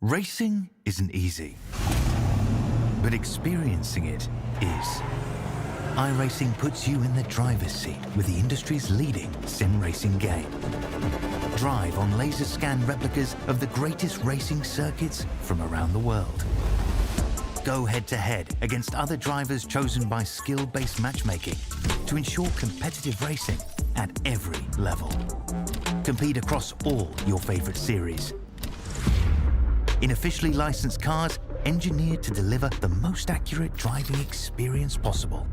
Racing isn't easy, but experiencing it is. iRacing puts you in the driver's seat with the industry's leading sim racing game. Drive on laser scan replicas of the greatest racing circuits from around the world. Go head-to-head against other drivers chosen by skill-based matchmaking to ensure competitive racing at every level. Compete across all your favorite series. In officially licensed cars, engineered to deliver the most accurate driving experience possible.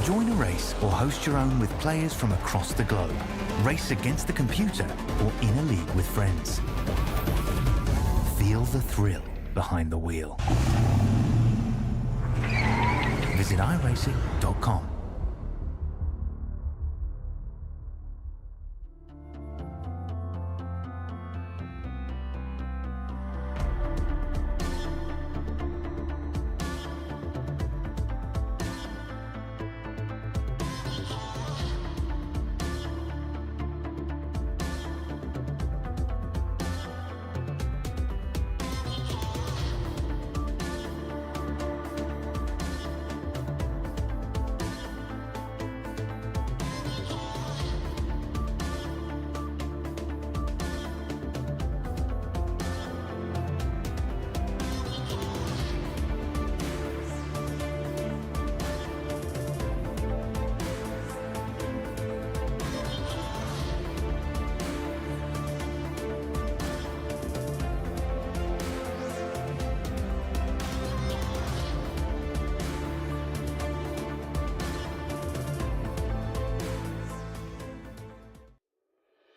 Join a race or host your own with players from across the globe. Race against the computer or in a league with friends. Feel the thrill behind the wheel. Visit iRacing.com.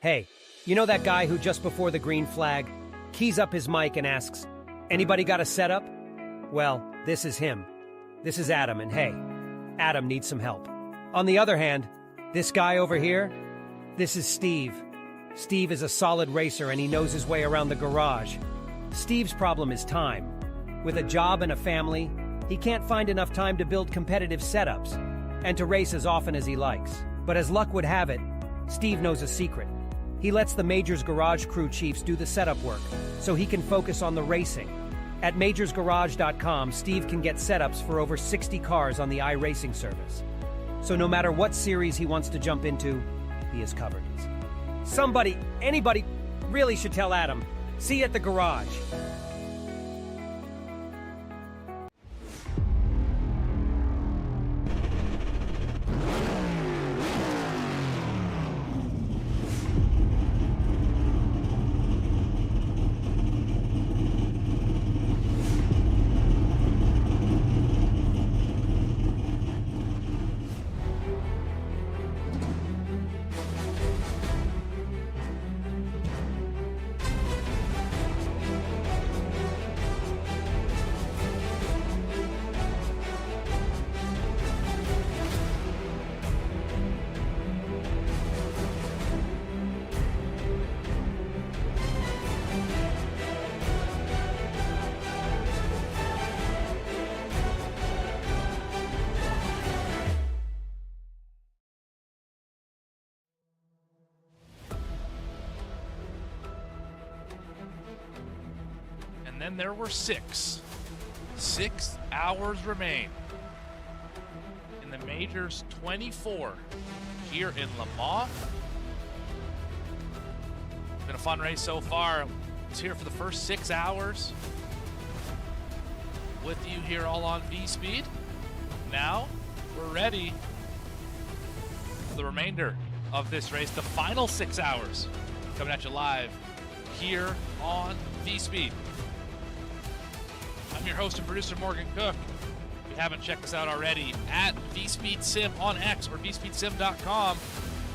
Hey, you know that guy who just before the green flag keys up his mic and asks, "Anybody got a setup?" Well, this is him. This is Adam, and hey, Adam needs some help. On the other hand, this guy over here, this is Steve. Steve is a solid racer and he knows his way around the garage. Steve's problem is time. With a job and a family, he can't find enough time to build competitive setups and to race as often as he likes. But as luck would have it, Steve knows a secret. He lets the Majors Garage crew chiefs do the setup work, so he can focus on the racing. At majorsgarage.com, Steve can get setups for over 60 cars on the iRacing service. So no matter what series he wants to jump into, he is covered. Somebody, anybody, really should tell Adam. See you at the garage. And then there were 6. 6 hours remain in the Majors 24 here in Le Mans. Been a fun race so far. It's here for the first 6 hours with you here all on VSPEED. Now we're ready for the remainder of this race, the final 6 hours, coming at you live here on VSPEED. I'm your host and producer, Morgan Cook. If you haven't checked us out already, at VSPEED Sim on X or VSPEEDSim.com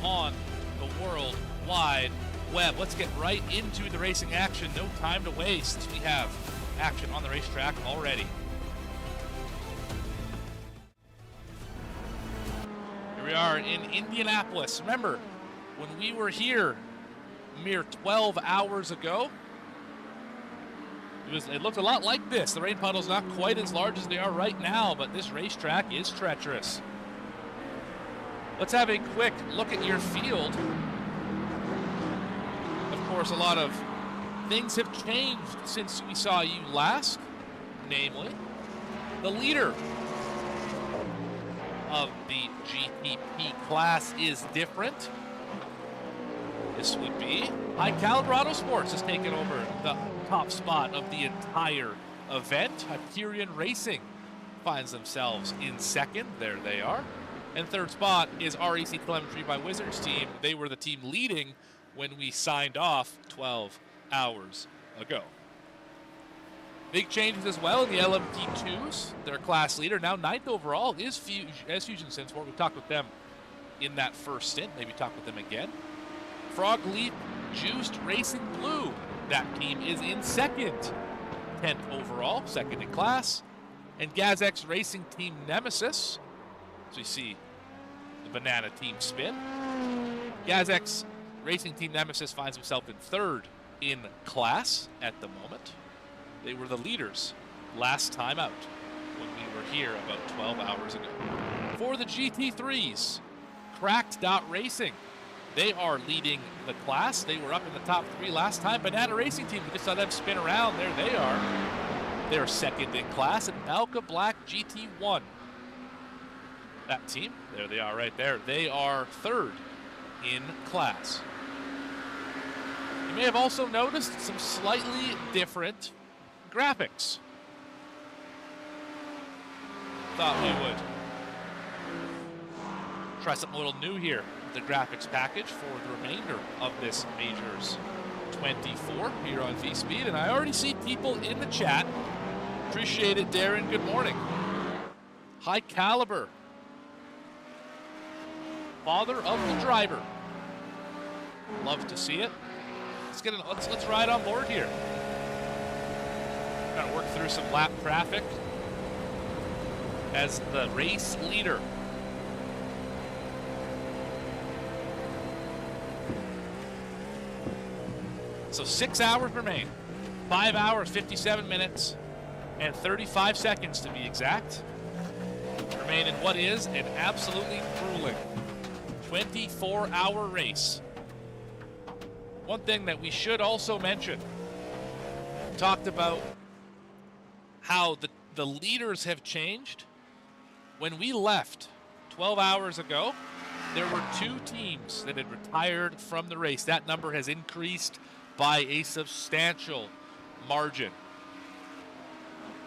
on the World Wide Web. Let's get right into the racing action. No time to waste. We have action on the racetrack already. Here we are in Indianapolis. Remember, when we were here a mere 12 hours ago, it looked a lot like this. The rain puddles not quite as large as they are right now, but this racetrack is treacherous. Let's have a quick look at your field. Of course, a lot of things have changed since we saw you last. Namely, the leader of the GTP class is different. This would be High Caliber Autosports has taken over the top spot of the entire event. Hyperion Racing finds themselves in second. There they are. And third spot is REC Telemetry by Wizards team. They were the team leading when we signed off 12 hours ago. Big changes as well in the LMP2s. Their class leader, now 9th overall, is Fusion Synsport. We talked with them in that first stint. Maybe talk with them again. Frog Leap Juiced Racing Blue. That team is in second. 10th overall, second in class. And GazX Racing Team Nemesis. So you see the banana team spin. GazX Racing Team Nemesis finds himself in third in class at the moment. They were the leaders last time out when we were here about 12 hours ago. For the GT3s, Cracked Racing. They are leading the class. They were up in the top 3 last time. Banana Racing Team, we just saw them spin around. There they are. They're second in class. And Alka Black GT1. That team, there they are right there. They are third in class. You may have also noticed some slightly different graphics. Thought we would try something a little new here. The graphics package for the remainder of this Majors 24 here on VSPEED. And I already see people in the chat. Appreciate it, Darren. Good morning. High Caliber. Father of the driver. Love to see it. Let's ride on board here. Gotta work through some lap traffic as the race leader. So 6 hours remain. 5 hours, 57 minutes, and 35 seconds to be exact. Remain in what is an absolutely grueling 24-hour race. One thing that we should also mention, we talked about how the leaders have changed. When we left 12 hours ago, there were 2 teams that had retired from the race. That number has increased by a substantial margin.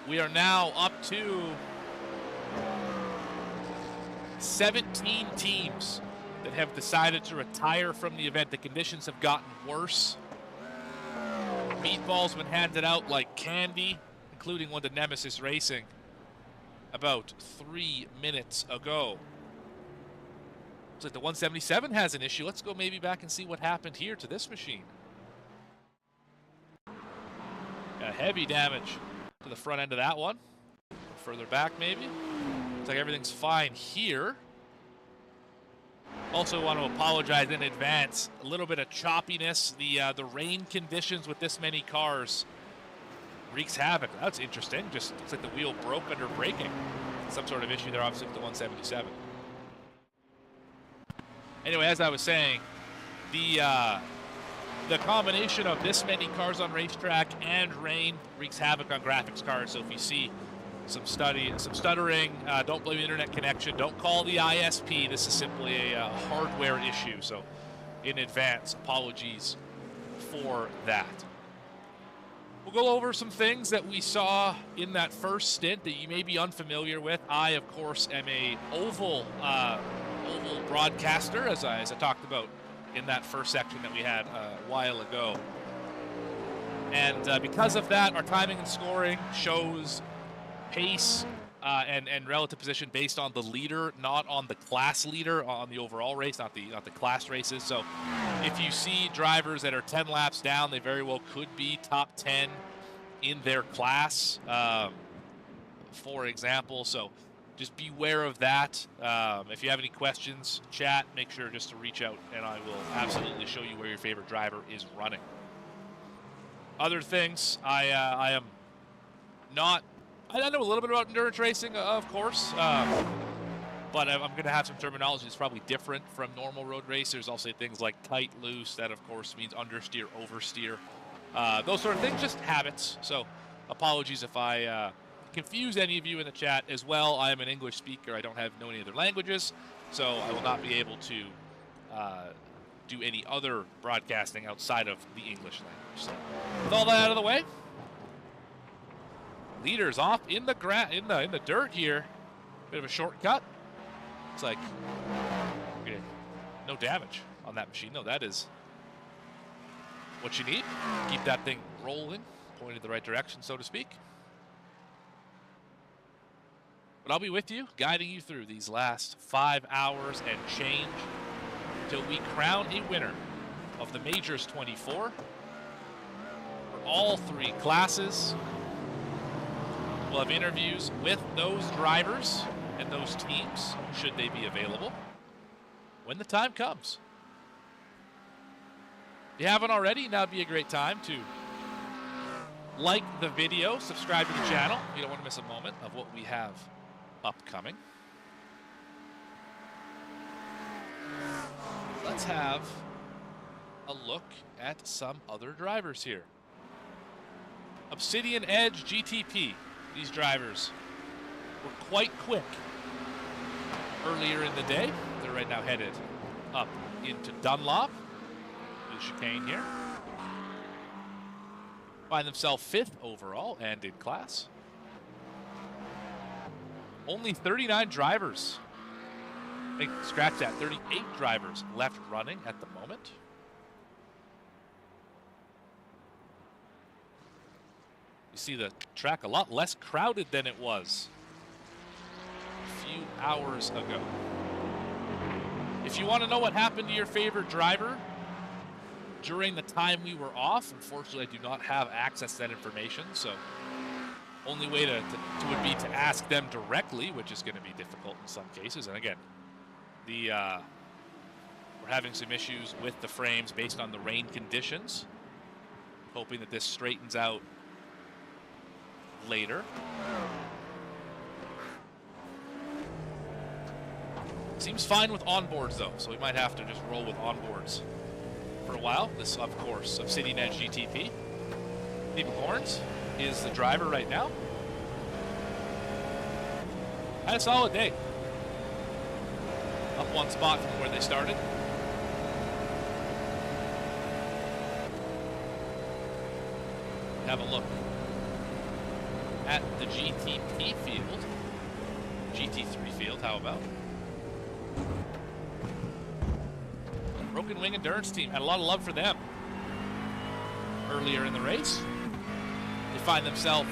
We are now up to 17 teams that have decided to retire from the event. The conditions have gotten worse. Meatballs been handed out like candy, including one to Nemesis Racing about 3 minutes ago. Looks like the 177 has an issue. Let's go maybe back and see what happened here to this machine. Heavy damage to the front end of that one. Further back maybe. Looks like everything's fine here. Also want to apologize in advance. A little bit of choppiness. The rain conditions with this many cars wreaks havoc. That's interesting. Just looks like the wheel broke under braking. Some sort of issue there, obviously, with the 177. Anyway, as I was saying, the combination of this many cars on racetrack and rain wreaks havoc on graphics cards. So if you see some stuttering, don't blame the internet connection. Don't call the ISP. This is simply a hardware issue. So in advance, apologies for that. We'll go over some things that we saw in that first stint that you may be unfamiliar with. I, of course, am a oval broadcaster, as I talked about in that first section that we had a while ago. And because of that, our timing and scoring shows pace and relative position based on the leader, not on the class leader, on the overall race, not the class races. So if you see drivers that are 10 laps down, they very well could be top 10 in their class, for example. So just beware of that. If you have any questions, chat, make sure just to reach out, and I will absolutely show you where your favorite driver is running. Other things, I am not... I know a little bit about endurance racing, of course. but I'm going to have some terminology that's probably different from normal road racers. I'll say things like tight, loose. That, of course, means understeer, oversteer. Those sort of things, just habits. So apologies if I confuse any of you in the chat as well. I am an English speaker. I don't know any other languages, so I will not be able to do any other broadcasting outside of the English language. So with all that out of the way, leaders off in the in the dirt here. Bit of a shortcut. It's like no damage on that machine. No, that is what you need. Keep that thing rolling, pointed the right direction, so to speak. But I'll be with you, guiding you through these last 5 hours and change until we crown a winner of the Majors 24 for all 3 classes. We'll have interviews with those drivers and those teams, should they be available, when the time comes. If you haven't already, now would be a great time to like the video, subscribe to the channel. You don't want to miss a moment of what we have upcoming. Let's have a look at some other drivers here. Obsidian Edge GTP. These drivers were quite quick earlier in the day. They're right now headed up into Dunlop, the chicane here. Find themselves 5th overall and in class. Only 39 drivers. Scratch that, 38 drivers left running at the moment. You see the track a lot less crowded than it was a few hours ago. If you want to know what happened to your favorite driver during the time we were off, unfortunately I do not have access to that information, so only way would be to ask them directly, which is going to be difficult in some cases. And again, we're having some issues with the frames based on the rain conditions. Hoping that this straightens out later. Seems fine with onboards though, so we might have to just roll with onboards for a while. This, of course, Obsidian Edge GTP. Steve Horns is the driver right now. Had a solid day. Up 1 spot from where they started. Have a look at the GTP field. GT3 field, how about? Broken Wing Endurance team had a lot of love for them earlier in the race. They find themselves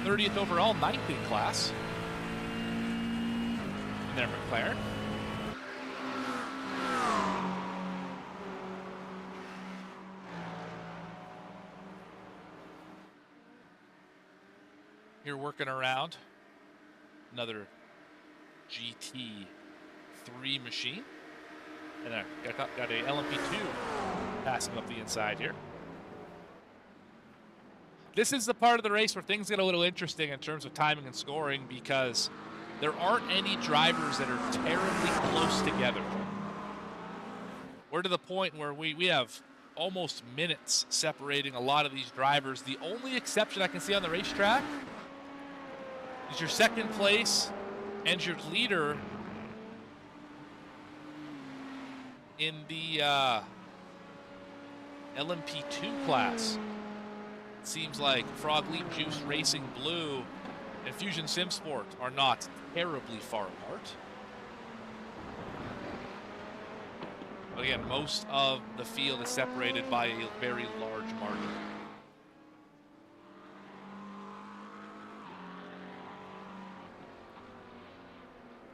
30th overall, 9th in class. And their McLaren. Here working around another GT3 machine. And got a LMP2 passing up the inside here. This is the part of the race where things get a little interesting in terms of timing and scoring, because there aren't any drivers that are terribly close together. We're to the point where we have almost minutes separating a lot of these drivers. The only exception I can see on the racetrack is your 2nd place and your leader in the LMP2 class. It seems like Frog Leap Juice Racing Blue and Fusion Sim Sport are not terribly far apart. But again, most of the field is separated by a very large margin.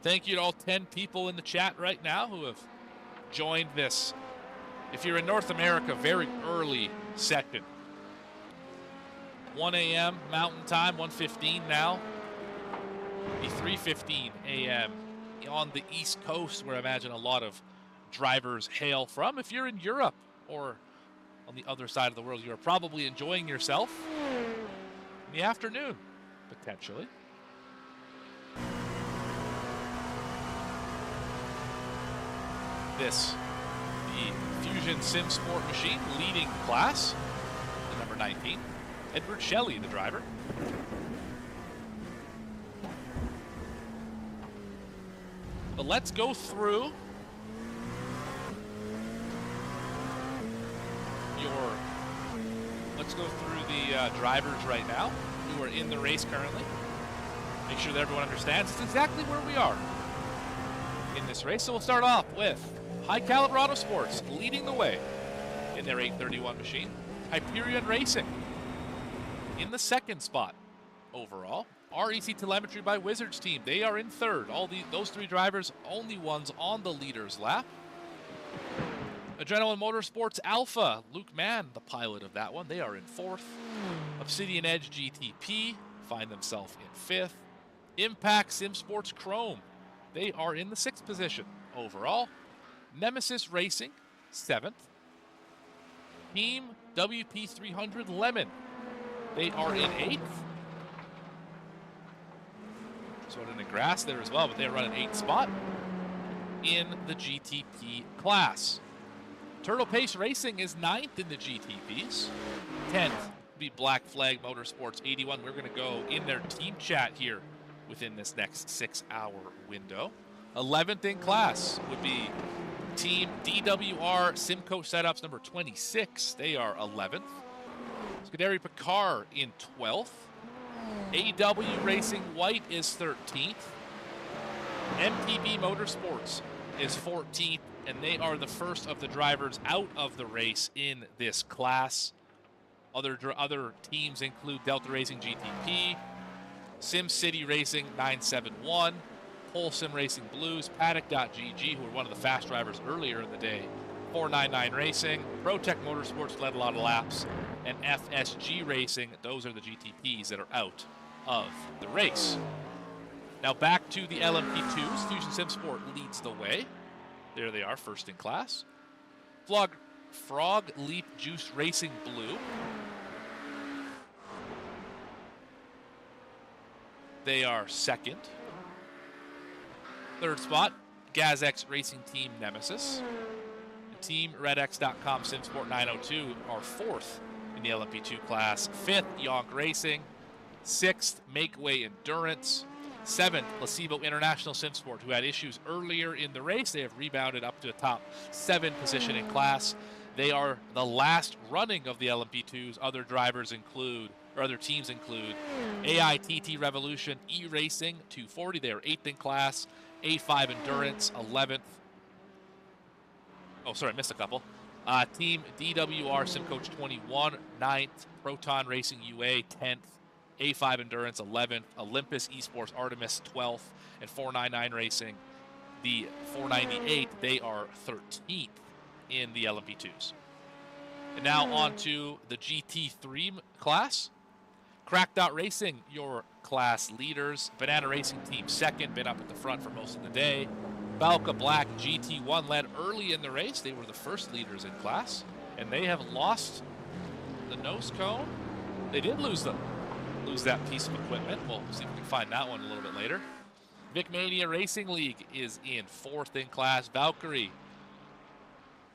Thank you to all 10 people in the chat right now who have joined this, if you're in North America, very early session. 1 a.m. Mountain Time, 1:15 now. The 3:15 a.m. on the East Coast, where I imagine a lot of drivers hail from. If you're in Europe or on the other side of the world, you're probably enjoying yourself in the afternoon, potentially. this. The Fusion Sim Sport machine leading the class, the number 19. Edward Shelley, the driver. But let's go through the drivers right now who are in the race currently. Make sure that everyone understands it's exactly where we are in this race. So we'll start off with High Caliber Autosports leading the way in their 831 machine. Hyperion Racing in the second spot overall. REC Telemetry by Wizards team, they are in third. Those three drivers, only ones on the leader's lap. Adrenaline Motorsports Alpha, Luke Mann, the pilot of that one, they are in fourth. Obsidian Edge GTP find themselves in fifth. Impact Sim Sports Chrome, they are in the sixth position overall. Nemesis Racing, seventh. Team WP300 Lemon, they are in eighth. Sort of in the grass there as well, but they are running eighth spot in the GTP class. Turtle Pace Racing is ninth in the GTPs. 10th would be Black Flag Motorsports 81. We're going to go in their team chat here within this next 6-hour window. 11th in class would be Team DWR Simcoach Setups number 26. They are 11th. Scuderi Picard in 12th. AW Racing White is 13th. MTB Motorsports is 14th, and they are the first of the drivers out of the race in this class. Other teams include Delta Racing GTP, Sim City Racing 971, Pole Sim Racing Blues, Paddock.gg, who were one of the fast drivers earlier in the day, 499 Racing, ProTech Motorsports led a lot of laps, and FSG Racing. Those are the GTPs that are out of the race. Now back to the LMP2s. Fusion Sim Sport leads the way. There they are, first in class. Frog Leap Juice Racing Blue, they are second. Third spot, GazX Racing Team Nemesis. Team RedX.com SimSport 902 are fourth in the LMP2 class. Fifth, Yonk Racing. Sixth, Makeway Endurance. Seventh, Placebo International SimSport, who had issues earlier in the race. They have rebounded up to a top 7 position in class. They are the last running of the LMP2s. Other teams include AITT Revolution, E-Racing 240. They are 8th in class. A5 Endurance, 11th. Oh, sorry, I missed a couple. Team DWR Simcoach 21, 9th. Proton Racing UA, 10th. A5 Endurance, 11th. Olympus Esports Artemis, 12th. And 499 Racing, the 498, they are 13th in the LMP2s. And now on to the GT3 class. Crackdot Racing, your class leaders. Banana Racing Team second, been up at the front for most of the day. Balca Black GT1 led early in the race. They were the first leaders in class, and they have lost the nose cone. They did lose that piece of equipment. We'll see if we can find that one a little bit later. Vic Mania Racing League is in fourth in class. Valkyrie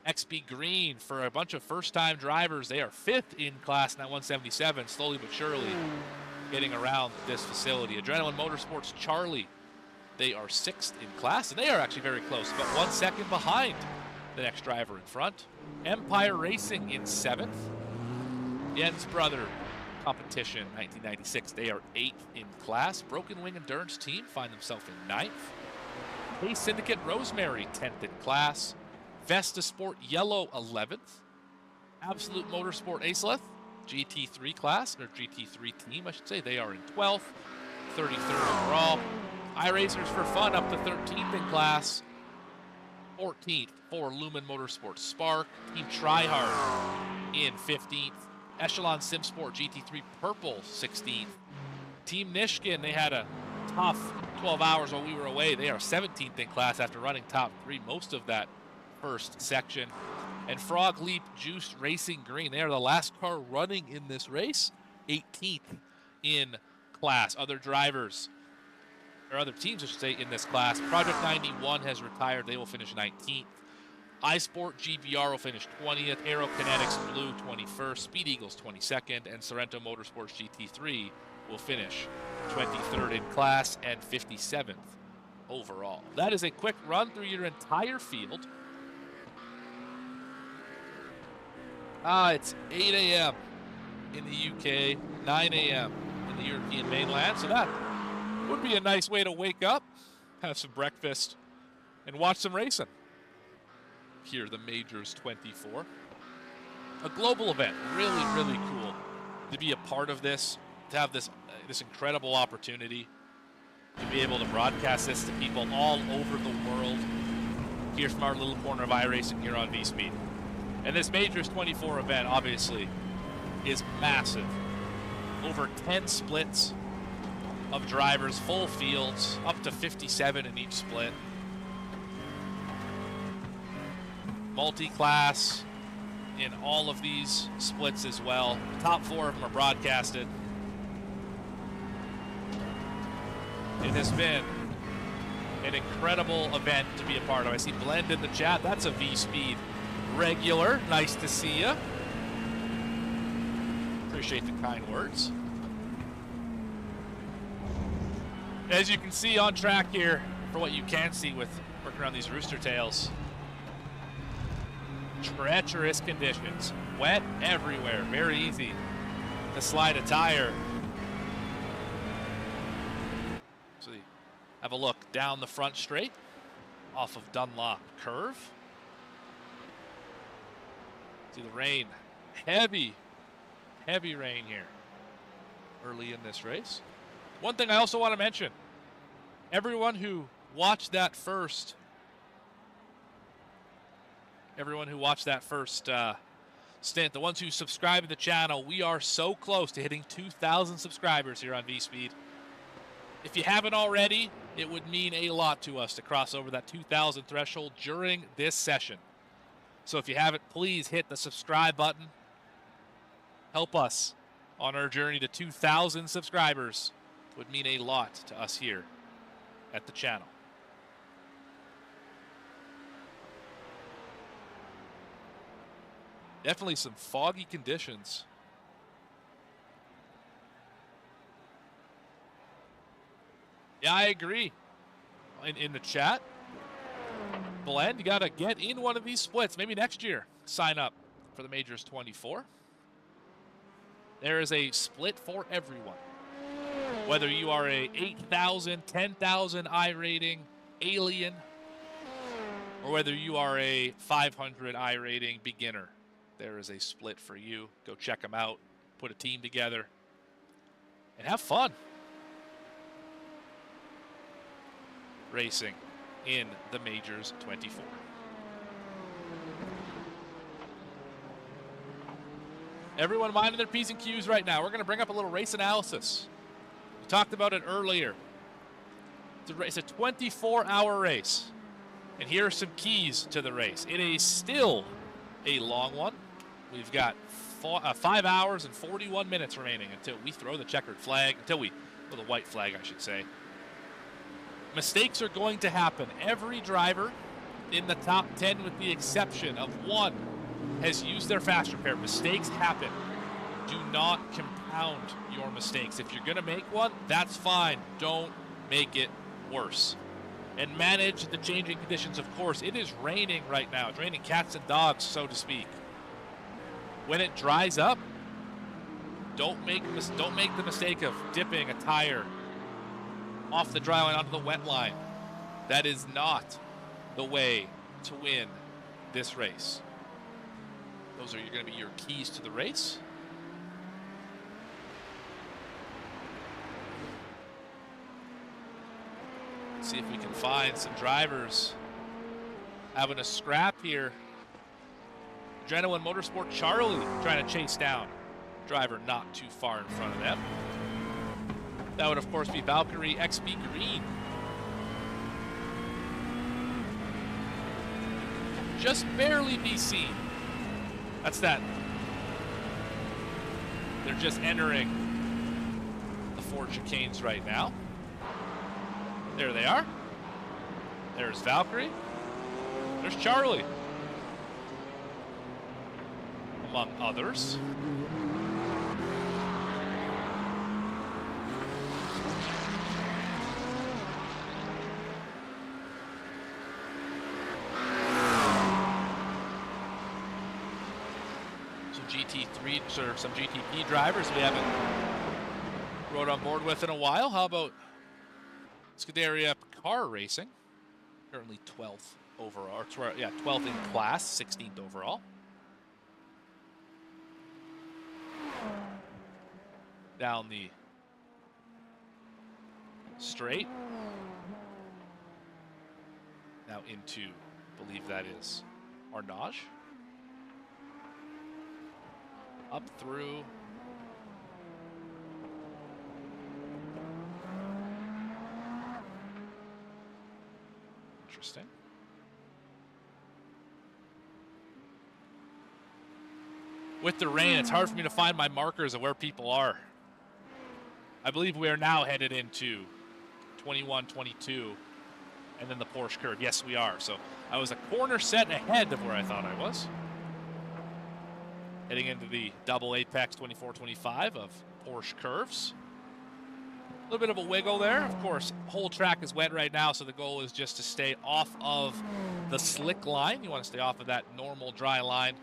XB Green, for a bunch of first-time drivers, they are fifth in class, now 177, slowly but surely getting around this facility. Adrenaline Motorsports Charlie, they are sixth in class, and they are actually very close, about 1 second behind the next driver in front. Empire Racing in seventh. Jens Brother Competition 1996, they are eighth in class. Broken Wing Endurance Team find themselves in ninth. Pace Syndicate Rosemary, 10th in class. Vesta Sport Yellow, 11th. Absolute Motorsport Aceleth, GT3 class, or GT3 team, I should say, they are in 12th, 33rd overall. iRacers for Fun up to 13th in class. 14th for Lumen Motorsport Spark. Team Tryhard in 15th. Echelon Simsport GT3 Purple, 16th. Team Nishkin, they had a tough 12 hours while we were away. They are 17th in class after running top 3 most of that first section. And Frog Leap Juice Racing Green, they are the last car running in this race, 18th in class. Other drivers, or other teams I should say, in this class. Project 91 has retired, they will finish 19th. iSport GBR will finish 20th, Aerokinetics Blue 21st, Speed Eagles 22nd, and Sorrento Motorsports GT3 will finish 23rd in class and 57th overall. That is a quick run through your entire field. It's 8 a.m. in the UK, 9 a.m. in the European mainland, so that would be a nice way to wake up, have some breakfast, and watch some racing. Here, the Majors 24. A global event, really, really cool to be a part of this, to have this incredible opportunity to be able to broadcast this to people all over the world here from our little corner of iRacing here on VSPEED. And this Majors 24 event, obviously, is massive. Over 10 splits of drivers, full fields, up to 57 in each split. Multi-class in all of these splits as well. The top 4 of them are broadcasted. It has been an incredible event to be a part of. I see Blend in the chat. That's a VSPEED regular. Nice to see you. Appreciate the kind words. As you can see on track here, for what you can see with working around these rooster tails, treacherous conditions, wet everywhere, very easy to slide a tire. So have a look down the front straight off of Dunlop Curve. See the rain, heavy rain here early in this race. One thing I also want to mention, everyone who watched that first stint, the ones who subscribe to the channel, we are so close to hitting 2,000 subscribers here on VSPEED. If you haven't already, it would mean a lot to us to cross over that 2,000 threshold during this session. So if you haven't, please hit the subscribe button. Help us on our journey to 2,000 subscribers. It would mean a lot to us here at the channel. Definitely some foggy conditions. Yeah, I agree. In the chat, Blend, you got to get in one of these splits. Maybe next year, sign up for the Majors 24. There is a split for everyone. Whether you are a 8,000, 10,000 I rating alien, or whether you are a 500 I rating beginner, there is a split for you. Go check them out, put a team together, and have fun racing in the Majors 24. Everyone minding their P's and Q's right now. We're going to bring up a little race analysis. We talked about it earlier. It's a 24-hour race. And here are some keys to the race. It is still a long one. We've got 5 hours and 41 minutes remaining until we throw the checkered flag, throw the white flag, I should say. Mistakes are going to happen. Every driver in the top 10, with the exception of one, has used their fast repair. Mistakes happen. Do not compound your mistakes. If you're going to make one, that's fine. Don't make it worse. And manage the changing conditions, of course. It is raining right now. It's raining cats and dogs, so to speak. When it dries up, don't make the mistake of dipping a tire off the dry line onto the wet line. That is not the way to win this race. Those are going to be your keys to the race. Let's see if we can find some drivers having a scrap here. Adrenaline Motorsport Charlie trying to chase down driver not too far in front of them. That would, of course, be Valkyrie XB Green. Just barely be seen. That's that. They're just entering the 4 chicanes right now. There they are. There's Valkyrie. There's Charlie. among others. Some GT3 or some GTP drivers we haven't rode on board with in a while. How about Scuderia Car Racing? Currently 12th overall, or 12th in class, 16th overall. Down the straight. Now into, I believe that is Arnage. Up through. Interesting. With the rain, it's hard for me to find my markers of where people are. I believe we are now headed into 21, 22, and then the Porsche curve. Yes, we are. So I was a corner set ahead of where I thought I was. Heading into the double apex 24-25 of Porsche curves. A little bit of a wiggle there. Of course, whole track is wet right now, so the goal is just to stay off of the slick line. You want to stay off of that normal dry line.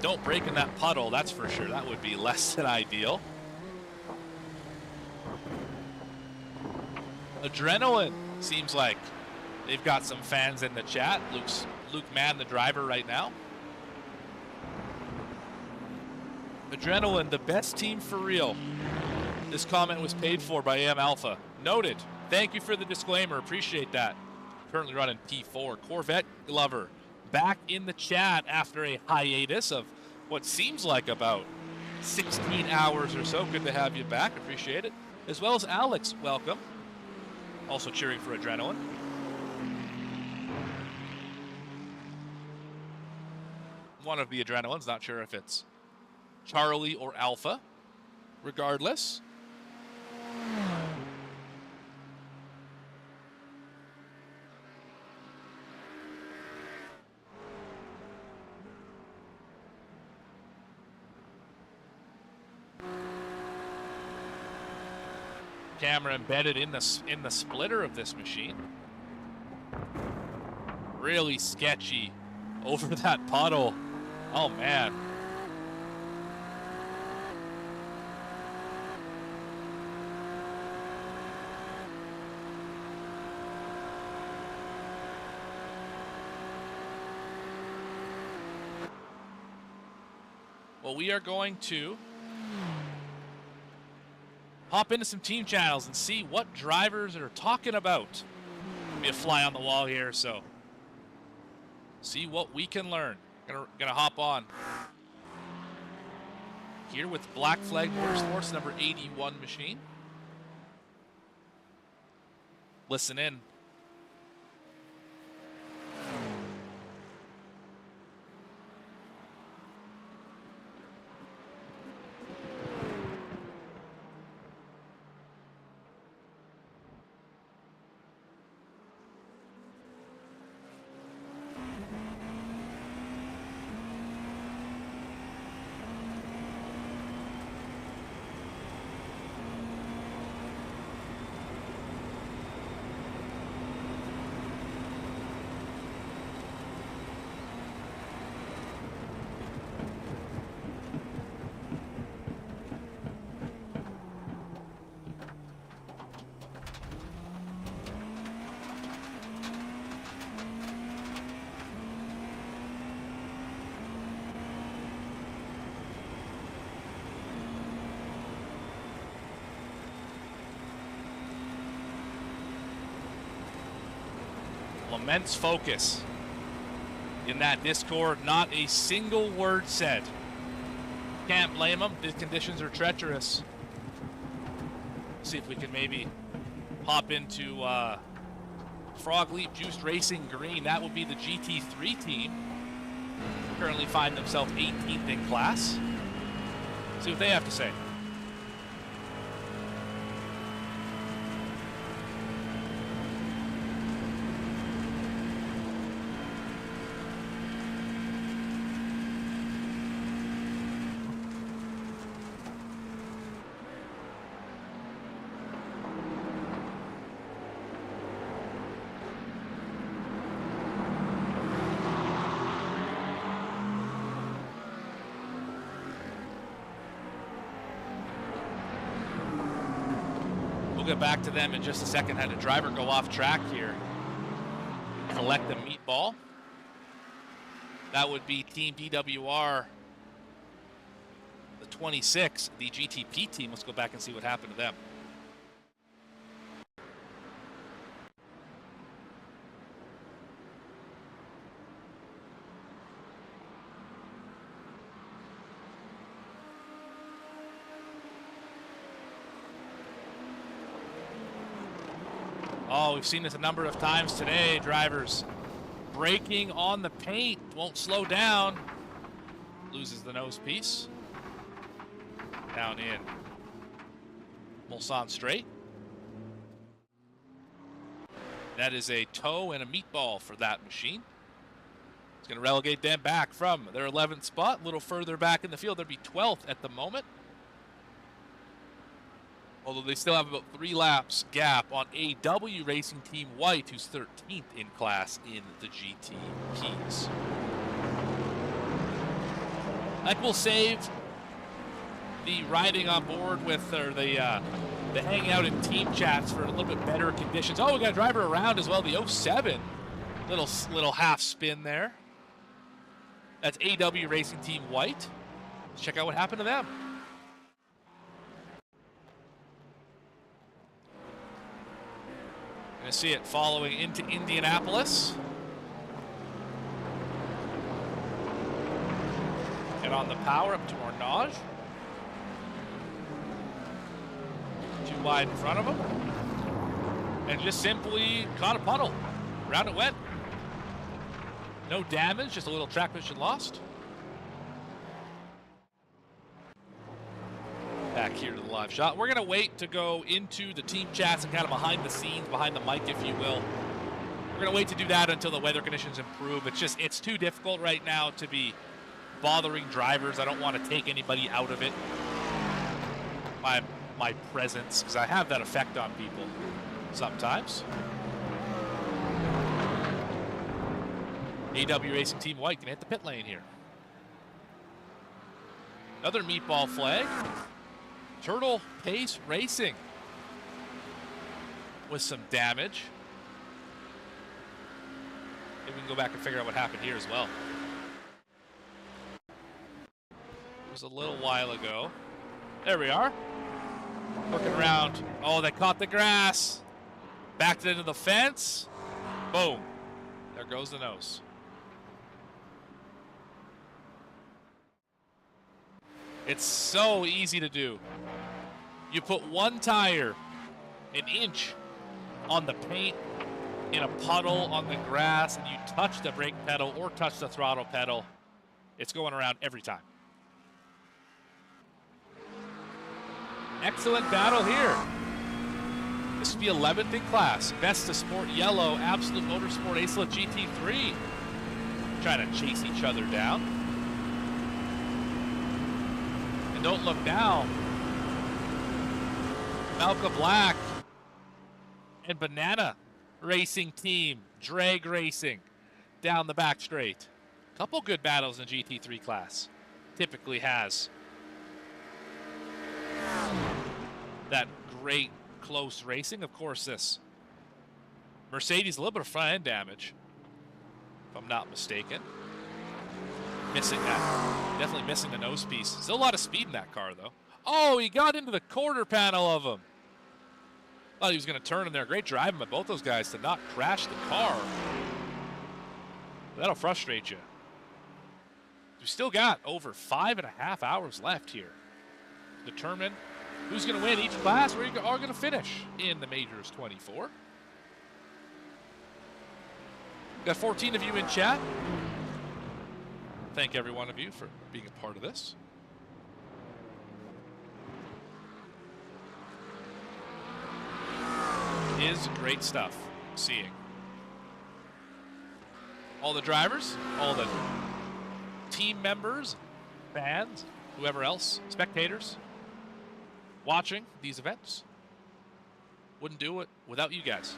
Don't break in that puddle, that's for sure. That would be less than ideal. Adrenaline seems like they've got some fans in the chat. Luke Mann, the driver right now. Adrenaline, the best team for real. This comment was paid for by AM Alpha. Noted. Thank you for the disclaimer. Appreciate that. Currently running P4. Corvette Glover back in the chat after a hiatus of what seems like about 16 hours or so. Good to have you back. Appreciate it. As well as Alex, welcome. Also cheering for Adrenaline. One of the Adrenalines, not sure if it's Charlie or Alpha. Regardless. Camera embedded in the splitter of this machine. Really sketchy over that puddle. Oh man. Well, we are going to hop into some team channels and see what drivers are talking about. Be a fly on the wall here, so see what we can learn. Gonna hop on here with Black Flag Motorsports number 81 machine. Listen in. Immense focus in that Discord. Not a single word said. Can't blame them. The conditions are treacherous. See if we can maybe hop into Frog Leap Juiced Racing Green. That would be the GT3 team. currently find themselves 18th in class. See what they have to say. We'll get back to them in just a second. Had a driver go off track here, collect the meatball. That would be Team DWR, the 26, the GTP team. Let's go back and see what happened to them. Oh, we've seen this a number of times today. Drivers braking on the paint, won't slow down. Loses the nose piece. Down in Mulsanne straight. That is a toe and a meatball for that machine. It's going to relegate them back from their 11th spot, a little further back in the field. They'll be 12th at the moment. Although they still have about 3 laps gap on AW Racing Team White, who's 13th in class in the GTPs. That will save the riding on board with, or the hanging out in team chats for a little bit better conditions. Oh, we got a driver around as well, the 07. Little half spin there. That's AW Racing Team White. Let's check out what happened to them. Gonna see it following into Indianapolis. Get on the power up to Ornage. Too wide in front of him. And just simply caught a puddle. Round it went. No damage, just a little track position lost. Back here to the live shot. We're going to wait to go into the team chats and kind of behind the scenes, behind the mic, if you will. We're going to wait to do that until the weather conditions improve. It's too difficult right now to be bothering drivers. I don't want to take anybody out of it. My presence, because I have that effect on people sometimes. AW Racing Team White can hit the pit lane here. Another meatball flag. Turtle Pace Racing with some damage. Maybe we can go back and figure out what happened here as well. It was a little while ago. There we are. Looking around. Oh, they caught the grass. Backed it into the fence. Boom. There goes the nose. It's so easy to do. You put one tire an inch on the paint in a puddle on the grass, and you touch the brake pedal or touch the throttle pedal. It's going around every time. Excellent battle here. This would be 11th in class. Vesta Sport Yellow, Absolute Motorsport Acelot GT3. Trying to chase each other down. And don't look now. Malka Black and Banana Racing Team, Drag Racing, down the back straight. Couple good battles in GT3 class. Typically has that great close racing. Of course, this Mercedes, a little bit of front end damage, if I'm not mistaken. Missing that. Definitely missing the nose piece. Still a lot of speed in that car, though. Oh, he got into the quarter panel of him. Thought he was going to turn in there. Great driving by both those guys to not crash the car. That'll frustrate you. We still got over 5.5 hours left here to determine who's going to win each class, where you are going to finish in the Majors 24. Got 14 of you in chat. thank every one of you for being a part of this. It is great stuff seeing all the drivers, all the team members, fans, whoever else, spectators, watching these events. Wouldn't do it without you guys.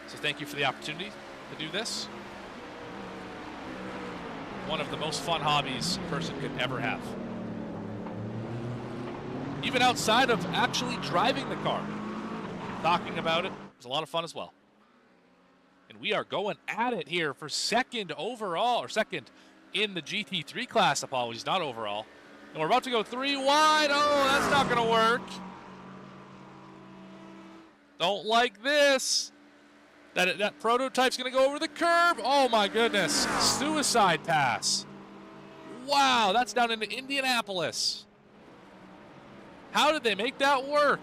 So thank you for the opportunity to do this. One of the most fun hobbies a person could ever have. Even outside of actually driving the car, talking about it is a lot of fun as well. And we are going at it here for second overall, or second in the GT3 class, apologies, not overall. And we're about to go 3 wide. Oh, that's not going to work. Don't like this. That prototype's going to go over the curb. Oh, my goodness. Suicide pass. Wow, that's down into Indianapolis. How did they make that work?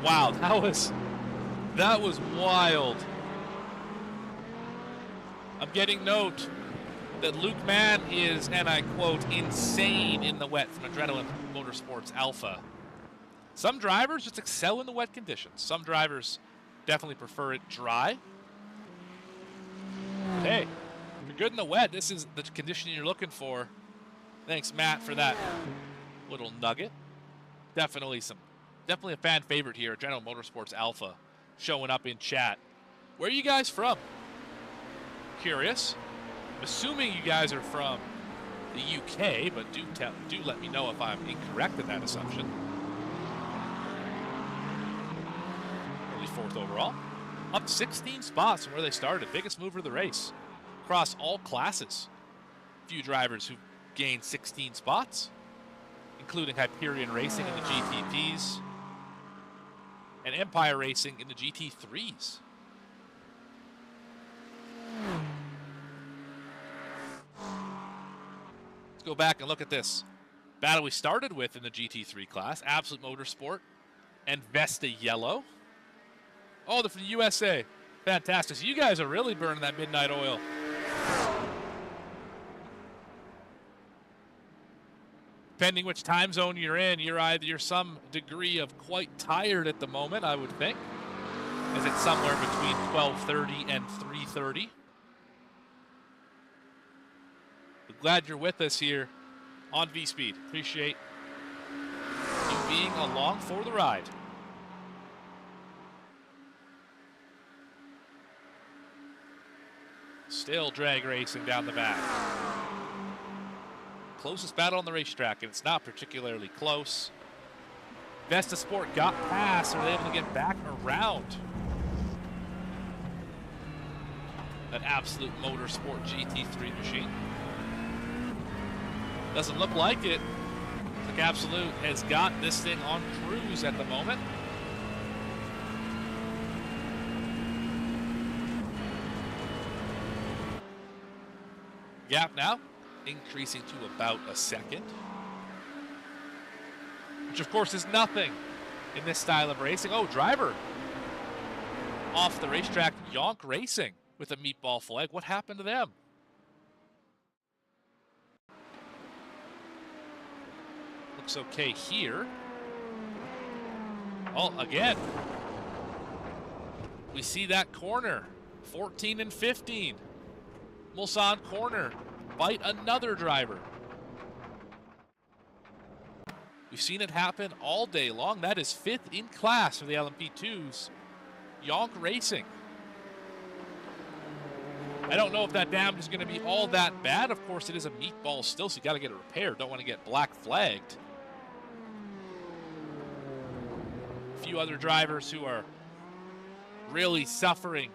Wow, that was wild. I'm getting note that Luke Mann is, and I quote, insane in the wet from Adrenaline Motorsports Alpha. Some drivers just excel in the wet conditions. Some drivers definitely prefer it dry. But hey, if you're good in the wet, this is the condition you're looking for. Thanks, Matt, for that little nugget. Definitely a fan favorite here, Adrenaline Motorsports Alpha, showing up in chat. Where are you guys from? Curious. I'm assuming you guys are from the UK, but do let me know if I'm incorrect in that assumption. Only 4th overall. Up 16 spots from where they started. Biggest mover of the race. Across all classes. Few drivers who gained 16 spots, including Hyperion Racing in the GTPs and Empire Racing in the GT3s. Let's go back and look at this battle we started with in the GT3 class. Absolute Motorsport and Vesta Yellow. Oh, they're from the USA. Fantastic. So you guys are really burning that midnight oil. Depending which time zone you're in, you're some degree of quite tired at the moment, I would think, as it's somewhere between 12:30 and 3:30. But glad you're with us here on VSPEED. Appreciate you being along for the ride. Still drag racing down the back. Closest battle on the racetrack, and it's not particularly close. Vesta Sport got past, so they're able to get back around that Absolute Motorsport GT3 machine. Doesn't look like it. Looks like Absolute has got this thing on cruise at the moment. Gap now increasing to about a second, which of course is nothing in this style of racing. Oh, driver off the racetrack, Yonk Racing with a meatball flag. What happened to them? Looks okay here. Oh, again, we see that corner, 14 and 15. Mulsanne corner. Bite another driver. We've seen it happen all day long. That is 5th in class for the LMP2s. Yonk Racing. I don't know if that damage is going to be all that bad. Of course, it is a meatball still, so you got to get it repaired. Don't want to get black flagged. A few other drivers who are really suffering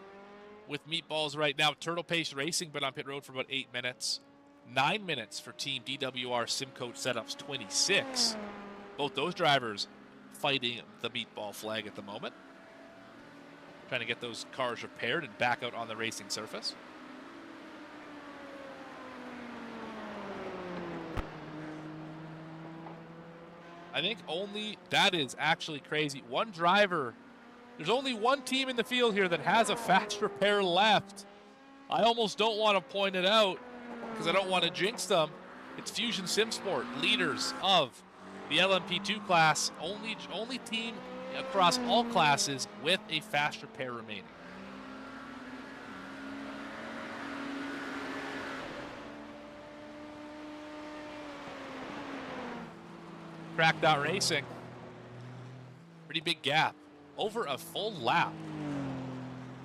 with meatballs right now. Turtle Pace Racing been on pit road for about 8 minutes. 9 minutes for Team DWR Simcoach Setups 26. Both those drivers fighting the meatball flag at the moment. Trying to get those cars repaired and back out on the racing surface. I think that is actually crazy. One driver There's only one team in the field here that has a fast repair left. I almost don't want to point it out because I don't want to jinx them. It's Fusion Simsport, leaders of the LMP2 class, only team across all classes with a fast repair remaining. Crackdot Racing, pretty big gap, over a full lap.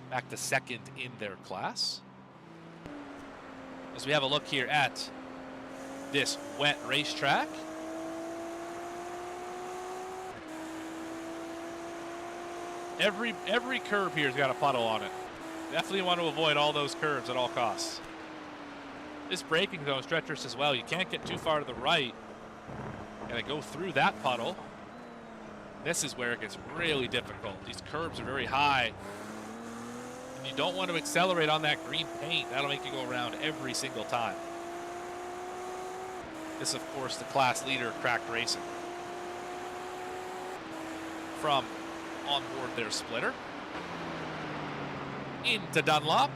Back to second in their class. As we have a look here at this wet racetrack. Every curve here's got a puddle on it. Definitely want to avoid all those curves at all costs. This braking zone is treacherous as well. You can't get too far to the right. Gotta go through that puddle. This is where it gets really difficult. These curbs are very high. And you don't want to accelerate on that green paint. That'll make you go around every single time. This, of course, the class leader, Cracked Racing. From on board their splitter. Into Dunlop.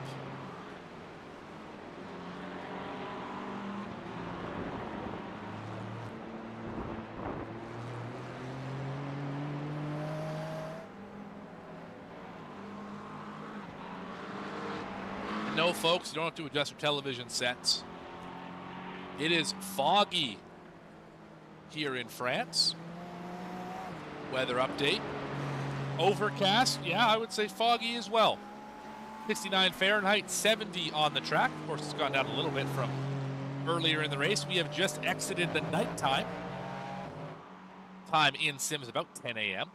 No, folks, you don't have to adjust your television sets. It is foggy here in France. Weather update. Overcast, yeah, I would say foggy as well. 69 Fahrenheit, 70 on the track. Of course, it's gone down a little bit from earlier in the race. We have just exited the nighttime. Time in sim is about 10 a.m.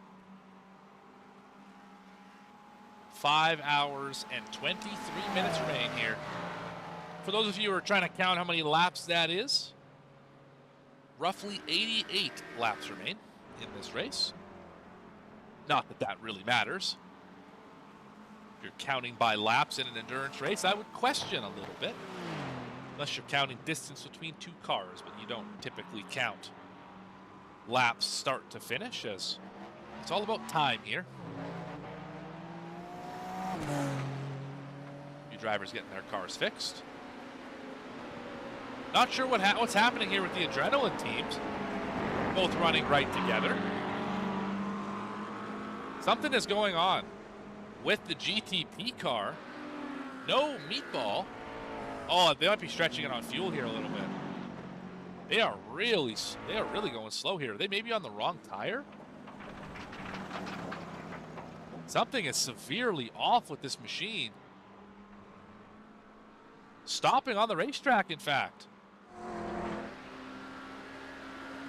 5 hours and 23 minutes remain here. For those of you who are trying to count how many laps that is, roughly 88 laps remain in this race. Not that that really matters. If you're counting by laps in an endurance race, I would question a little bit. Unless you're counting distance between two cars, but you don't typically count laps start to finish, as it's all about time here. Few drivers getting their cars fixed. Not sure what's happening here with the adrenaline teams. Both running right together. Something is going on with the GTP car. No meatball. Oh, they might be stretching it on fuel here a little bit. They are really going slow here. They may be on the wrong tire. Something is severely off with this machine. Stopping on the racetrack, in fact.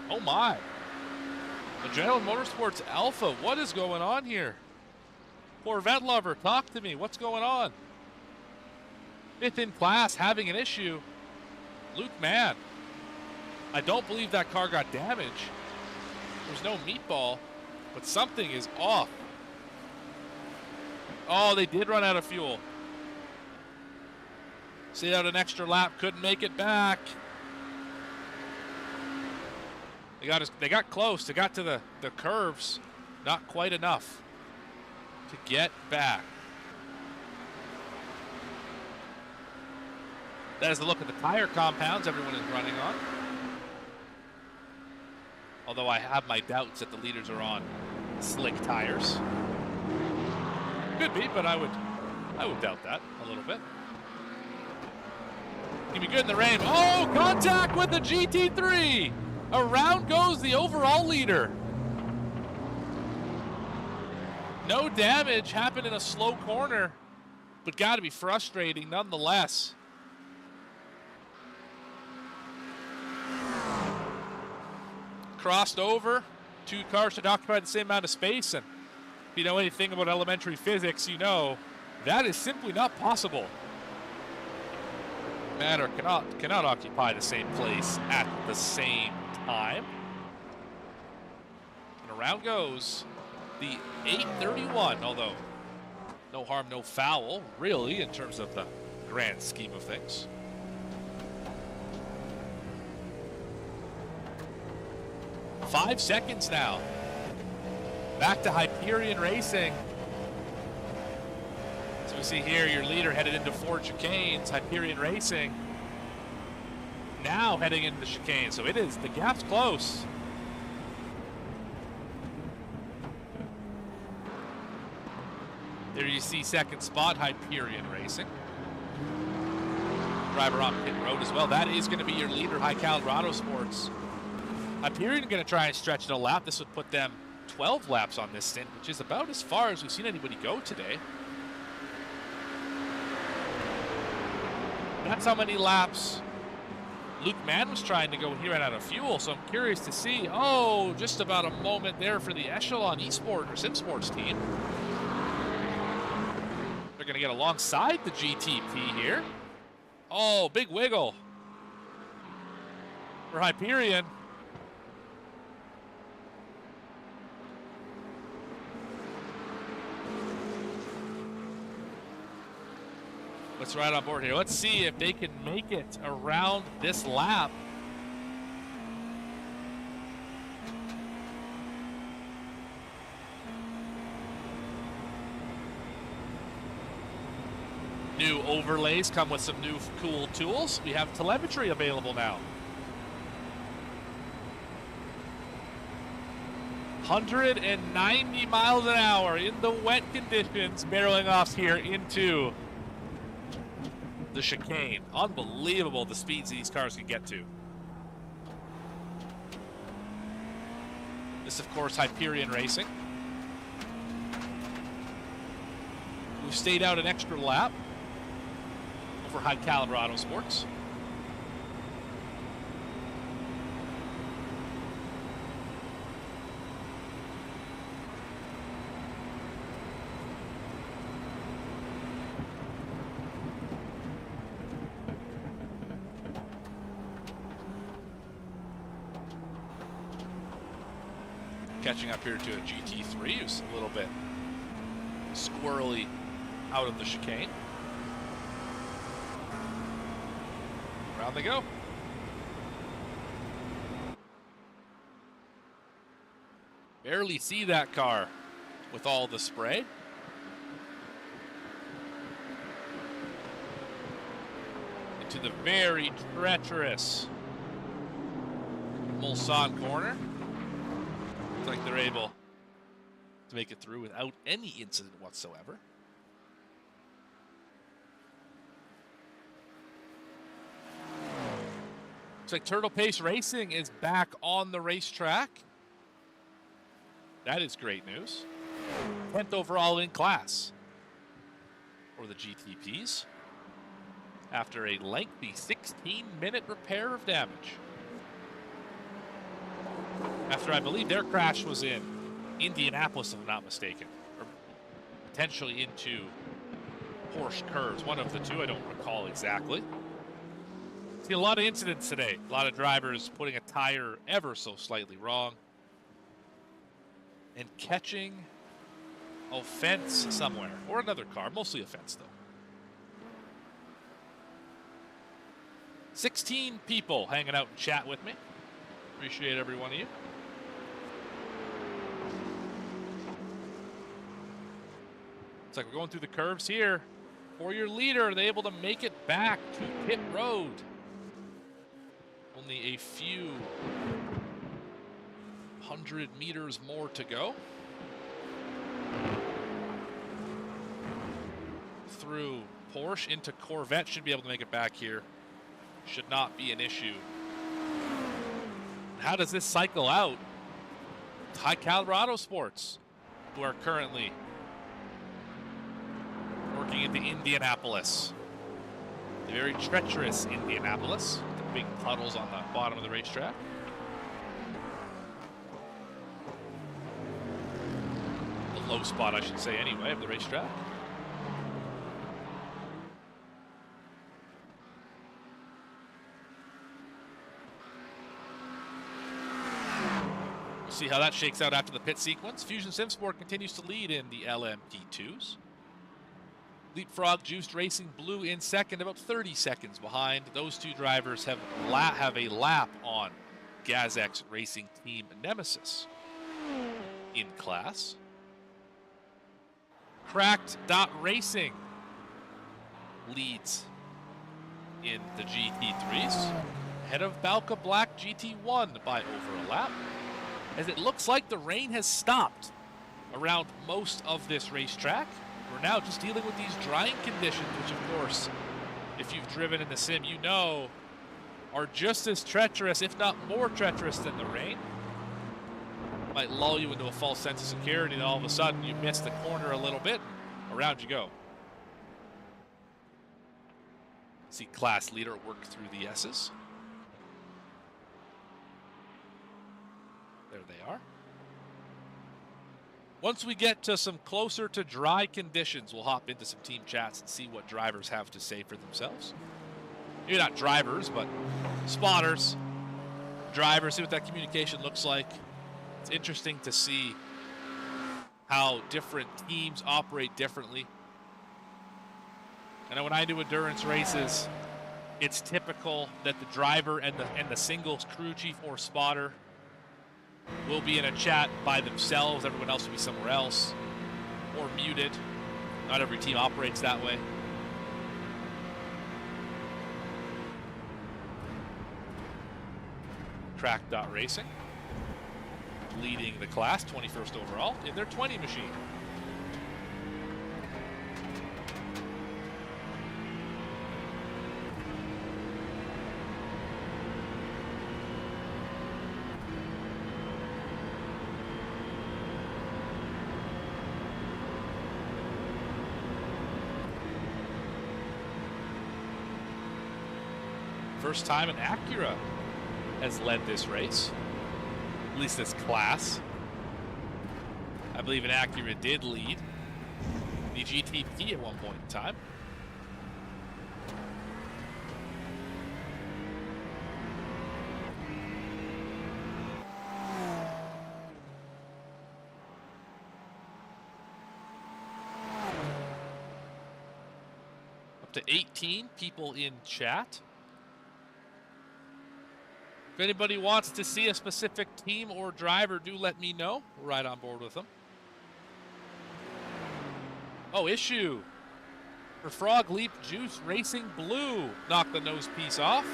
Oh my. Adrenaline Motorsports Alpha, what is going on here? Corvette lover, talk to me. What's going on? Fifth in class having an issue. Luke Mann. I don't believe that car got damaged. There's no meatball, but something is off. Oh, they did run out of fuel. Stayed out an extra lap, couldn't make it back. They got close. They got to the curves. Not quite enough to get back. That is the look at the tire compounds everyone is running on. Although I have my doubts that the leaders are on slick tires. Could be, but I would doubt that a little bit. Gonna be good in the rain. Oh, contact with the GT3. Around goes the overall leader. No damage, happened in a slow corner, but got to be frustrating nonetheless. Crossed over, two cars should occupy the same amount of space, and if you know anything about elementary physics, you know that is simply not possible. Matter cannot occupy the same place at the same time. And around goes the 831, although no harm, no foul, really, in terms of the grand scheme of things. .5 seconds now. Back to Hyperion Racing. We see here your leader headed into 4 chicanes, Hyperion Racing. Now heading into the chicane, so it is, the gap's close. There you see second spot, Hyperion Racing. Driver on pit road as well. That is going to be your leader, High Caliber Autosports. Hyperion going to try and stretch it a lap. This would put them 12 laps on this stint, which is about as far as we've seen anybody go today. That's how many laps Luke Mann was trying to go when he ran out of fuel, so I'm curious to see. Oh, just about a moment there for the Echelon Esport or SimSports team. They're going to get alongside the GTP here. Oh, big wiggle for Hyperion. Let's ride on board here. Let's see if they can make it around this lap. New overlays come with some new cool tools. We have telemetry available now. 190 miles an hour in the wet conditions, barreling off here into the chicane. Unbelievable the speeds these cars can get to. This, of course, Hyperion Racing. We've stayed out an extra lap over High Caliber Autosports. Catching up here to a GT3, who's a little bit squirrely out of the chicane. Around they go. Barely see that car with all the spray. Into the very treacherous Mulsanne corner. Looks like they're able to make it through without any incident whatsoever. Looks like Turtle Pace Racing is back on the racetrack. That is great news. 10th overall in class for the GTPs after a lengthy 16-minute repair of damage. After, I believe, their crash was in Indianapolis, if I'm not mistaken, or potentially into Porsche curves, one of the two, I don't recall exactly. See a lot of incidents today, a lot of drivers putting a tire ever so slightly wrong and catching a fence somewhere, or another car, mostly a fence though. 16 people hanging out and chat with me. Appreciate every one of you. Looks like we're going through the curves here. For your leader, are they able to make it back to pit road? Only a few 100 meters more to go. Through Porsche into Corvette, should be able to make it back here. Should not be an issue. How does this cycle out? High Caliber Autosports, who are currently working into Indianapolis. The very treacherous Indianapolis. The big puddles on the bottom of the racetrack. The low spot, I should say, anyway, of the racetrack. We'll see how that shakes out after the pit sequence. Fusion SimSport continues to lead in the LMP2s. Leapfrog Juiced Racing Blue in second, about 30 seconds behind. Those two drivers have a lap on GazX Racing Team Nemesis in class. Cracked Dot Racing leads in the GT3s, ahead of Balka Black GT1 by over a lap, as it looks like the rain has stopped around most of this racetrack. We're now just dealing with these drying conditions, which of course, if you've driven in the sim, you know are just as treacherous, if not more treacherous than the rain. Might lull you into a false sense of security, and all of a sudden you miss the corner a little bit, around you go. See class leader work through the S's. There they are. Once we get to some closer to dry conditions, we'll hop into some team chats and see what drivers have to say for themselves. Maybe not drivers, but spotters, drivers, see what that communication looks like. It's interesting to see how different teams operate differently. I know when I do endurance races, it's typical that the driver and the singles crew chief or spotter will be in a chat by themselves. Everyone else will be somewhere else or muted. Not every team operates that way. Crack.Racing leading the class, 21st overall, in their 20 machine. First time an Acura has led this race, at least this class. I believe an Acura did lead the GTP at one point in time. Up to 18 people in chat. If anybody wants to see a specific team or driver, do let me know. We're right on board with them. Oh, issue for Frog Leap Juice Racing Blue. Knock the nose piece off.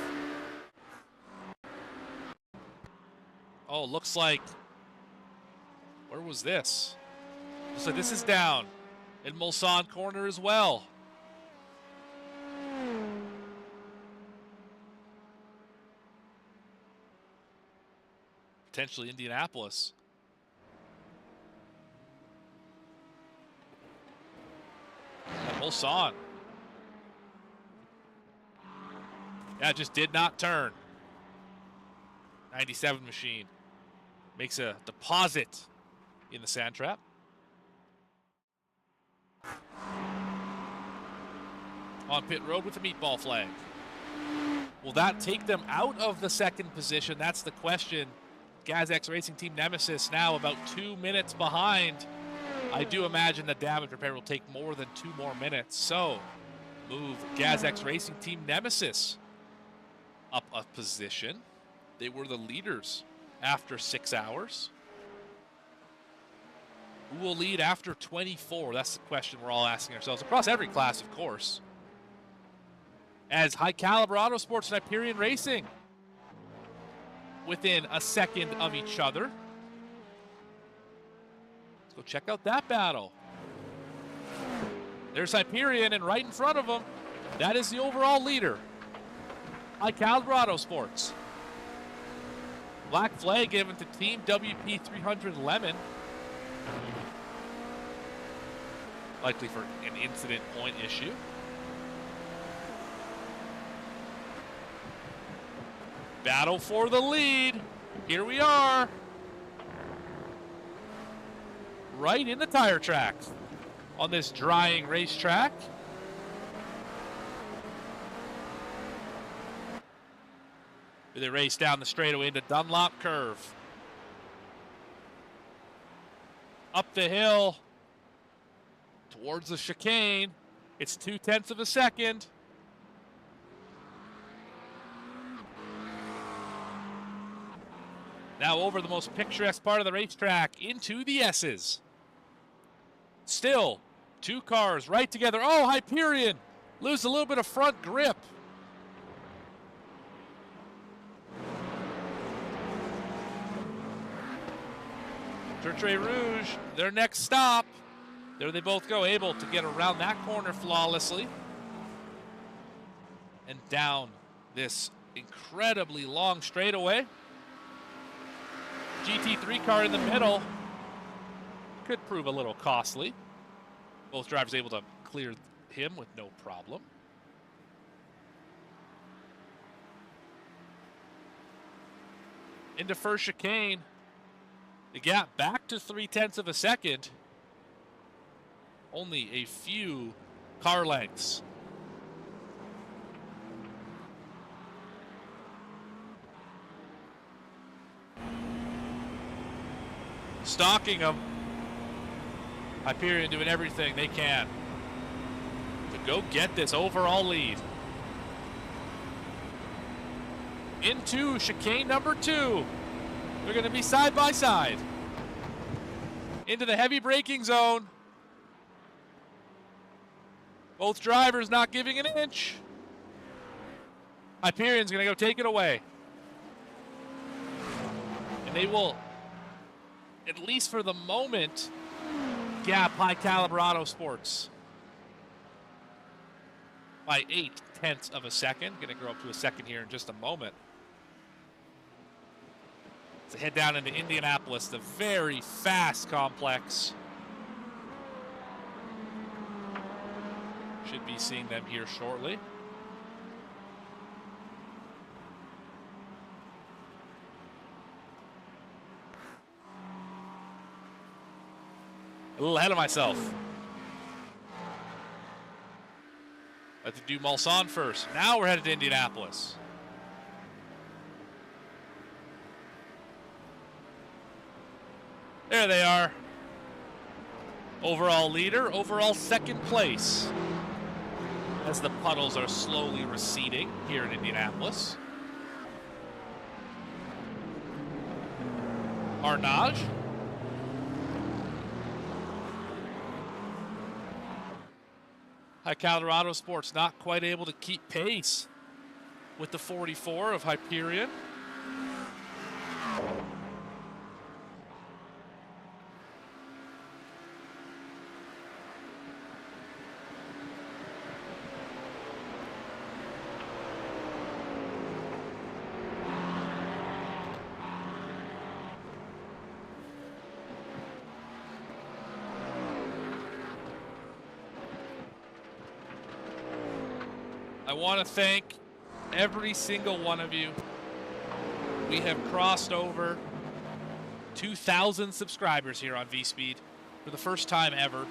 Oh, looks like, where was this? Looks like this is down in Mulsanne corner as well. Potentially Indianapolis. And Mulsanne. Yeah, just did not turn. 97 machine. Makes a deposit in the sand trap. On pit road with the meatball flag. Will that take them out of the second position? That's the question. GazX Racing Team Nemesis now about 2 minutes behind. I do imagine the damage repair will take more than 2 more minutes. So, move GazX Racing Team Nemesis up a position. They were the leaders after 6 hours. Who will lead after 24? That's the question we're all asking ourselves. Across every class, of course. As High Caliber Autosports and Hyperion Racing within a second of each other. Let's go check out that battle. There's Hyperion, and right in front of them, that is the overall leader, High Caliber Autosports. Black flag given to Team WP300 Lemon. Likely for an incident point issue. Battle for the lead. Here we are. Right in the tire tracks on this drying racetrack. They race down the straightaway into Dunlop Curve. Up the hill towards the chicane. It's 0.2 of a second. Now over the most picturesque part of the racetrack into the S's. Still, 2 cars right together. Oh, Hyperion lose a little bit of front grip. Tertre Rouge, their next stop. There they both go, able to get around that corner flawlessly. And down this incredibly long straightaway. GT3 car in the middle could prove a little costly. Both drivers able to clear him with no problem. Into first chicane. The gap back to 0.3 of a second. Only a few car lengths. Stalking them. Hyperion doing everything they can to go get this overall lead. Into chicane number 2. They're going to be side by side. Into the heavy braking zone. Both drivers not giving an inch. Hyperion's going to go take it away. And they will, at least for the moment, gap High Caliber Auto Sports by 0.8 of a second. Going to grow up to a second here in just a moment. To head down into Indianapolis, the very fast complex. Should be seeing them here shortly. A little ahead of myself. Let's do Mulsanne first. Now we're headed to Indianapolis. There they are. Overall leader, overall second place. As the puddles are slowly receding here in Indianapolis. Arnage. High Caliber Auto Sports not quite able to keep pace with the 44 of Hyperion. I want to thank every single one of you. We have crossed over 2,000 subscribers here on VSPEED for the first time ever.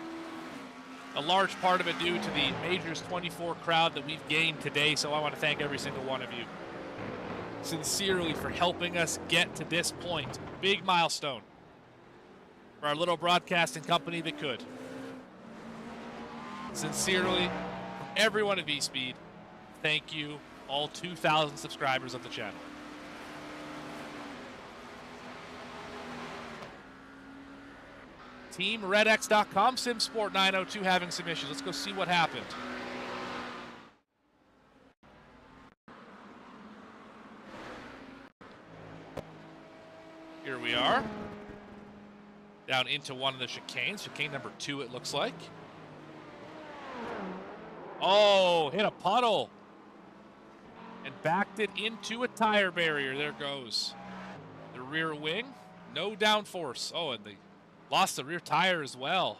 A large part of it due to the Majors 24 crowd that we've gained today, so I want to thank every single one of you sincerely for helping us get to this point. Big milestone for our little broadcasting company that could. Sincerely, from everyone at VSPEED, thank you, all 2,000 subscribers of the channel. TeamRedX.com, SimSport902 having some issues. Let's go see what happened. Here we are. Down into one of the chicanes. Chicane number 2, it looks like. Oh, hit a puddle. And backed it into a tire barrier. There goes the rear wing. No downforce. Oh, and they lost the rear tire as well.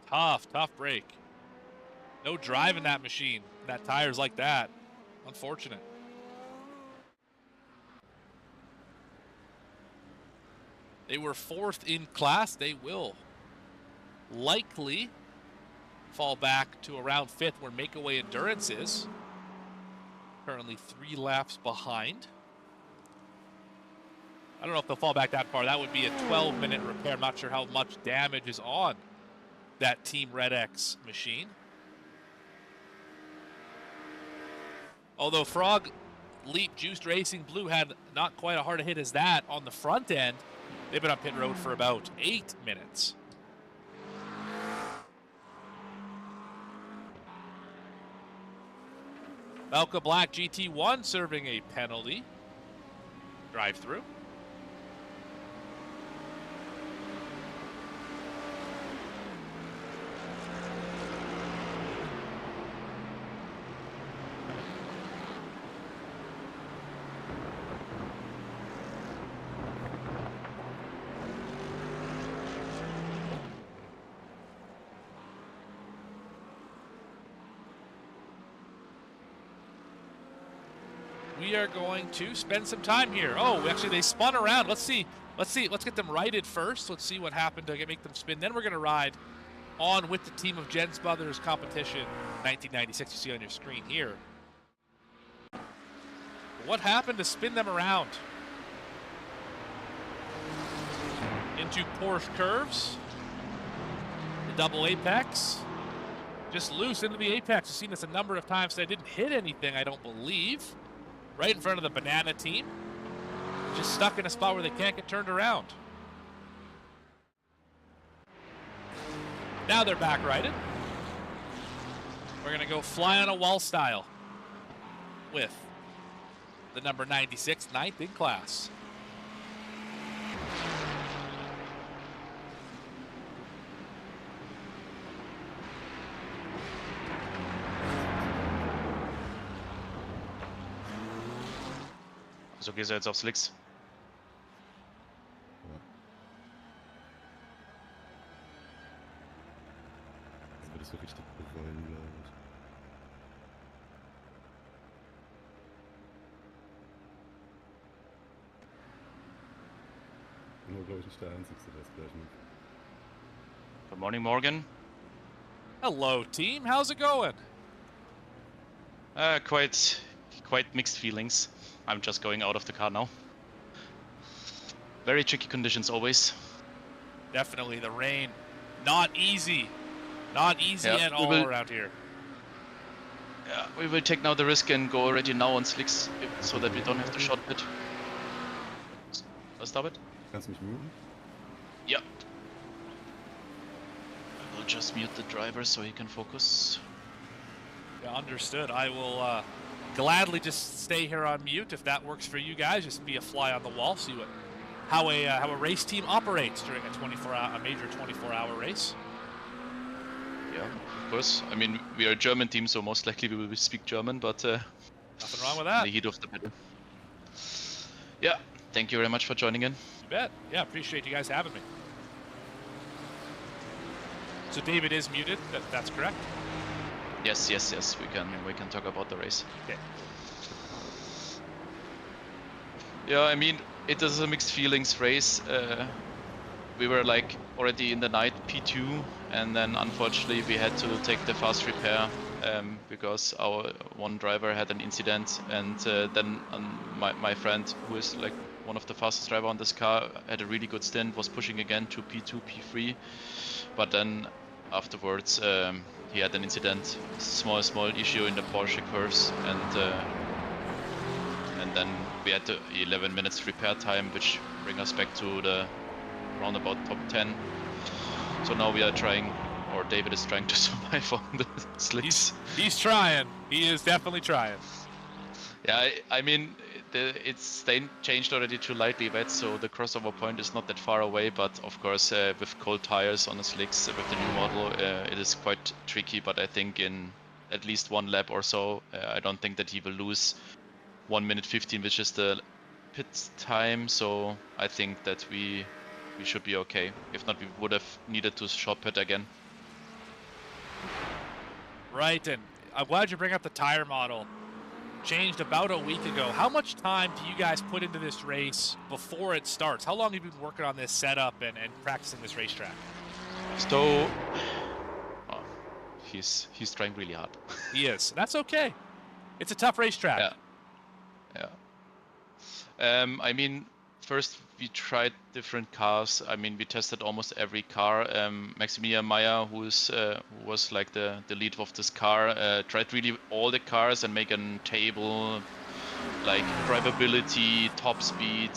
Tough break. No drive in that machine. That tire's like that. Unfortunate. They were 4th in class. They will likely fall back to around 5th where Makeaway Endurance is. Currently 3 laps behind. I don't know if they'll fall back that far. That would be a 12-minute repair. I'm not sure how much damage is on that Team Red X machine. Although Frog Leap Juiced Racing Blue had not quite a hard a hit as that on the front end, they've been on pit road for about 8 minutes. Belka Black GT1 serving a penalty. Drive through. We are going to spend some time here. Oh, actually, they spun around. Let's see. Let's get them righted first. Let's see what happened to make them spin. Then we're going to ride on with the team of Jens Brothers competition 1996. You see on your screen here. What happened to spin them around? Into Porsche curves. The double apex. Just loose into the apex. I've seen this a number of times. They didn't hit anything, I don't believe. Right in front of the banana team. Just stuck in a spot where they can't get turned around. Now they're back righted. We're going to go fly on a wall style with the number 96, 9th in class. So gehst du jetzt auf Slicks. Das würde so richtig wollen, glaube ich. Nur, glaube ich, nicht der Einzige, der es gleich macht. Good morning, Morgan. Hello, team. How's it going? Quite mixed feelings. I'm just going out of the car now. Very tricky conditions always. Definitely the rain. Not easy. Not easy at all around here. Yeah, we will take now the risk and go already now on slicks so that we don't have to short pit. Stop it? Kannst du mich muten? Yeah. I will just mute the driver so he can focus. Yeah, understood. I will gladly just stay here on mute if that works for you guys. Just be a fly on the wall, see how a race team operates during a major 24-hour race. Yeah, of course. I mean, we are a German team, so most likely we will speak German, but nothing wrong with that. In the heat of the battle. Yeah, thank you very much for joining in. You bet. Yeah, appreciate you guys having me. So David is muted. That's correct. Yes. We can talk about the race. Okay. Yeah, I mean, it is a mixed feelings race. We were like already in the night P2, and then unfortunately we had to take the fast repair because our one driver had an incident, and then my friend, who is like one of the fastest driver on this car, had a really good stint, was pushing again to P2, P3, but then afterwards he had an incident, small issue in the Porsche curves, and then we had 11 minutes repair time, which bring us back to the roundabout top 10. So now we are trying, or David is trying to survive on the slicks. He's trying. He is definitely trying. Yeah, I mean, it's changed already to lightly wet, so the crossover point is not that far away, but of course with cold tires on the slicks with the new model, it is quite tricky, but I think in at least one lap or so, I don't think that he will lose 1 minute 15, which is the pit time, so I think that we should be okay. If not, we would have needed to short pit again. Right, and I'm glad you bring up the tire model. Changed about a week ago. How much time do you guys put into this race before it starts? How long have you been working on this setup and practicing this racetrack? So, he's trying really hard. He is. That's okay. It's a tough racetrack. Yeah. I mean, first we tried different cars. I mean, we tested almost every car. Maximilian Meyer, who was like the lead of this car, tried really all the cars and make a table, like drivability, top speed,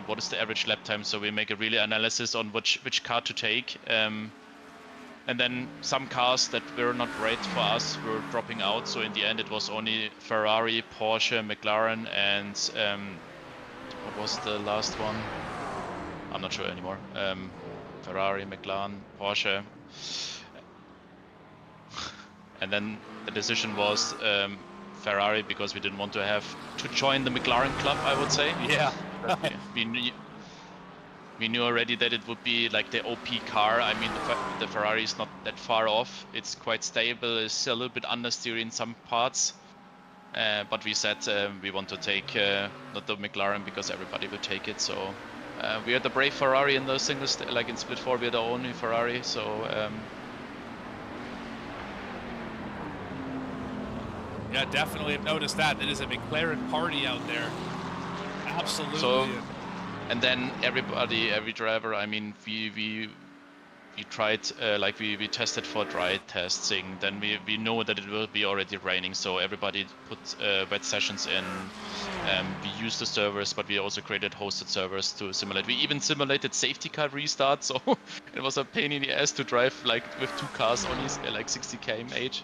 what is the average lap time. So we make a really analysis on which car to take. And then some cars that were not great for us were dropping out. So in the end, it was only Ferrari, Porsche, McLaren, and what was the last one? I'm not sure anymore. Ferrari, McLaren, Porsche. And then the decision was Ferrari, because we didn't want to have to join the McLaren club, I would say. Yeah. We knew already that it would be like the OP car. I mean, the Ferrari is not that far off. It's quite stable. It's a little bit understeer in some parts. But we said we want to take not the McLaren because everybody will take it. So we are the brave Ferrari in the single, like in Split 4, we are the only Ferrari. So yeah, definitely have noticed that. It is a McLaren party out there. Absolutely. So, and then every driver, I mean, we tried, like we tested for dry testing, then we know that it will be already raining, so everybody put wet sessions in. We used the servers, but we also created hosted servers to simulate. We even simulated safety car restart, so it was a pain in the ass to drive like with 2 cars only, like 60 km/h.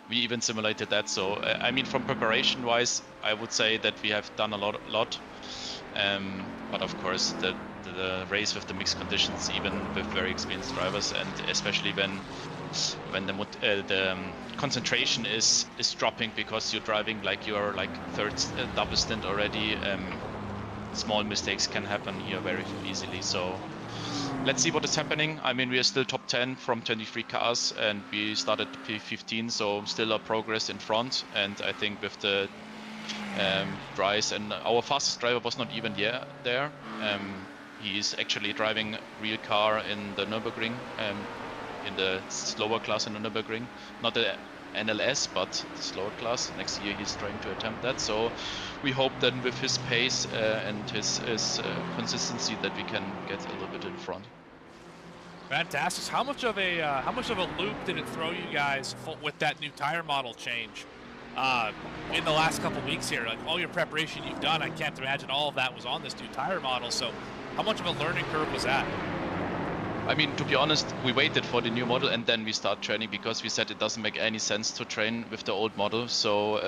We even simulated that. So I mean, from preparation wise, I would say that we have done a lot. But of course, the race with the mixed conditions, even with very experienced drivers, and especially when the concentration is dropping because you're driving like you're like third double stint already, small mistakes can happen here very easily. So let's see what is happening. I mean, we are still top 10 from 23 cars, and we started P15, so still a progress in front. And I think with the dries, and our fastest driver was not even there. He's actually driving real car in the Nürburgring, in the slower class in the Nürburgring, not the NLS, but the slower class. Next year he's trying to attempt that. So we hope that with his pace and his consistency that we can get a little bit in front. Fantastic. How much of a loop did it throw you guys with that new tire model change in the last couple weeks here? Like all your preparation you've done, I can't imagine all of that was on this new tire model. So how much of a learning curve was that? I mean, to be honest, we waited for the new model and then we start training, because we said it doesn't make any sense to train with the old model. So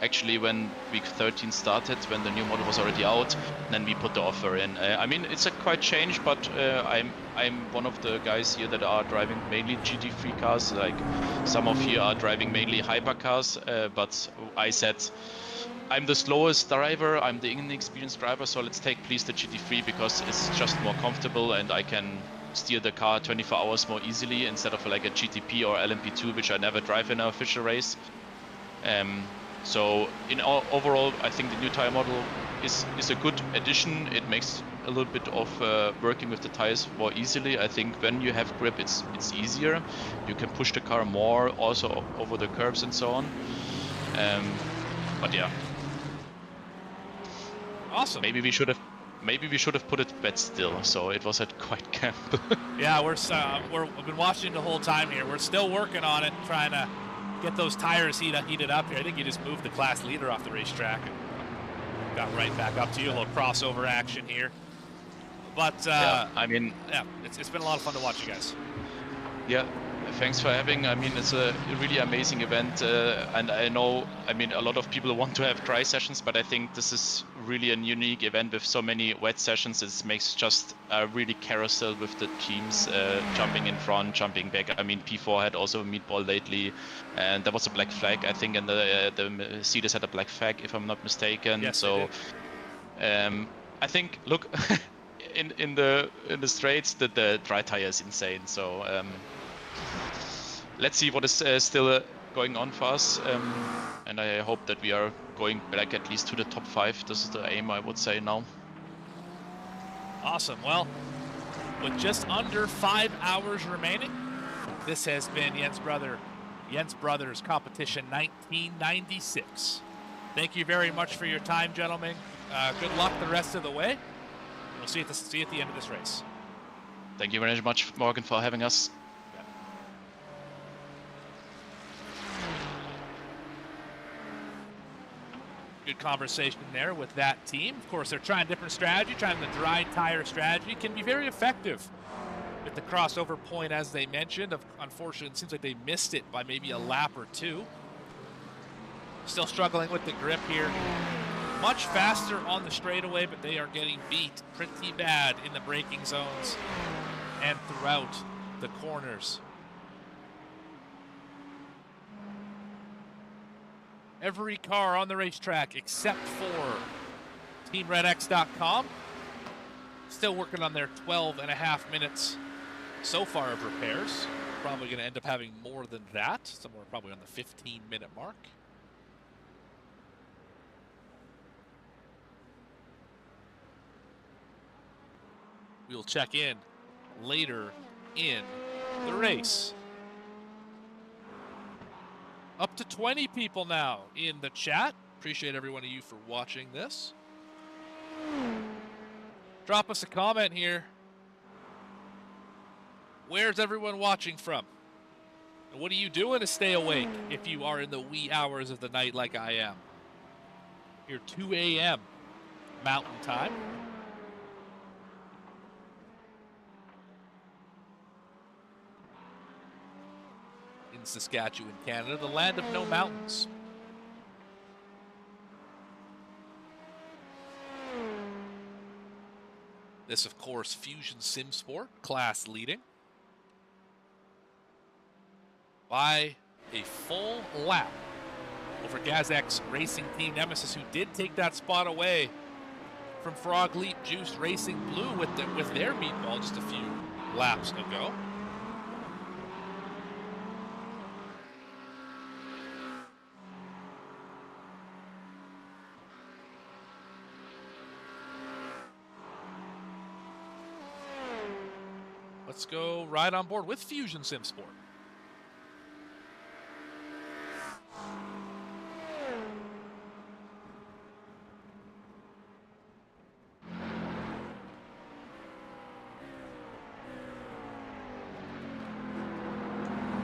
actually when week 13 started, when the new model was already out, then we put the offer in. I mean, it's a quite change, but I'm one of the guys here that are driving mainly GT3 cars. Like some of you are driving mainly hypercars, but I said, I'm the slowest driver, I'm the inexperienced driver, so let's take please the GT3 because it's just more comfortable and I can steer the car 24 hours more easily instead of like a GTP or LMP2, which I never drive in an official race. So overall, I think the new tire model is a good addition. It makes a little bit of working with the tires more easily. I think when you have grip, it's easier. You can push the car more also over the curbs and so on. But yeah. Awesome. Maybe we should have put it wet still, so it was at quite camp. Yeah, we've been watching the whole time here. We're still working on it, trying to get those tires heated up here. I think you just moved the class leader off the racetrack and got right back up to you. A little crossover action here. But yeah, I mean, yeah, it's been a lot of fun to watch you guys. Yeah, thanks for having. I mean, it's a really amazing event, and I know, I mean, a lot of people want to have dry sessions, but I think this is really a unique event with so many wet sessions. It makes just a really carousel with the teams jumping in front, jumping back. I mean, P4 had also a meatball lately, and there was a black flag, I think, and the Mercedes had a black flag, if I'm not mistaken. Yes, so, I think, look, in the straights, the dry tire is insane. So. Let's see what is still going on for us, and I hope that we are going back at least to the top 5. This is the aim, I would say, now. Awesome. Well, with just under 5 hours remaining, this has been Jens Brothers Competition 1996. Thank you very much for your time, gentlemen. Good luck the rest of the way. We'll see you at the end of this race. Thank you very much, Morgan, for having us. Good conversation there with that team. Of course, they're trying different strategy, trying the dry tire strategy. Can be very effective with the crossover point, as they mentioned. Unfortunately, it seems like they missed it by maybe a lap or two. Still struggling with the grip here. Much faster on the straightaway, but they are getting beat pretty bad in the braking zones and throughout the corners. Every car on the racetrack except for TeamRedX.com still working on their 12.5 minutes so far of repairs. Probably going to end up having more than that, somewhere probably on the 15-minute mark. We'll check in later in the race. Up to 20 people now in the chat. Appreciate every one of you for watching this. Drop us a comment here. Where's everyone watching from? And what are you doing to stay awake if you are in the wee hours of the night like I am? Here, 2 a.m. Mountain Time. In Saskatchewan, Canada, the land of no mountains. This, of course, Fusion Sim Sport, class leading by a full lap over Gazek's Racing Team Nemesis, who did take that spot away from Frog Leap Juice Racing Blue with their meatball just a few laps ago. Let's go ride on board with Fusion Sim Sport.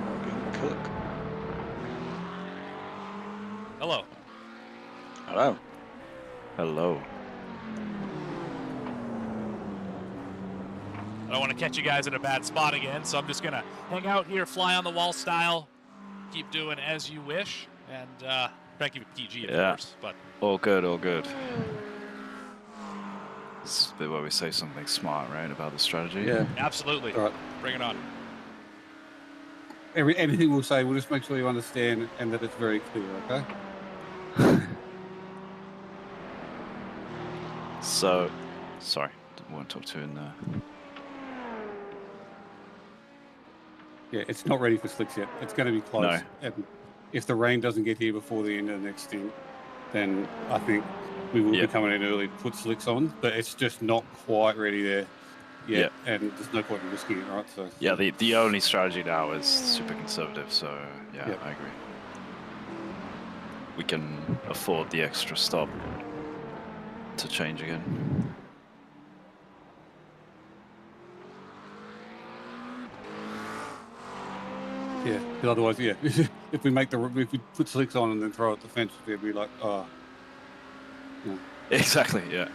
Morgan Cook. Hello. Hello. Hello. I don't want to catch you guys in a bad spot again, so I'm just going to hang out here, fly on the wall style, keep doing as you wish, and try to keep it PG, of course. But All good, all good. This is the bit where we say something smart, right, about the strategy? Yeah. absolutely. All right. Bring it on. Everything we'll say, we'll just make sure you understand and that it's very clear, okay? So, sorry, didn't want to talk to you in there. Yeah, it's not ready for slicks yet. It's going to be close. No. And if the rain doesn't get here before the end of the next stint, then I think we will be coming in early to put slicks on, but it's just not quite ready there yet, and there's no point in risking it, right? So Yeah, the only strategy now is super conservative, so yeah, Yep. I agree. We can afford the extra stop to change again. yeah, because otherwise, yeah, if we put slicks on and then throw it at the fence, we'd be like, oh, yeah. Exactly, yeah.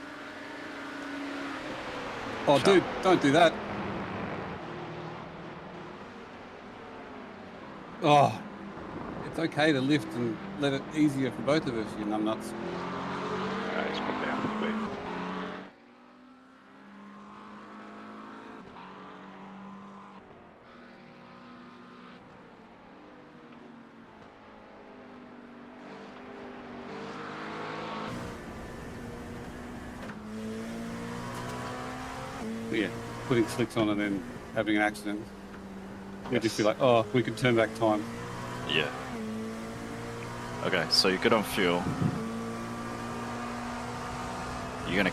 Oh, dude, don't do that. Oh, it's okay to lift and let it easier for both of us, you numbnuts. It's probably out of the way. But yeah, putting slicks on and then having an accident. You'd just be like, oh, we could turn back time. Yeah. Okay, so you're good on fuel. You're gonna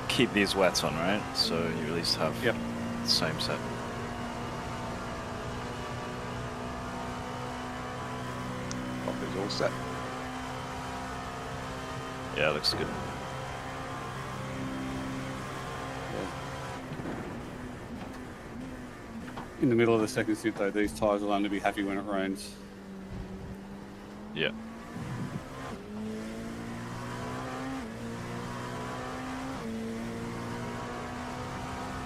keep these wets on, right? So you at least have Yep. the same set. Coffee's all set. Yeah, looks good. In the middle of the second stint, though, these tyres will only be happy when it rains. Yeah.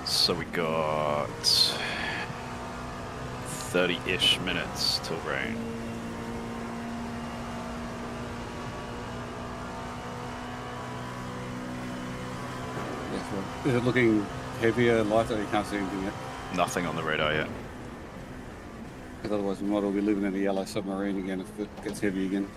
So we got 30-ish minutes till rain. Is it looking heavier, lighter? You can't see anything yet. Nothing on the radar yet. Because otherwise we might all be living in a yellow submarine again if it gets heavy again.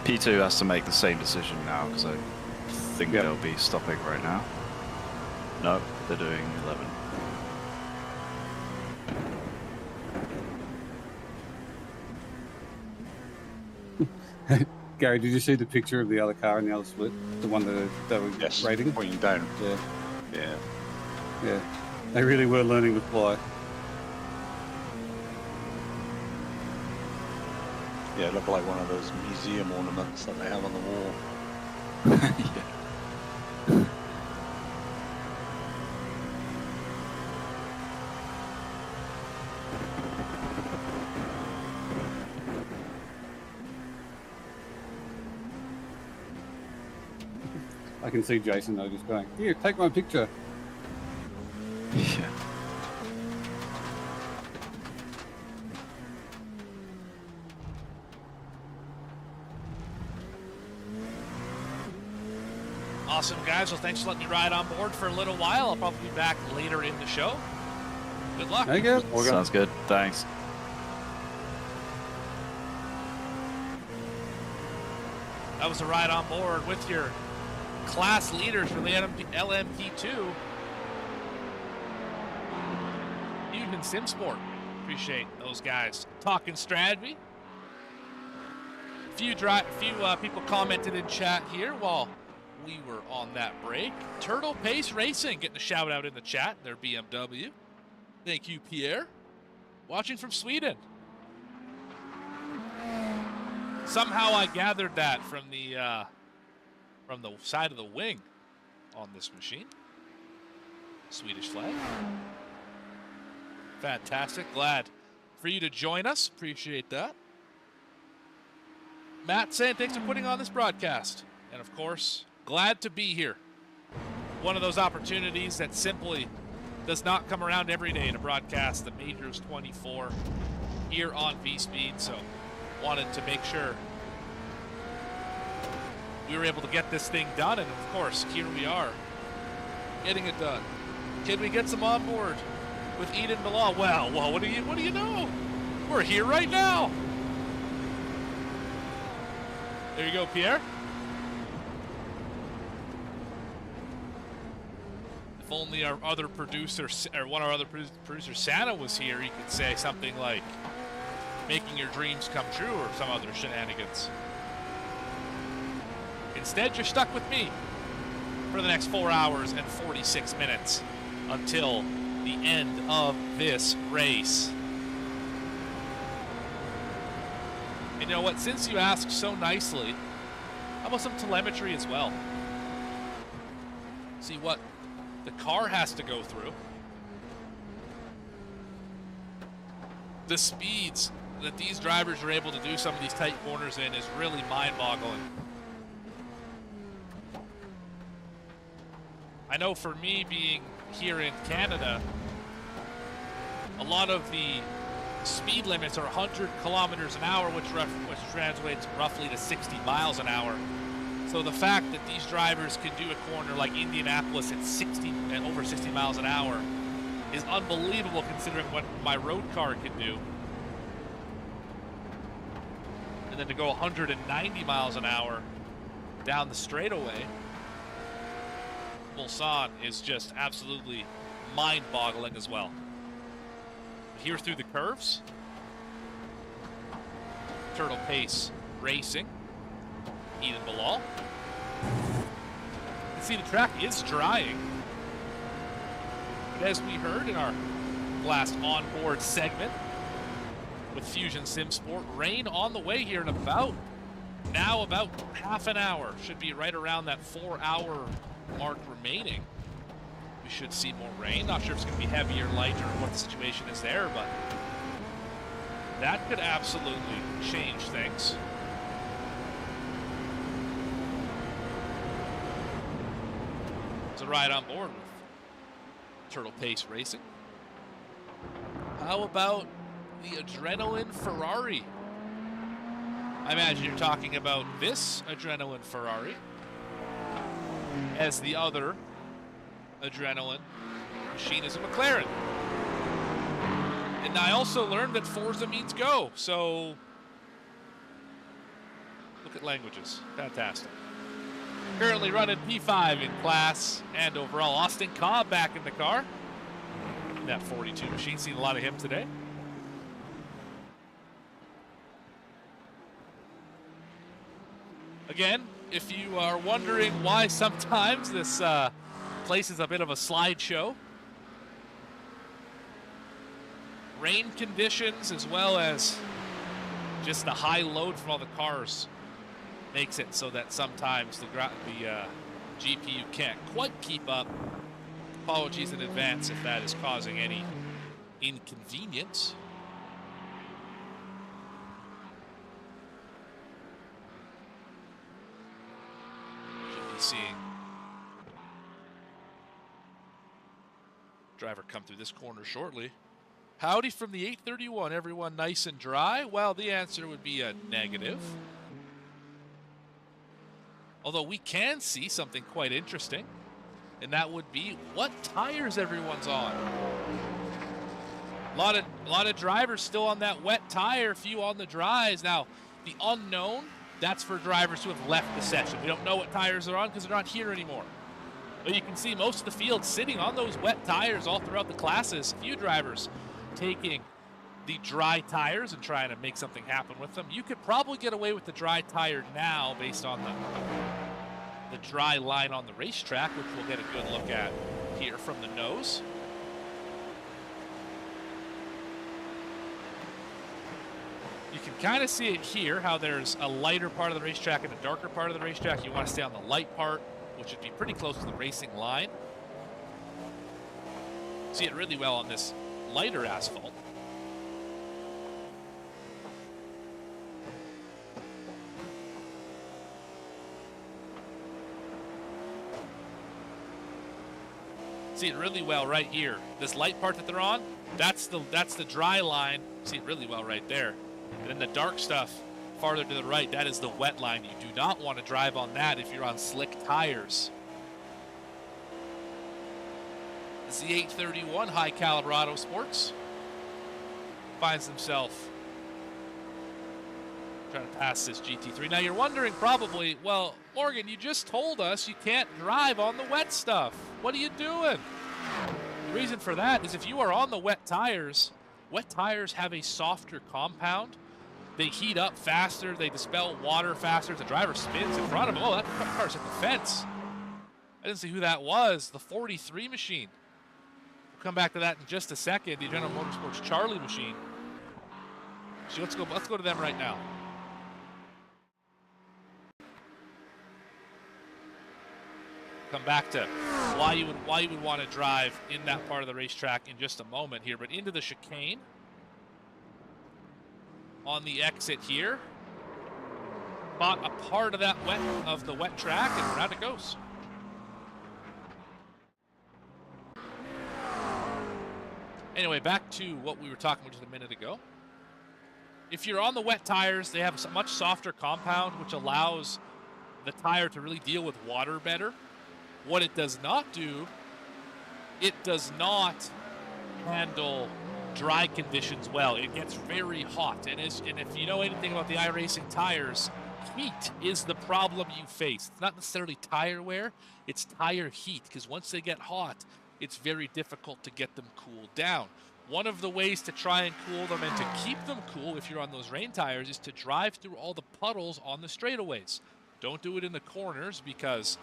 P2 has to make the same decision now because I think Yep. they'll be stopping right now. No, they're doing 11. Gary, did you see the picture of the other car in the other split? The one that they were Yes. rating? Pointing down. Yeah, Yeah. yeah. They really were learning to fly. Yeah, it looked like one of those museum ornaments that they have on the wall. Yeah. I can see Jason though just going, here, take my picture. Yeah. Awesome, guys. Well, thanks for letting me ride on board for a little while. I'll probably be back later in the show. Good luck. There you go. Sounds good. Thanks. That was a ride on board with your class leaders for the LMP2. Even SimSport. Appreciate those guys talking strategy. Few people commented in chat here while we were on that break. Turtle Pace Racing getting a shout out in the chat. Their BMW. Thank you, Pierre. Watching from Sweden. Somehow I gathered that from the side of the wing on this machine. Swedish flag. Fantastic. Glad for you to join us. Appreciate that. Matt saying thanks for putting on this broadcast. And of course, glad to be here. One of those opportunities that simply does not come around every day to broadcast the Majors 24 here on VSPEED. So wanted to make sure we were able to get this thing done, and of course, here we are, getting it done. Can we get some on board with Eden Bilal? Well, what do you know? We're here right now. There you go, Pierre. If only our other producer, or one of our other producers, Santa, was here, he could say something like, making your dreams come true, or some other shenanigans. Instead, you're stuck with me for the next 4 hours and 46 minutes until the end of this race. And you know what? Since you asked so nicely, how about some telemetry as well? See what the car has to go through. The speeds that these drivers are able to do some of these tight corners in is really mind-boggling. I know for me, being here in Canada, a lot of the speed limits are 100 kilometers an hour, which translates roughly to 60 miles an hour. So the fact that these drivers can do a corner like Indianapolis at 60 and over 60 miles an hour is unbelievable, considering what my road car can do. And then to go 190 miles an hour down the straightaway, Mulsanne is just absolutely mind-boggling as well. Here through the curves, Turtle Pace Racing, Eden Bilal. You see the track is drying. But as we heard in our last onboard segment with Fusion SimSport, rain on the way here in about half an hour. Should be right around that 4-hour mark remaining. We should see more rain. Not sure if it's going to be heavy or light or what the situation is there, but That could absolutely change things. It's a ride on board with Turtle Pace Racing. How about the Adrenaline Ferrari? I imagine you're talking about this Adrenaline Ferrari as the other Adrenaline machine is a McLaren. And I also learned that Forza means go, so look at languages. Fantastic. Currently running P5 in class and overall. Austin Cobb back in the car. That 42 machine, seen a lot of him today. Again, if you are wondering why sometimes this place is a bit of a slideshow, rain conditions as well as just the high load from all the cars makes it so that sometimes the GPU can't quite keep up. Apologies in advance if that is causing any inconvenience. Should be seeing driver come through this corner shortly. Howdy from the 831, everyone nice and dry? Well, the answer would be a negative. Although we can see something quite interesting, and that would be what tires everyone's on. A lot of drivers still on that wet tire, few on the dries. Now, the unknown, that's for drivers who have left the session. We don't know what tires they're on because they're not here anymore. But you can see most of the field sitting on those wet tires all throughout the classes. A few drivers taking the dry tires and trying to make something happen with them. You could probably get away with the dry tire now based on the dry line on the racetrack, which we'll get a good look at here from the nose. You can kind of see it here, how there's a lighter part of the racetrack and a darker part of the racetrack. You want to stay on the light part, which would be pretty close to the racing line. See it really well on this lighter asphalt. See it really well right here. This light part that they're on, that's the dry line. See it really well right there. And then the dark stuff farther to the right, that is the wet line. You do not want to drive on that if you're on slick tires. This is the 831 High Caliber Auto Sports. Finds himself trying to pass this GT3. Now you're wondering probably, well, Morgan, you just told us you can't drive on the wet stuff. What are you doing? The reason for that is if you are on the wet tires have a softer compound. They heat up faster, they dispel water faster. The driver spins in front of him. Oh, that car's hit the fence. I didn't see who that was. The 43 machine. We'll come back to that in just a second. The General Motorsports Charlie machine. So let's go to them right now. Come back to why you would want to drive in that part of the racetrack in just a moment here, but into the chicane on the exit here. Bought a part of that the wet track, and around it goes. Anyway, back to what we were talking about just a minute ago. If you're on the wet tires, they have a much softer compound, which allows the tire to really deal with water better. What it does not do, it does not handle dry conditions well. It gets very hot, and if you know anything about the iRacing tires, heat is the problem you face. It's not necessarily tire wear, it's tire heat, because once they get hot, it's very difficult to get them cooled down. One of the ways to try and cool them and to keep them cool if you're on those rain tires is to drive through all the puddles on the straightaways. Don't do it in the corners because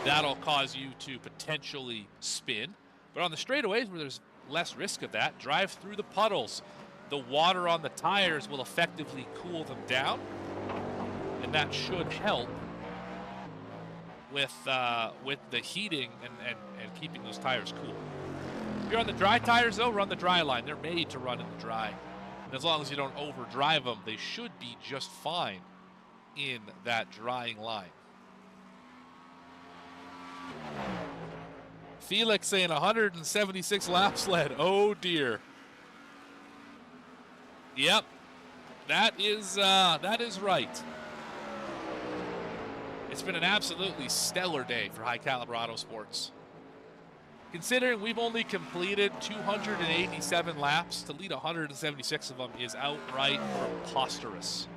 that'll cause you to potentially spin. But on the straightaways where there's less risk of that, drive through the puddles. The water on the tires will effectively cool them down, and that should help with the heating and keeping those tires cool. If you're on the dry tires though, run the dry line. They're made to run in the dry. And as long as you don't overdrive them, they should be just fine in that drying line. Felix saying 176 laps led. Oh dear. Yep, that is right. It's been an absolutely stellar day for High Caliber Autosports. Considering we've only completed 287 laps, to lead 176 of them is outright preposterous.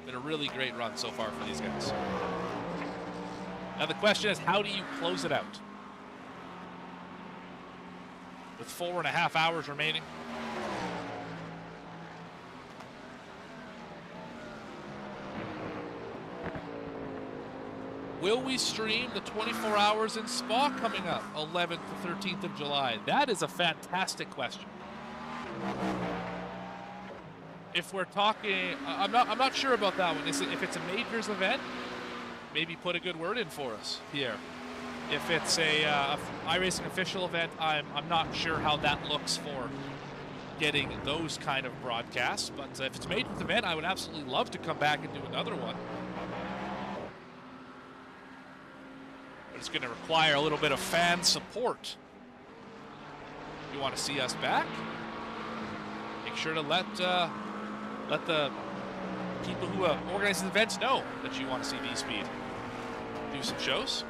Been a really great run so far for these guys. Now the question is, how do you close it out? With 4.5 hours remaining. Will we stream the 24 hours in Spa coming up, 11th to 13th of July? That is a fantastic question. If we're talking, I'm not sure about that one. If it's a majors event, maybe put a good word in for us, Pierre. If it's a iRacing official event, I'm not sure how that looks for getting those kind of broadcasts. But if it's a majors event, I would absolutely love to come back and do another one. But it's going to require a little bit of fan support. If you want to see us back, make sure to let the people who organize the events know that you want to see VSPEED do some shows.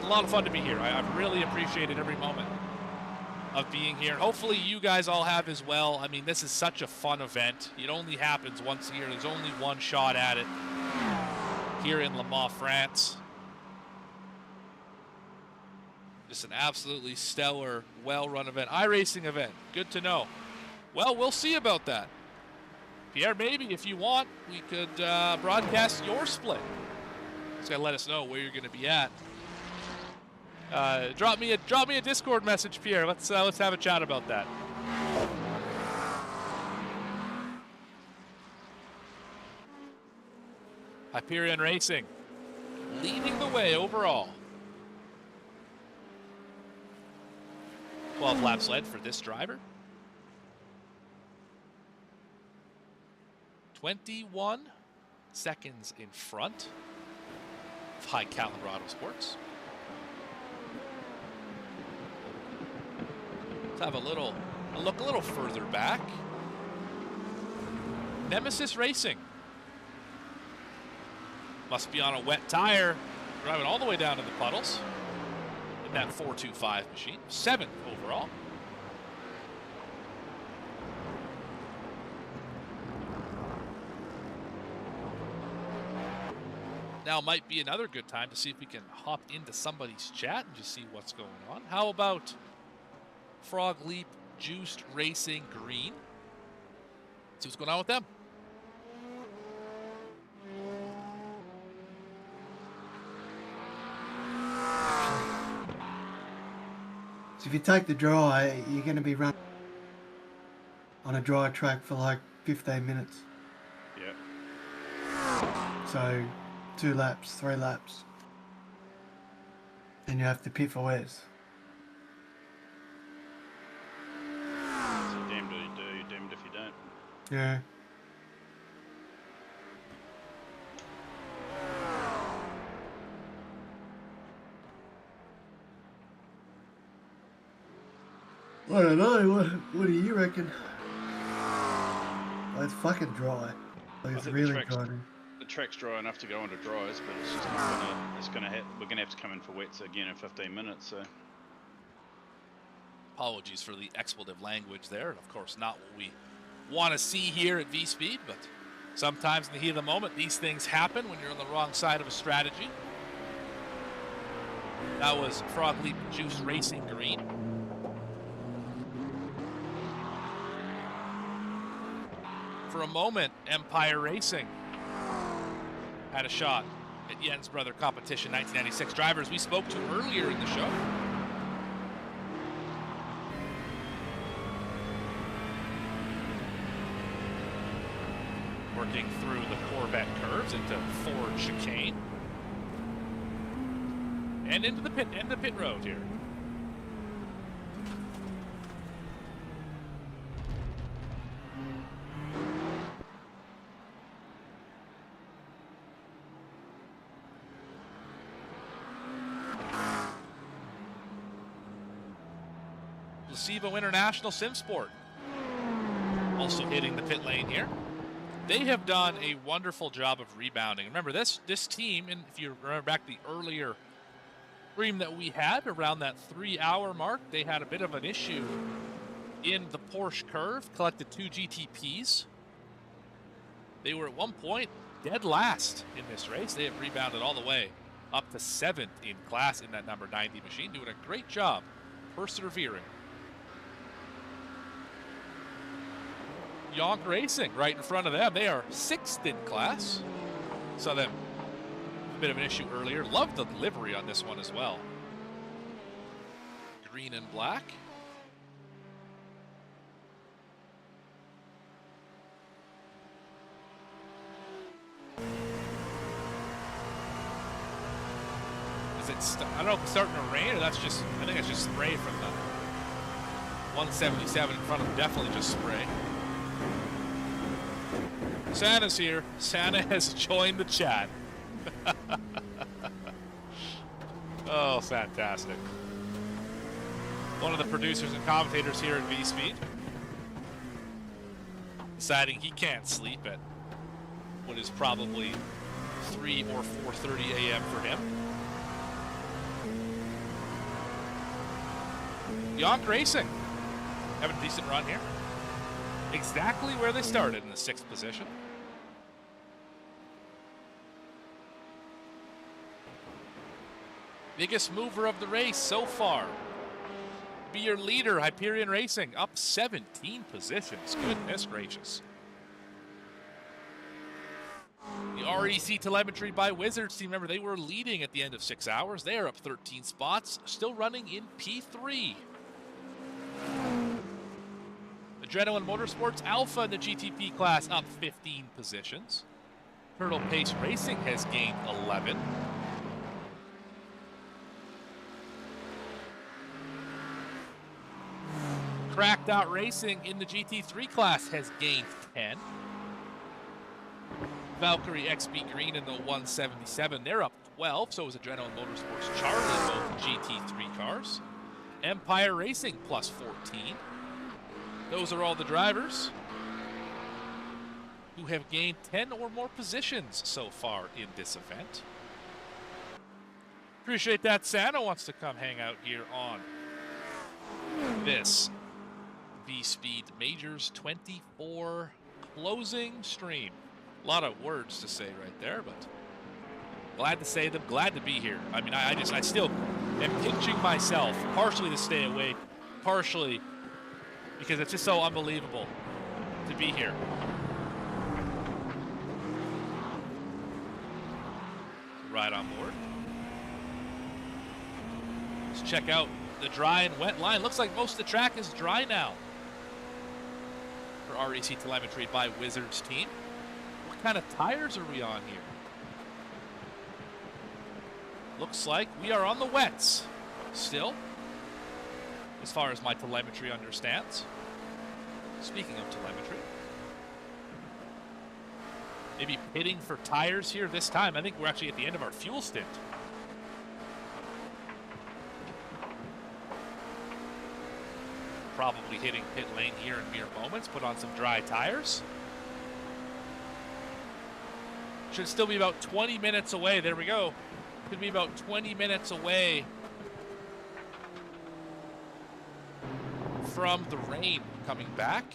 A lot of fun to be here. I've really appreciated every moment of being here. Hopefully you guys all have as well. I mean, this is such a fun event. It only happens once a year. There's only one shot at it here in Le Mans, France. Just an absolutely stellar, well-run event. iRacing event. Good to know. Well, we'll see about that. Pierre, maybe if you want, we could broadcast your split. Just gotta let us know where you're gonna be at. Drop me a Discord message, Pierre. Let's have a chat about that. Hyperion Racing leading the way overall. 12 laps led for this driver. 21 seconds in front of High Caliber Autosports. Let's have a look a little further back. Nemesis Racing must be on a wet tire, driving all the way down to the puddles in that 425 machine. 7th overall. Now might be another good time to see if we can hop into somebody's chat and just see what's going on. How about Frog Leap Juiced Racing Green? See what's going on with them. So if you take the dry, you're going to be running on a dry track for like 15 minutes. Yeah. So 2 laps, 3 laps. Then you have to pit for wets. So damned if you do, damned if you don't. Yeah. I don't know. What do you reckon? Oh, it's fucking dry. Like, it's really dry. The track's dry enough to go into dries, but it's just not gonna. We're gonna have to come in for wets again in 15 minutes. So. Apologies for the expletive language there, and of course not what we want to see here at VSPEED, but sometimes in the heat of the moment, these things happen when you're on the wrong side of a strategy. That was Frog Leap Juice Racing Green. For a moment, Empire Racing had a shot at Jens Brother Competition 1996 drivers we spoke to earlier in the show. Working through the Corvette curves into Ford chicane. And into the pit road here. Placebo International Simsport also hitting the pit lane here. They have done a wonderful job of rebounding. Remember, this team, and if you remember back the earlier stream that we had around that 3-hour mark, they had a bit of an issue in the Porsche curve, collected 2 GTPs. They were at one point dead last in this race. They have rebounded all the way up to 7th in class in that number 90 machine, doing a great job persevering. Yonk Racing right in front of them. They are 6th in class. Saw them a bit of an issue earlier. Love the livery on this one as well. Green and black. Is it? I don't know if it's starting to rain or that's just. I think it's just spray from the 177 in front of them. Definitely just spray. Santa's here. Santa has joined the chat. Oh, fantastic. One of the producers and commentators here at VSPEED deciding he can't sleep at what is probably 3 or 4:30 a.m. for him. Yonk Racing having a decent run here. Exactly where they started, in the 6th position. Biggest mover of the race so far. Be your leader, Hyperion Racing, up 17 positions. Goodness gracious. The REC telemetry by Wizards team, remember, they were leading at the end of 6 hours. They are up 13 spots, still running in P3. Adrenaline Motorsports Alpha in the GTP class up 15 positions. Turtle Pace Racing has gained 11. Cracked Out Racing in the GT3 class has gained 10. Valkyrie XB Green in the 177, they're up 12. So is Adrenaline Motorsports Charlie, both GT3 cars. Empire Racing plus 14. Those are all the drivers who have gained 10 or more positions so far in this event. Appreciate that. Santa wants to come hang out here on this VSPEED Majors 24 closing stream. A lot of words to say right there, but glad to say them, glad to be here. I mean, I still am pinching myself, partially to stay awake, partially because it's just so unbelievable to be here. Right on board. Let's check out the dry and wet line. Looks like most of the track is dry now for REC telemetry by Wizards team. What kind of tires are we on here? Looks like we are on the wets still, as far as my telemetry understands. Speaking of telemetry, maybe pitting for tires here this time. I think we're actually at the end of our fuel stint. Probably hitting pit lane here in mere moments. Put on some dry tires. Should still be about 20 minutes away. There we go. Could be about 20 minutes away from the rain coming back.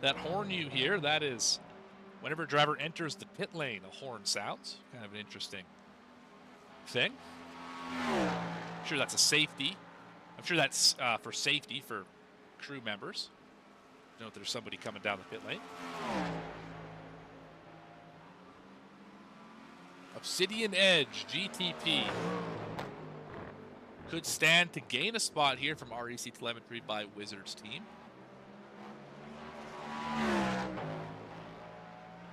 That horn you hear, that is whenever a driver enters the pit lane, a horn sounds. Kind of an interesting thing. I'm sure that's a safety. I'm sure that's for safety for crew members. Note there's somebody coming down the pit lane. Obsidian Edge GTP could stand to gain a spot here from REC telemetry by Wizards team.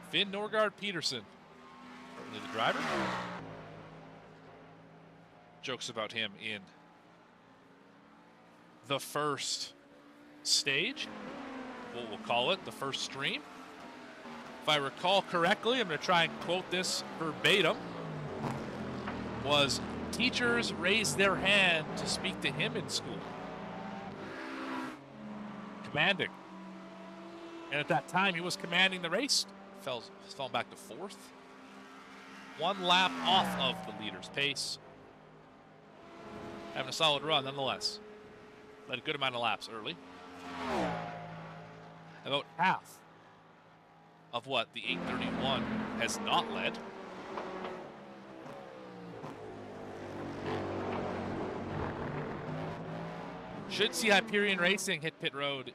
Finn Norgard Peterson, currently the driver. Jokes about him in the first stage, what we'll call it, the first stream. if I recall correctly, I'm going to try and quote this verbatim, was teachers raised their hand to speak to him in school. Commanding. And at that time, he was commanding the race. Fell back to 4th. 1 lap off of the leader's pace. Having a solid run, nonetheless. Led a good amount of laps early. About half of what the 831 has not led. Should see Hyperion Racing hit pit road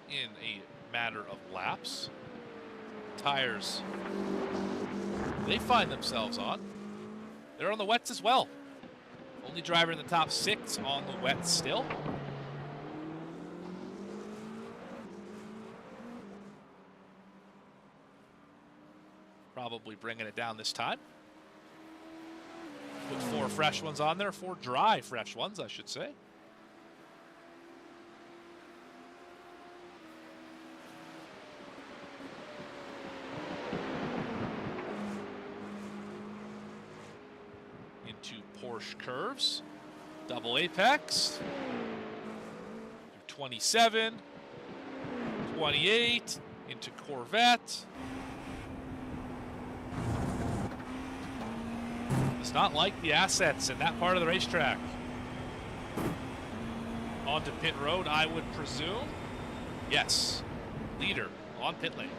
in a matter of laps. Tires they find themselves on. They're on the wets as well. Only driver in the top 6 on the wets still. Probably bringing it down this time. Put 4 fresh ones on there, 4 dry fresh ones, I should say. Into Porsche curves, double apex, 27, 28, into Corvette. Does not like the assets in that part of the racetrack. Onto pit road, I would presume. Yes, leader on pit lane.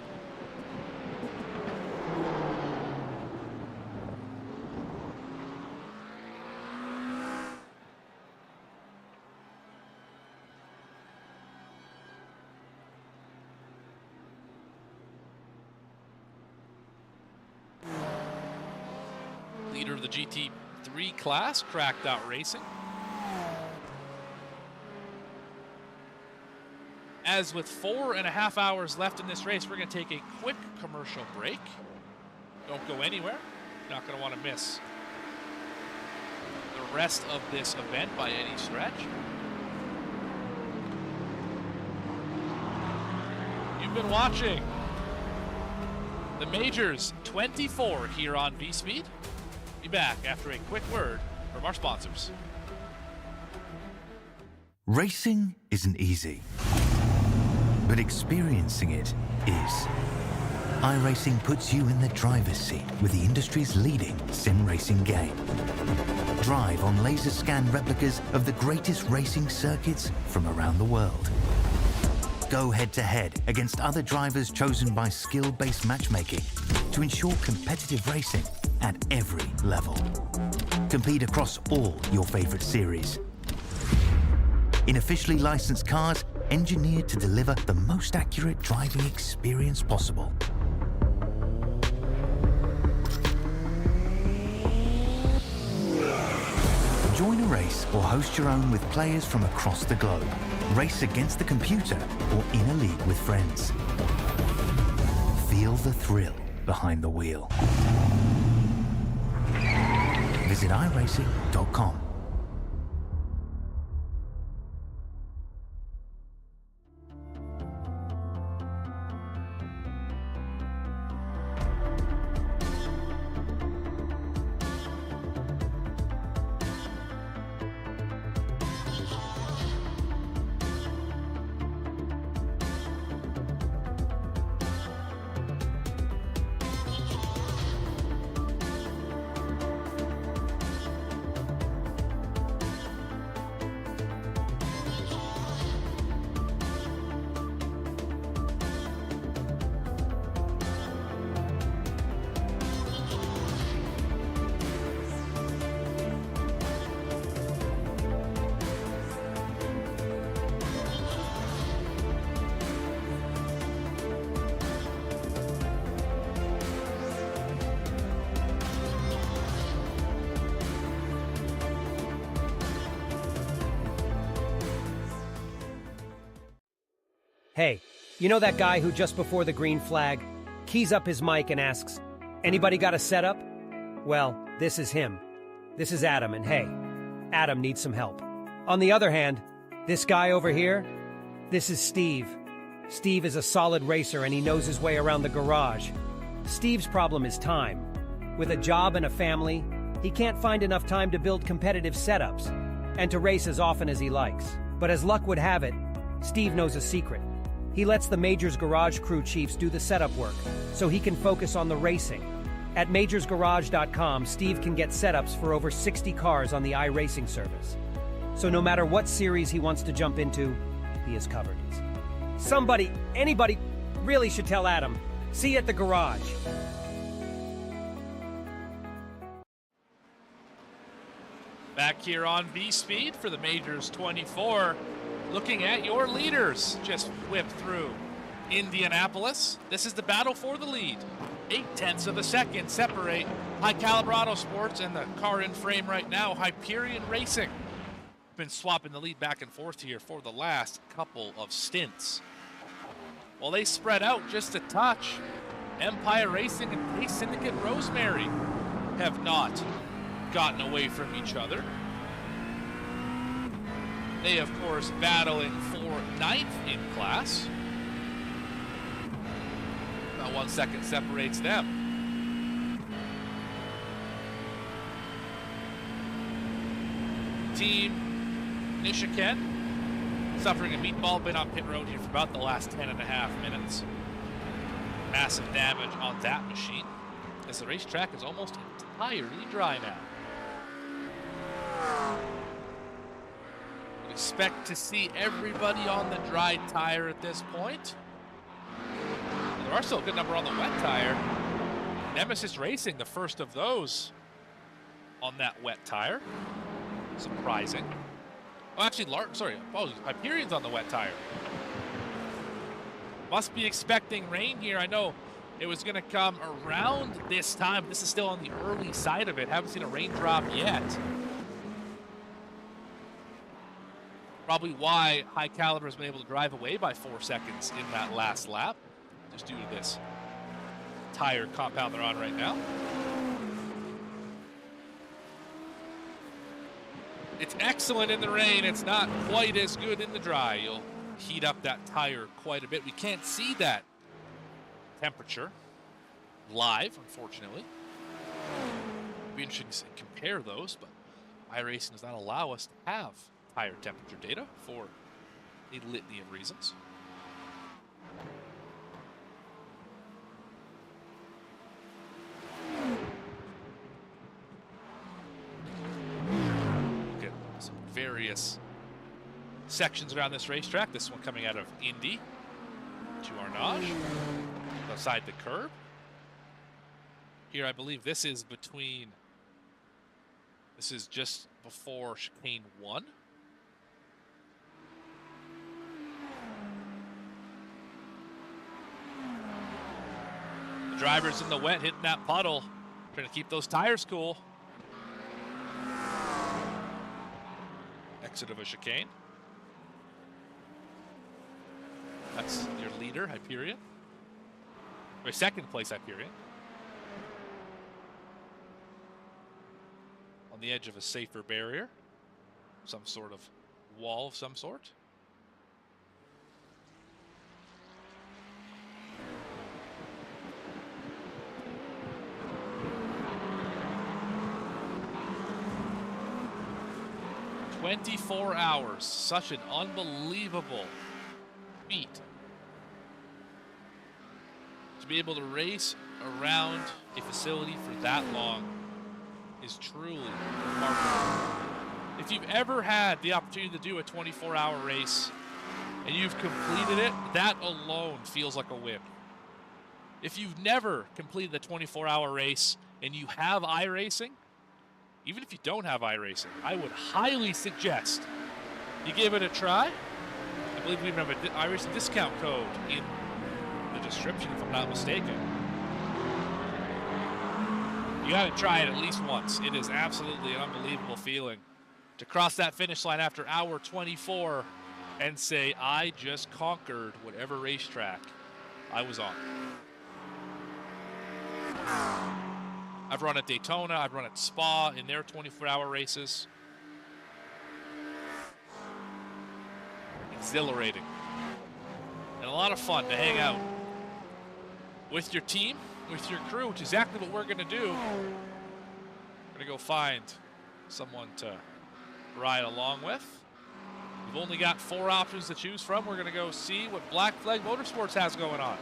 Leader of the GT3 class, Cracked Out Racing. As with 4.5 hours left in this race, we're going to take a quick commercial break. Don't go anywhere. You're not going to want to miss the rest of this event by any stretch. You've been watching the Majors 24 here on VSPEED. Be back after a quick word from our sponsors. Racing isn't easy, but experiencing it is. iRacing puts you in the driver's seat with the industry's leading sim racing game. Drive on laser scan replicas of the greatest racing circuits from around the world. Go head-to-head against other drivers chosen by skill-based matchmaking to ensure competitive racing at every level. Compete across all your favorite series. In officially licensed cars, engineered to deliver the most accurate driving experience possible. Join a race or host your own with players from across the globe. Race against the computer or in a league with friends. Feel the thrill behind the wheel. Visit iRacing.com. Hey, you know that guy who just before the green flag keys up his mic and asks, "Anybody got a setup?" Well, this is him. This is Adam, and hey, Adam needs some help. On the other hand, this guy over here, this is Steve. Steve is a solid racer and he knows his way around the garage. Steve's problem is time. With a job and a family, he can't find enough time to build competitive setups and to race as often as he likes. But as luck would have it, Steve knows a secret. He lets the Majors Garage crew chiefs do the setup work so he can focus on the racing. At majorsgarage.com, Steve can get setups for over 60 cars on the iRacing service. So no matter what series he wants to jump into, he is covered. Somebody, anybody, really should tell Adam. See you at the garage. Back here on VSPEED for the Majors 24. Looking at your leaders. Just whip through Indianapolis. This is the battle for the lead. 0.8 of a second separate High Caliber Auto Sports and the car in frame right now, Hyperion Racing. Been swapping the lead back and forth here for the last couple of stints. Well, they spread out just a touch. Empire Racing and Pace Syndicate Rosemary have not gotten away from each other. They, of course, battling for 9th in class. About 1 second separates them. Team Nishiken suffering a meatball, been on pit road here for about the last 10.5 minutes. Massive damage on that machine as the racetrack is almost entirely dry now. Would expect to see everybody on the dry tire at this point. There are still a good number on the wet tire. Nemesis Racing, the first of those on that wet tire. Surprising. Oh, actually, apologies. Hyperion's on the wet tire. Must be expecting rain here. I know it was going to come around this time. This is still on the early side of it. Haven't seen a raindrop yet. Probably why High Caliber has been able to drive away by 4 seconds in that last lap, just due to this tire compound they're on right now. It's excellent in the rain. It's not quite as good in the dry. You'll heat up that tire quite a bit. We can't see that temperature live, unfortunately. It'd be interesting to compare those, but iRacing does not allow us to have tire temperature data for a litany of reasons. Some various sections around this racetrack. This one coming out of Indy to Arnage, outside the curb. Here, I believe this is just before chicane 1. The driver's in the wet, hitting that puddle, trying to keep those tires cool. Exit of a chicane. That's your leader, Hyperion. Or second place, Hyperion. On the edge of a safer barrier. Some sort of wall of some sort. "24 hours, such an unbelievable feat. To be able to race around a facility for that long is truly remarkable. If you've ever had the opportunity to do a 24-hour race and you've completed it, that alone feels like a win. If you've never completed a 24-hour race and you have iRacing, even if you don't have iRacing, I would highly suggest you give it a try. I believe we have an iRacing discount code in the description, if I'm not mistaken. You got to try it at least once. It is absolutely an unbelievable feeling to cross that finish line after hour 24 and say, I just conquered whatever racetrack I was on. I've run at Daytona, I've run at Spa in their 24-hour races. Exhilarating. And lot of fun to hang out with your team, with your crew, which is exactly what we're going to do. We're going to go find someone to ride along with. We've only got 4 options to choose from. We're going to go see what Black Flag Motorsports has going on.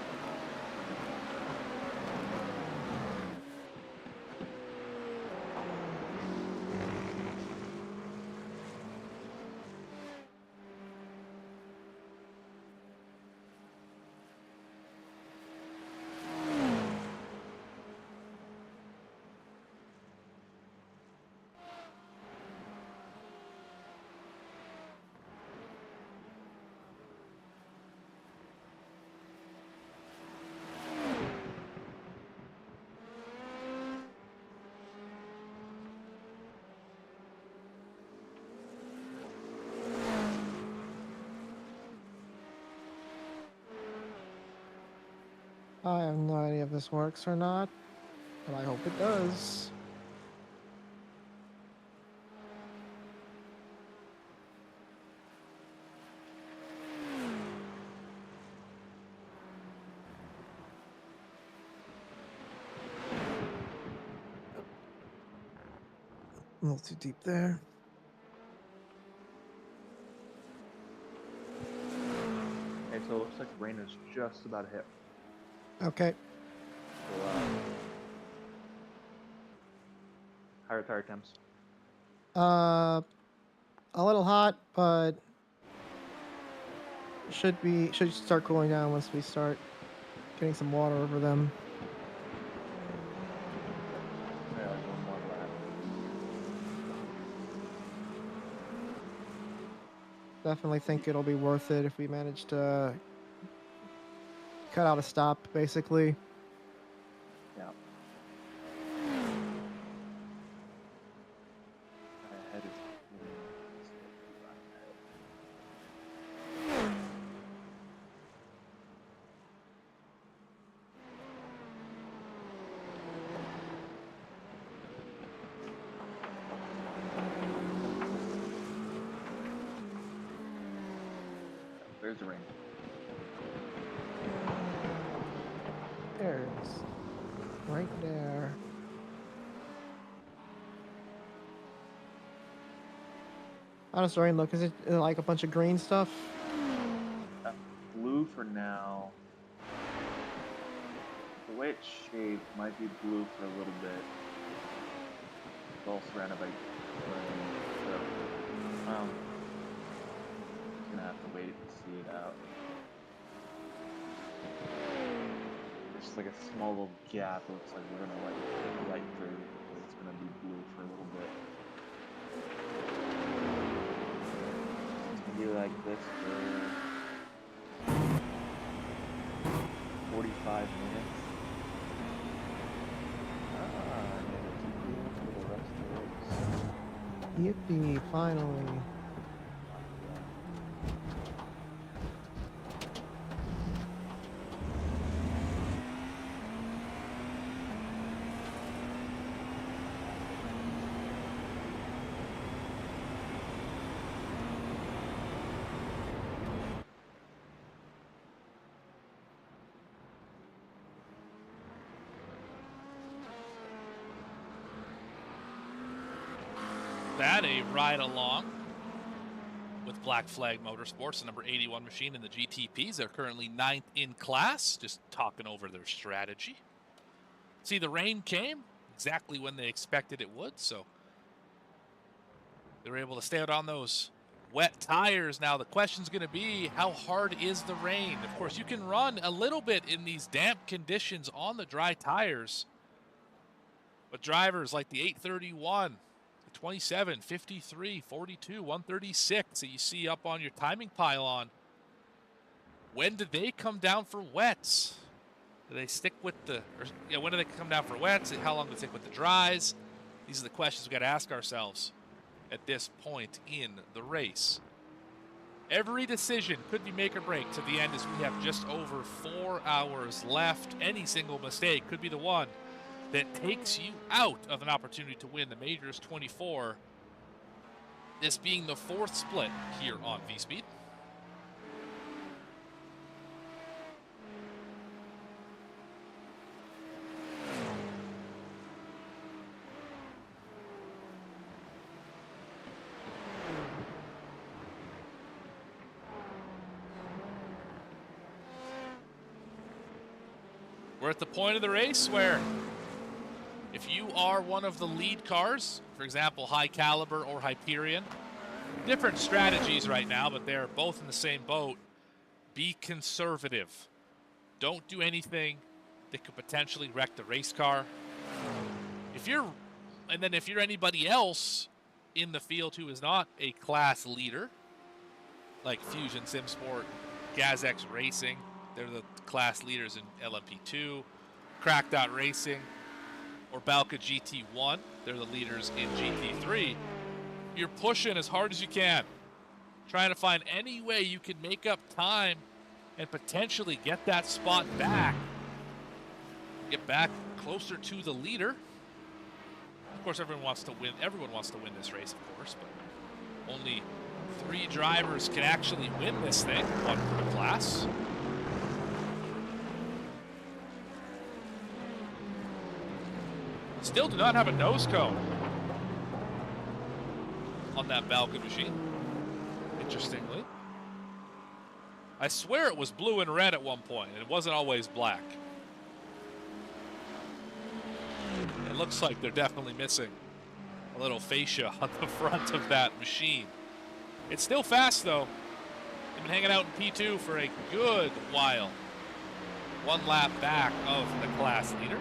I have no idea if this works or not, but I hope it does. A little too deep there. Okay, so it looks like rain is just about hit. Okay. So, higher tire temps. A little hot, but should start cooling down once we start getting some water over them. Yeah, like one more lap. Definitely think it'll be worth it if we manage to cut out a stop, basically. Yeah. My head is There's the rain. There it is. Right there. How does the rain look? Is it like a bunch of green stuff? Blue for now. The way it's shaped might be blue for a little bit. It's all surrounded by green, so gonna have to wait to see it out. There's just like a small little gap. It looks like we're gonna let light through. So it's gonna be blue for a little bit. It's gonna be like this for 45 minutes. And then it's blue for the rest of the race. Yippee, finally. That a ride along with Black Flag Motorsports, the number 81 machine in the GTPs. They're currently 9th in class, just talking over their strategy. See, the rain came exactly when they expected it would, so they were able to stay out on those wet tires. Now the question's going to be, how hard is the rain? Of course, you can run a little bit in these damp conditions on the dry tires, but drivers like the 831, 27, 53, 42, 136 that you see up on your timing pylon, when do they come down for wets? Do they stick with when do they come down for wets? How long do they stick with the dries? These are the questions we've got to ask ourselves at this point in the race. Every decision could be make or break to the end, as we have just over 4 hours left. Any single mistake could be the one that takes you out of an opportunity to win the Majors 24. This being the 4th split here on VSPEED. We're at the point of the race where if you are one of the lead cars, for example, High Caliber or Hyperion, different strategies right now, but they're both in the same boat. Be conservative. Don't do anything that could potentially wreck the race car. If you're anybody else in the field who is not a class leader, like Fusion SimSport, GazX Racing, they're the class leaders in LMP2, Crackdot Racing, or Balka GT1, they're the leaders in GT3. You're pushing as hard as you can, trying to find any way you can make up time and potentially get that spot back, get back closer to the leader. Of course, everyone wants to win. Everyone wants to win this race, of course, but only 3 drivers can actually win this thing, 1 per class. Still do not have a nose cone on that Balkan machine, interestingly. I swear it was blue and red at one point, and it wasn't always black. It looks like they're definitely missing a little fascia on the front of that machine. It's still fast, though. They've been hanging out in P2 for a good while. 1 lap back of the class leader.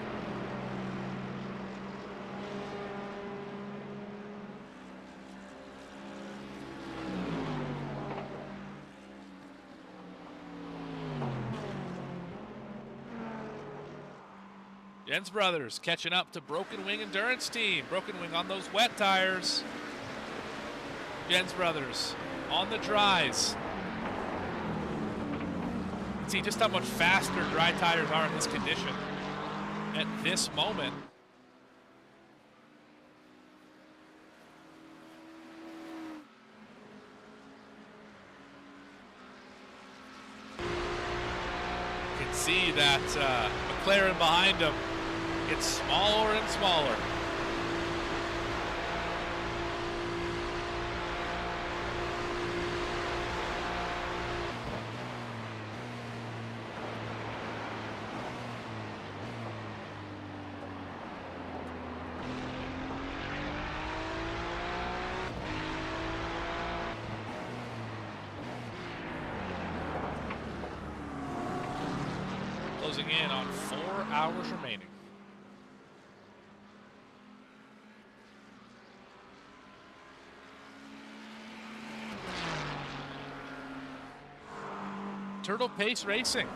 Jens Brothers catching up to Broken Wing Endurance Team. Broken Wing on those wet tires. Jens Brothers on the dries. You can see just how much faster dry tires are in this condition at this moment. You can see that McLaren behind him gets smaller and smaller. Closing in on 4 hours remaining. Turtle Pace Racing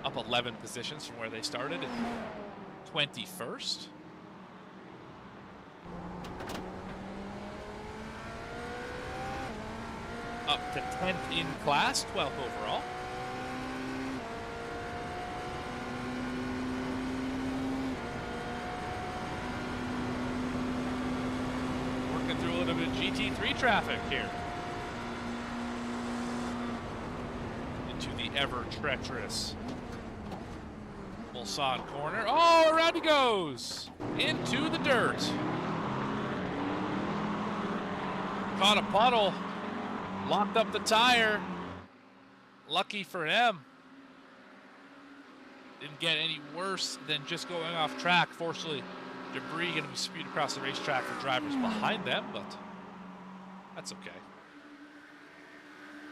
up 11 positions from where they started in 21st. Up to 10th in class, 12th overall. Working through a little bit of GT3 traffic here. Ever treacherous Mulsanne corner. Oh, around he goes into the dirt. Caught a puddle, locked up the tire. Lucky for him, didn't get any worse than just going off track. Fortunately, debris going to be spewed across the racetrack for drivers behind them, but that's okay.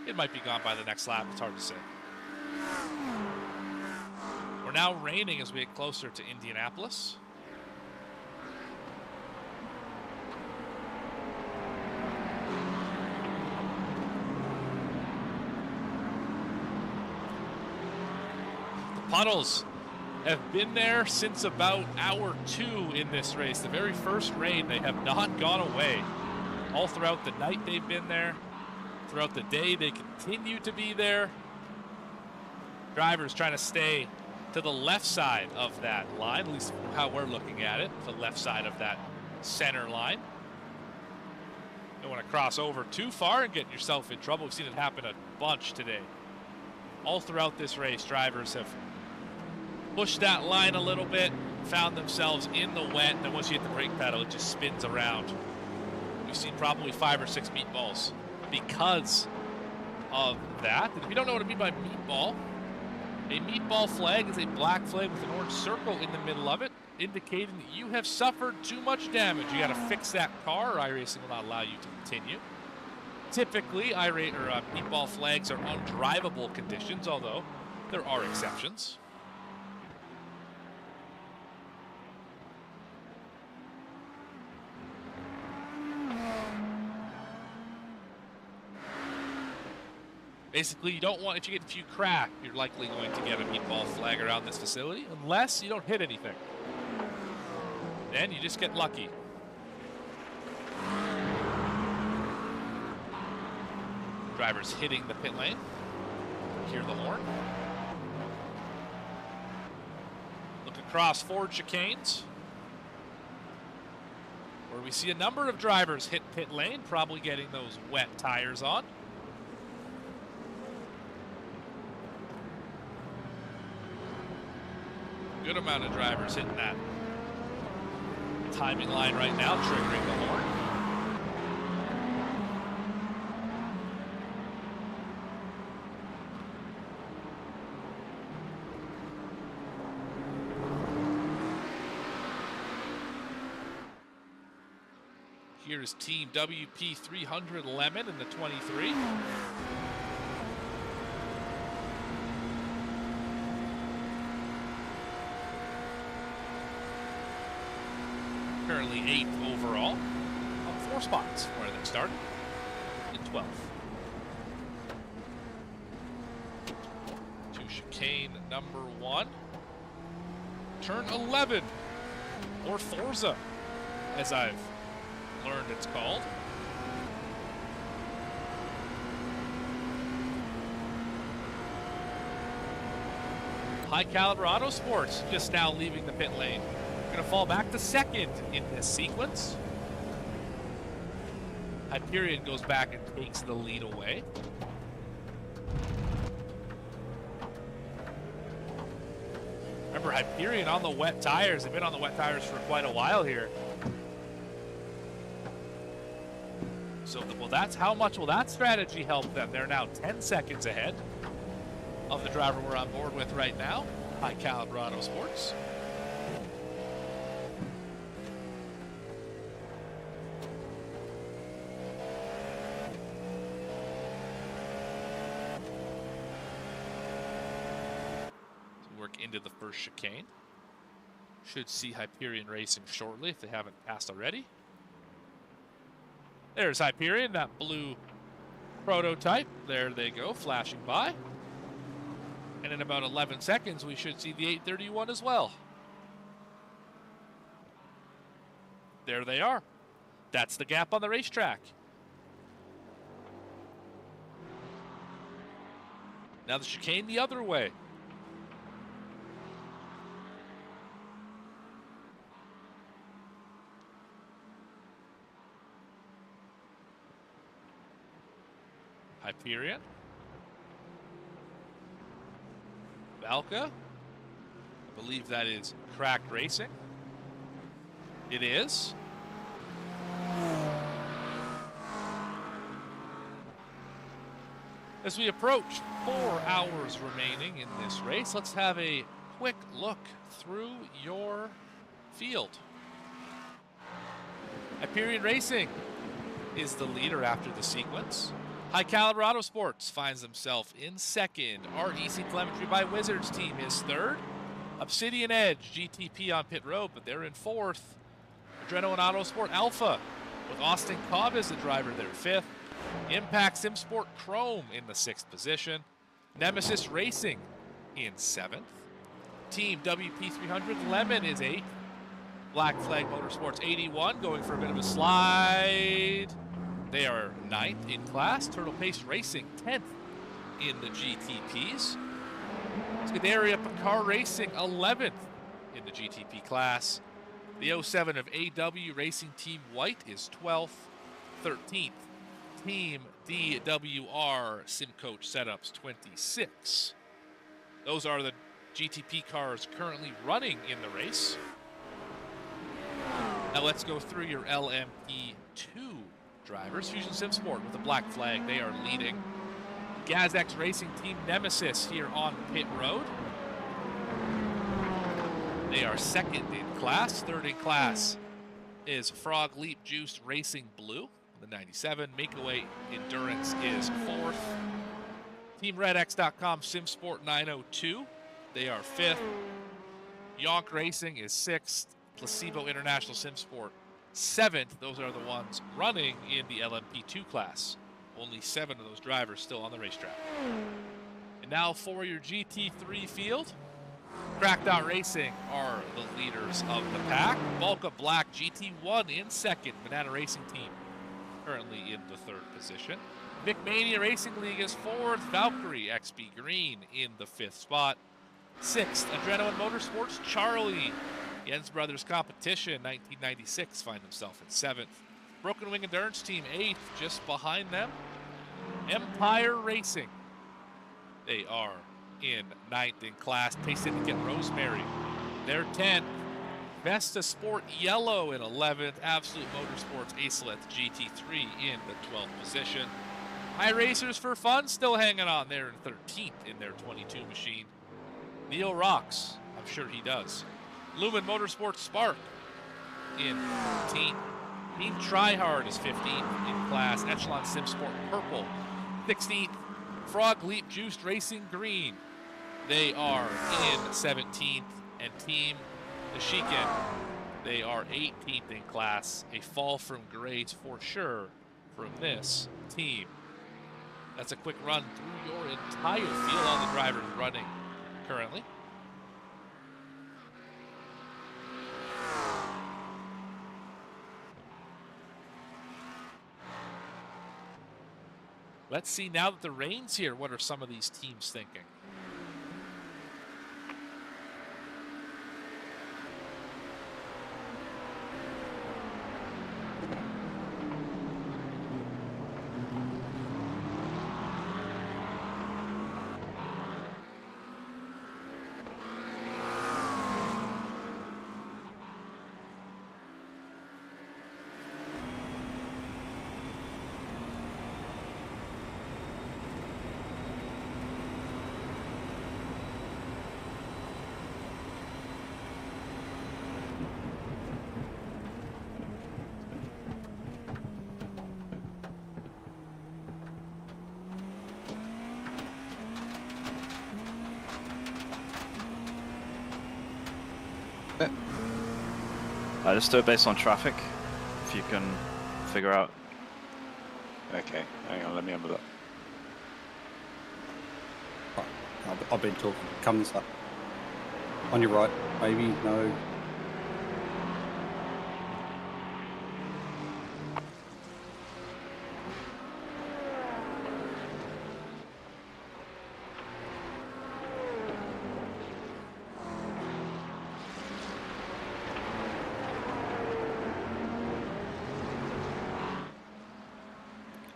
It might be gone by the next lap. It's hard to say. We're now raining as we get closer to Indianapolis. The puddles have been there since about hour 2 in this race. The very first rain, they have not gone away. All throughout the night they've been there. Throughout the day they continue to be there. Drivers trying to stay to the left side of that line, at least how we're looking at it, the left side of that center line. Don't want to cross over too far and get yourself in trouble. We've seen it happen a bunch today. All throughout this race, drivers have pushed that line a little bit, found themselves in the wet, and then once you hit the brake pedal, it just spins around. We've seen probably 5 or 6 meatballs because of that. And if you don't know what I mean by meatball, A meatball flag is a black flag with an orange circle in the middle of it, indicating that you have suffered too much damage. You got to fix that car, or iRacing will not allow you to continue. Typically, meatball flags are undrivable conditions, although there are exceptions. Basically, you don't want, if you get a few crack, you're likely going to get a meatball flag around this facility, unless you don't hit anything. Then you just get lucky. Drivers hitting the pit lane. Hear the horn. Look across Ford chicanes, where we see a number of drivers hit pit lane, probably getting those wet tires on. Good amount of drivers hitting that timing line right now, triggering the horn. Here is Team WP300 Lemon in the 23. Currently 8th overall, on 4 spots where they started in 12th. To chicane number 1. Turn 11, or Forza, as I've learned it's called. High Caliber Auto Sports just now leaving the pit lane. Going to fall back to 2nd in this sequence. Hyperion goes back and takes the lead away. Remember, Hyperion on the wet tires. They've been on the wet tires for quite a while here. So, well, that's how much will that strategy help them? They're now 10 seconds ahead of the driver we're on board with right now, High Caliber Auto Sports. Into the first chicane. Should see Hyperion Racing shortly if they haven't passed already. There's Hyperion, that blue prototype. There they go, flashing by. And in about 11 seconds, we should see the 831 as well. There they are. That's the gap on the racetrack. Now the chicane the other way. Hyperion. Valka. I believe that is Cracked Racing. It is. As we approach 4 hours remaining in this race, let's have a quick look through your field. Hyperion Racing is the leader after the sequence. High Caliber Auto Sports finds themselves in 2nd. REC Telemetry by Wizards team is 3rd. Obsidian Edge, GTP on pit road, but they're in 4th. Adrenaline Auto Sport Alpha with Austin Cobb as the driver, they're 5th. Impact Sim Sport Chrome in the 6th position. Nemesis Racing in 7th. Team WP300 Lemon is 8th. Black Flag Motorsports 81 going for a bit of a slide. They are 9th in class. Turtle Pace Racing 10th in the GTPs. Scuderia Picard Racing 11th in the GTP class. The 07 of AW Racing Team White is 12th. 13th. Team DWR SimCoach Setups 26. Those are the GTP cars currently running in the race. Now let's go through your LMP2 drivers. Fusion Sim Sport with the black flag, they are leading. GazX Racing Team Nemesis here on pit road. They are second in class. Third in class is Frog Leap Juiced Racing Blue, the 97. Makeaway Endurance is fourth. TeamRedX.com SimSport 902. They are fifth. Yonk Racing is sixth. Placebo International SimSport seventh. Those are the ones running in the LMP2 class. Only 7 of those drivers still on the racetrack. And now for your GT3 field. Cracked Out Racing are the leaders of the pack. Volca Black GT1 in second. Banana Racing Team currently in the third position. McMania Racing League is fourth. Valkyrie XB Green in the fifth spot. Sixth, Adrenaline Motorsports Charlie. Jens Brothers Competition 1996 find himself in seventh. Broken Wing Endurance Team eighth, just behind them. Empire Racing. They are in ninth in class. Pace Syndicate Rosemary. They're 10th. Vesta Sport Yellow in 11th. Absolute Motorsports Aceleth GT3 in the 12th position. iRacers for Fun still hanging on there in 13th in their 22 machine. Neil rocks. I'm sure he does. Lumen Motorsports Spark in 14th. Team Tryhard is 15th in class. Echelon SimSport Purple 16th. Frog Leap Juiced Racing Green. They are in 17th. And Team Nishiken, they are 18th in class. A fall from grace for sure from this team. That's a quick run through your entire field. All the drivers running currently. Let's see, now that the rain's here, what are some of these teams thinking? Just do it based on traffic, if you can figure out. Okay, hang on, let me have a look. I've been talking. Come this up. On your right, maybe, no.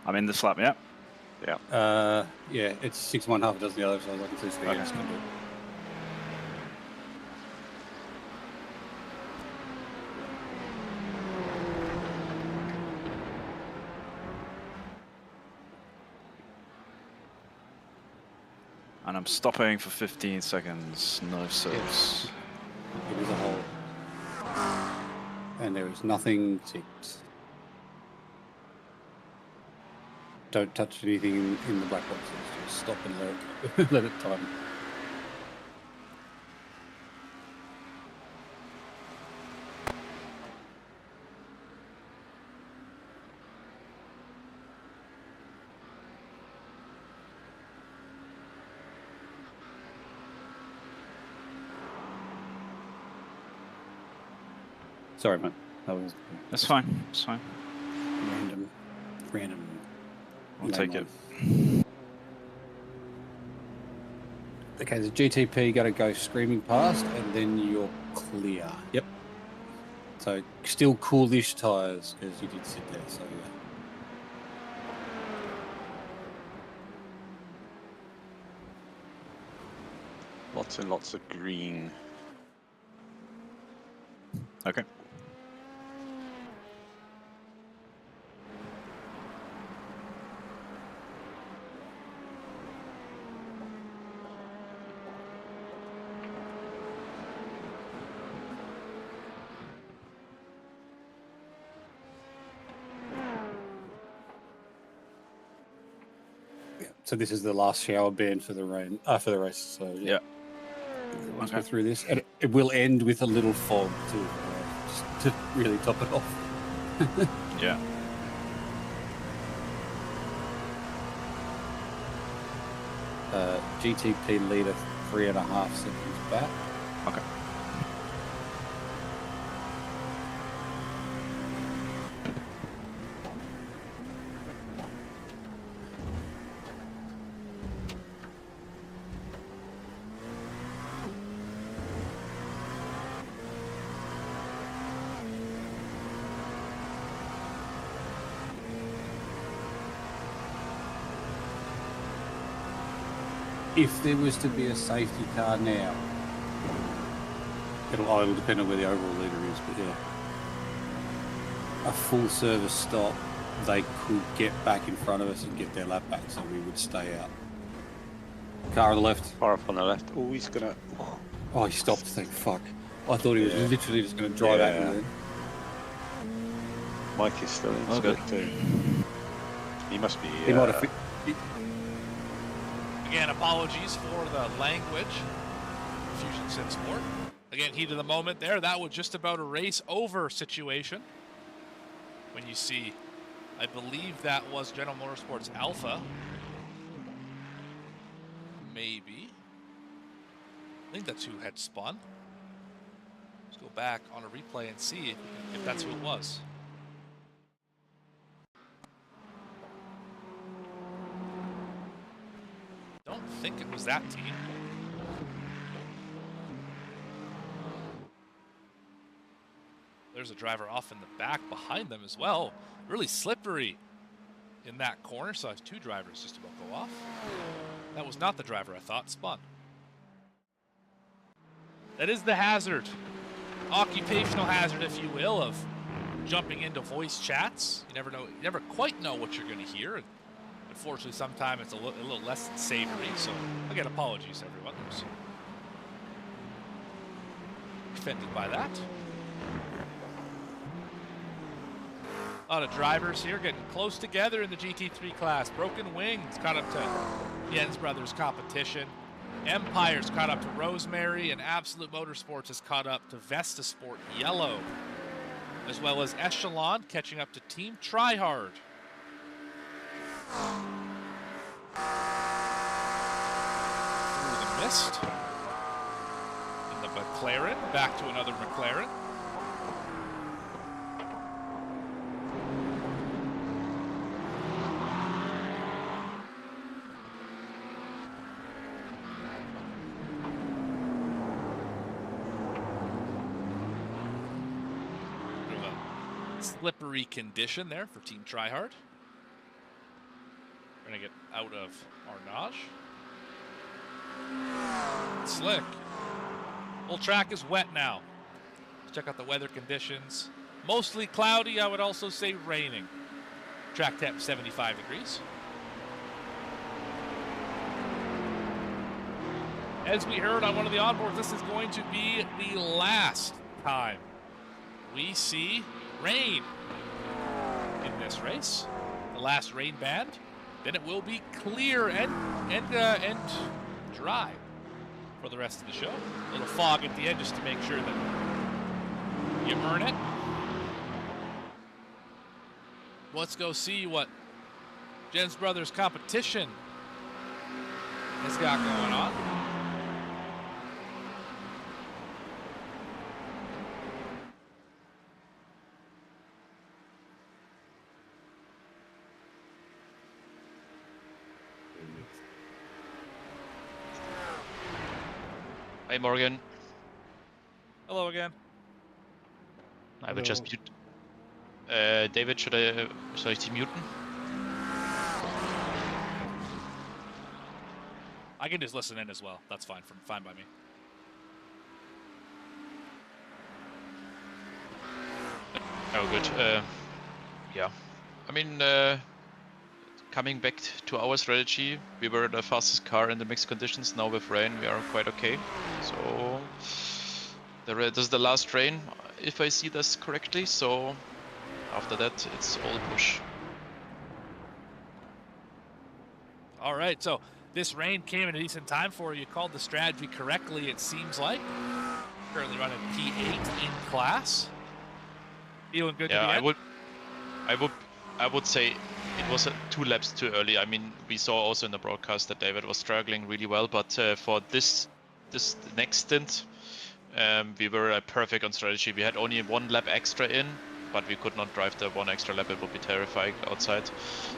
I'm in this lap, yeah? Yeah. Yeah, it's 6.5 does the other, so I can see speed. Okay. It's gonna do. And I'm stopping for 15 seconds, no subs. It is a hole. And there is nothing ticked. Don't touch anything in the black boxes. Just stop and let it time. Sorry, mate. That was That's fine, it's fine. random. I'll take it. Okay, the GTP got to go screaming past, and then you're clear. Yep. So still coolish tyres because you did sit there. So yeah. Lots and lots of green. Okay. So this is the last shower band for the race. So yeah. Once we're through this, and it will end with a little fog just to really top it off. Yeah. GTP leader 3.5 seconds back. Okay. If there was to be a safety car now, it'll depend on where the overall leader is, but yeah. A full service stop, they could get back in front of us and get their lap back, so we would stay out. Car on the left. Far up on the left. Oh, he's gonna. Oh, he stopped. Thank fuck. I thought he was literally just going to drive out with it. Mike is still in. Oh, good. Too. He must be. He might have. Again, apologies for the language. Fusion Sim Sport. Again, heat of the moment there. That was just about a race over situation. When you see, I believe that was General Motorsports Alpha. Maybe. I think that's who had spun. Let's go back on a replay and see if that's who it was. Don't think it was that team. There's a driver off in the back behind them as well. Really slippery in that corner, so I have 2 drivers just about go off. That was not the driver I thought spun. That is the hazard, occupational hazard, if you will, of jumping into voice chats. You never know, you never quite know what you're going to hear. Unfortunately, sometimes it's a little less than savory, so again, apologies everyone who's offended by that. A lot of drivers here getting close together in the GT3 class. Broken Wings caught up to Jens Brothers competition. Empire's caught up to Rosemary, and Absolute Motorsports has caught up to Vesta Sport Yellow, as well as Echelon catching up to Team Tryhard. Through the mist. In the McLaren, back to another McLaren. Slippery condition there for Team Tryhard. We're going to get out of Arnage. Slick. Whole track is wet now. Let's check out the weather conditions. Mostly cloudy, I would also say raining. Track temp 75 degrees. As we heard on one of the onboards, this is going to be the last time we see rain in this race. The last rain band. Then it will be clear and dry for the rest of the show. A little fog at the end just to make sure that you earn it. Let's go see what Jens Brothers competition has got going on. Hi Morgan. Hello again. I will just mute. David, soll ich die muten? I can just listen in as well. That's fine. Fine by me. Oh, good. Yeah. I mean, coming back to our strategy, we were the fastest car in the mixed conditions. Now with rain, we are quite okay. So this is the last rain, if I see this correctly. So after that, it's all push. All right, so this rain came in a decent time for you. You called the strategy correctly, it seems like. Currently running P8 in class. Feeling good to the end? I would say it was 2 laps too early. I mean, we saw also in the broadcast that David was struggling really well, but for this next stint, we were perfect on strategy. We had only 1 lap extra in, but we could not drive the 1 extra lap. It would be terrifying outside.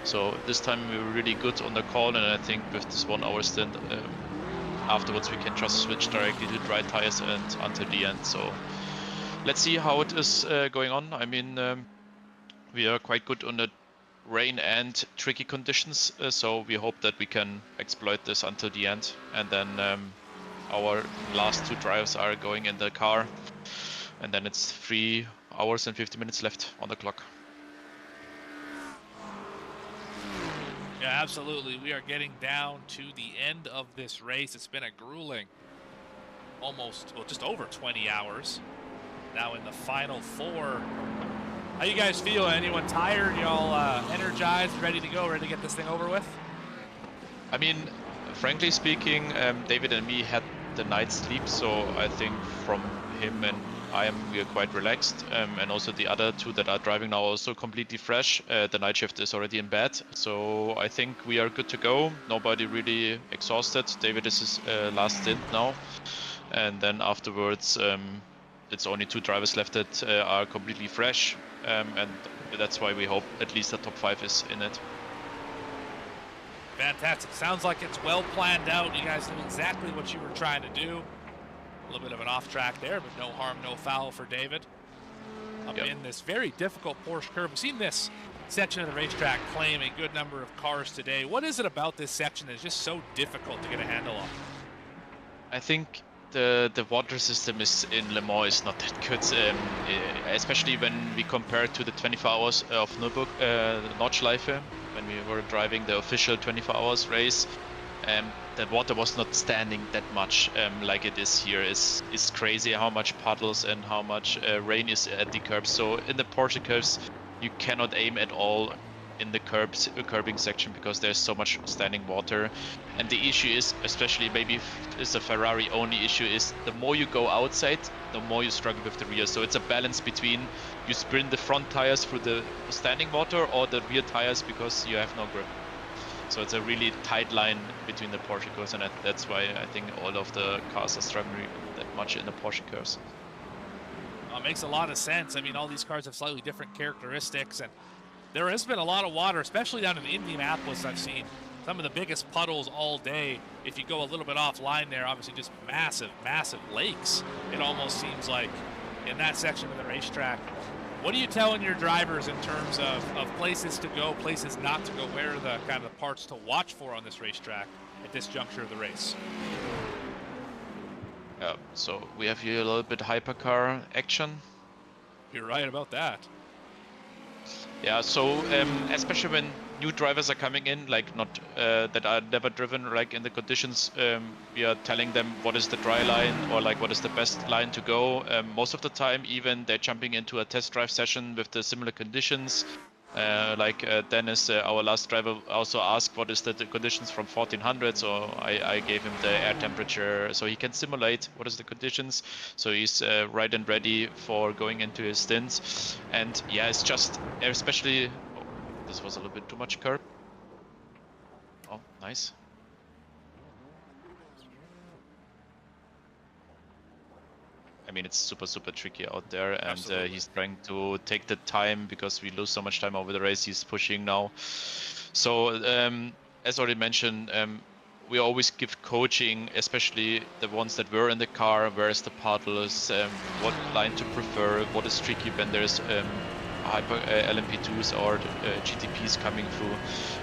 So this time we were really good on the call, and I think with this 1 hour stint, afterwards we can just switch directly to dry tires and until the end. So let's see how it is going on. I mean, we are quite good on the rain and tricky conditions, so we hope that we can exploit this until the end. And then our last 2 drivers are going in the car, and then it's 3 hours and 50 minutes left on the clock. Yeah, absolutely. We are getting down to the end of this race. It's been a grueling, just over 20 hours. Now in the final 4. How you guys feel? Anyone tired? Y'all energized, ready to go, ready to get this thing over with? I mean, frankly speaking, David and me had the night's sleep, so I think from him and we are quite relaxed, and also the other 2 that are driving now are also completely fresh. The night shift is already in bed, so I think we are good to go. Nobody really exhausted. David is his last stint now, and then afterwards it's only 2 drivers left that are completely fresh, and that's why we hope at least the top 5 is in it. Fantastic. Sounds like it's well planned out. You guys knew exactly what you were trying to do. A little bit of an off track there, but no harm, no foul for David. Up in this very difficult Porsche curve. We've seen this section of the racetrack claim a good number of cars today. What is it about this section that's just so difficult to get a handle on? I think the water system in Le Mans is not that good, especially when we compare it to the 24 hours of Nordschleife, when we were driving the official 24 hours race. The water was not standing that much like it is here. It's crazy how much puddles and how much rain is at the curbs. So in the Porsche curves, you cannot aim at all in the curbing section because there's so much standing water. And the issue is, especially maybe it's a Ferrari only issue, is the more you go outside, the more you struggle with the rear. So it's a balance between you sprint the front tires through the standing water or the rear tires because you have no grip. So it's a really tight line between the Porsche curves, and that's why I think all of the cars are struggling that much in the Porsche curves. It makes a lot of sense. I mean, all these cars have slightly different characteristics, and there has been a lot of water, especially down in Indianapolis. I've seen some of the biggest puddles all day. If you go a little bit offline there, obviously just massive, massive lakes. It almost seems like in that section of the racetrack. What are you telling your drivers in terms of places to go, places not to go? Where are the kind of parts to watch for on this racetrack at this juncture of the race? So we have here a little bit hypercar action. You're right about that. Yeah, so especially when new drivers are coming in, like not that are never driven like in the conditions, we are telling them what is the dry line or like what is the best line to go. Most of the time, even they're jumping into a test drive session with the similar conditions. Dennis, our last driver, also asked what is the conditions from 1400, so I gave him the air temperature so he can simulate what is the conditions, so he's right and ready for going into his stints. And yeah, it's just especially this was a little bit too much curb. Oh, nice. I mean, it's super tricky out there, and he's trying to take the time because we lose so much time over the race. He's pushing now. So, as already mentioned, we always give coaching, especially the ones that were in the car, where's the puddles, what line to prefer, what is tricky when there's hyper LMP2s or GTPs coming through.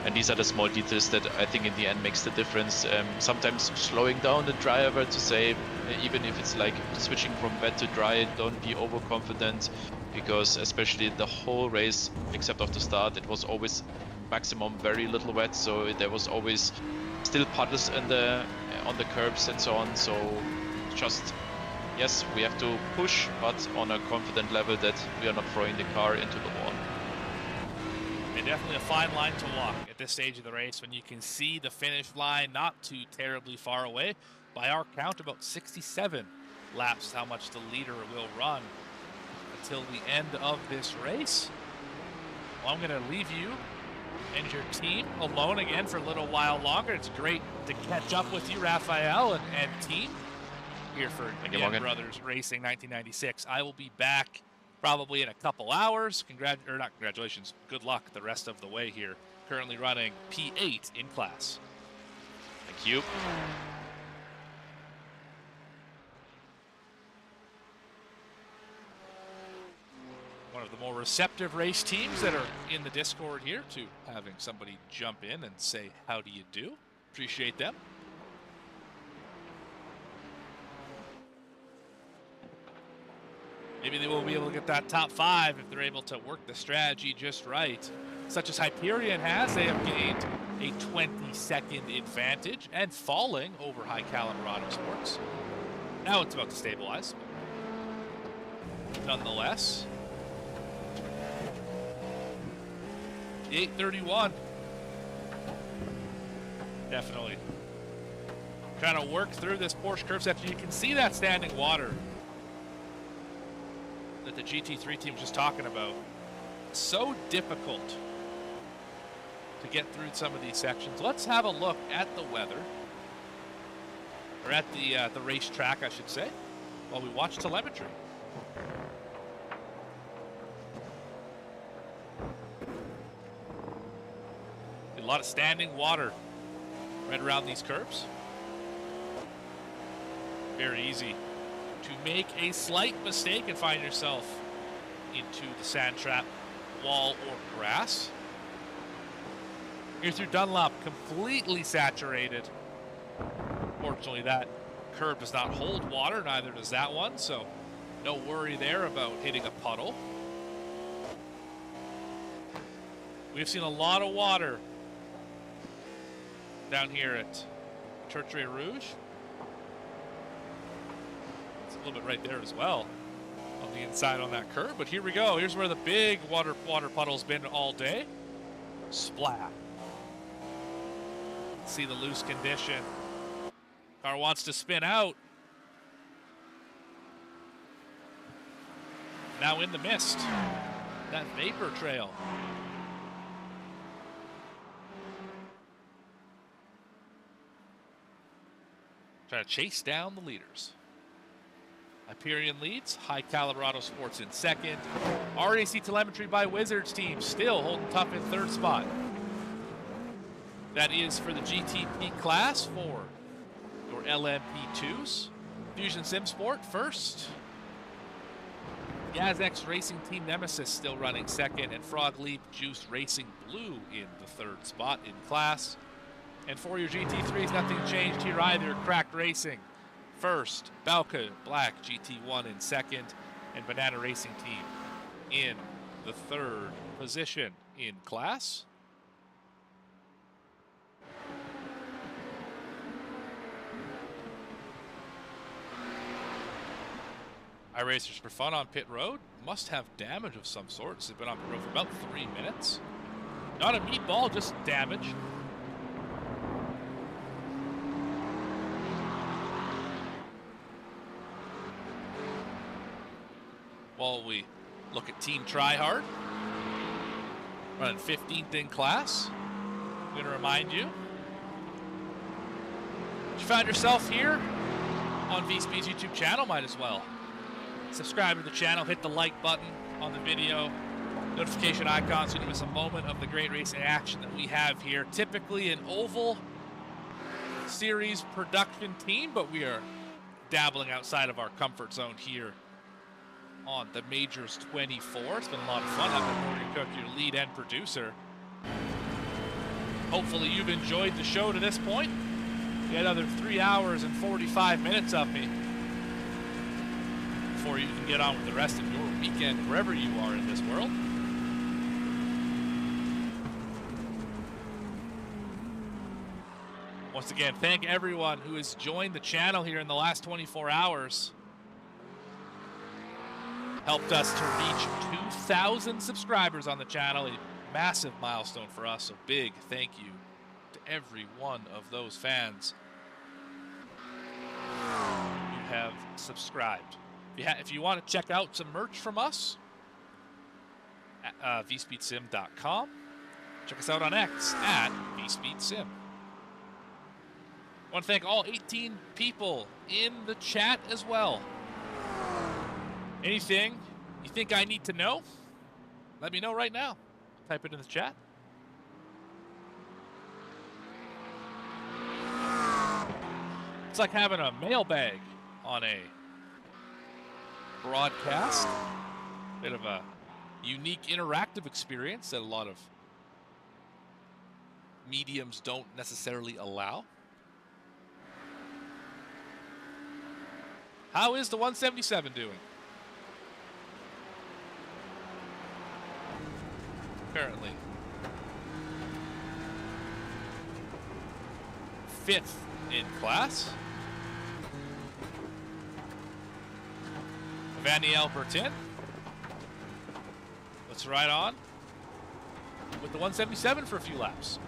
And these are the small details that I think in the end makes the difference. Sometimes slowing down the driver to say, even if it's like switching from wet to dry, don't be overconfident, because especially the whole race, except of the start, it was always maximum very little wet, so there was always still puddles in on the curbs and so on. So just, yes, we have to push, but on a confident level that we are not throwing the car into the wall. And definitely a fine line to walk at this stage of the race when you can see the finish line not too terribly far away. By our count, about 67 laps how much the leader will run until the end of this race. Well, I'm going to leave you and your team alone again for a little while longer. It's great to catch up with you, Raphael and team, here for again, Brothers Racing 1996. I will be back probably in a couple hours. Not congratulations. Good luck the rest of the way here. Currently running P8 in class. Thank you. One of the more receptive race teams that are in the Discord here to having somebody jump in and say, how do you do? Appreciate them. Maybe they will be able to get that top 5 if they're able to work the strategy just right. Such as Hyperion has, they have gained a 20-second advantage and falling over High Caliber Auto Sports. Now it's about to stabilize. Nonetheless, the 831 definitely trying to work through this Porsche curve section. You can see that standing water that the GT3 team was just talking about. It's so difficult to get through some of these sections. Let's have a look at the weather, or at the racetrack, I should say, while we watch telemetry. A lot of standing water right around these curves. Very easy to make a slight mistake and find yourself into the sand trap, wall, or grass. Here through Dunlop, completely saturated. Fortunately, that curb does not hold water, neither does that one, so no worry there about hitting a puddle. We've seen a lot of water down here at Tertre Rouge. It's a little bit right there as well on the inside on that curve, but here we go. Here's where the big water puddle's been all day. Splat. See the loose condition. Car wants to spin out. Now in the mist. That vapor trail. Trying to chase down the leaders. Hyperion leads, High Caliber Auto Sports in second. RAC Telemetry by Wizards team still holding tough in third spot. That is for the GTP class for your LMP2s. Fusion Sim Sport first. GazX Racing Team Nemesis still running second, and Frog Leap Juice Racing Blue in the third spot in class. And for your GT3s, nothing changed here either. Cracked Racing first, Balka Black GT1 in second, and Banana Racing Team in the third position in class. iRacers for fun on pit road must have damage of some sort. They've been on pit road for about 3 minutes. Not a meatball, just damage. While we look at Team Tryhard, running 15th in class. I'm going to remind you, if you found yourself here on VSPEED's YouTube channel, might as well subscribe to the channel, hit the like button on the video, notification icon so you give us a moment of the great racing action that we have here. Typically an oval series production team, but we are dabbling outside of our comfort zone here on the Majors 24. It's been a lot of fun having Morgan Cook, your lead and producer. Hopefully you've enjoyed the show to this point. We had another 3 hours and 45 minutes of me before you can get on with the rest of your weekend wherever you are in this world. Once again, thank everyone who has joined the channel here in the last 24 hours. Helped us to reach 2,000 subscribers on the channel. massive milestone for us. So big thank you to every one of those fans who have subscribed. If you want to check out some merch from us, at VSPEEDSim.com. Check us out on X at VSPEEDSim. I want to thank all 18 people in the chat as well. Anything you think I need to know? Let me know right now. Type it in the chat. It's like having a mailbag on a broadcast. Bit of a unique interactive experience that a lot of mediums don't necessarily allow. How is the 177 doing? Currently 5th in class. Vaniel Bertin. Let's ride on with the 177 for a few laps.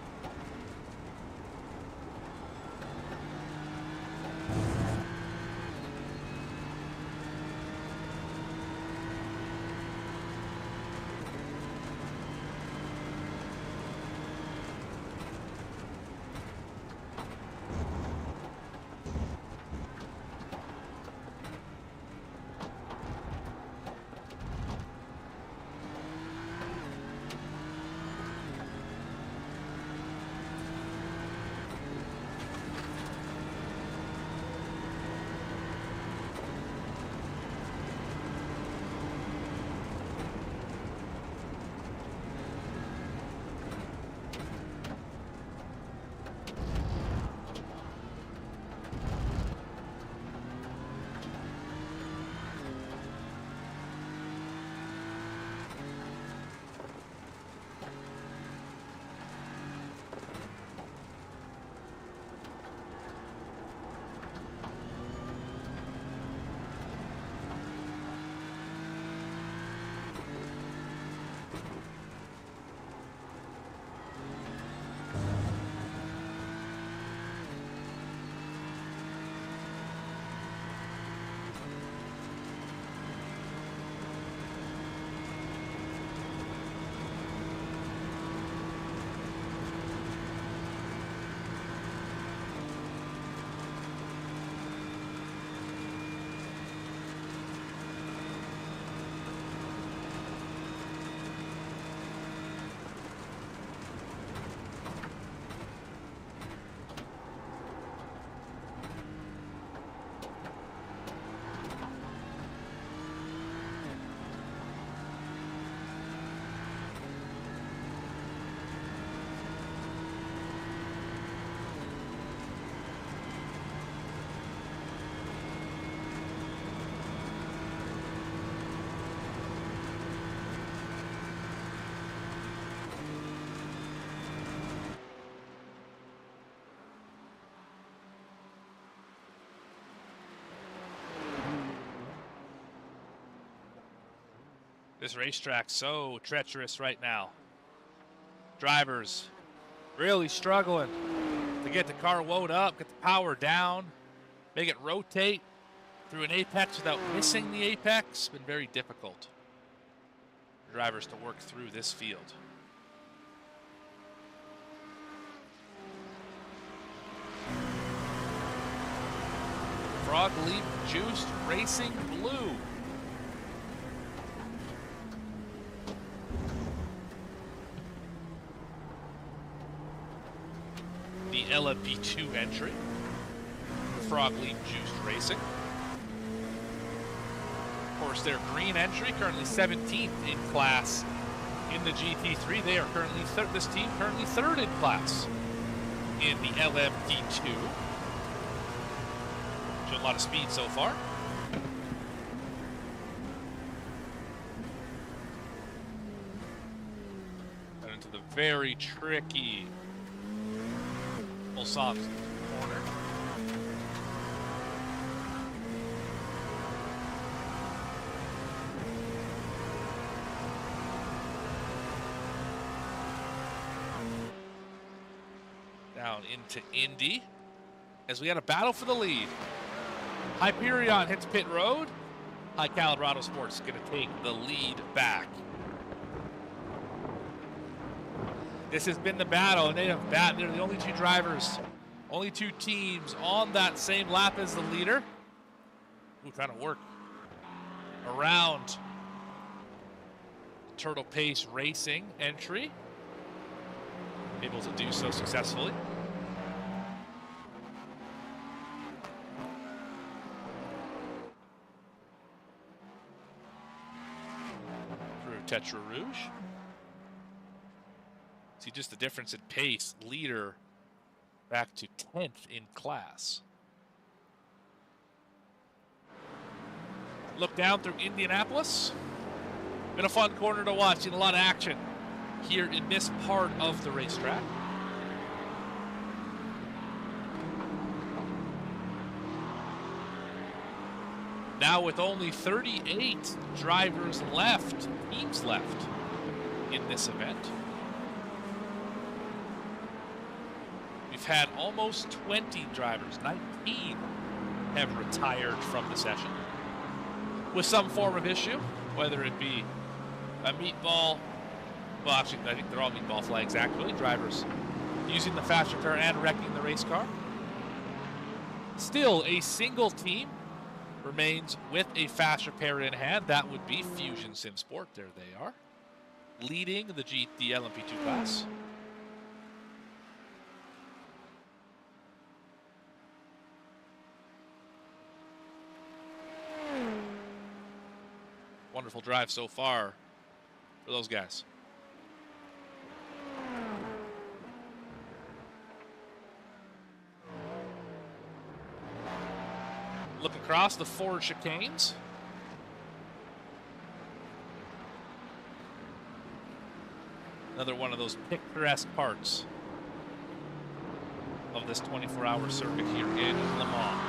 This racetrack's so treacherous right now. Drivers really struggling to get the car wound up, get the power down, make it rotate through an apex without missing the apex. Been very difficult for drivers to work through this field. Frog Leap Juiced Racing Blue. The LMP2 entry, Frog Leap Juiced Racing. Of course, their green entry, currently 17th in class in the GT3. They are currently this team currently 3rd in class in the LMP2. Showing a lot of speed so far. And into the very tricky soft corner. down into Indy as we had a battle for the lead. Hyperion hits pit road. High Colorado Sports is going to take the lead back. This has been the battle, and they're the only two drivers, only two teams on that same lap as the leader. Ooh, trying to work around Turtle Pace Racing entry. Able to do so successfully. Through Tetra Rouge. See just the difference in pace. Leader back to 10th in class. Look down through Indianapolis. Been a fun corner to watch. Seen a lot of action here in this part of the racetrack. Now with only 38 drivers left, teams left in this event. We've had almost 20 drivers, 19 have retired from the session with some form of issue, whether it be a meatball. Well, actually, I think they're all meatball flags, actually. Drivers using the faster car and wrecking the race car. Still, a single team remains with a fast repair in hand. That would be Fusion Sim Sport. There they are, leading the LMP2 class. Wonderful drive so far for those guys. Look across the forward chicanes. Another one of those picturesque parts of this 24-hour circuit here in Le Mans.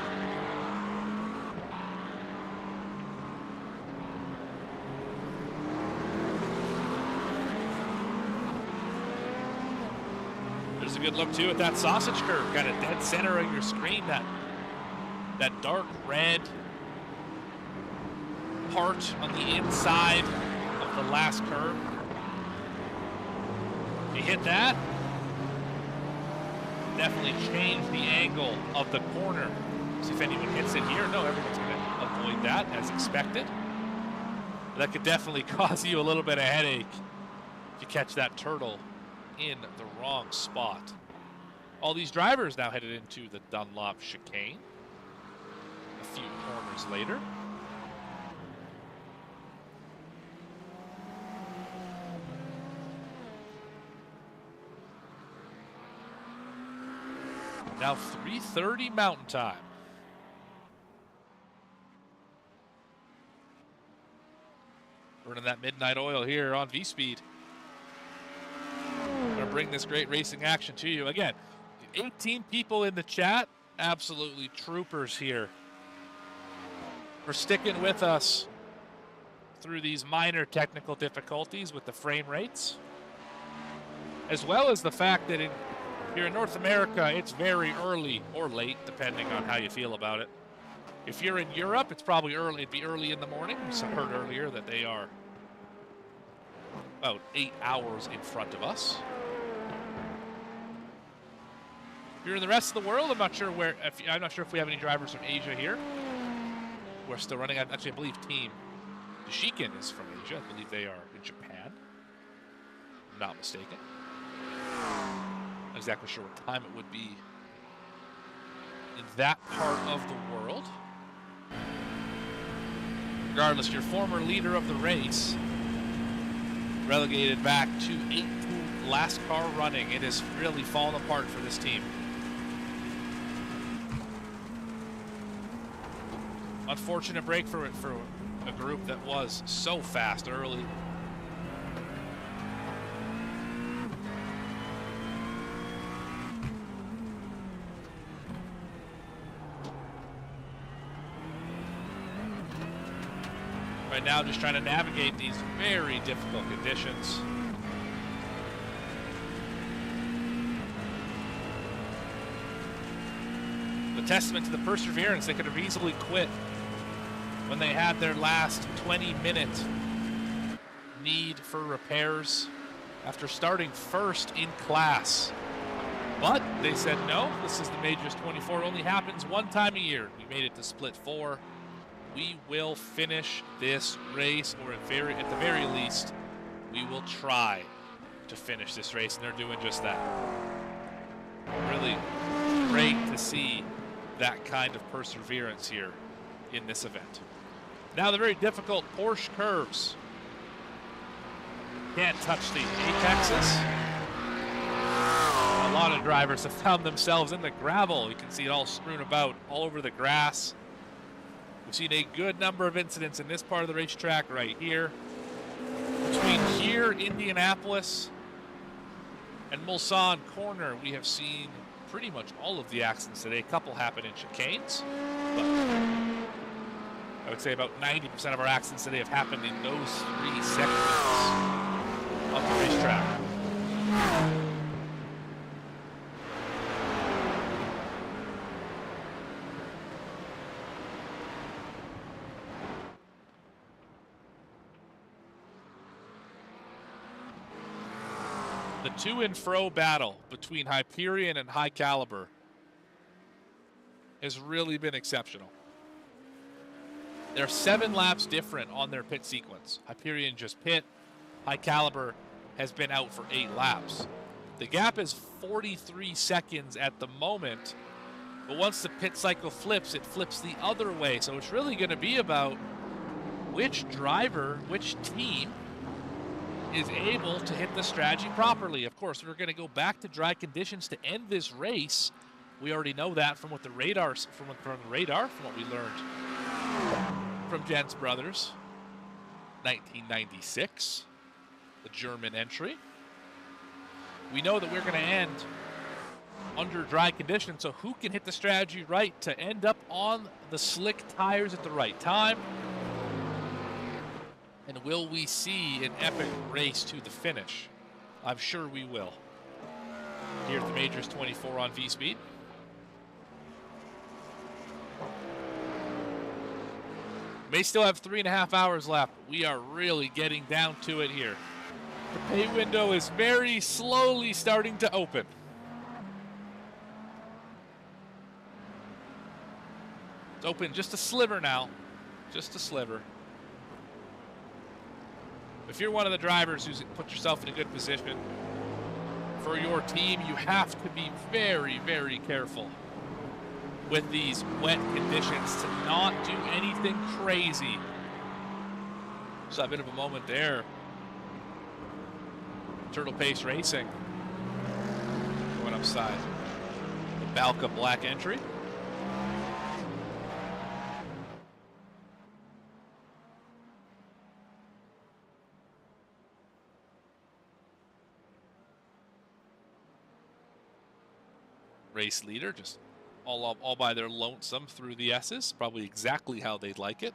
There's a good look too at that sausage curve, kind of dead center of your screen, that dark red part on the inside of the last curve. You hit that, definitely change the angle of the corner. See if anyone hits it here. No, everyone's going to avoid that as expected. But that could definitely cause you a little bit of headache if you catch that turtle in the wrong spot. All these drivers now headed into the Dunlop chicane a few corners later. Now 3:30 Mountain Time. Running that midnight oil here on VSPEED. Gonna bring this great racing action to you. Again, 18 people in the chat. Absolutely troopers here for sticking with us through these minor technical difficulties with the frame rates, as well as the fact that here in North America, it's very early or late, depending on how you feel about it. If you're in Europe, it's probably early. It'd be early in the morning. We heard earlier that they are about 8 hours in front of us. If you're in the rest of the world, I'm not sure if we have any drivers from Asia here. We're still running. Actually, I believe Team Dashikin is from Asia. I believe they are in Japan. I'm not mistaken. Not exactly sure what time it would be in that part of the world. Regardless, your former leader of the race relegated back to 18th last car running. It has really fallen apart for this team. Unfortunate break for a group that was so fast early. Right now, just trying to navigate these very difficult conditions. a testament to the perseverance. They could have easily quit when they had their last 20-minute need for repairs after starting first in class. But they said, no, this is the Majors 24. It only happens one time a year. We made it to Split 4. We will finish this race, or at the very least, we will try to finish this race, and they're doing just that. Really great to see that kind of perseverance here in this event. Now the very difficult Porsche curves. Can't touch the apexes. A lot of drivers have found themselves in the gravel. You can see it all strewn about all over the grass. We've seen a good number of incidents in this part of the racetrack right here. Between here, Indianapolis, and Mulsanne Corner, we have seen pretty much all of the accidents today. A couple happen in chicanes, but I would say about 90% of our accidents today have happened in those 3 segments of the racetrack. The to and fro battle between Hyperion and High Caliber has really been exceptional. They're 7 laps different on their pit sequence. Hyperion just pit. High Caliber has been out for 8 laps. The gap is 43 seconds at the moment, but once the pit cycle flips, it flips the other way. So it's really going to be about which driver, which team is able to hit the strategy properly. Of course, we're going to go back to dry conditions to end this race. We already know that from what the radar, from what we learned from Jens Brothers, 1996, the German entry. We know that we're going to end under dry conditions, so who can hit the strategy right to end up on the slick tires at the right time? And will we see an epic race to the finish? I'm sure we will. Here at the Majors 24 on VSPEED. May still have 3.5 hours left. We are really getting down to it here. The pay window is very slowly starting to open. It's open just a sliver now. Just a sliver. If you're one of the drivers who's put yourself in a good position for your team, you have to be very, very careful with these wet conditions to not do anything crazy. Saw a bit of a moment there. Turtle Pace Racing going upside. The Balka Black entry. Race leader just all by their lonesome through the S's, probably exactly how they'd like it.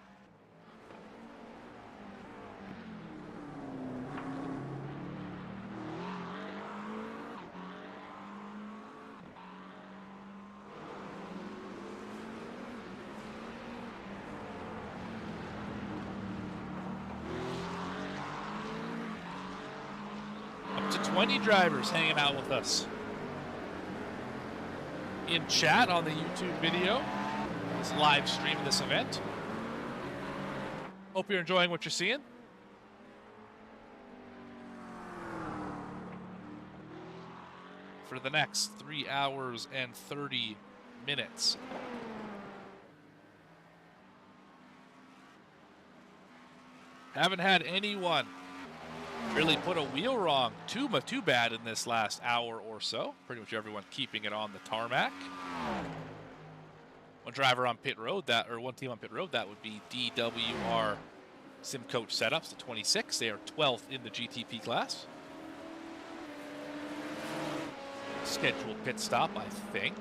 Up to 20 drivers hanging out with us in chat on the YouTube video, this live stream of this event. Hope you're enjoying what you're seeing. For the next 3 hours and 30 minutes. Haven't had anyone really put a wheel wrong too bad in this last hour or so. Pretty much everyone keeping it on the tarmac. One driver on pit road one team on pit road, that would be DWR Sim Coach Setups, the 26. They are 12th in the GTP class. Scheduled pit stop, I think.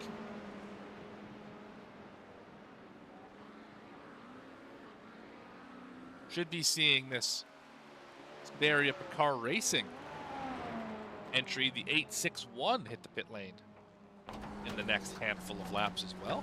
Should be seeing this Barrier Picard Racing entry, the 861, hit the pit lane in the next handful of laps as well.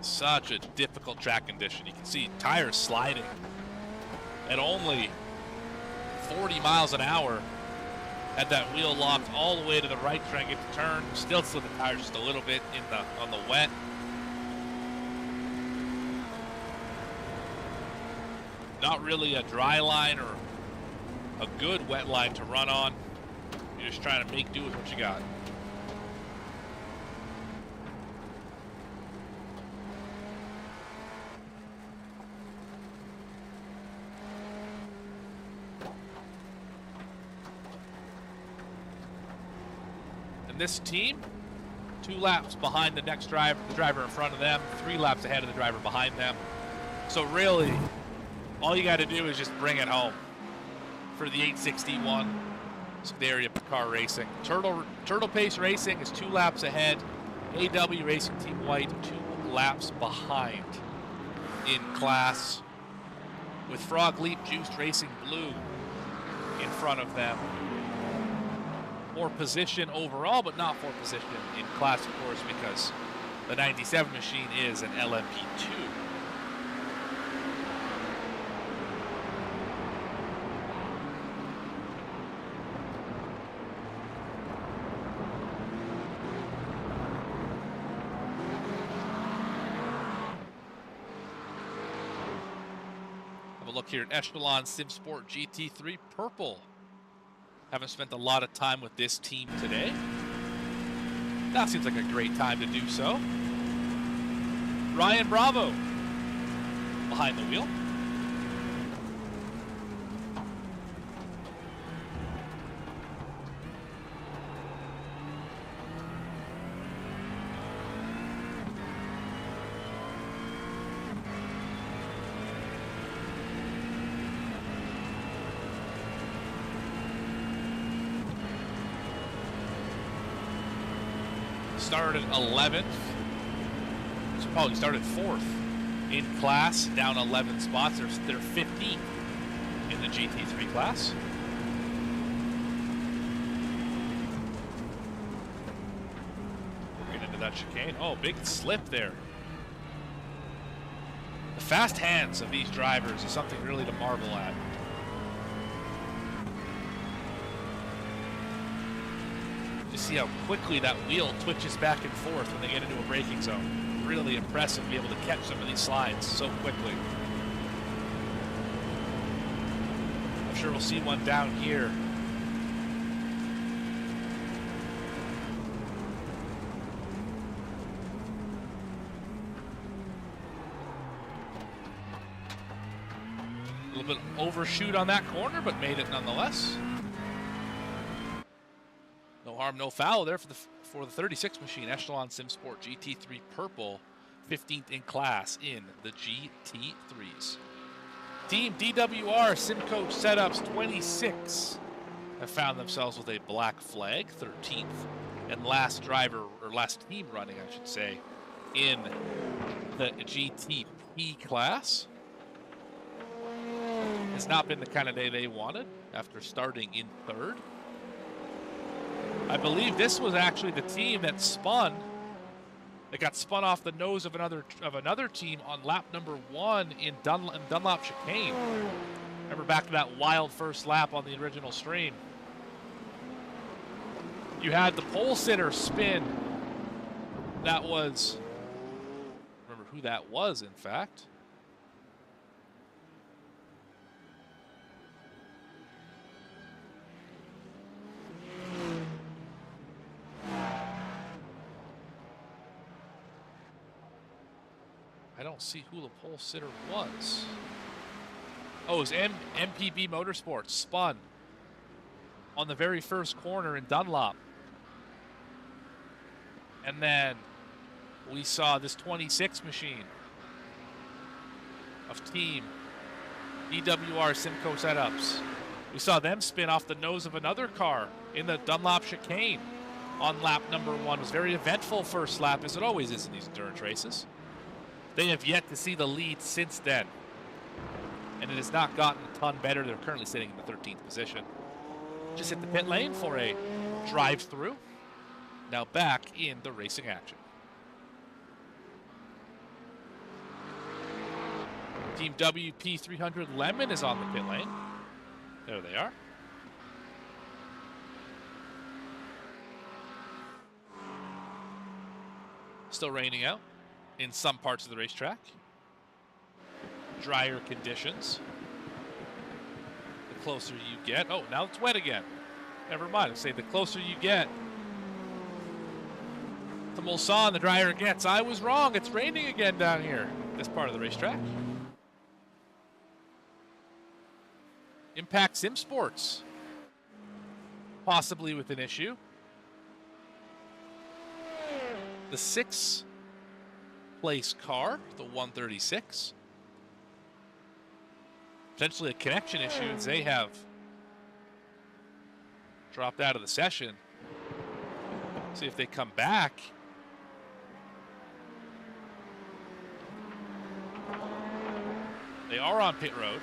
Such a difficult track condition. You can see tires sliding at only 40 miles an hour. Had that wheel locked all the way to the right, trying to get to turn. Still slid the tires just a little bit on the wet. Not really a dry line or a good wet line to run on. You're just trying to make do with what you got. And this team, 2 laps behind the next driver, the driver in front of them, 3 laps ahead of the driver behind them. So really, all you got to do is just bring it home for the 861 Scuderia Car Racing. Turtle Pace Racing is 2 laps ahead. AW Racing Team White 2 laps behind in class, with Frog Leap Juiced Racing Blue in front of them. More position overall, but not for position in class, of course, because the 97 machine is an LMP2. Have a look here at Echelon Sim Sport GT3 Purple. Haven't spent a lot of time with this team today. That seems like a great time to do so. Ryan Bravo behind the wheel. Started 11th, so probably started 4th in class, down 11 spots. They're 15th in the GT3 class. Getting into that chicane. Oh, big slip there. The fast hands of these drivers is something really to marvel at. See how quickly that wheel twitches back and forth when they get into a braking zone. Really impressive to be able to catch some of these slides so quickly. I'm sure we'll see one down here. A little bit overshoot on that corner, but made it nonetheless. No harm, no foul there for the 36 machine. Echelon Sim Sport GT3 Purple, 15th in class in the GT3s. Team DWR Simcoach Setups 26 have found themselves with a black flag, 13th, and last driver, or last team running, I should say, in the GTP class. Has not been the kind of day they wanted after starting in 3rd. I believe this was actually the team that spun. They got spun off the nose of another team on lap number 1 in Dunlop chicane. Remember back to that wild first lap on the original stream. You had the pole sitter spin. That was, remember who that was, in fact. I don't see who the pole sitter was. Oh, it was MPB Motorsports, spun on the very first corner in Dunlop. And then we saw this 26 machine of team DWR Simcoe Setups. We saw them spin off the nose of another car in the Dunlop chicane on lap number 1. It was a very eventful first lap, as it always is in these endurance races. They have yet to see the lead since then, and it has not gotten a ton better. They're currently sitting in the 13th position. Just hit the pit lane for a drive-through. Now back in the racing action. Team WP300 Lemon is on the pit lane. There they are. Still raining out in some parts of the racetrack. Drier conditions. The closer you get. Oh, now it's wet again. Never mind. I say the closer you get to Mulsanne, the drier it gets. I was wrong. It's raining again down here. This part of the racetrack. Impact Sim Sports. Possibly with an issue. The 6th place car, the 136. Potentially a connection issue as they have dropped out of the session. See if they come back. They are on pit road.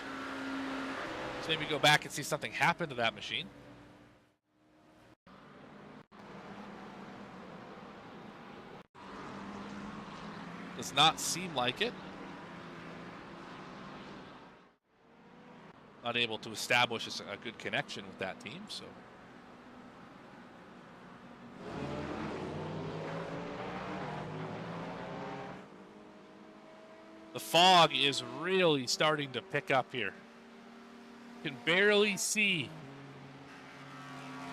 So maybe go back and see something happen to that machine. Does not seem like it. Not able to establish a good connection with that team, so. The fog is really starting to pick up here. Can barely see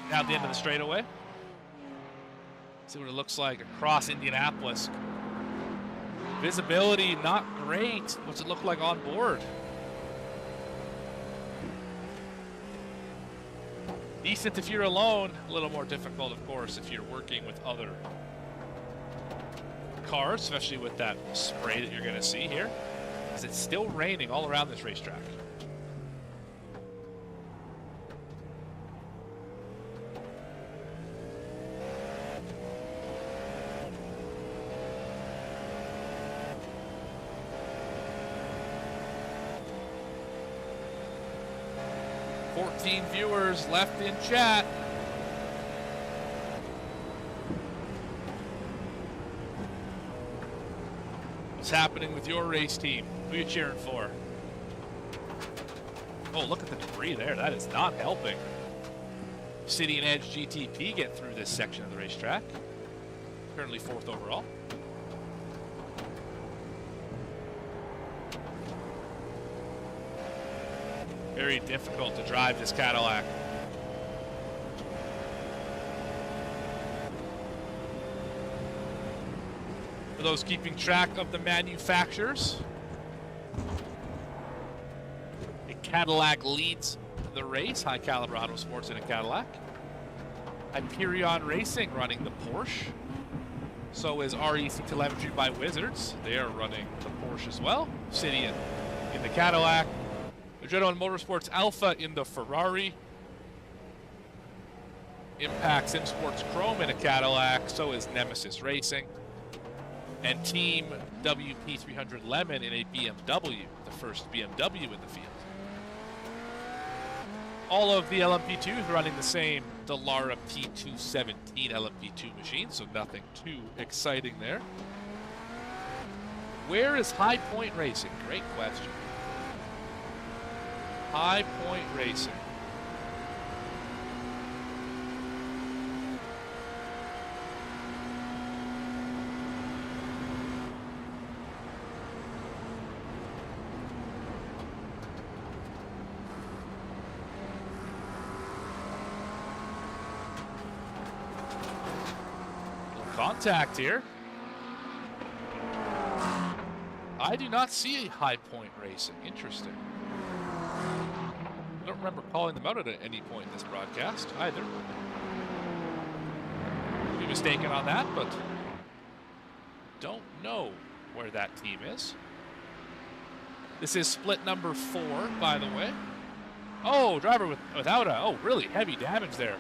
down the end of the straightaway. See what it looks like across Indianapolis. Visibility not great. What's it look like on board? Decent if you're alone. A little more difficult, of course, if you're working with other cars, especially with that spray that you're going to see here, because it's still raining all around this racetrack. Viewers left in chat. What's happening with your race team? Who are you cheering for? Oh, look at the debris there. That is not helping City and Edge GTP get through this section of the racetrack. Currently 4th overall. Very difficult to drive this Cadillac. For those keeping track of the manufacturers, a Cadillac leads the race. High Caliber Auto Sports in a Cadillac. Hyperion Racing running the Porsche. So is REC Telemetry by Wizards. They are running the Porsche as well. City in the Cadillac. Adrenaline Motorsports Alpha in the Ferrari. Impact Sim Sports Chrome in a Cadillac. So is Nemesis Racing. And Team WP300 Lemon in a BMW, the first BMW in the field. All of the LMP2s running the same Dallara P217 LMP2 machine, so nothing too exciting there. Where is High Point Racing? Great question. High Point Racing. Contact here. I do not see a High Point Racing. Interesting. I don't remember calling them out at any point in this broadcast either. Could be mistaken on that, but don't know where that team is. This is split number 4, by the way. Oh, driver without a, oh, really heavy damage there.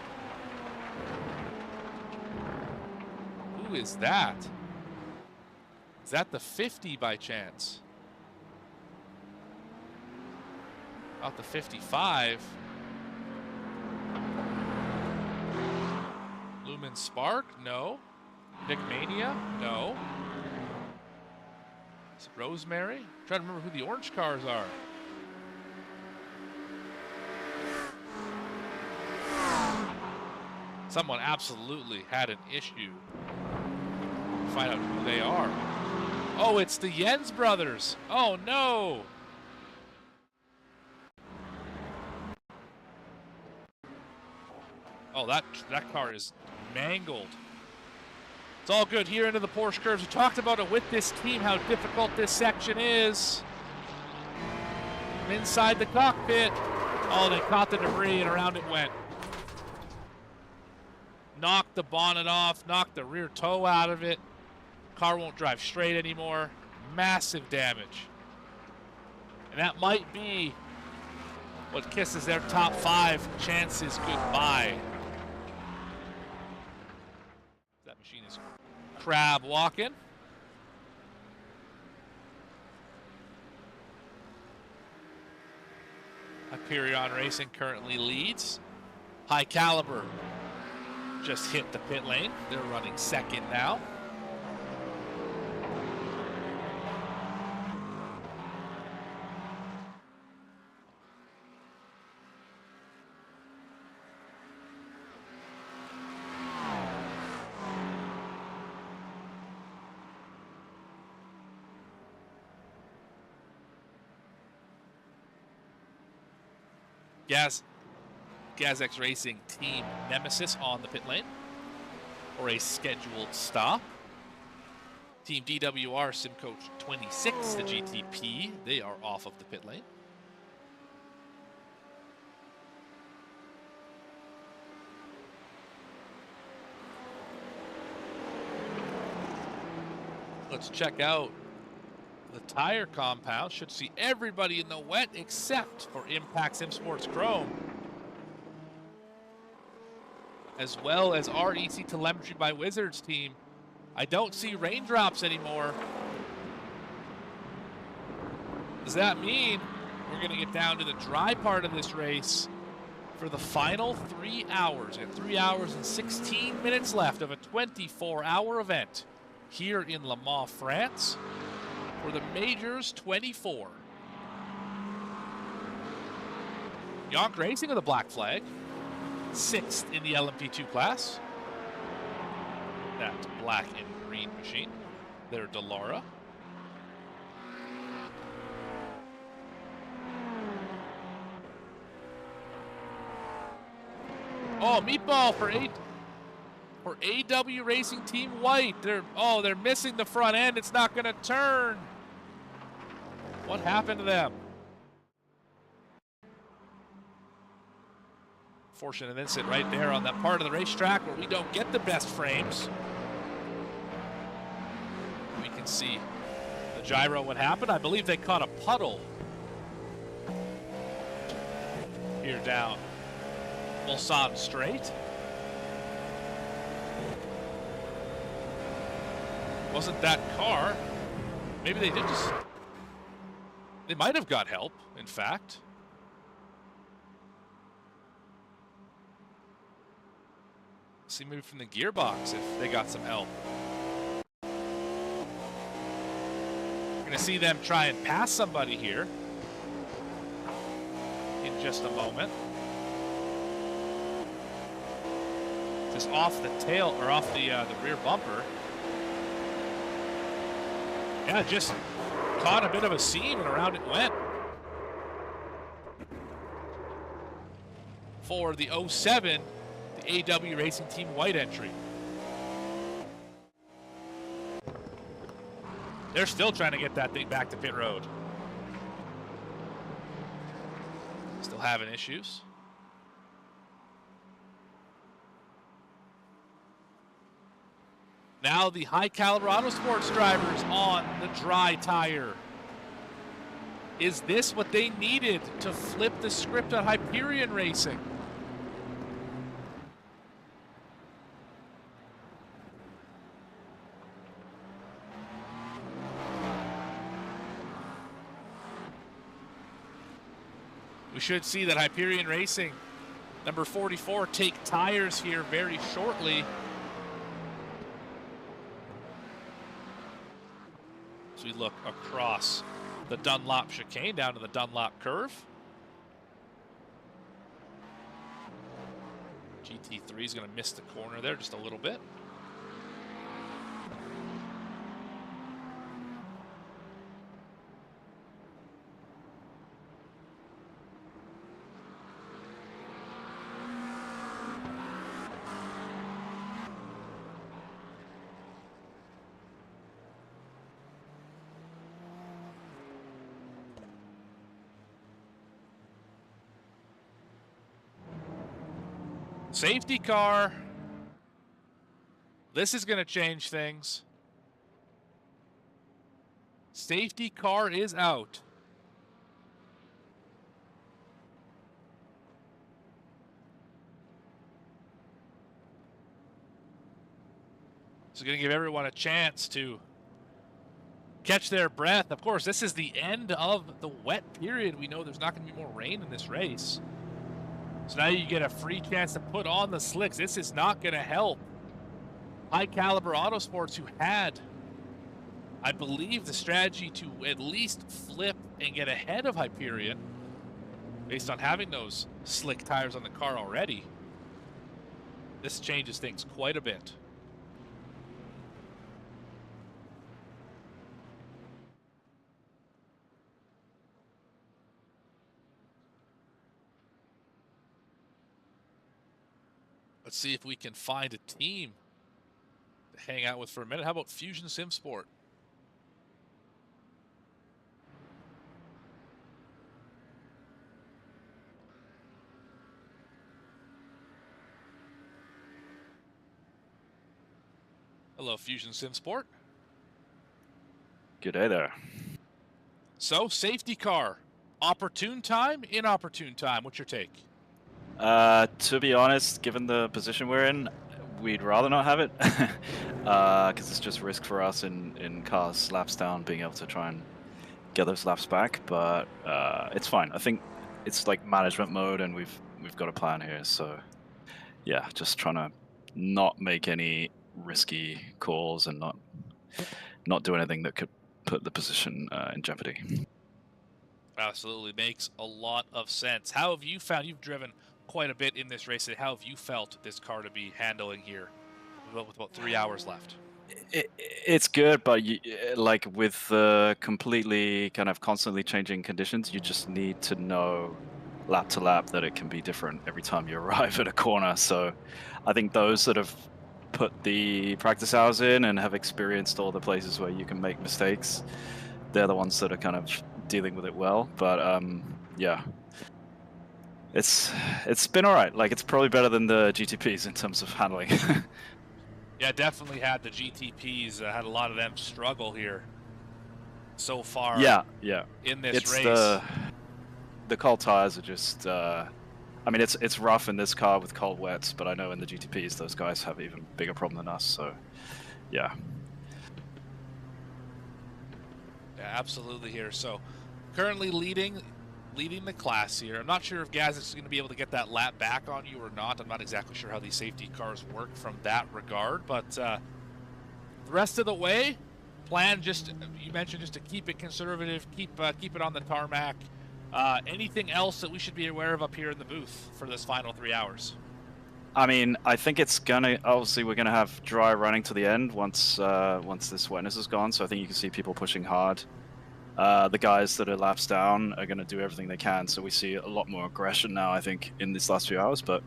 Who is that? Is that the 50 by chance? Not the 55. Lumen Spark? No. Nick Mania? No. Is it Rosemary? I'm trying to remember who the orange cars are. Someone absolutely had an issue. Find out who they are. Oh, it's the Jens brothers. Oh no. Oh, that car is mangled. It's all good here into the Porsche curves. We talked about it with this team, how difficult this section is. From inside the cockpit. Oh, they caught the debris and around it went. Knocked the bonnet off, knocked the rear toe out of it. Car won't drive straight anymore. Massive damage. And that might be what kisses their top 5 chances goodbye. That machine is crab walking. Hyperion Racing currently leads. High Caliber just hit the pit lane. They're running second now. GazX Racing Team Nemesis on the pit lane for a scheduled stop. Team DWR SimCoach 26, the GTP, they are off of the pit lane. Let's check out the tire compound. Should see everybody in the wet except for Impact Sim Sports Chrome, as well as REC Telemetry by Wizards team. I don't see raindrops anymore. Does that mean we're going to get down to the dry part of this race for the final 3 hours? We have 3 hours and 16 minutes left of a 24-hour event here in Le Mans, France, for the Majors 24. Yonk Racing with a black flag, 6th in the LMP2 class. That black and green machine. There, Delara. Oh, meatball for AW Racing Team White. They're missing the front end. It's not going to turn. What happened to them? Fortunate incident right there on that part of the racetrack where we don't get the best frames. We can see the gyro, what happened. I believe they caught a puddle here down Mulsanne Straight. Wasn't that car? Maybe they did just... They might have got help, in fact. See, maybe from the gearbox if they got some help. We're going to see them try and pass somebody here in just a moment. Just off the tail, or off the rear bumper. Yeah, just caught a bit of a seam and around it went. For the 07, the AW Racing Team White entry. They're still trying to get that thing back to pit road. Still having issues. Now the High Caliber Auto Sports drivers on the dry tire. Is this what they needed to flip the script on Hyperion Racing? We should see that Hyperion Racing, number 44, take tires here very shortly. So we look across the Dunlop chicane down to the Dunlop curve. GT3 is going to miss the corner there just a little bit. Safety car. This is going to change things. Safety car is out. So going to give everyone a chance to catch their breath. Of course, this is the end of the wet period. We know there's not going to be more rain in this race. So now you get a free chance to put on the slicks. This is not going to help High Caliber Autosports, who had, I believe, the strategy to at least flip and get ahead of Hyperion based on having those slick tires on the car already. This changes things quite a bit. Let's see if we can find a team to hang out with for a minute. How about Fusion Sim Sport? Hello, Fusion Sim Sport. Good day there. So, safety car. Opportune time, inopportune time. What's your take? To be honest, given the position we're in, we'd rather not have it, because it's just risk for us in cars laps down, being able to try and get those laps back. But it's fine. I think it's like management mode, and we've got a plan here. So yeah, just trying to not make any risky calls and not do anything that could put the position in jeopardy. Absolutely makes a lot of sense. How have you found, you've driven quite a bit in this race, how have you felt this car to be handling here with about 3 hours left? It's good, but like with completely kind of constantly changing conditions, you just need to know lap to lap that it can be different every time you arrive at a corner. So I think those that have put the practice hours in and have experienced all the places where you can make mistakes, they're the ones that are kind of dealing with it well. But yeah, it's been all right. Like, it's probably better than the GTPs in terms of handling. Yeah, definitely had the GTPs, had a lot of them struggle here so far. Yeah. In this race. The cold tires are just, I mean, it's rough in this car with cold wets, but I know in the GTPs those guys have an even bigger problem than us, so yeah. Yeah, absolutely here. So currently leading the class here. I'm not sure if Gaz is going to be able to get that lap back on you or not. I'm not exactly sure how these safety cars work from that regard, but the rest of the way, plan just, you mentioned, just to keep it conservative, keep it on the tarmac. Anything else that we should be aware of up here in the booth for this final 3 hours? I mean, I think it's gonna, obviously we're gonna have dry running to the end once this wetness is gone, so I think you can see people pushing hard. The guys that are laps down are gonna do everything they can, so we see a lot more aggression now, I think, in these last few hours, but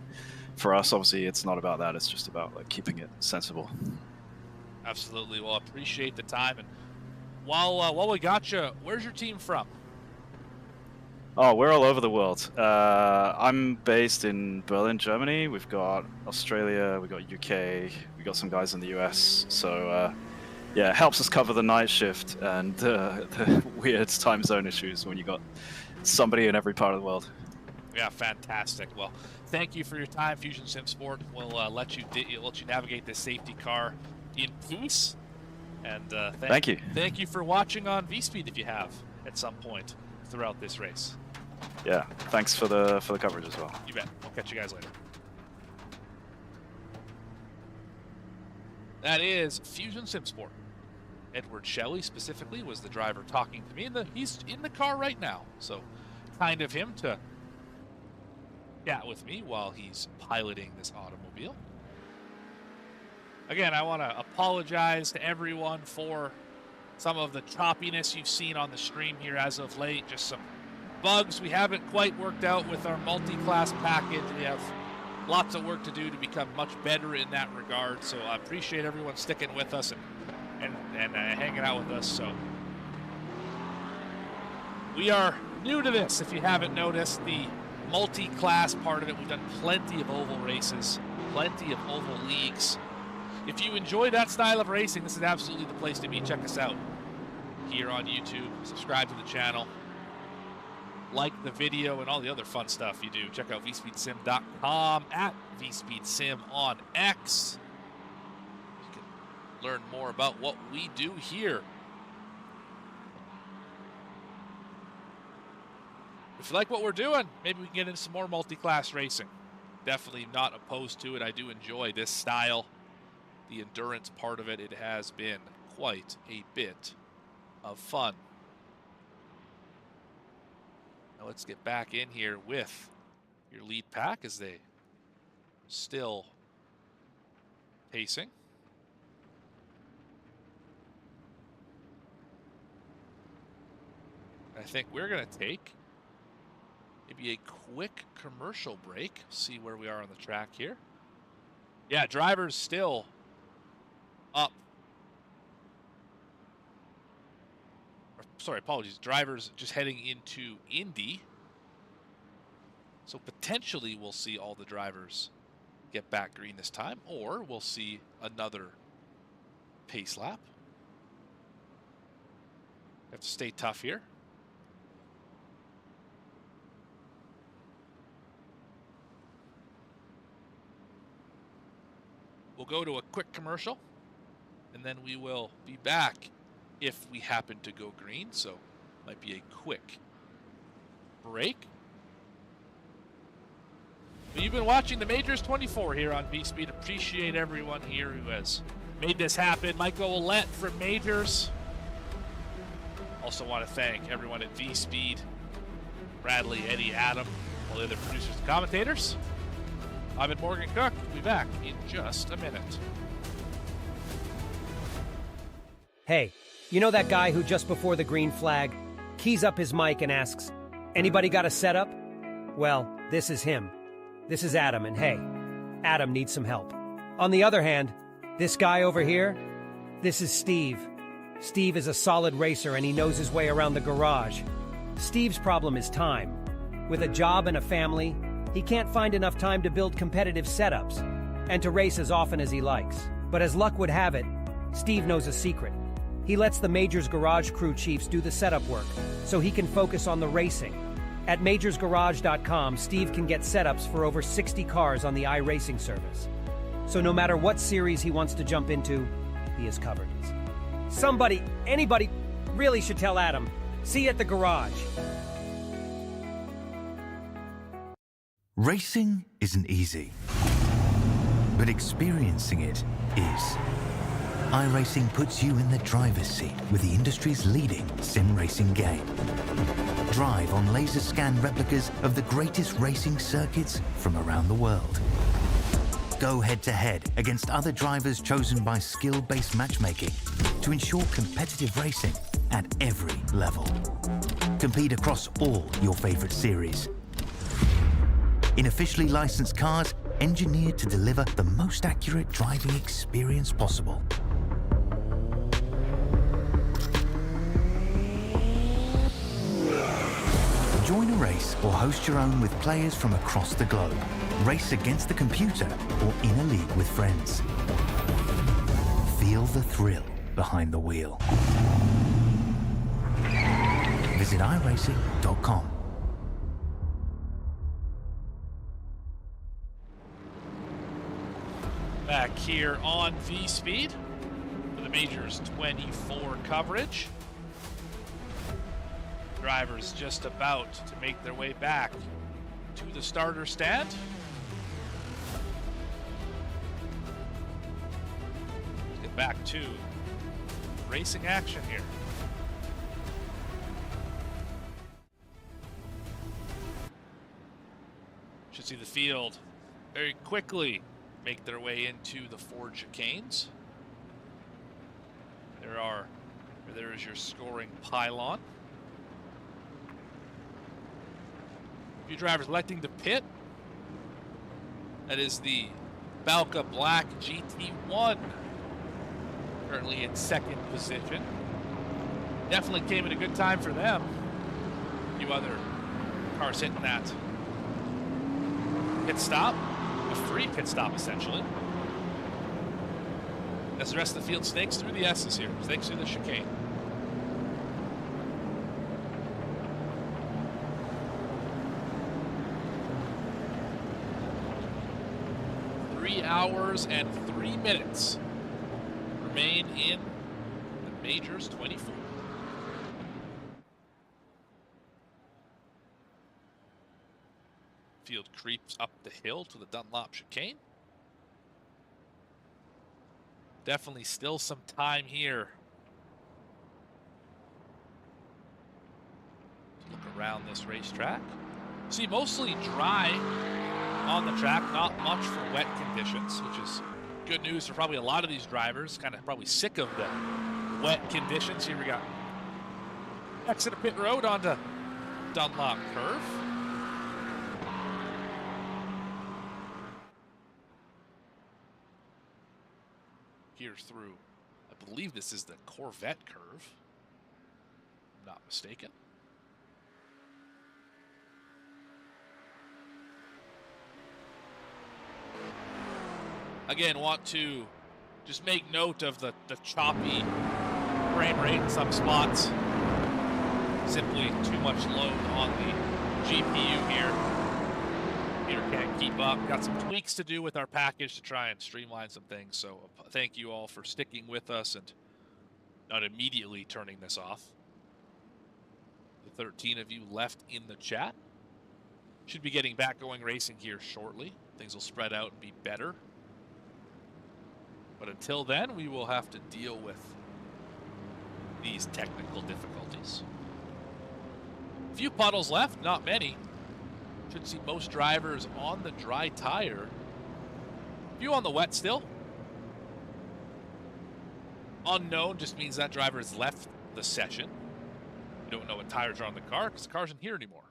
for us, obviously, it's not about that, it's just about like keeping it sensible. Absolutely. Well, I appreciate the time, and while we got you, where's your team from? Oh, we're all over the world. I'm based in Berlin, Germany. We've got Australia, we've got UK, we've got some guys in the US. So, yeah, it helps us cover the night shift and the weird time zone issues when you got somebody in every part of the world. Yeah, fantastic. Well, thank you for your time, Fusion Sim Sport. We'll let you navigate this safety car in peace. And thank you. Thank you for watching on VSPEED if you have at some point throughout this race. Yeah, thanks for the coverage as well. You bet. I'll catch you guys later. That is Fusion Sim Sport. Edward Shelley specifically was the driver talking to me, and he's in the car right now. So kind of him to chat with me while he's piloting this automobile. Again, I want to apologize to everyone for some of the choppiness you've seen on the stream here as of late. Just some bugs we haven't quite worked out with our multi-class package. We have lots of work to do to become much better in that regard. So I appreciate everyone sticking with us and hanging out with us. So we are new to this. If you haven't noticed, the multi-class part of it, we've done plenty of oval races, plenty of oval leagues. If you enjoy that style of racing, this is absolutely the place to be. Check us out here on YouTube. Subscribe to the channel. Like the video and all the other fun stuff you do. Check out VSPEEDSim.com, at VSPEEDSim on X. You can learn more about what we do here. If you like what we're doing, maybe we can get into some more multi-class racing. Definitely not opposed to it. I do enjoy this style. The endurance part of it, it has been quite a bit of fun. Now let's get back in here with your lead pack as they still pacing. I think we're going to take maybe a quick commercial break. See where we are on the track here. Yeah, drivers still up. Sorry, apologies. Drivers just heading into Indy. So potentially we'll see all the drivers get back green this time, or we'll see another pace lap. Have to stay tough here. We'll go to a quick commercial, and then we will be back if we happen to go green. So might be a quick break. But you've been watching the Majors 24 here on VSPEED. Appreciate everyone here who has made this happen. Michael Ouellette from Majors. Also want to thank everyone at VSPEED, Bradley, Eddie, Adam, all the other producers and commentators. I've been Morgan Cook. We'll be back in just a minute. Hey, you know that guy who just before the green flag keys up his mic and asks, "Anybody got a setup?" Well, this is him. This is Adam, and hey, Adam needs some help. On the other hand, this guy over here, this is Steve. Steve is a solid racer and he knows his way around the garage. Steve's problem is time. With a job and a family, he can't find enough time to build competitive setups and to race as often as he likes. But as luck would have it, Steve knows a secret. He lets the Majors Garage crew chiefs do the setup work so he can focus on the racing. At majorsgarage.com, Steve can get setups for over 60 cars on the iRacing service. So no matter what series he wants to jump into, he is covered. Somebody, anybody, really should tell Adam. See you at the garage. Racing isn't easy, but experiencing it is. iRacing puts you in the driver's seat with the industry's leading sim racing game. Drive on laser scan replicas of the greatest racing circuits from around the world. Go head-to-head against other drivers chosen by skill-based matchmaking to ensure competitive racing at every level. Compete across all your favorite series. In officially licensed cars, engineered to deliver the most accurate driving experience possible. Join a race or host your own with players from across the globe. Race against the computer or in a league with friends. Feel the thrill behind the wheel. Visit iRacing.com. Back here on VSPEED for the Majors 24 coverage. Drivers just about to make their way back to the starter stand. Let's get back to racing action here. Should see the field very quickly make their way into the Ford chicanes. There is your scoring pylon. A few drivers electing to pit. That is the Balca Black GT1, currently in second position. Definitely came at a good time for them. A few other cars hitting that pit stop, a free pit stop essentially. As the rest of the field snakes through the S's here, snakes through the chicane. Hours and 3 minutes remain in the Majors 24. Field creeps up the hill to the Dunlop chicane. Definitely still some time here to look around this racetrack. See, mostly dry on the track, not much for wet conditions, which is good news for probably a lot of these drivers. Kind of probably sick of the wet conditions. Here we got exit of pit road onto Dunlop curve. Here through, I believe this is the Corvette curve, if I'm not mistaken. Again, want to just make note of the choppy frame rate in some spots. Simply too much load on the GPU here. Computer can't keep up. Got some tweaks to do with our package to try and streamline some things. So thank you all for sticking with us and not immediately turning this off. The 13 of you left in the chat. Should be getting back going racing here shortly. Things will spread out and be better. But until then, we will have to deal with these technical difficulties. A few puddles left, not many. Should see most drivers on the dry tire. A few on the wet still. Unknown just means that driver has left the session. You don't know what tires are on the car because the car's isn't here anymore.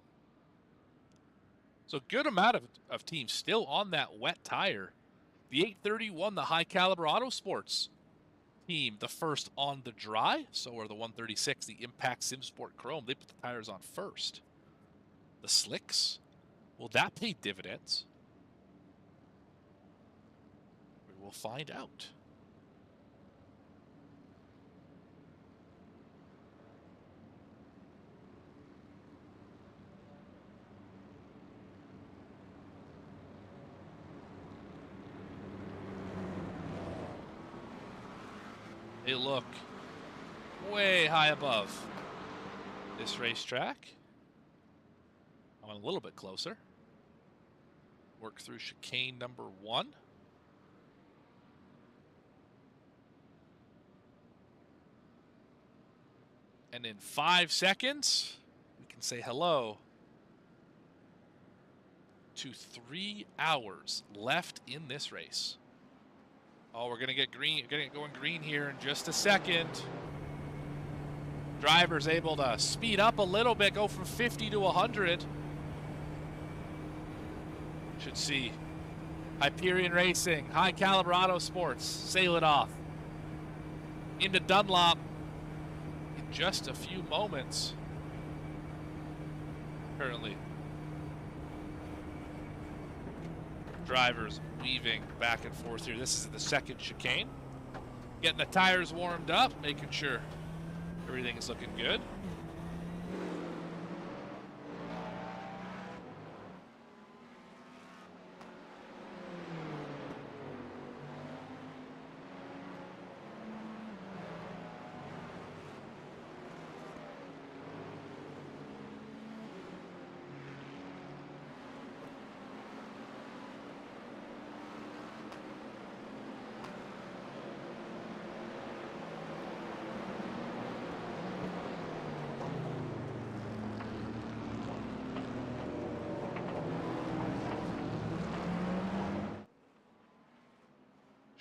So a good amount of teams still on that wet tire. The 831, the High Caliber Autosports team, the first on the dry. So are the 136, the Impact SimSport Chrome. They put the tires on first. The slicks, will that pay dividends? We will find out. They look way high above this racetrack. I'm a little bit closer. Work through chicane number 1. And in 5 seconds, we can say hello to 3 hours left in this race. Oh, we're gonna get green, going green here in just a second. Driver's able to speed up a little bit, go from 50 to 100. Should see Hyperion Racing, High Caliber Autosports sail it off into Dunlop in just a few moments. Currently, drivers weaving back and forth here. This is the second chicane. Getting the tires warmed up, making sure everything is looking good.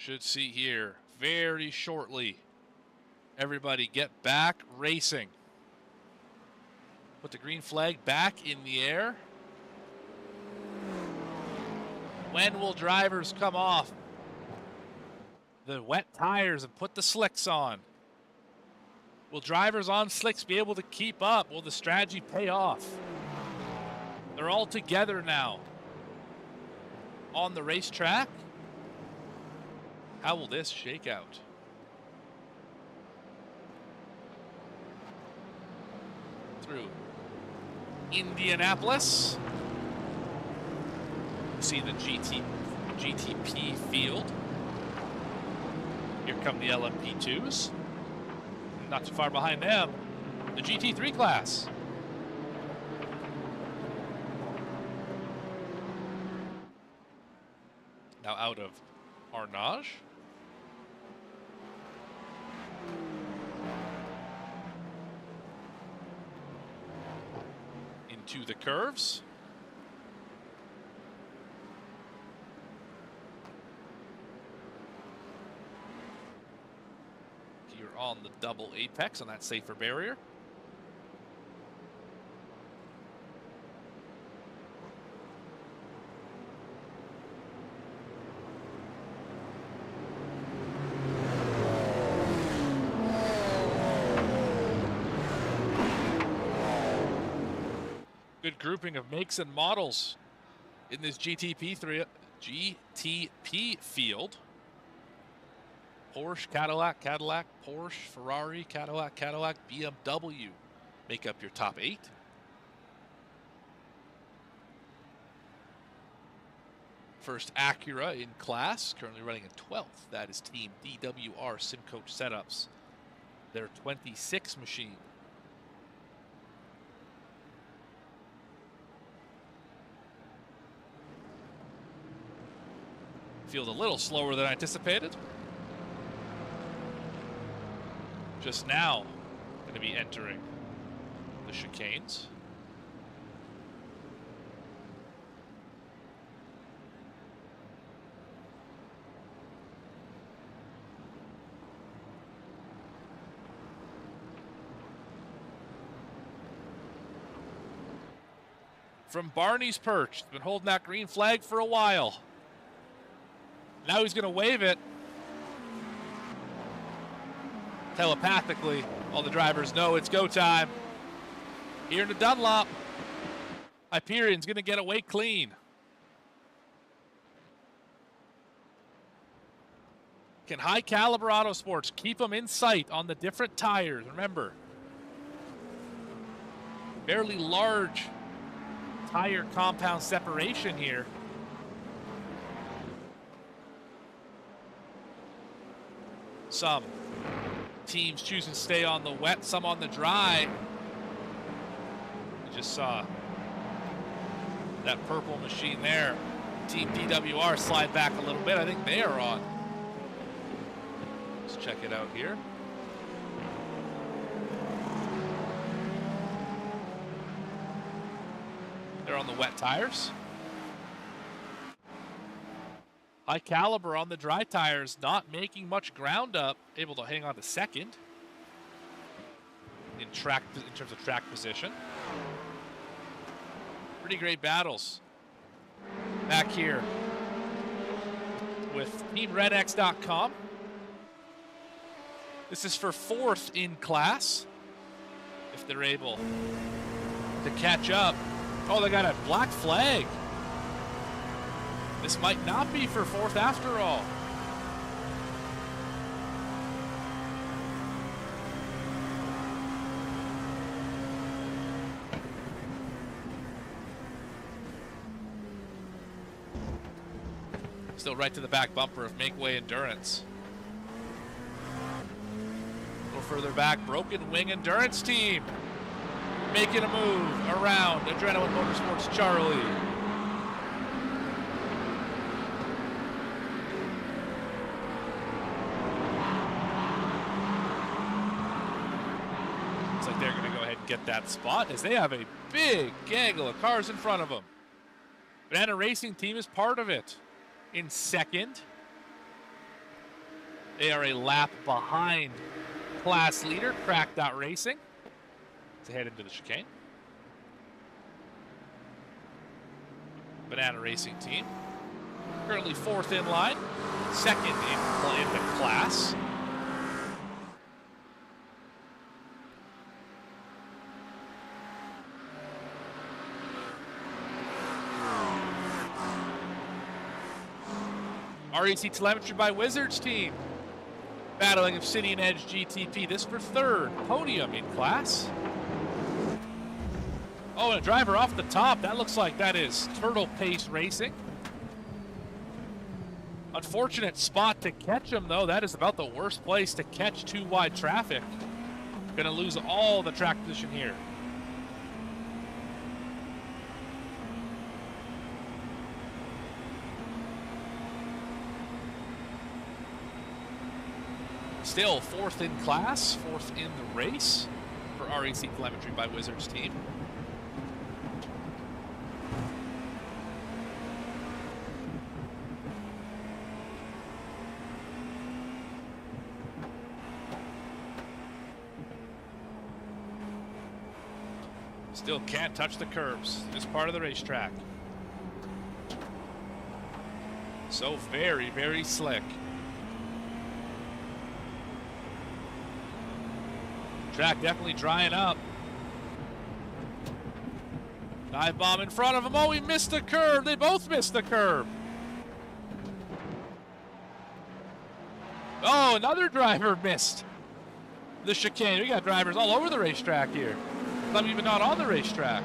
Should see here very shortly. Everybody get back racing. Put the green flag back in the air. When will drivers come off the wet tires and put the slicks on? Will drivers on slicks be able to keep up? Will the strategy pay off? They're all together now on the racetrack. How will this shake out? Through Indianapolis. You see the GTP field. Here come the LMP2s. Not too far behind them, the GT3 class. Now out of Arnage. Into the curves. You're on the double apex on that safer barrier. Good grouping of makes and models in this GTP field. Porsche, Cadillac, Porsche, Ferrari, Cadillac, BMW make up your top 8. First Acura in class, currently running in 12th. That is Team DWR SimCoach Setups, their 26 machine. Feels a little slower than I anticipated. Just now going to be entering the chicanes. From Barney's perch, been holding that green flag for a while. Now he's going to wave it. Telepathically, all the drivers know it's go time. Here in the Dunlop, Hyperion's going to get away clean. Can High Caliber Auto Sports keep them in sight on the different tires? Remember, fairly large tire compound separation here. Some teams choosing to stay on the wet, some on the dry. You just saw that purple machine there. Team DWR slide back a little bit. I think they are on. Let's check it out here. They're on the wet tires. High Caliber on the dry tires, not making much ground up, able to hang on to second in terms of track position. Pretty great battles. Back here with TeamRedX.com. This is for 4th in class. If they're able to catch up. Oh, they got a black flag. This might not be for 4th after all. Still right to the back bumper of Make Way Endurance. A little further back, Broken Wing Endurance team making a move around Adrenaline Motorsports Charlie. Looks like they're going to go ahead and get that spot as they have a big gaggle of cars in front of them. Banana Racing team is part of it. In second, They are a lap behind class leader, Crack.Racing, to head into the chicane. Banana Racing team, currently 4th in line, 2nd in the class. REC Telemetry by Wizards team, battling Obsidian Edge GTP. This for 3rd podium in class. Oh, and a driver off the top. That looks like that is Turtle Pace Racing. Unfortunate spot to catch him, though. That is about the worst place to catch too wide traffic. Gonna lose all the track position here. Still 4th in class, 4th in the race for REC Telemetry by Wizards team. Still can't touch the curbs. This part of the racetrack. So very, very slick. Track definitely drying up. Dive bomb in front of him. Oh, he missed the curb. They both missed the curb. Oh, another driver missed the chicane. We got drivers all over the racetrack here. Some even not on the racetrack.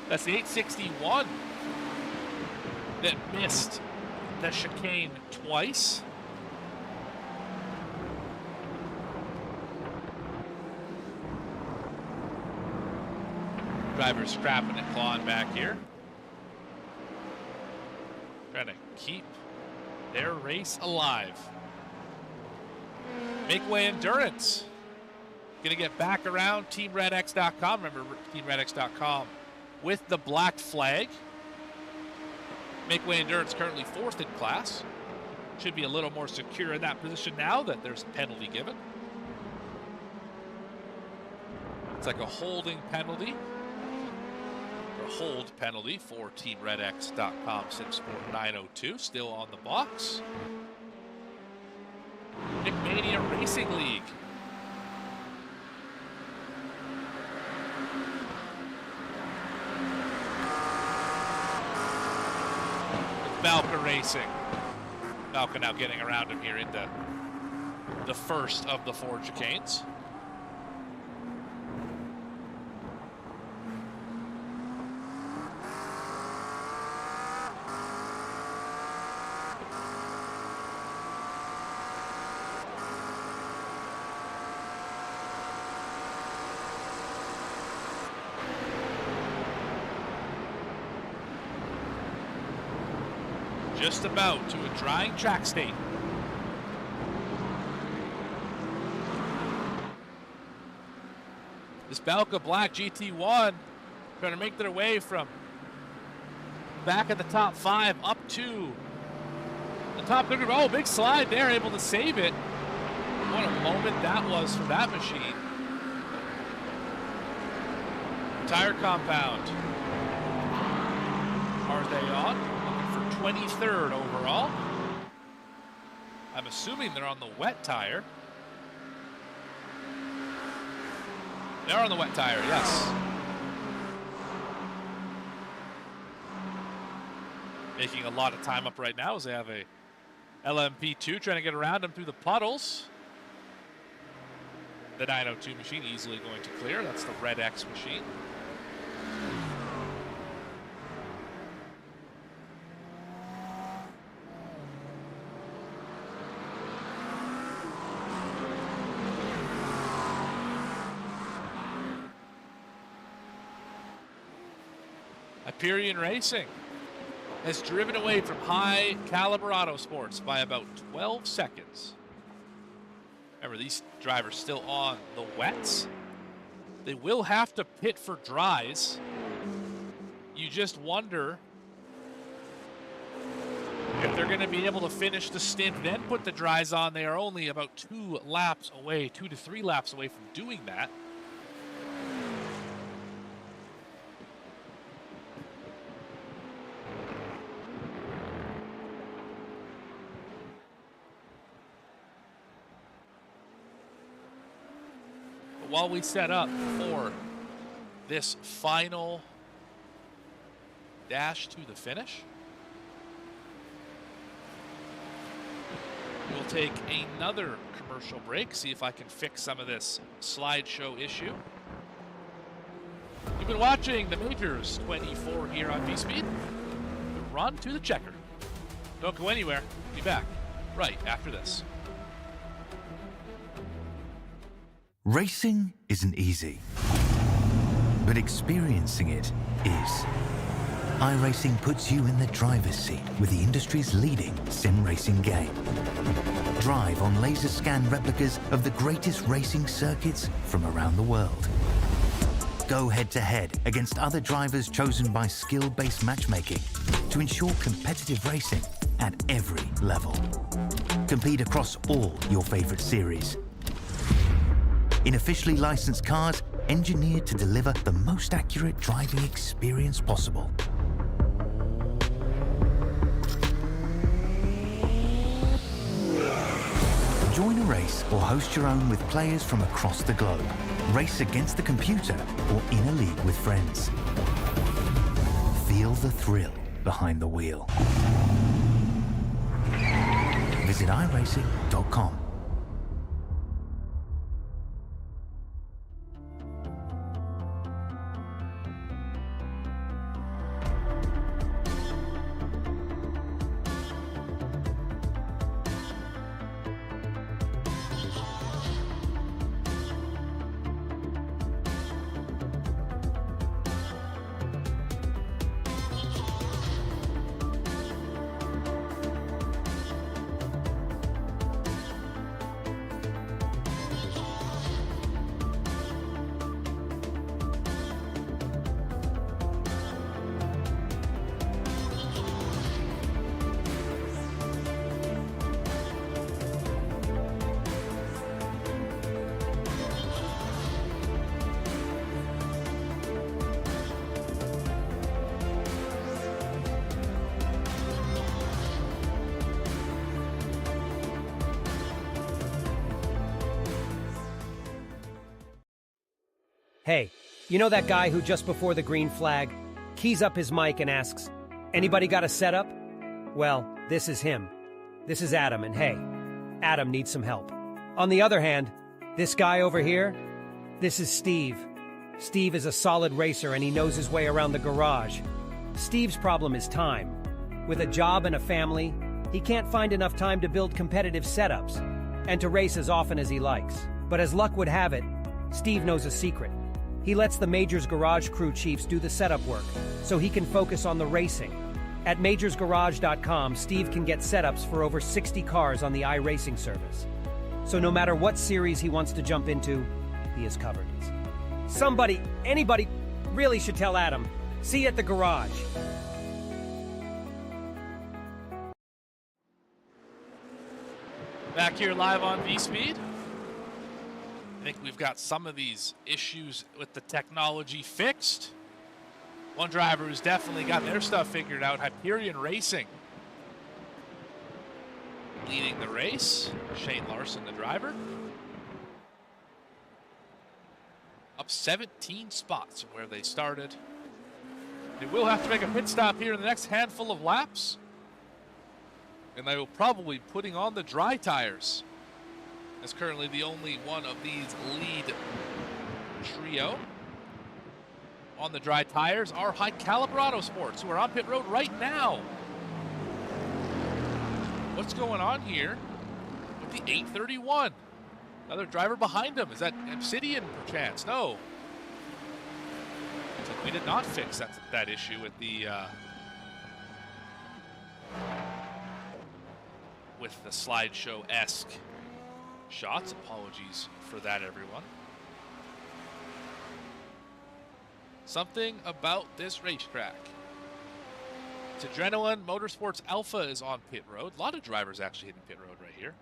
That's the 861 that missed the chicane twice. Drivers scrapping and clawing back here. Trying to keep their race alive. Make Way Endurance. Gonna get back around TeamRedX.com. Remember TeamRedX.com with the black flag. Make Way Endurance currently 4th in class. Should be a little more secure in that position now that there's a penalty given. It's like a holding penalty. Or a hold penalty for TeamRedX.com SimSport 902. Still on the box. McMania Racing League. Valka Racing. Valka now getting around him here into the first of the 4 chicanes. Just about to a drying track state. This Balca Black GT1 trying to make their way from back at the top 5 up to the top 30. Oh, big slide there, able to save it. What a moment that was for that machine. Tire compound. Are they on? 23rd overall. I'm assuming they're on the wet tire. They're on the wet tire, yes. Making a lot of time up right now as they have a LMP2 trying to get around them through the puddles. The 902 machine easily going to clear. That's the Red X machine. Hyperion Racing has driven away from High Caliber Auto Sports by about 12 seconds. Remember, these drivers still on the wets. They will have to pit for dries. You just wonder If they're going to be able to finish the stint, then put the dries on, they are only about 2 laps away, 2 to 3 laps away from doing that. But while we set up for this final dash to the finish, we'll take another commercial break, see if I can fix some of this slideshow issue. You've been watching the Majors 24 here on VSPEED. The run to the checker. Don't go anywhere. Be back right after this. Racing isn't easy, but experiencing it is. iRacing puts you in the driver's seat with the industry's leading sim racing game. Drive on laser scan replicas of the greatest racing circuits from around the world. Go head-to-head against other drivers chosen by skill-based matchmaking to ensure competitive racing at every level. Compete across all your favorite series. In officially licensed cars, engineered to deliver the most accurate driving experience possible. Join a race or host your own with players from across the globe. Race against the computer or in a league with friends. Feel the thrill behind the wheel. Visit iRacing.com. Hey, you know that guy who just before the green flag keys up his mic and asks, "Anybody got a setup?" Well, this is him. This is Adam, and hey, Adam needs some help. On the other hand, this guy over here, this is Steve. Steve is a solid racer and he knows his way around the garage. Steve's problem is time. With a job and a family, he can't find enough time to build competitive setups and to race as often as he likes. But as luck would have it, Steve knows a secret. He lets the Majors Garage crew chiefs do the setup work, so he can focus on the racing. At majorsgarage.com, Steve can get setups for over 60 cars on the iRacing service. So no matter what series he wants to jump into, he is covered. Somebody, anybody, really should tell Adam. See you at the garage. Back here live on VSPEED. I think we've got some of these issues with the technology fixed. One driver who's definitely got their stuff figured out, Hyperion Racing. Leading the race, Shane Larson, the driver. Up 17 spots from where they started. They will have to make a pit stop here in the next handful of laps. And they will probably be putting on the dry tires. As currently the only one of these lead trio on the dry tires are High Caliber Auto Sports, who are on pit road right now. What's going on here with the 831? Another driver behind him. Is that Obsidian perchance? No. We did not fix that issue with the slideshow-esque shots. Apologies for that, everyone. Something about this racetrack It's Adrenaline Motorsports Alpha is on pit road. A lot of drivers actually hitting pit road right here.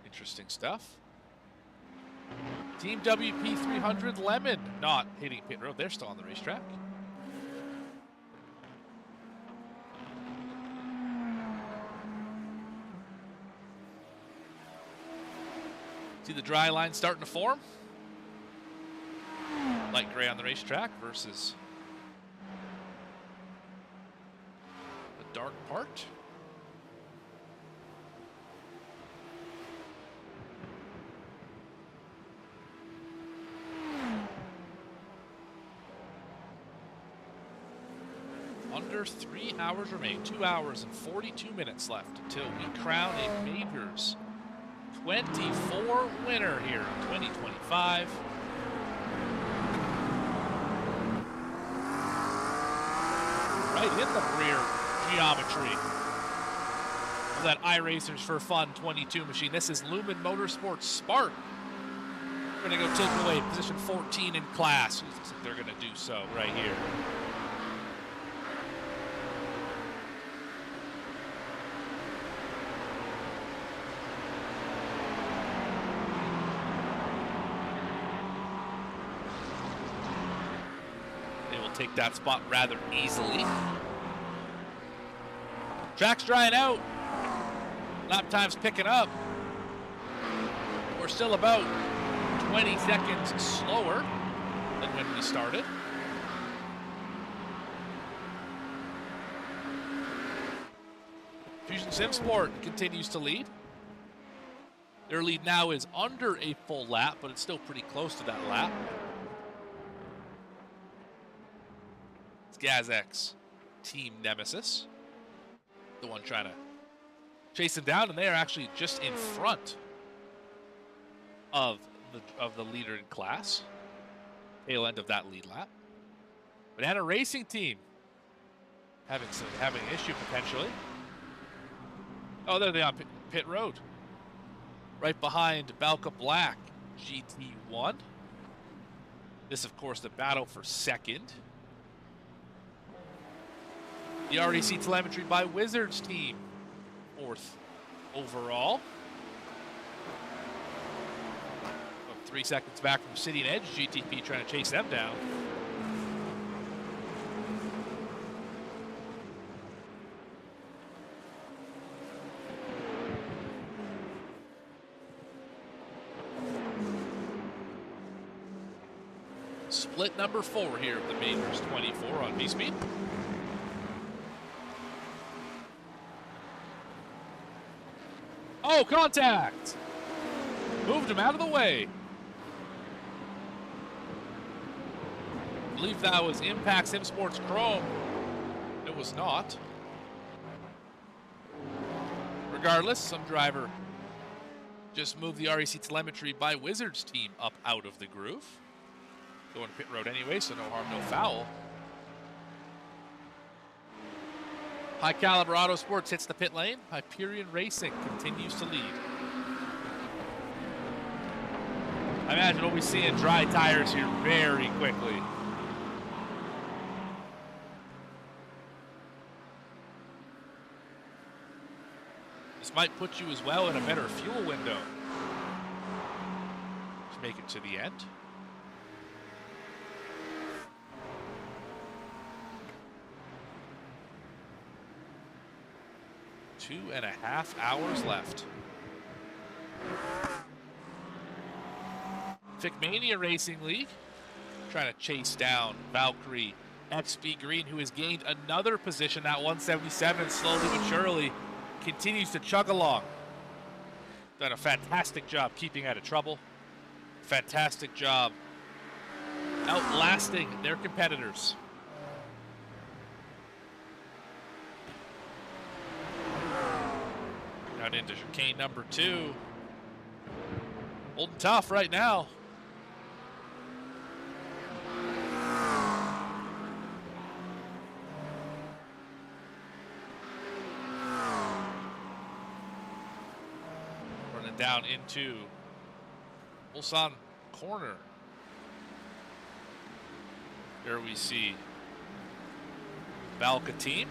Interesting stuff. Team WP300 Lemon not hitting pit road. They're still on the racetrack. See the dry line starting to form. Light gray on the racetrack versus the dark part. Under 3 hours remain. 2 hours and 42 minutes left until we crown a Majors 24 winner here in 2025. Right in the rear geometry of that iRacers for Fun 22 machine. This is Lumen Motorsports Spark. We're going to go take away position 14 in class. Looks like they're going to do so right here. Take that spot rather easily. Track's drying out. Lap time's picking up. We're still about 20 seconds slower than when we started. Fusion Sim Sport continues to lead. Their lead now is under a full lap, but it's still pretty close to that lap. GazX Team Nemesis, the one trying to chase him down, and they are actually just in front of the leader in class. Tail end of that lead lap. Banana Racing Team having an issue potentially. Oh, there they are on pit road, right behind Balka Black GT1. This, of course, the battle for second. The REC telemetry by Wizards team, 4th overall. 3 seconds back from City and Edge GTP trying to chase them down. Split number 4 here of the Majors 24 on VSPEED. Oh, contact! Moved him out of the way. I believe that was Impact Sim Sports Chrome. It was not. Regardless, some driver just moved the REC telemetry by Wizards team up out of the groove. Going to pit road anyway, so no harm, no foul. High Caliber Auto Sports hits the pit lane. Hyperion Racing continues to lead. I imagine we'll be seeing dry tires here very quickly. This might put you as well in a better fuel window to make it to the end. Two and a half hours left. Ficmania Racing League trying to chase down Valkyrie XP Green, who has gained another position at 177 slowly but surely. Continues to chug along. Done a fantastic job keeping out of trouble. Fantastic job outlasting their competitors. Out into chicane number 2. Holding tough right now. Running down into Ulsan corner. There we see Valka team.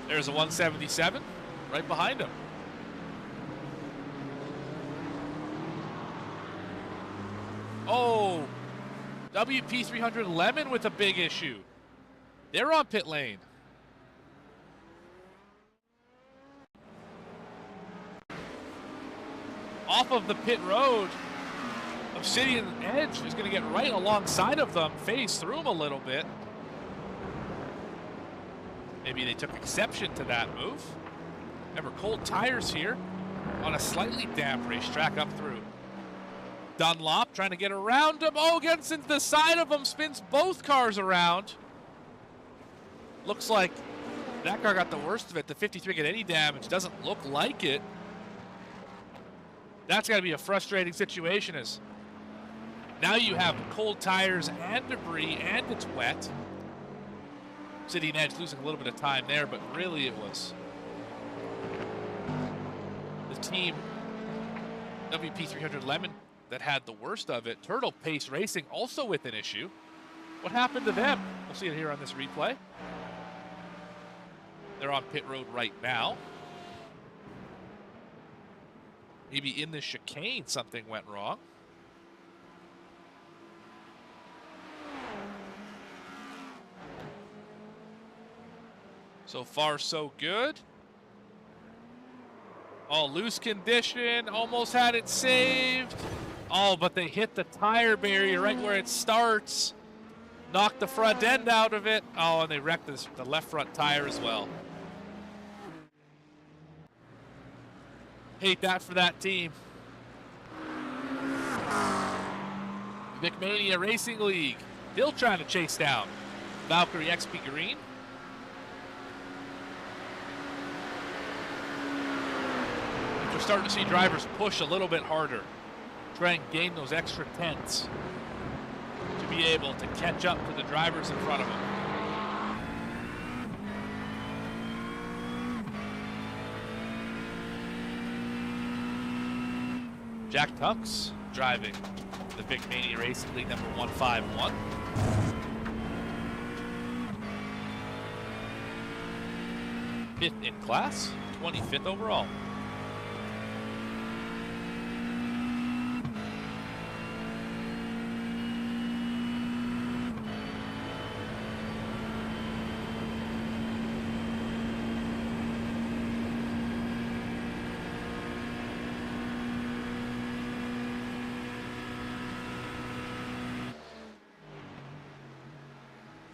There's a 177 right behind him. Oh, WP300 Lemon with a big issue. They're on pit lane. Off of the pit road, Obsidian Edge is going to get right alongside of them, phase through them a little bit. Maybe they took exception to that move. Remember, cold tires here on a slightly damp racetrack up through. Dunlop trying to get around him. Oh, gets into the side of him, spins both cars around. Looks like that car got the worst of it. The 53 get any damage. Doesn't look like it. That's got to be a frustrating situation, as now you have cold tires and debris and it's wet. Obsidian Edge losing a little bit of time there, but really it was the team WP300 Lemon that had the worst of it. Turtle Pace Racing also with an issue. What happened to them? We'll see it here on this replay. They're on pit road right now. Maybe in the chicane something went wrong. So far, so good. Oh, loose condition, almost had it saved. Oh, but they hit the tire barrier right where it starts. Knocked the front end out of it. Oh, and they wrecked the left front tire as well. Hate that for that team. McMania Racing League still trying to chase down Valkyrie XP Green. We're starting to see drivers push a little bit harder, try and gain those extra tenths to be able to catch up to the drivers in front of them. Jack Tunks driving the Big Mania Racing League number 151. Fifth in class, 25th overall.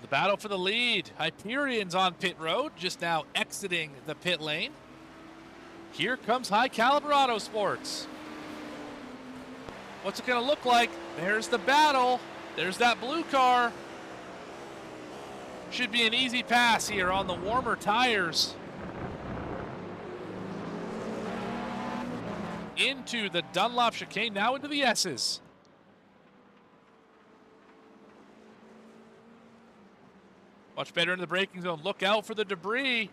The battle for the lead. Hyperion's on pit road, just now exiting the pit lane. Here comes High Caliber Auto Sports. What's it going to look like? There's the battle. There's that blue car. Should be an easy pass here on the warmer tires. Into the Dunlop chicane, now into the S's. Much better in the braking zone. Look out for the debris.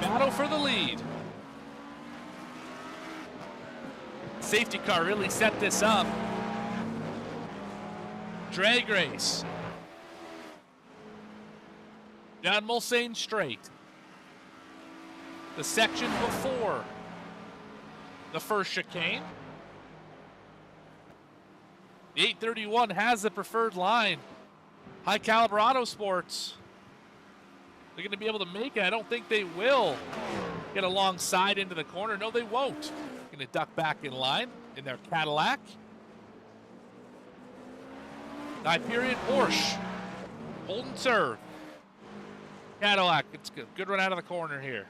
Battle for the lead. Safety car really set this up. Drag race. Down Mulsanne Straight. The section before the first chicane. The 831 has the preferred line. High Caliber Auto Sports. They're going to be able to make it. I don't think they will get alongside into the corner. No, they won't. Going to duck back in line in their Cadillac. Hyperion Porsche. Hold and serve. Cadillac. It's good. Good run out of the corner here.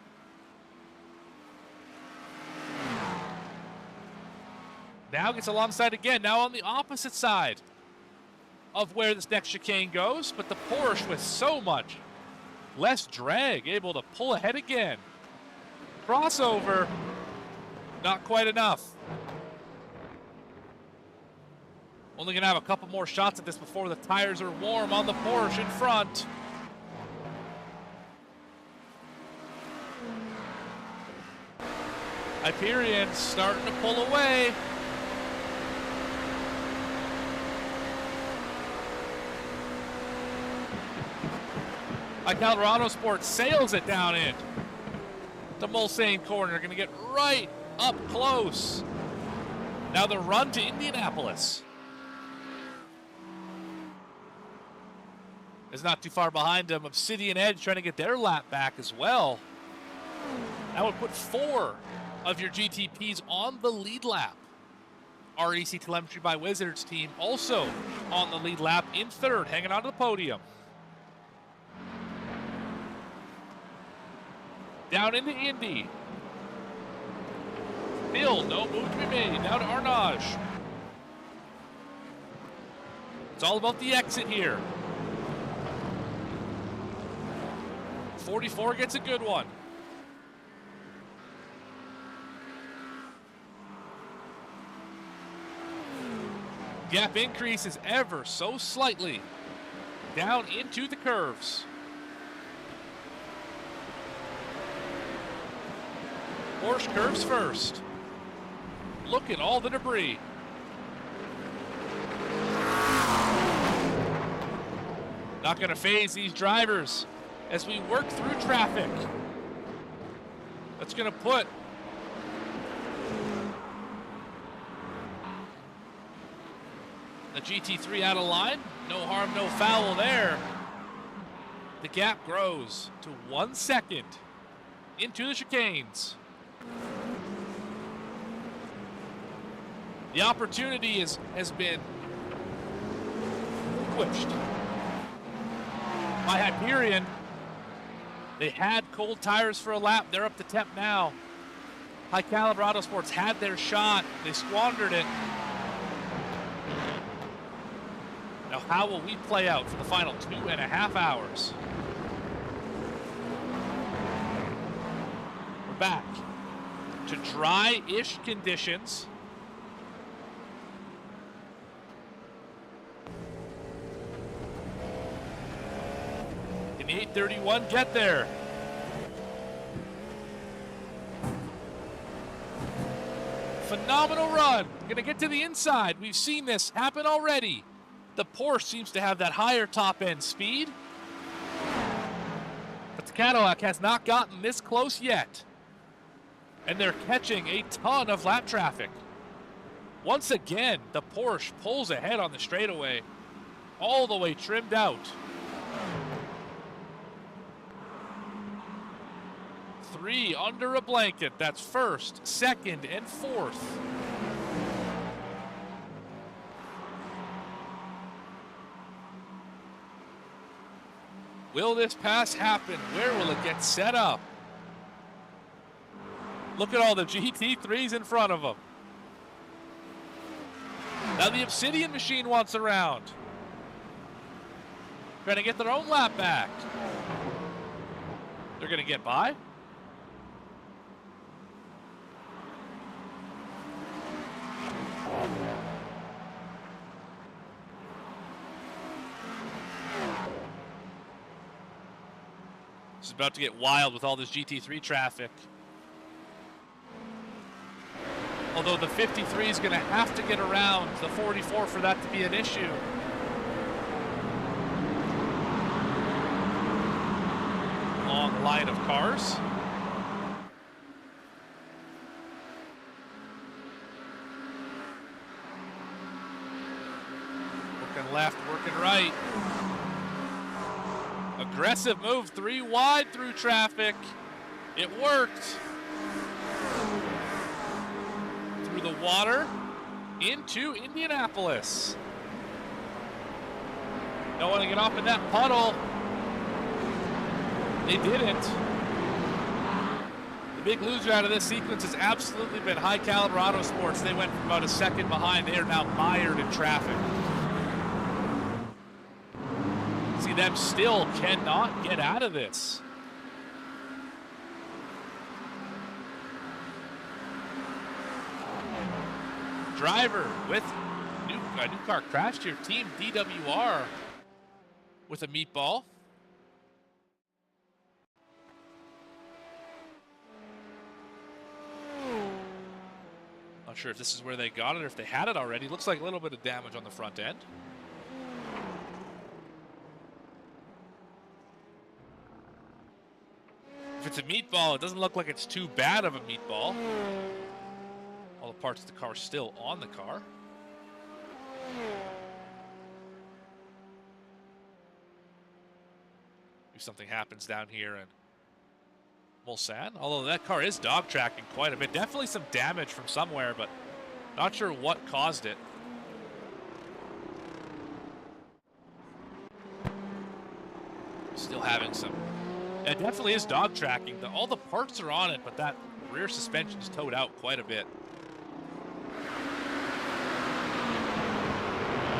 Now gets alongside again. Now on the opposite side of where this next chicane goes, but the Porsche with so much less drag, able to pull ahead again. Crossover, not quite enough. Only gonna have a couple more shots at this before the tires are warm on the Porsche in front. Hyperion starting to pull away. High Caliber Autosport sails it down in the Mulsanne corner. Going to get right up close. Now the run to Indianapolis is not too far behind them. Obsidian Edge trying to get their lap back as well. That would put 4 of your GTPs on the lead lap. REC Telemetry by Wizards team also on the lead lap in 3rd, hanging on to the podium. Down into Indy. Still no move to be made. Down to Arnage. It's all about the exit here. 44 gets a good one. Gap increases ever so slightly down into the curves. Porsche curves first. Look at all the debris. Not going to phase these drivers as we work through traffic. That's going to put the GT3 out of line. No harm, no foul there. The gap grows to 1 second into the chicanes. The opportunity has been relinquished by Hyperion. They had cold tires for a lap. They're up to temp now. High Caliber Autosports had their shot. They squandered it. Now, how will we play out for the final 2.5 hours? We're back to dry-ish conditions. Can the 831 get there? Phenomenal run. Gonna get to the inside. We've seen this happen already. The Porsche seems to have that higher top-end speed, but the Cadillac has not gotten this close yet. And they're catching a ton of lap traffic. Once again, the Porsche pulls ahead on the straightaway, all the way trimmed out. 3 under a blanket. That's 1st, 2nd, and 4th. Will this pass happen? Where will it get set up? Look at all the GT3s in front of them. Now the Obsidian machine wants around. Trying to get their own lap back. They're going to get by. This is about to get wild with all this GT3 traffic. Although the 53 is going to have to get around the 44 for that to be an issue. Long line of cars. Working left, working right. Aggressive move, 3 wide through traffic. It worked. Through the water into Indianapolis. Don't want to get off in that puddle. They didn't. The big loser out of this sequence has absolutely been High Caliber Autosports. They went from about a second behind. They are now mired in traffic. See, them still cannot get out of this. Driver with new car crashed here. Team DWR with a meatball. Not sure if this is where they got it or if they had it already. Looks like a little bit of damage on the front end. If it's a meatball, it doesn't look like it's too bad of a meatball. All the parts of the car still on the car. If something happens down here in Mulsanne, although that car is dog tracking quite a bit. Definitely some damage from somewhere, but not sure what caused it. Still having some. It definitely is dog tracking. All the parts are on it, but that rear suspension is towed out quite a bit.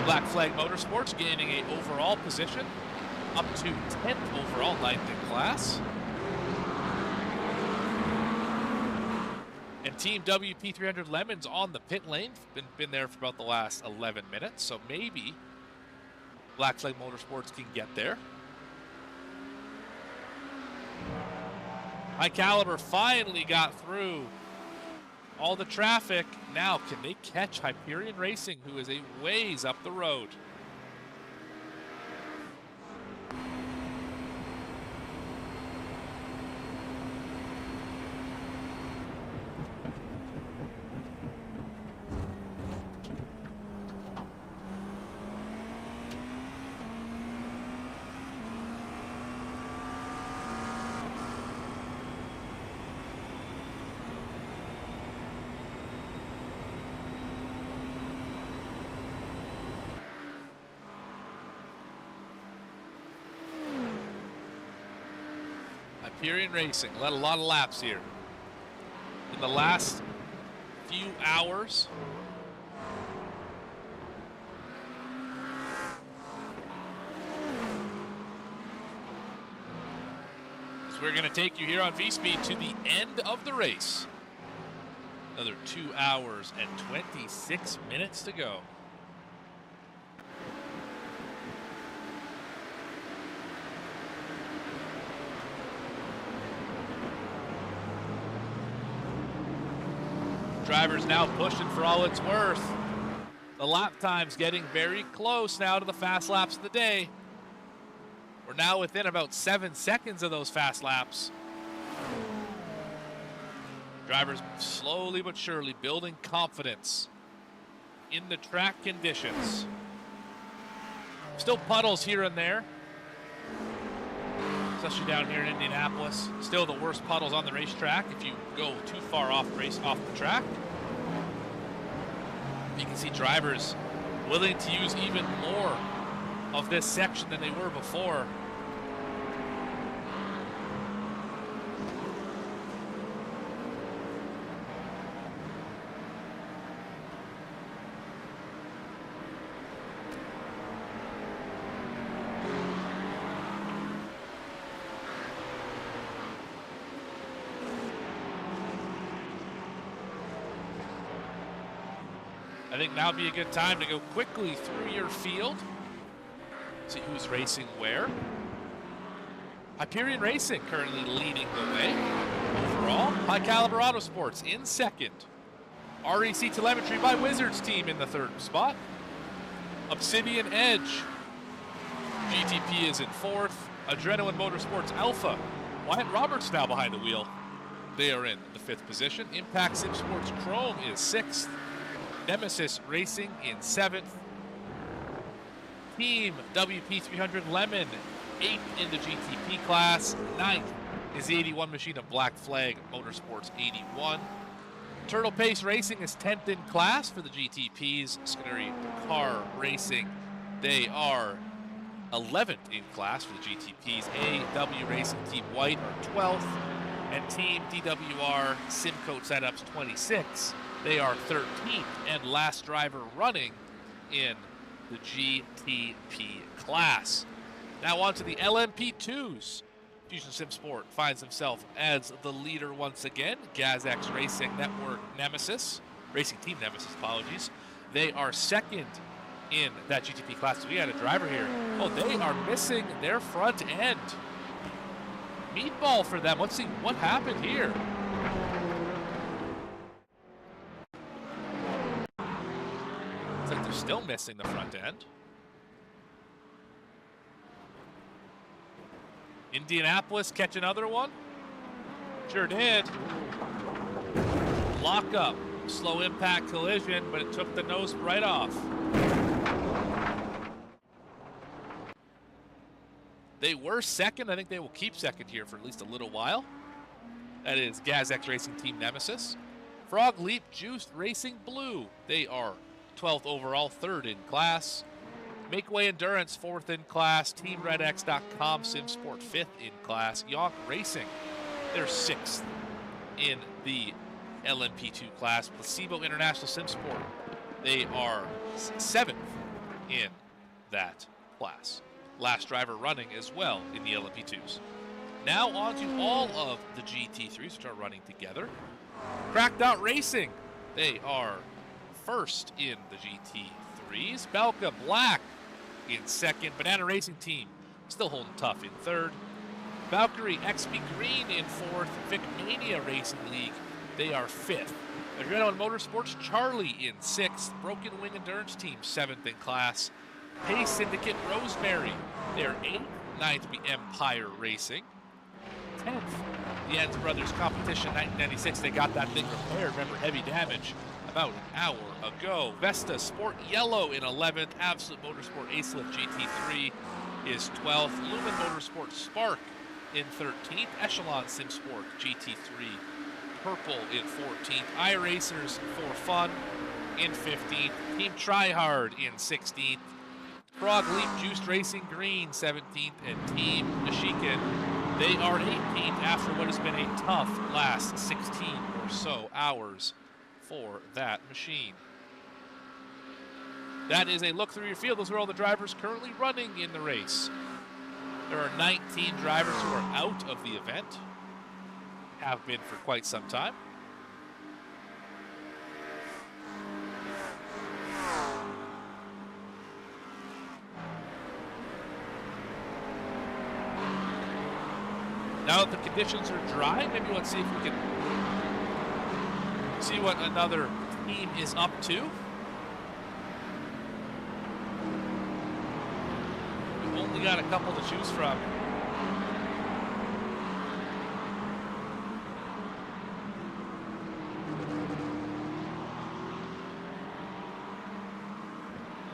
Black Flag Motorsports gaining a overall position, up to 10th overall, 9th in class. And Team WP300 Lemons on the pit lane. Been there for about the last 11 minutes, so maybe Black Flag Motorsports can get there. High Caliber finally got through all the traffic. Now, can they catch Hyperion Racing, who is a ways up the road? Hyperion Racing led a lot of laps here in the last few hours. So we're going to take you here on VSPEED to the end of the race. Another 2 hours and 26 minutes to go. Drivers now pushing for all it's worth. The lap time's getting very close now to the fast laps of the day. We're now within about 7 seconds of those fast laps. Drivers slowly but surely building confidence in the track conditions. Still puddles here and there, especially down here in Indianapolis. Still the worst puddles on the racetrack if you go too far off the track. You can see drivers willing to use even more of this section than they were before. I think now would be a good time to go quickly through your field. See who's racing where. Hyperion Racing currently leading the way. Overall, High Caliber Autosports in second. REC Telemetry by Wizards team in the third spot. Obsidian Edge. GTP is in fourth. Adrenaline Motorsports Alpha. Wyatt Roberts now behind the wheel. They are in the fifth position. Impact Sim Sports Chrome is sixth. Nemesis Racing in seventh. Team WP300 Lemon, 8th in the GTP class. 9th is the 81 machine of Black Flag Motorsports 81. Turtle Pace Racing is 10th in class for the GTPs. Skinnery Car Racing, they are 11th in class for the GTPs. AW Racing Team White are 12th. And Team DWR Simcoat Setups 26. They are 13th and last driver running in the GTP class. Now on to the LMP2s. Fusion Sim Sport finds himself as the leader once again. GazX Racing Network Nemesis, Racing Team Nemesis, apologies. They are second in that GTP class. So we had a driver here. Oh, they are missing their front end. Meatball for them. Let's see what happened here. Looks like they're still missing the front end. Indianapolis catch another one. Sure did. Lock up. Slow impact collision, but it took the nose right off. They were second. I think they will keep second here for at least a little while. That is GazX Racing Team Nemesis. Frog Leap Juiced Racing Blue. They are 12th overall, 3rd in class. Makeway Endurance, 4th in class. TeamRedX.com SimSport, 5th in class. Yonk Racing, they're 6th in the LMP2 class. Placebo International SimSport, they are 7th in that class. Last driver running as well in the LMP2s. Now on to all of the GT3s, which are running together. Cracked Out Racing, they are 1st in the GT3s. Belka Black in 2nd. Banana Racing Team still holding tough in 3rd. Valkyrie XP Green in 4th. Vic Mania Racing League, they are 5th. Adrenaline Motorsports Charlie in 6th. Broken Wing Endurance Team 7th in class. Pace Syndicate Rosemary, they're 8th. 9th be Empire Racing. 10th, the Ends Brothers Competition 1996. They got that thing repaired. Remember, heavy damage about an hour ago. Vesta Sport Yellow in 11th. Absolute Motorsport Acelift GT3 is 12th. Lumen Motorsport Spark in 13th. Echelon SimSport GT3 Purple in 14th. iRacers for Fun in 15th. Team Tryhard in 16th. Frog Leap Juiced Racing Green 17th. And Team Nishikin, they are 18th after what has been a tough last 16 or so hours for that machine. That is a look through your field. Those are all the drivers currently running in the race. There are 19 drivers who are out of the event. Have been for quite some time. Now that the conditions are dry, maybe let's see if we can see what another team is up to. We've only got a couple to choose from.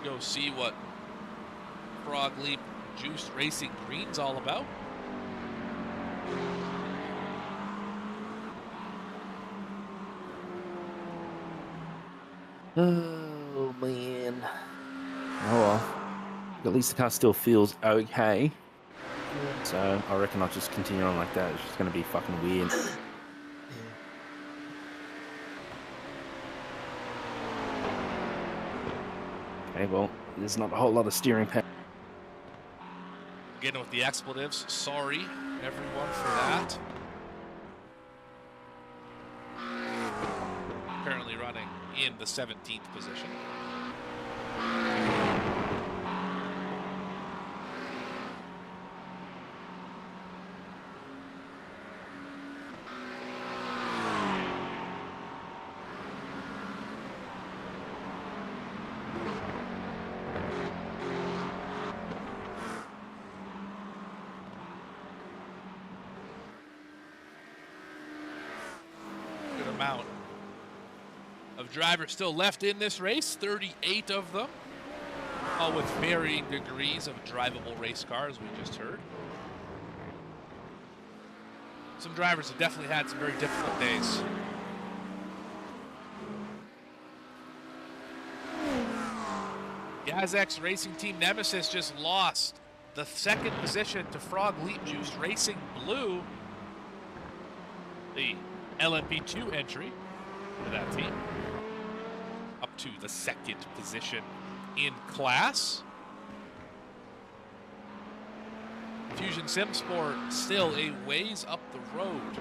Go see what Frog Leap Juiced Racing Green's all about. Oh man. Oh well. At least the car still feels okay. So I reckon I'll just continue on like that. It's just going to be fucking weird. Okay, well, there's not a whole lot of steering power. Again with the expletives. Sorry, everyone, for that. Currently running in the 17th position. Good amount of drivers still left in this race, 38 of them, all with varying degrees of drivable race cars, we just heard. Some drivers have definitely had some very difficult days. GazX Racing Team Nemesis just lost the 2nd position to Frog Leap Juiced Racing Blue, the LMP2 entry for that team, up to the 2nd position in class. Fusion SimSport still a ways up the road,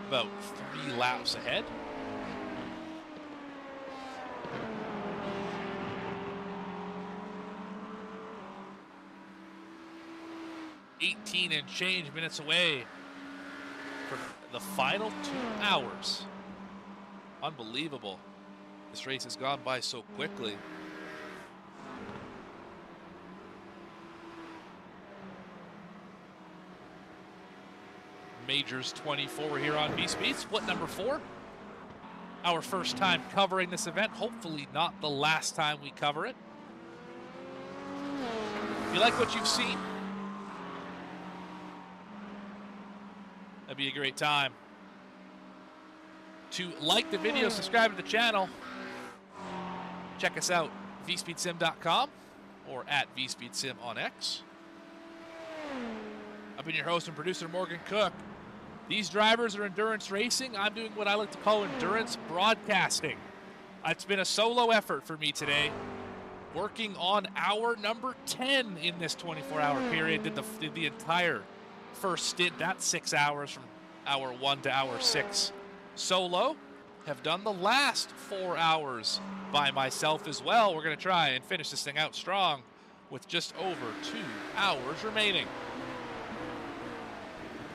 about 3 laps ahead. $18 and change minutes away from the final 2 hours. Unbelievable. This race has gone by so quickly. Majors 24 here on VSPEED, split number 4. Our first time covering this event, hopefully not the last time we cover it. If you like what you've seen, that'd be a great time to like the video, subscribe to the channel. Check us out, VSPEEDSim.com or at VSPEEDSim on X. I've been your host and producer, Morgan Cook. These drivers are endurance racing. I'm doing what I like to call endurance broadcasting. It's been a solo effort for me today, working on hour number 10 in this 24-hour period. Did the entire first stint, that's 6 hours from hour 1 to hour 6 solo. Have done the last 4 hours by myself as well. We're going to try and finish this thing out strong with just over 2 hours remaining.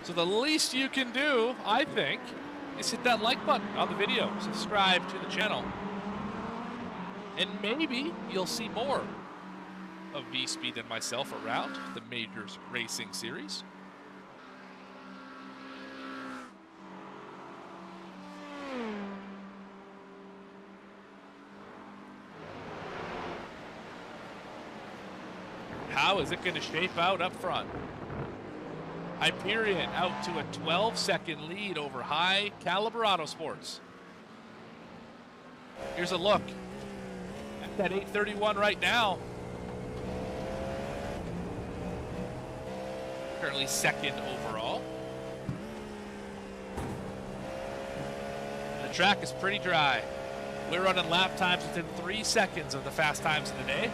So the least you can do, I think, is hit that like button on the video, subscribe to the channel, and maybe you'll see more of VSPEED and myself around the Majors Racing Series. How is it going to shape out up front? Hyperion out to a 12-second lead over High Caliber Autosports. Here's a look at that 831 right now. Currently second overall. The track is pretty dry. We're running lap times within 3 seconds of the fast times of the day.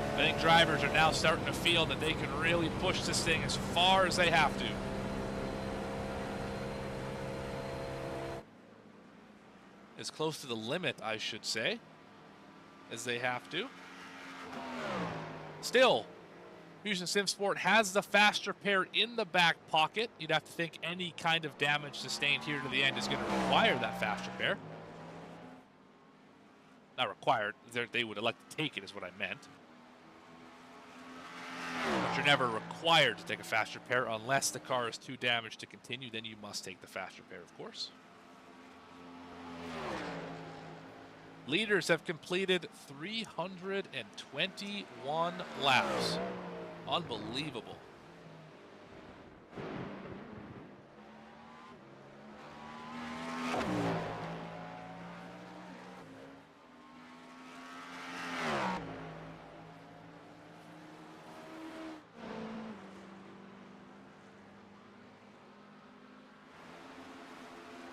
I think drivers are now starting to feel that they can really push this thing as far as they have to. As close to the limit, I should say, as they have to. Still, Fusion Sim Sport has the faster pair in the back pocket. You'd have to think any kind of damage sustained here to the end is going to require that faster pair. Not required, they would elect to take it is what I meant. But you're never required to take a faster pair unless the car is too damaged to continue. Then you must take the faster pair, of course. Leaders have completed 321 laps. Unbelievable.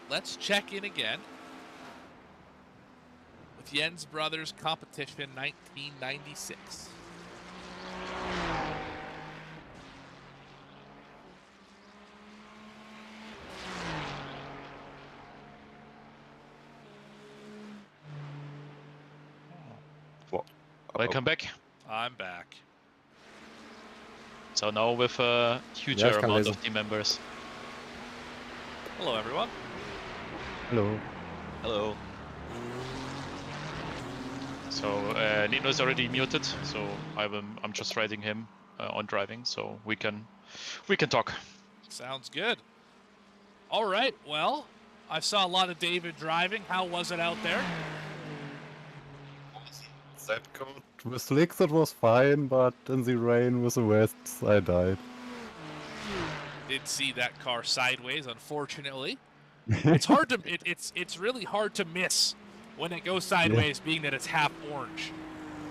Let's check in again with Jens Brothers Competition 1996. Welcome back. I'm back. So now with a huger amount of team members. Hello, everyone. Hello. Hello. So Nino is already muted, so I'm just riding him on driving, so we can talk. Sounds good. All right. Well, I saw a lot of David driving. How was it out there? That code with slicks it was fine, but in the rain with the Wests I died. Did see that car sideways, unfortunately. It's hard to it's really hard to miss when it goes sideways, being that it's half orange.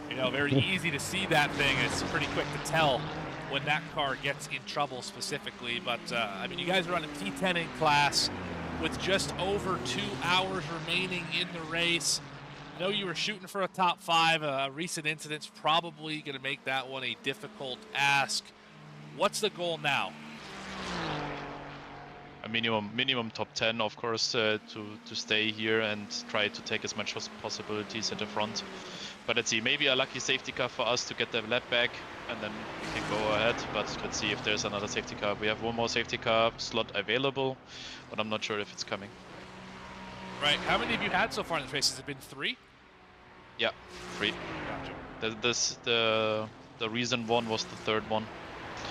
You know, very easy to see that thing. It's pretty quick to tell when that car gets in trouble specifically. But I mean, you guys are on a T10 in class with just over 2 hours remaining in the race. I know you were shooting for a top 5. A recent incident's probably going to make that one a difficult ask. What's the goal now? A minimum top 10, of course, to stay here and try to take as much possibilities at the front. But let's see, maybe a lucky safety car for us to get the lap back, and then we can go ahead. But let's see if there's another safety car. We have one more safety car slot available, but I'm not sure if it's coming. Right. How many have you had so far in this race? Has it been 3? Yeah, 3. Gotcha. The recent one was the third one.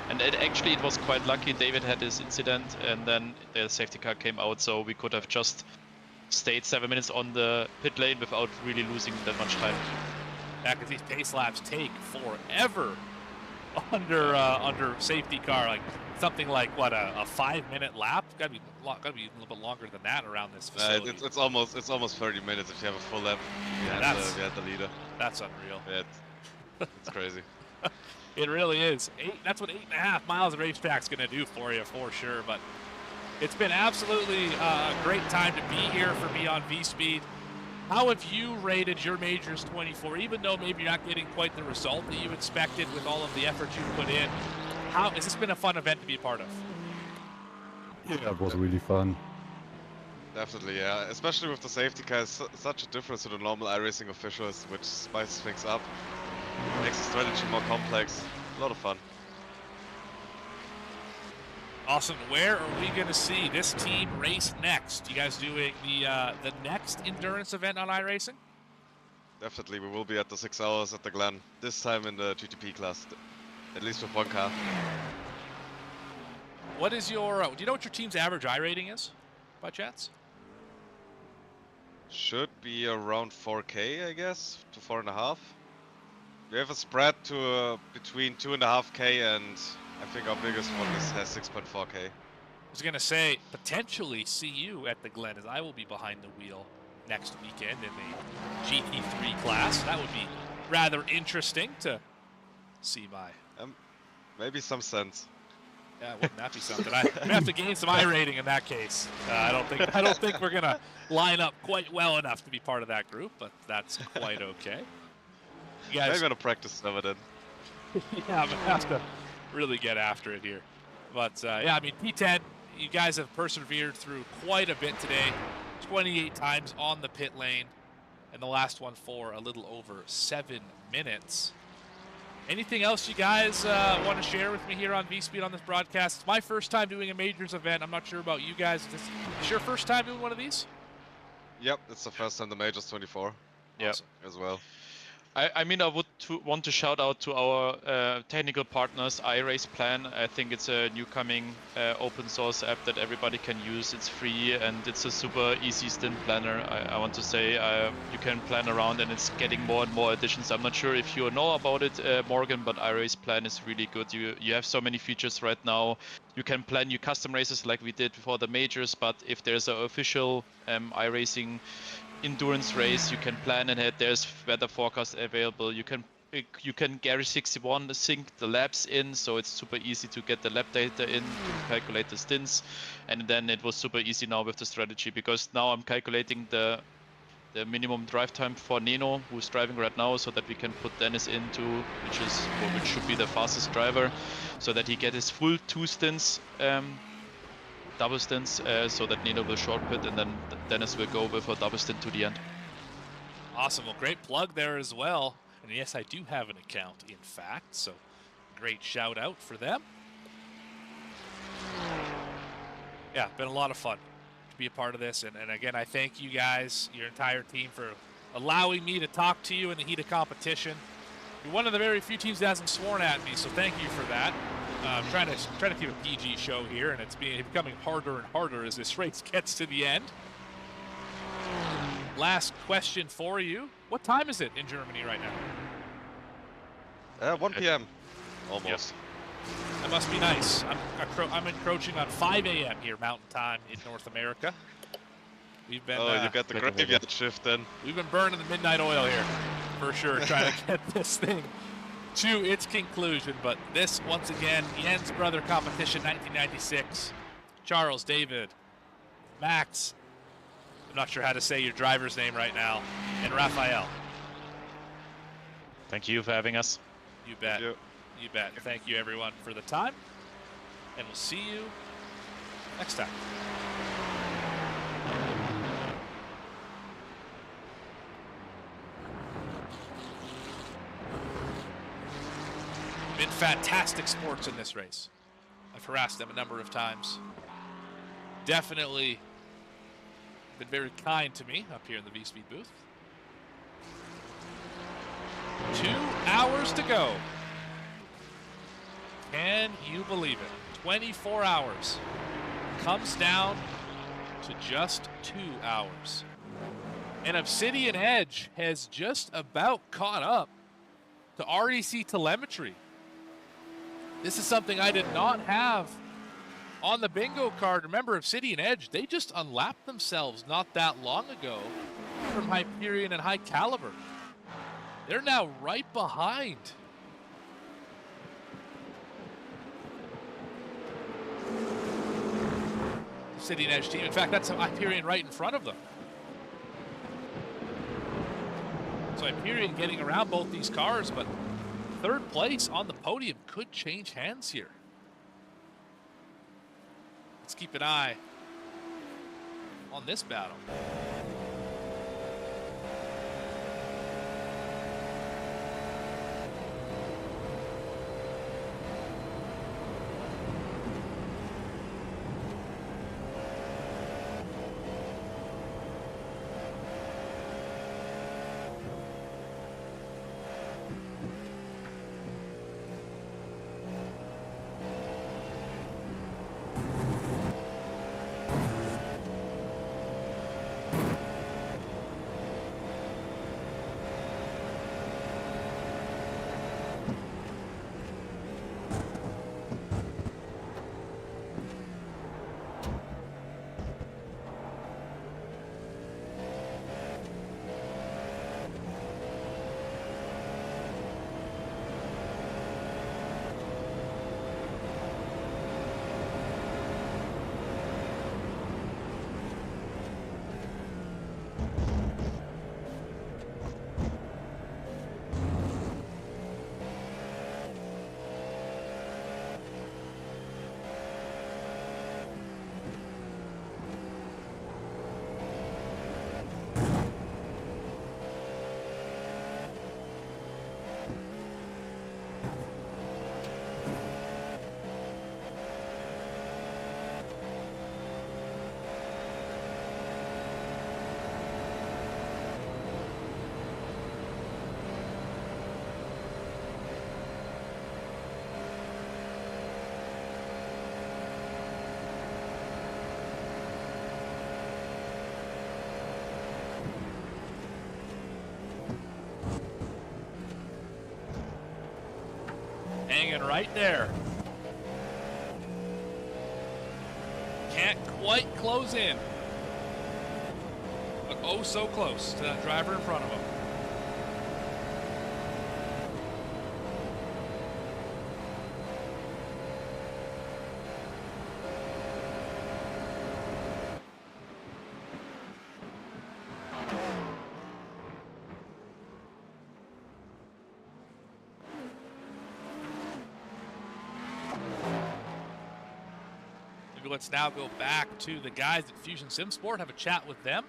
And actually it was quite lucky. David had this incident and then the safety car came out, so we could have just stayed 7 minutes on the pit lane without really losing that much time. Yeah, because these pace laps take forever under safety car. Like something like what, a 5-minute lap? Gotta be a little bit longer than that around this facility. It's almost 30 minutes if you have a full lap. Behind the leader. That's unreal. Yeah, it's crazy. It really is. That's what 8.5 miles of racetrack's gonna do for you, for sure. But it's been absolutely a great time to be here for me on VSPEED. How have you rated your Majors 24, even though maybe you're not getting quite the result that you expected with all of the effort you put in? How has this been a fun event to be a part of? Yeah, it was really fun. Definitely, yeah. Especially with the safety car, it's such a difference to the normal iRacing officials, which spices things up, makes the strategy more complex. A lot of fun. Awesome. Where are we going to see this team race next? You guys doing the next endurance event on iRacing? Definitely, we will be at the 6 hours at the Glen. This time in the GTP class, at least with one car. What is your? Do you know what your team's average I rating is, by chance? Should be around 4K, I guess, to 4.5. We have a spread to between 2.5K and I think our biggest one has 6.4K. I was going to say, potentially see you at the Glen, as I will be behind the wheel next weekend in the GT3 class. That would be rather interesting to see my... maybe some sense. Yeah, wouldn't that be something? I have to gain some I rating in that case. I don't think we're going to line up quite well enough to be part of that group, but that's quite okay. You guys... I'm going to practice some of it. Yeah, I'm going to have to really get after it here. But yeah, I mean, P10, you guys have persevered through quite a bit today. 28 times on the pit lane, and the last one for a little over 7 minutes. Anything else you guys want to share with me here on VSPEED on this broadcast? It's my first time doing a Majors event. I'm not sure about you guys. Is this your first time doing one of these? Yep, it's the first time the Majors 24. Yep. Awesome. As well. I mean, I would want to shout out to our technical partners, iRacing. I think it's a new coming open source app that everybody can use. It's free and it's a super easy stint planner. I want to say you can plan around and it's getting more and more additions. I'm not sure if you know about it, Morgan, but iRacing is really good. You have so many features right now. You can plan your custom races like we did for the Majors, but if there's an official iRacing endurance race, you can plan ahead. There's weather forecast available. You can Gary 61 sync the laps in, so it's super easy to get the lap data in to calculate the stints. And then it was super easy now with the strategy, because now I'm calculating the minimum drive time for Neno, who's driving right now, so that we can put Dennis into, which should be the fastest driver, so that he get his full 2 stints. Double stints, so that Nino will short pit and then Dennis will go with a double stint to the end. Awesome. Well, great plug there as well. And yes, I do have an account, in fact, so great shout out for them. Yeah, been a lot of fun to be a part of this. And again, I thank you guys, your entire team, for allowing me to talk to you in the heat of competition. You're one of the very few teams that hasn't sworn at me, so thank you for that. I'm trying to keep a PG show here, and it's becoming harder and harder as this race gets to the end. Last question for you. What time is it in Germany right now? 1 p.m. Almost. That must be nice. I'm encroaching on 5 a.m. here Mountain Time in North America. We've been. Oh, you got the graveyard shift then. We've been burning the midnight oil here, for sure, trying to get this thing to its conclusion. But this, once again, Jens Brother Competition 1996. Charles, David, Max, I'm not sure how to say your driver's name right now, and Raphael. Thank you for having us. You bet. You bet. Thank you, everyone, for the time, and we'll see you next time. Been fantastic sports in this race. I've harassed them a number of times. Definitely been very kind to me up here in the VSPEED booth. 2 hours to go. Can you believe it? 24 hours comes down to just 2 hours. And Obsidian Edge has just about caught up to REC telemetry. This is something I did not have on the bingo card. Remember, Obsidian Edge, they just unlapped themselves not that long ago from Hyperion and High Caliber. They're now right behind. Obsidian Edge team. In fact, that's Hyperion right in front of them. So Hyperion getting around both these cars, but third place on the podium could change hands here. Let's keep an eye on this battle. Hanging right there. Can't quite close in. But oh so close to that driver in front of him. Let's now go back to the guys at Fusion Sim Sport, have a chat with them.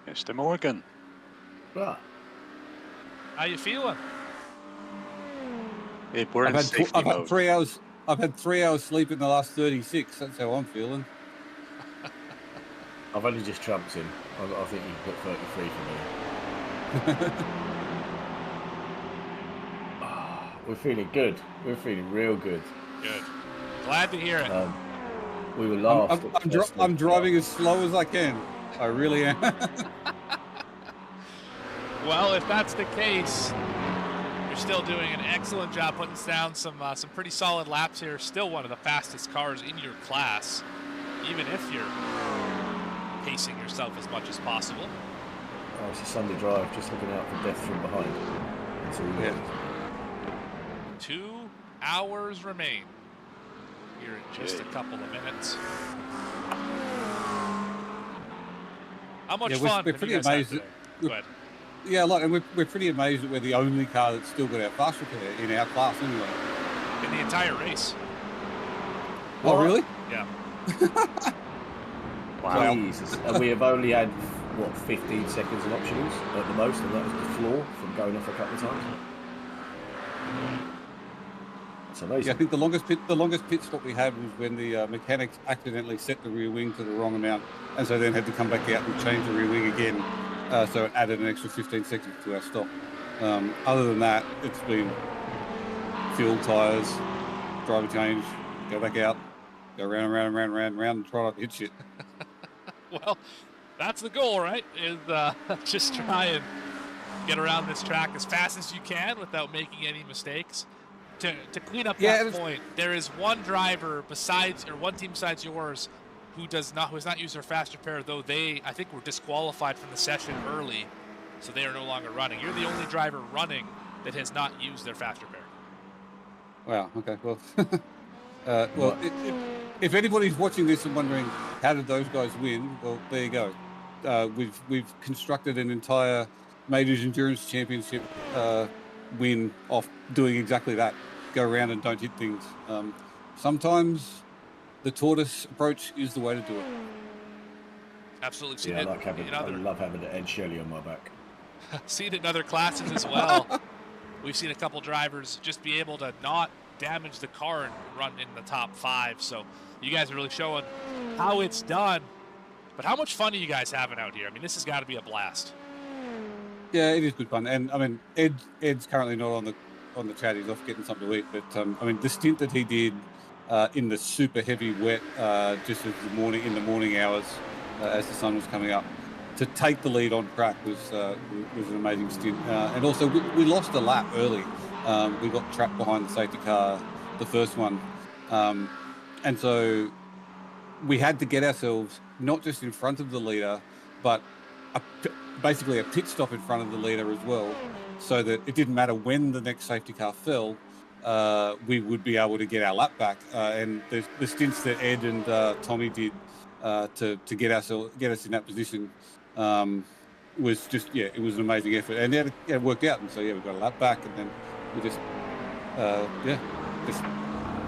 Mr. Morgan. Ah. How you feeling? We're in safety I've mode. had 3 hours. I've had 3 hours sleep in the last 36. That's how I'm feeling. I've only just jumped in. I think you put 33 for me. We're feeling good. We're feeling real good. Good. Glad to hear it. We were last. I'm driving as slow as I can. I really am. Well, if that's the case, you're still doing an excellent job putting down some pretty solid laps here. Still one of the fastest cars in your class, even if you're pacing yourself as much as possible. Oh, it's a Sunday drive, just looking out for death from behind. That's all we got. 2 hours remain here in just a couple of minutes. How much fun we're have pretty you guys had amazed. today? Go ahead. Yeah, look, and we're pretty amazed that we're the only car that's still got our fast repair in our class anyway. In the entire race. Oh, really? Yeah. Wow. Jesus. And we have only had what, 15 seconds in optionals at the most, and that was the floor from going off a couple of times. It's amazing. Yeah, I think the longest pit stop we had was when the mechanics accidentally set the rear wing to the wrong amount, and so then had to come back out and change the rear wing again. So it added an extra 15 seconds to our stop. Other than that, it's been fuel, tyres, driver change, go back out, go round and round and round and round and round, and try not to hit shit. Well, that's the goal, right? Is just try and get around this track as fast as you can without making any mistakes. To clean up that point, there is one driver besides, or one team besides yours, who has not used their fast repair, though they, I think, were disqualified from the session early, so they are no longer running. You're the only driver running that has not used their fast repair. Wow. Okay. Well, if anybody's watching this and wondering how did those guys win, well, there you go. We've constructed an entire Majors Endurance Championship win off doing exactly that. Go around and don't hit things. Sometimes the tortoise approach is the way to do it. Absolutely. Yeah, I love having Ed Shelley on my back. Seen it in other classes as well. We've seen a couple drivers just be able to not damage the car and run in the top 5. So you guys are really showing how it's done. But how much fun are you guys having out here? I mean, this has got to be a blast. Yeah, it is good fun. And I mean, Ed's currently not on the chat. He's off getting something to eat. But I mean, the stint that he did in the super heavy wet, just in the morning hours, as the sun was coming up, to take the lead on track was an amazing stint. And also, we lost a lap early. We got trapped behind the safety car, the first one, and so we had to get ourselves not just in front of the leader, but basically a pit stop in front of the leader as well, so that it didn't matter when the next safety car fell, we would be able to get our lap back. And the stints that Ed and Tommy did to get us in that position was just, it was an amazing effort, and it worked out. And so we got a lap back, and then we just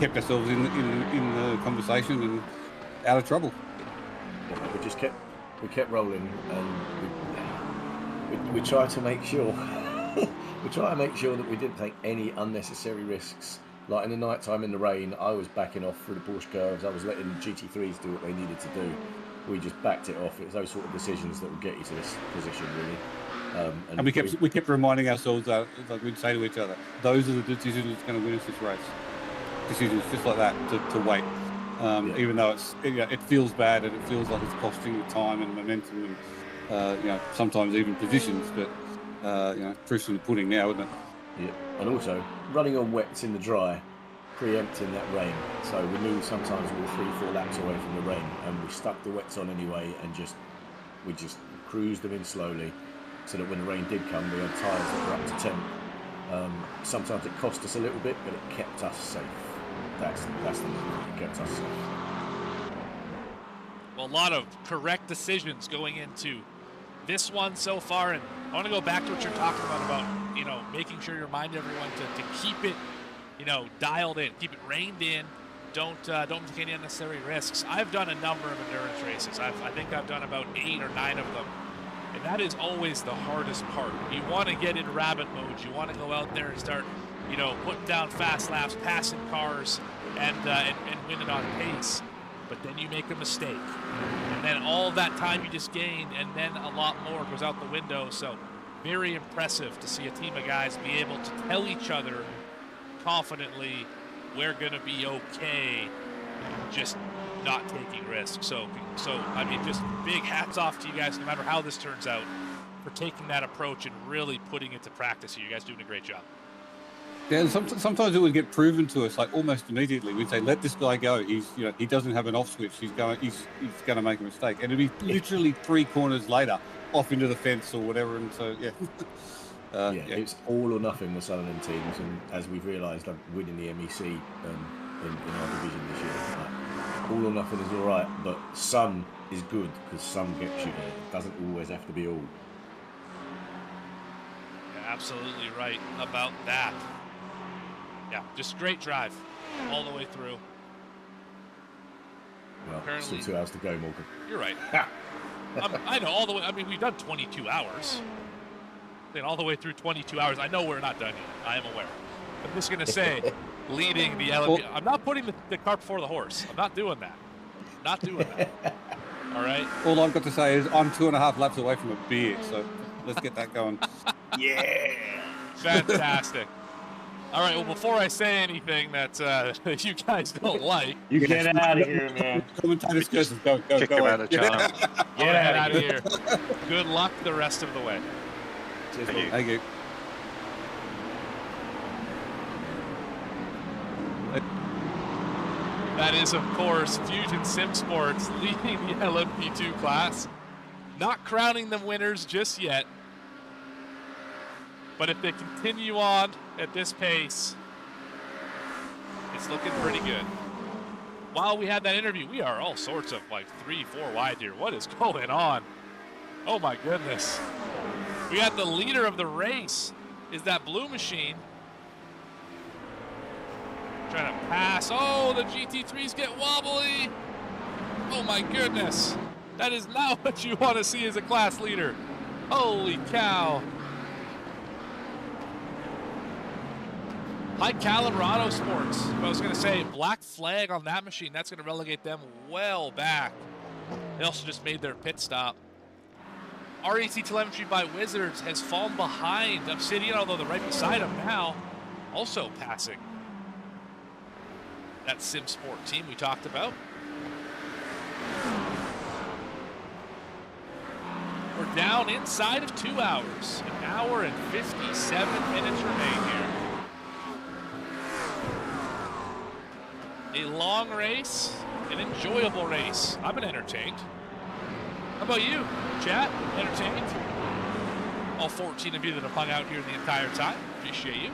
kept ourselves in the conversation and out of trouble. We kept rolling, and we tried to make sure that we didn't take any unnecessary risks. Like in the night time in the rain, I was backing off through the Porsche curves. I was letting the GT3s do what they needed to do. We just backed it off. It was those sort of decisions that would get you to this position, really. And we kept reminding ourselves that, like we'd say to each other, those are the decisions that's going to win us this race. Decisions just like that to wait. Even though it feels bad and it feels like it's costing you time and momentum and sometimes even positions, but proof's in the pudding now, isn't it? Yeah, and also running on wets in the dry, preempting that rain. So we knew sometimes we were 3-4 laps away from the rain, and we stuck the wets on anyway, and we just cruised them in slowly, so that when the rain did come, we had tyres that were up to temp. Sometimes it cost us a little bit, but it kept us safe. That's the thing. It kept us safe. Well, a lot of correct decisions going into this one so far, and I want to go back to what you're talking about making sure you remind everyone to keep it, dialed in, keep it reined in. Don't take any unnecessary risks. I've done a number of endurance races. I think I've done about 8 or 9 of them, and that is always the hardest part. You want to get into rabbit mode. You want to go out there and start, putting down fast laps, passing cars, and winning on pace. But then you make a mistake, and then all that time you just gained, and then a lot more goes out the window. So very impressive to see a team of guys be able to tell each other confidently, we're going to be okay, just not taking risks. So I mean, just big hats off to you guys, no matter how this turns out, for taking that approach and really putting it to practice here. You guys doing a great job. Yeah, and sometimes it would get proven to us, like almost immediately. We'd say, "Let this guy go. He doesn't have an off switch. He's going to make a mistake." And it'd be literally 3 corners later, off into the fence or whatever. And so, it's all or nothing with some of them teams. And as we've realised, winning the MEC in our division this year, all or nothing is all right, but some is good because some gets you there. It doesn't always have to be all. You're absolutely right about that. Yeah, just great drive all the way through. Well, still 2 hours to go, Morgan. You're right. I know all the way. I mean, we've done 22 hours. Then all the way through 22 hours. I know we're not done yet. I am aware. I'm just going to say, leading the LMP. I'm not putting the cart before the horse. I'm not doing that. Not doing that. All right? All I've got to say is I'm 2.5 laps away from a beer, so let's get that going. Yeah. Fantastic. All right, well, before I say anything that you guys don't like. You get out of here, man. Commentators curses, go. Kick him out of town. Get out of here. Good luck the rest of the way. Thank you. That is, of course, Fusion Sim Sports leading the LMP2 class. Not crowning them winners just yet. But if they continue on at this pace, it's looking pretty good. While we had that interview, we are all sorts of like 3-4 wide here. What is going on? Oh my goodness. We had the leader of the race is that blue machine. Trying to pass. Oh, the GT3s get wobbly. Oh my goodness. That is not what you want to see as a class leader. Holy cow. High Caliber Auto Sports. I was going to say, black flag on that machine. That's going to relegate them well back. They also just made their pit stop. REC Telemetry by Wizards has fallen behind Obsidian, although they're right beside them now. Also passing that Sim Sport team we talked about. We're down inside of 2 hours. 1 hour and 57 minutes remain here. A long race, an enjoyable race. I've been entertained. How about you, chat? Entertained? All 14 of you that have hung out here the entire time. Appreciate you.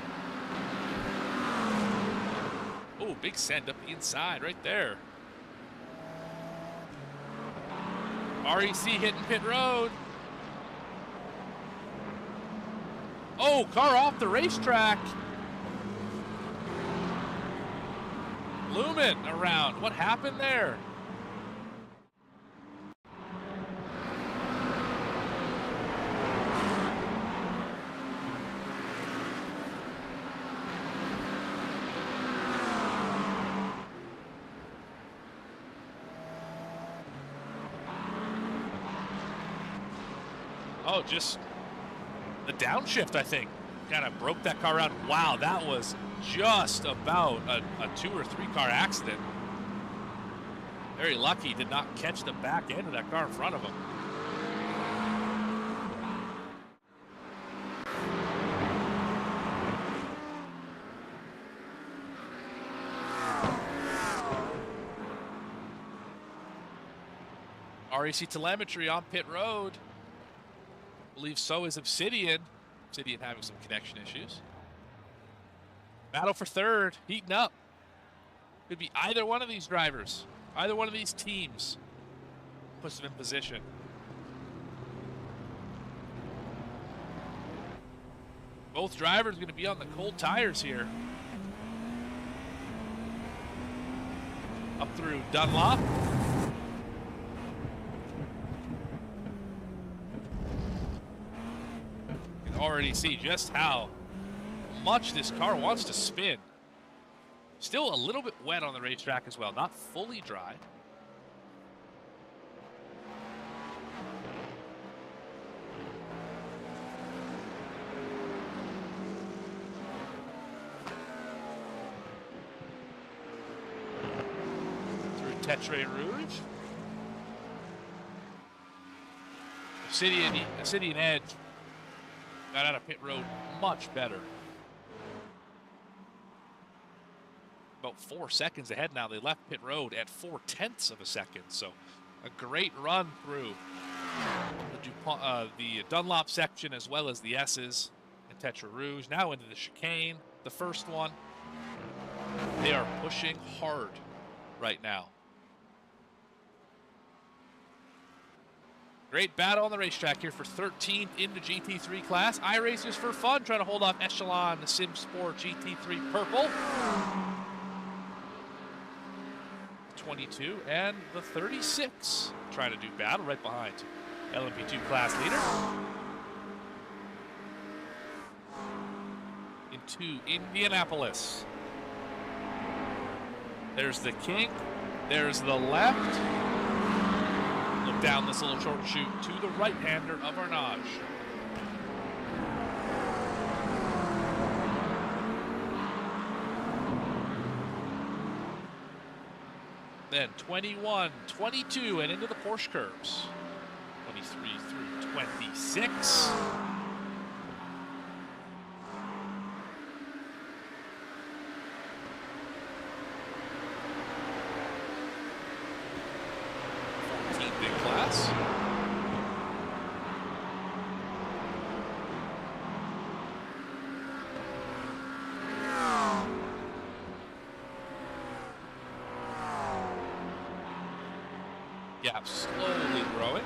Oh, big send up the inside right there. REC hitting pit road. Oh, car off the racetrack. Lumen around. What happened there? Oh, just the downshift, I think, kind of broke that car around. Wow, that was just about a 2 or 3 car accident. Very lucky did not catch the back end of that car in front of him. REC Telemetry on pit road. I believe so is Obsidian. Obsidian having some connection issues. Battle for third, heating up. Could be either one of these drivers, either one of these teams. Puts them in position. Both drivers are going to be on the cold tires here. Up through Dunlop. You can already see just how much this car wants to spin. Still a little bit wet on the racetrack as well, not fully dry. Through Tetre Rouge. Obsidian Edge got out of pit road much better. About 4 seconds ahead now. They left pit road at 0.4 of a second. So a great run through the Dunlop section as well as the S's and Tetre Rouge. Now into the chicane, the first one. They are pushing hard right now. Great battle on the racetrack here for 13th in the GT3 class. iRacers for fun, trying to hold off Echelon, the Sim Sport GT3 Purple. 22 and the 36 trying to do battle right behind. LMP2 class leader. Into Indianapolis. There's the kink. There's the left. Look down this little short chute to the right-hander of Arnage. Then 21, 22, and into the Porsche curves. 23 through 26. Big class. Gap slowly growing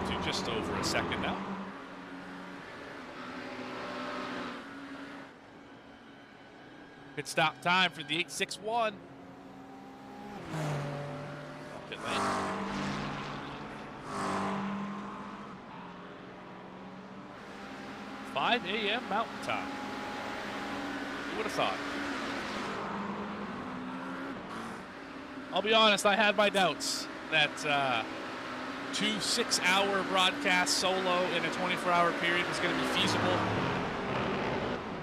to just over a second now. Pit stop time for the 861. Pit lane. "5 a.m. Mountain Time." Who would have thought? I'll be honest, I had my doubts that 2 6-hour broadcasts solo in a 24-hour period was going to be feasible.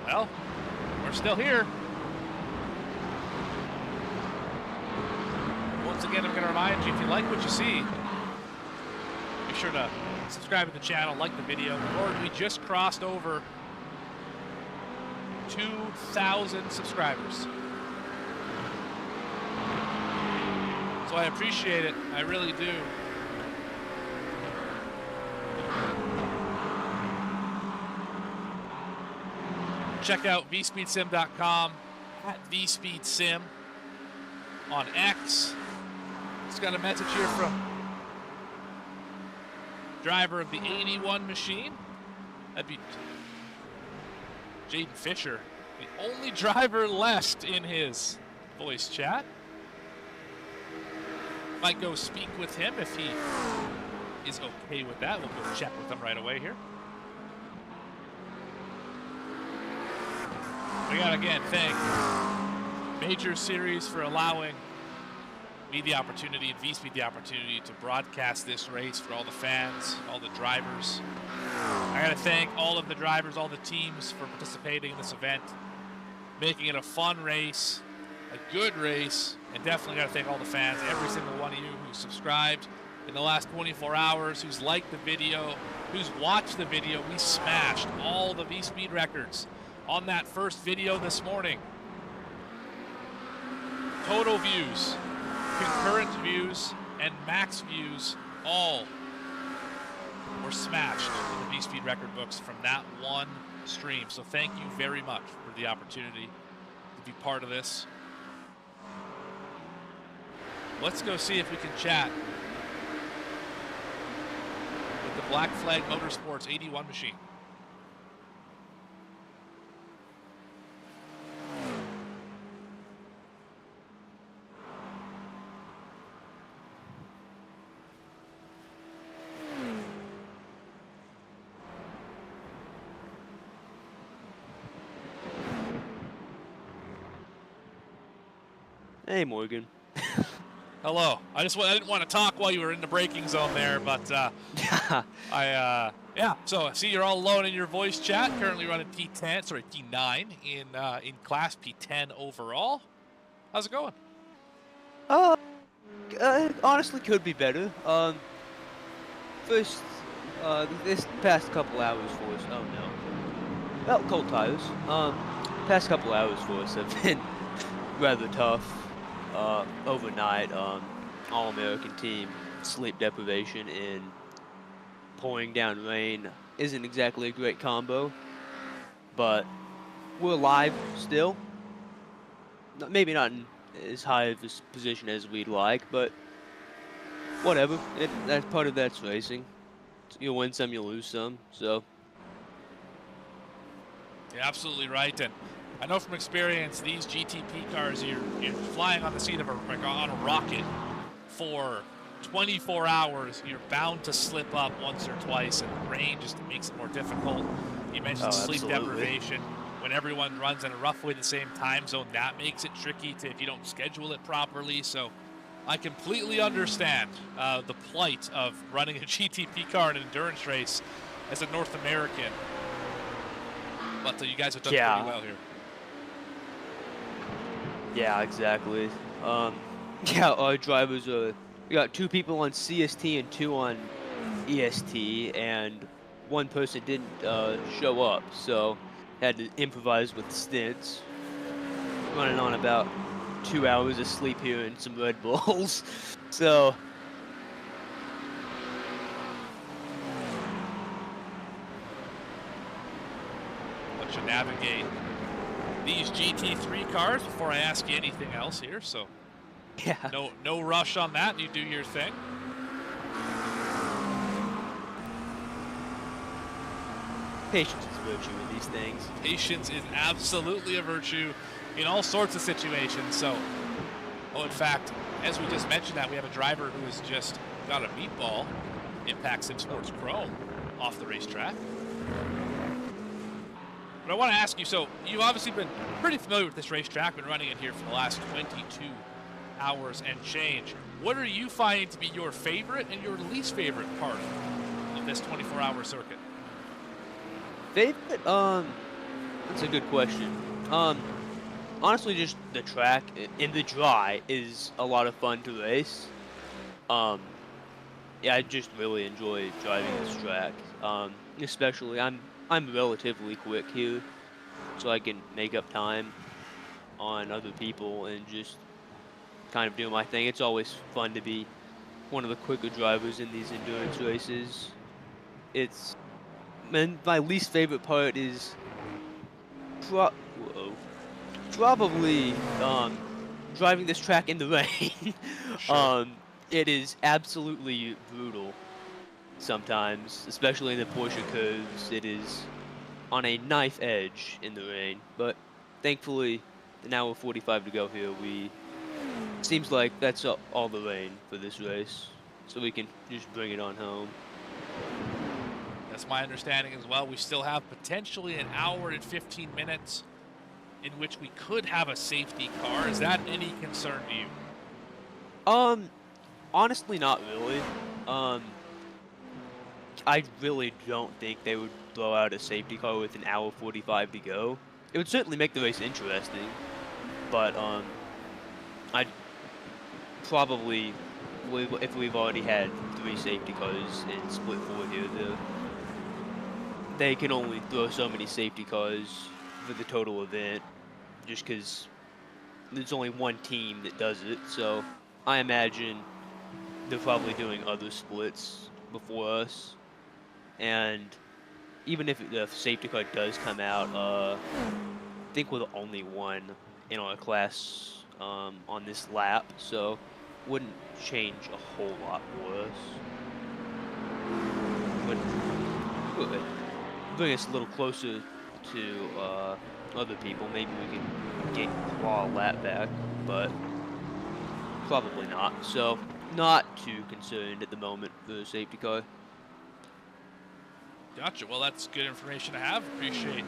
Well, we're still here. Once again, I'm going to remind you, if you like what you see, be sure to subscribe to the channel, like the video. Lord, we just crossed over 2,000 subscribers. So I appreciate it. I really do. Check out VSPEEDSim.com, at VSPEEDSim on X. Just got a message here from driver of the 81 machine. That'd be Jaden Fisher, the only driver left in his voice chat. Might go speak with him if he is okay with that. We'll go check with him right away here. We gotta again thank Major Series for allowing me the opportunity and VSPEED the opportunity to broadcast this race for all the fans, all the drivers. I gotta thank all of the drivers, all the teams for participating in this event, making it a fun race, a good race, and definitely gotta thank all the fans, every single one of you who subscribed in the last 24 hours, who's liked the video, who's watched the video. We smashed all the VSPEED records on that first video this morning. Total views, concurrent views, and max views all were smashed in the VSPEED record books from that one stream. So thank you very much for the opportunity to be part of this. Let's go see if we can chat with the Black Flag Motorsports 81 machine. Hey, Morgan. Hello. I didn't want to talk while you were in the braking zone there, but yeah. So I see you're all alone in your voice chat. Currently running T9 in class P10 overall. How's it going? Honestly, could be better. First, this past couple hours for us. Oh no. Well, cold tires. Past couple hours for us have been rather tough. Overnight, All-American team, sleep deprivation and pouring down rain isn't exactly a great combo, but we're alive still. Maybe not in as high of a position as we'd like, but whatever. That's part of that's racing. You win some, you lose some, so. You're absolutely right, and I know from experience, these GTP cars, you're flying on the seat of on a rocket for 24 hours, you're bound to slip up once or twice, and the rain just makes it more difficult. You mentioned sleep deprivation. When everyone runs in a roughly the same time zone, that makes it tricky if you don't schedule it properly. So I completely understand the plight of running a GTP car in an endurance race as a North American. But you guys have done pretty well here. Yeah, exactly. Yeah, our drivers are. We got 2 people on CST and 2 on EST, and 1 person didn't show up, so had to improvise with stints. Running on about 2 hours of sleep here and some Red Bulls. So let you navigate these GT3 cars before I ask you anything else here. So yeah, no rush on that. You do your thing. Patience is a virtue in these things. Patience is absolutely a virtue in all sorts of situations. So, in fact, as we just mentioned that, we have a driver who has just got a meatball, Impact Sim Sports Chrome, off the racetrack. But I want to ask you, so you've obviously been pretty familiar with this racetrack, been running it here for the last 22 hours and change. What are you finding to be your favorite and your least favorite part of this 24-hour circuit? Favorite? That's a good question. Honestly, just the track in the dry is a lot of fun to race. Yeah, I just really enjoy driving this track. Especially, I'm relatively quick here, so I can make up time on other people and just kind of do my thing. It's always fun to be one of the quicker drivers in these endurance races. My least favorite part is probably driving this track in the rain. Sure. It is absolutely brutal sometimes, especially in the Porsche curves. It is on a knife edge in the rain, but thankfully an hour 45 to go here. Seems like that's all the rain for this race, so we can just bring it on home. That's my understanding as well. We still have potentially an hour and 15 minutes in which we could have a safety car. Is that any concern to you? Honestly, not really. I really don't think they would throw out a safety car with an hour 45 to go. It would certainly make the race interesting, but I'd probably, if we've already had 3 safety cars in split 4 here, they can only throw so many safety cars for the total event, just because there's only 1 team that does it. So I imagine they're probably doing other splits before us. And even if the safety car does come out, I think we're the only one in our class on this lap, so wouldn't change a whole lot for us. Would bring us a little closer to other people. Maybe we can claw a lap back, but probably not. So not too concerned at the moment for the safety car. Gotcha. Well, that's good information to have. Appreciate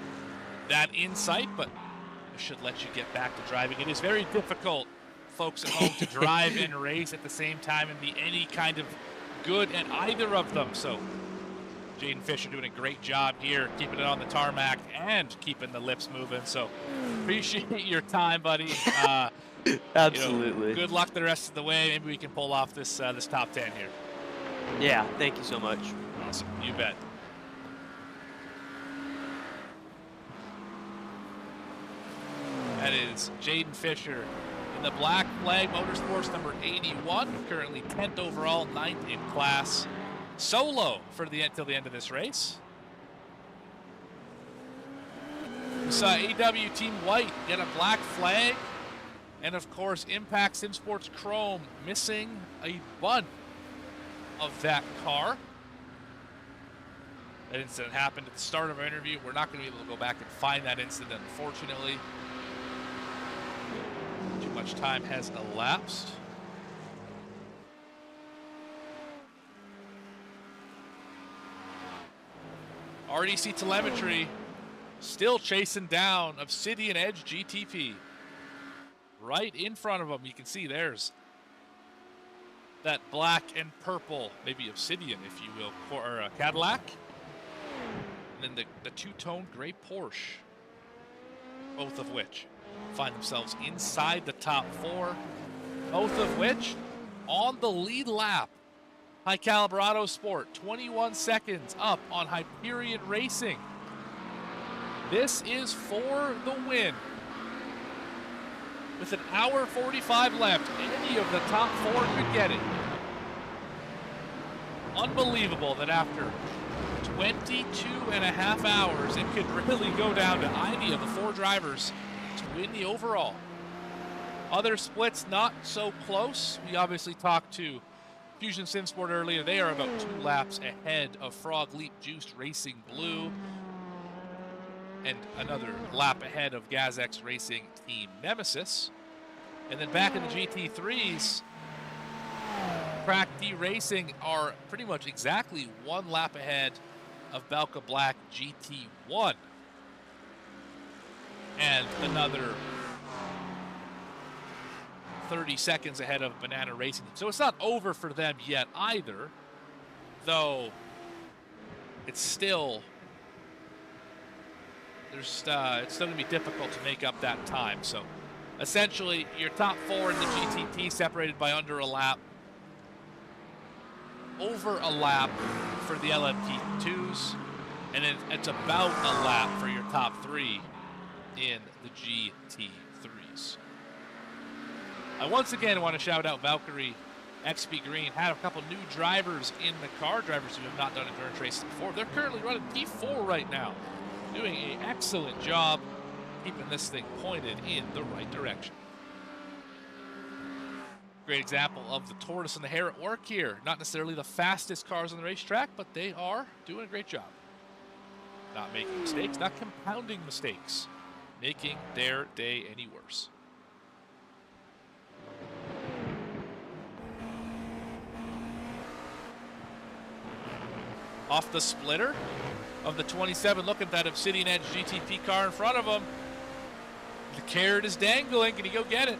that insight, but I should let you get back to driving. It is very difficult, folks at home, to drive and race at the same time and be any kind of good at either of them. So Jaden Fisher doing a great job here, keeping it on the tarmac and keeping the lips moving. So appreciate your time, buddy. Absolutely. Good luck the rest of the way. Maybe we can pull off this this top 10 here. Yeah, thank you so much. Awesome. You bet. That is Jaden Fisher in the Black Flag Motorsports number 81, currently 10th overall, 9th in class. Solo for till the end of this race. We saw AW Team White get a black flag, and of course Impact Sim Sports Chrome missing a bun of that car. That incident happened at the start of our interview. We're not going to be able to go back and find that incident, unfortunately. Too much time has elapsed. RDC telemetry still chasing down Obsidian Edge GTP. Right in front of them, you can see there's that black and purple, maybe Obsidian, if you will, or a Cadillac. And then the two-tone gray Porsche, both of which find themselves inside the top 4, both of which on the lead lap. High Caliber Auto Sport, 21 seconds up on Hyperion Racing. This is for the win. With an hour 45 left, any of the top 4 could get it. Unbelievable that after 22 and a half hours, it could really go down to any of the 4 drivers to win the overall. Other splits not so close. We obviously talked to Fusion Sim Sport earlier. They are about 2 laps ahead of Frog Leap Juiced Racing Blue, and another lap ahead of GazX Racing Team Nemesis. And then back in the GT3s, Crack D Racing are pretty much exactly 1 lap ahead of Belka Black GT1. And another 30 seconds ahead of Banana Racing. So it's not over for them yet either, though it's still, it's still going to be difficult to make up that time. So essentially, your top 4 in the GTP separated by under a lap, over a lap for the LMP2s, and then it's about a lap for your top 3 in the GT3s. I once again want to shout out Valkyrie XP Green. Had a couple new drivers in the car, drivers who have not done endurance races before. They're currently running P4 right now, doing an excellent job keeping this thing pointed in the right direction. Great example of the tortoise and the hare at work here. Not necessarily the fastest cars on the racetrack, but they are doing a great job. Not making mistakes, not compounding mistakes, making their day any worse. Off the splitter of the 27, look at that Obsidian Edge GTP car in front of him. The carrot is dangling. Can he go get it?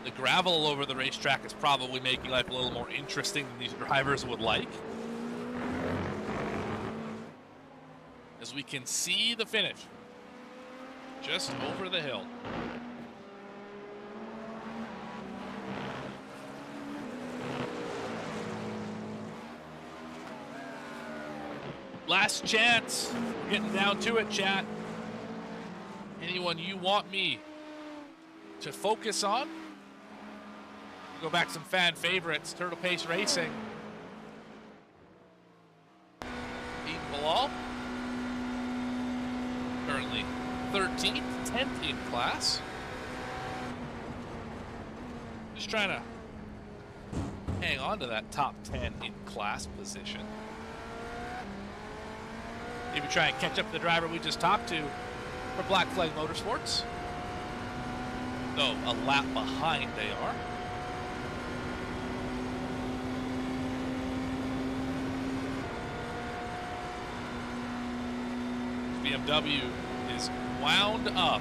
The gravel all over the racetrack is probably making life a little more interesting than these drivers would like. As we can see the finish just over the hill. Last chance. We're getting down to it, chat. Anyone you want me to focus on? Go back to some fan favorites. Turtle Pace Racing. Eden Bilal. Currently 13th, 10th in class. Just trying to hang on to that top 10 in class position. Maybe try and catch up to the driver we just talked to for Black Flag Motorsports. Though a lap behind they are. BMW is wound up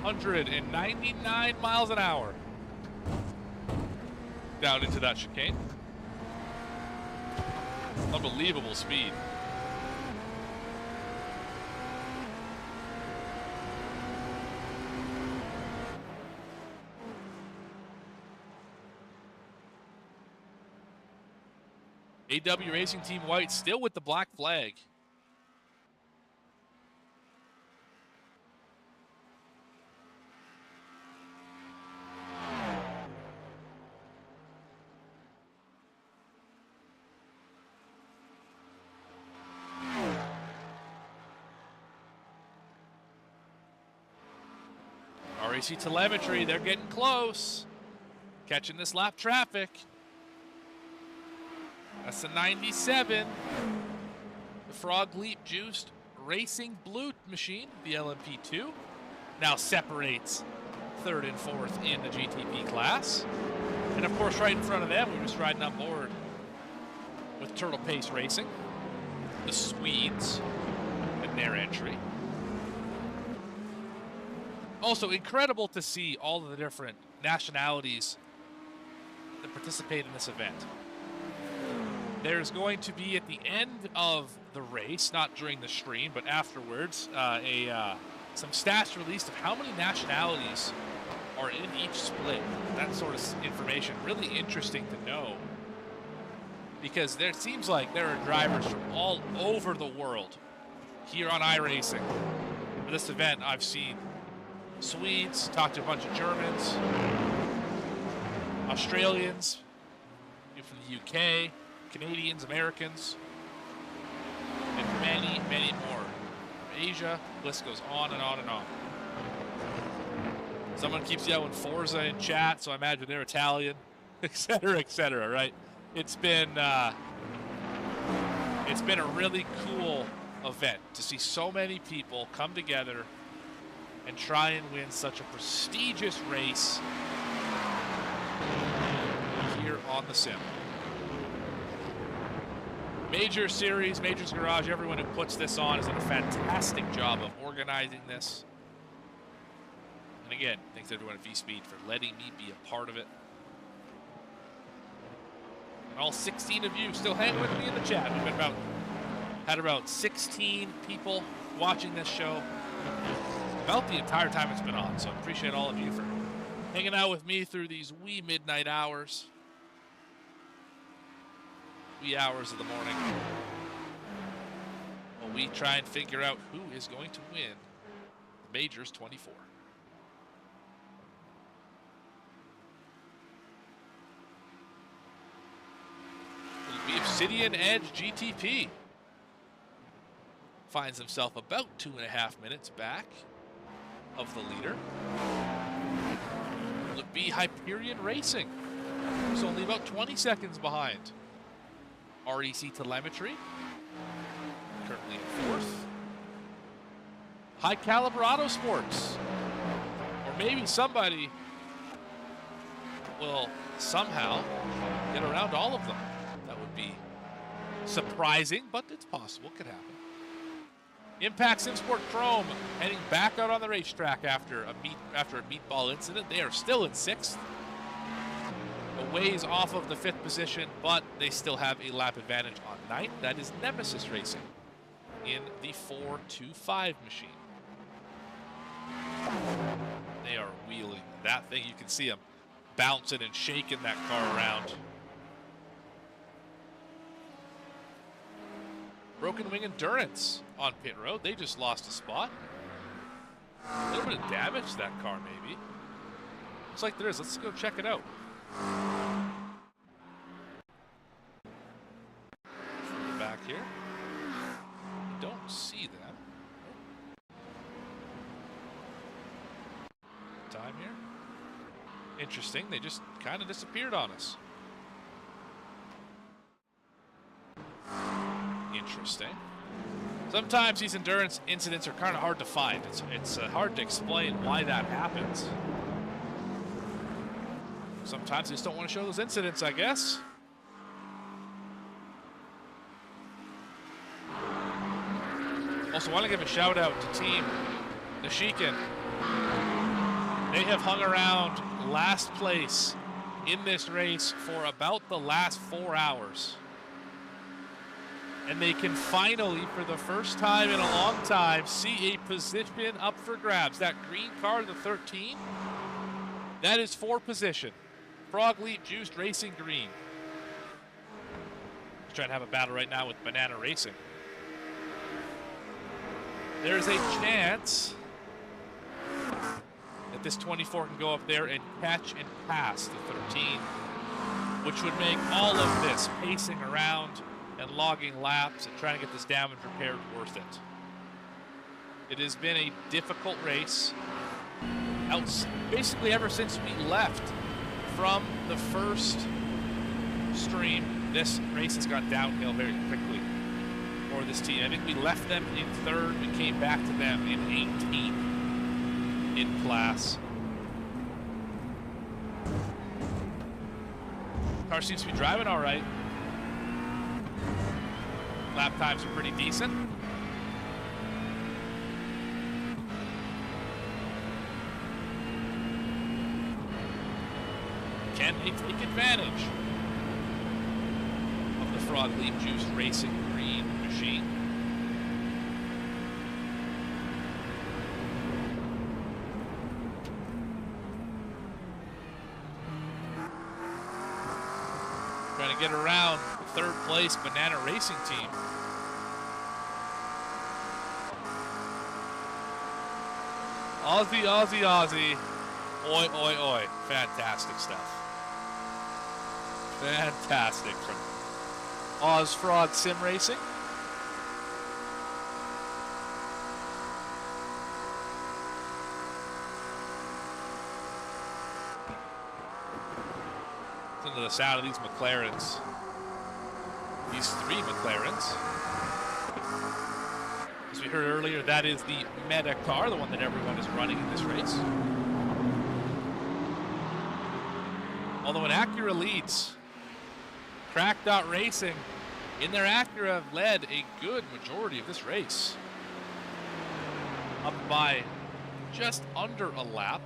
199 miles an hour down into that chicane. Unbelievable speed. AW Racing Team White still with the black flag. REC telemetry, they're getting close. Catching this lap traffic. That's a 97. The Frog Leap Juiced Racing Blue machine, the LMP2, now separates third and fourth in the GTP class. And of course, right in front of them, we're just riding on board with Turtle Pace Racing, the Swedes, in their entry. Also, incredible to see all of the different nationalities that participate in this event. There's going to be at the end of the race, not during the stream, but afterwards, some stats released of how many nationalities are in each split. That sort of information, really interesting to know, because there seems like there are drivers from all over the world here on iRacing. For this event, I've seen Swedes, talked to a bunch of Germans, Australians, people from the UK, Canadians, Americans, and many, many more. Asia, list goes on and on and on. Someone keeps yelling Forza in chat, so I imagine they're Italian, etc., right? It's been a really cool event to see so many people come together and try and win such a prestigious race here on the sim. Major Series, Majors Garage, everyone who puts this on has done a fantastic job of organizing this. And again, thanks everyone at VSPEED for letting me be a part of it. And all 16 of you still hang with me in the chat. We've been had about 16 people watching this show about the entire time it's been on. So I appreciate all of you for hanging out with me through these wee midnight hours. Wee hours of the morning. While we try and figure out who is going to win the Majors 24. The Obsidian Edge GTP finds himself about 2.5 minutes back of the leader. Will it be Hyperion Racing? He's only about 20 seconds behind. REC Telemetry, currently in fourth. High Caliber Auto Sports, or maybe somebody will somehow get around all of them. That would be surprising, but it's possible. It could happen. Impact Sim Sport Chrome heading back out on the racetrack after a meatball incident. They are still in sixth. A ways off of the fifth position, but they still have a lap advantage on ninth. That is Nemesis Racing in the 425 machine. They are wheeling that thing. You can see them bouncing and shaking that car around. Broken Wing Endurance on pit road. They just lost a spot. A little bit of damage to that car, maybe. Looks like there is. Let's go check it out. From the back here. I don't see them. Time here. Interesting. They just kind of disappeared on us. Interesting. Sometimes these endurance incidents are kind of hard to find. It's hard to explain why that happens. Sometimes they just don't want to show those incidents, I guess. Also, want to give a shout out to Team Nishikin. They have hung around last place in this race for about the last 4 hours. And they can finally, for the first time in a long time, see a position up for grabs. That green car, the 13, that is for position. Frog Leap Juiced Racing Green. He's trying to have a battle right now with Banana Racing. There's a chance that this 24 can go up there and catch and pass the 13, which would make all of this pacing around and logging laps and trying to get this damage repaired worth it. It has been a difficult race. basically ever since we left from the first stream, this race has gone downhill very quickly for this team. I think we left them in 3rd. We came back to them in 18th in class. Car seems to be driving all right. Lap times are pretty decent. Can they take advantage of the Frog Leap Juice Racing Green machine? Trying to get around the 3rd place Banana Racing team. Aussie, Aussie, Aussie. Oi, oi, oi. Fantastic stuff. Fantastic from Oz Frog Sim Racing. Listen to the sound of these McLarens. These 3 McLarens. As we heard earlier, that is the meta car, the one that everyone is running in this race. Although an Acura leads, Crack Dot Racing in their Acura have led a good majority of this race. Up by just under a lap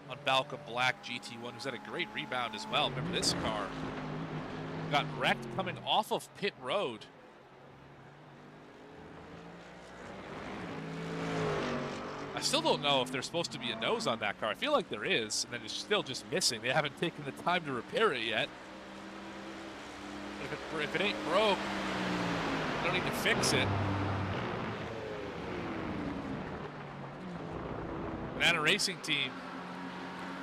on Balka Black GT1, who's had a great rebound as well. Remember, this car got wrecked coming off of pit road. I still don't know if there's supposed to be a nose on that car. I feel like there is, and then it's still just missing. They haven't taken the time to repair it yet. If it ain't broke, they don't need to fix it. Banana Racing team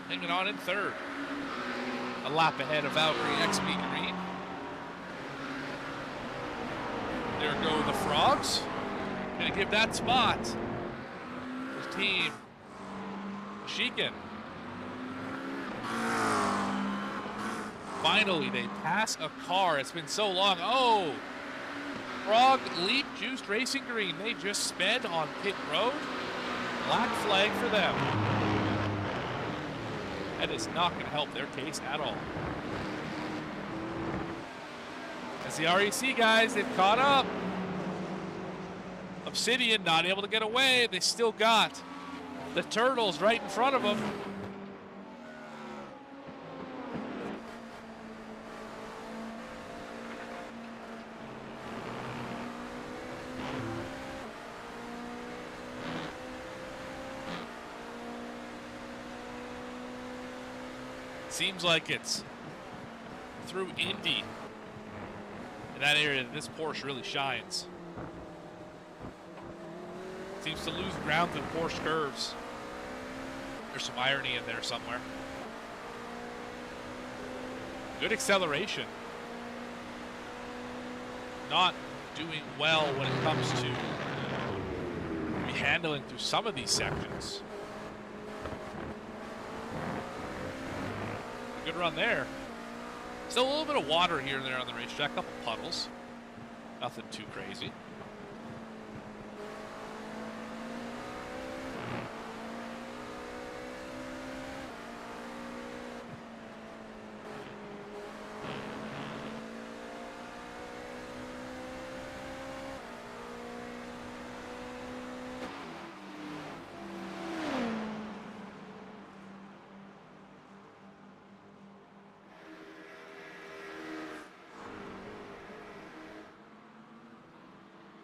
hanging on in 3rd. A lap ahead of Valkyrie XP Green. There go the Frogs. Gonna give that spot to Team Sheekin. Finally, they pass a car. It's been so long. Oh! Frog Leap Juiced Racing Green. They just sped on pit road. Black flag for them. That is not going to help their case at all. As the REC guys, they've caught up. Obsidian not able to get away. They still got the Turtles right in front of them. Seems like it's through Indy, in that area, that this Porsche really shines. Seems to lose ground through Porsche curves. There's some irony in there somewhere. Good acceleration. Not doing well when it comes to handling through some of these sections. Good run there. Still a little bit of water here and there on the racetrack. A couple puddles. Nothing too crazy.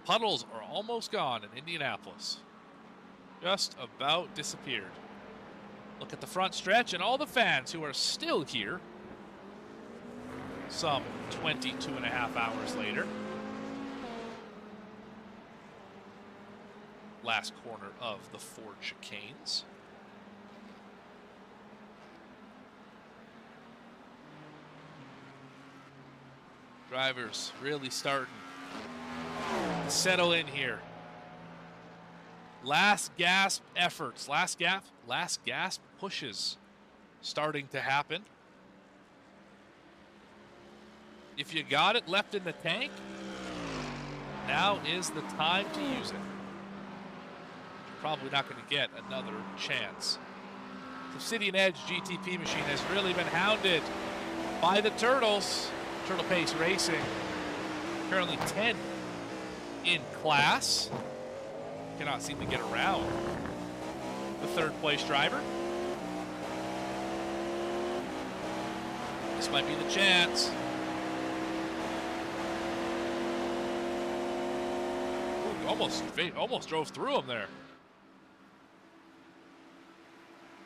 Puddles are almost gone in Indianapolis. Just about disappeared. Look at the front stretch and all the fans who are still here. Some 22.5 hours later. Last corner of the Ford chicanes. Drivers really starting to settle in here. Last gasp efforts, last gasp pushes starting to happen. If you got it left in the tank, now is the time to use it. You're probably not going to get another chance. Obsidian Edge GTP machine has really been hounded by the Turtles. Turtle Pace Racing, currently 10 in class. Cannot seem to get around the third place driver. This might be the chance. Ooh, almost drove through him there.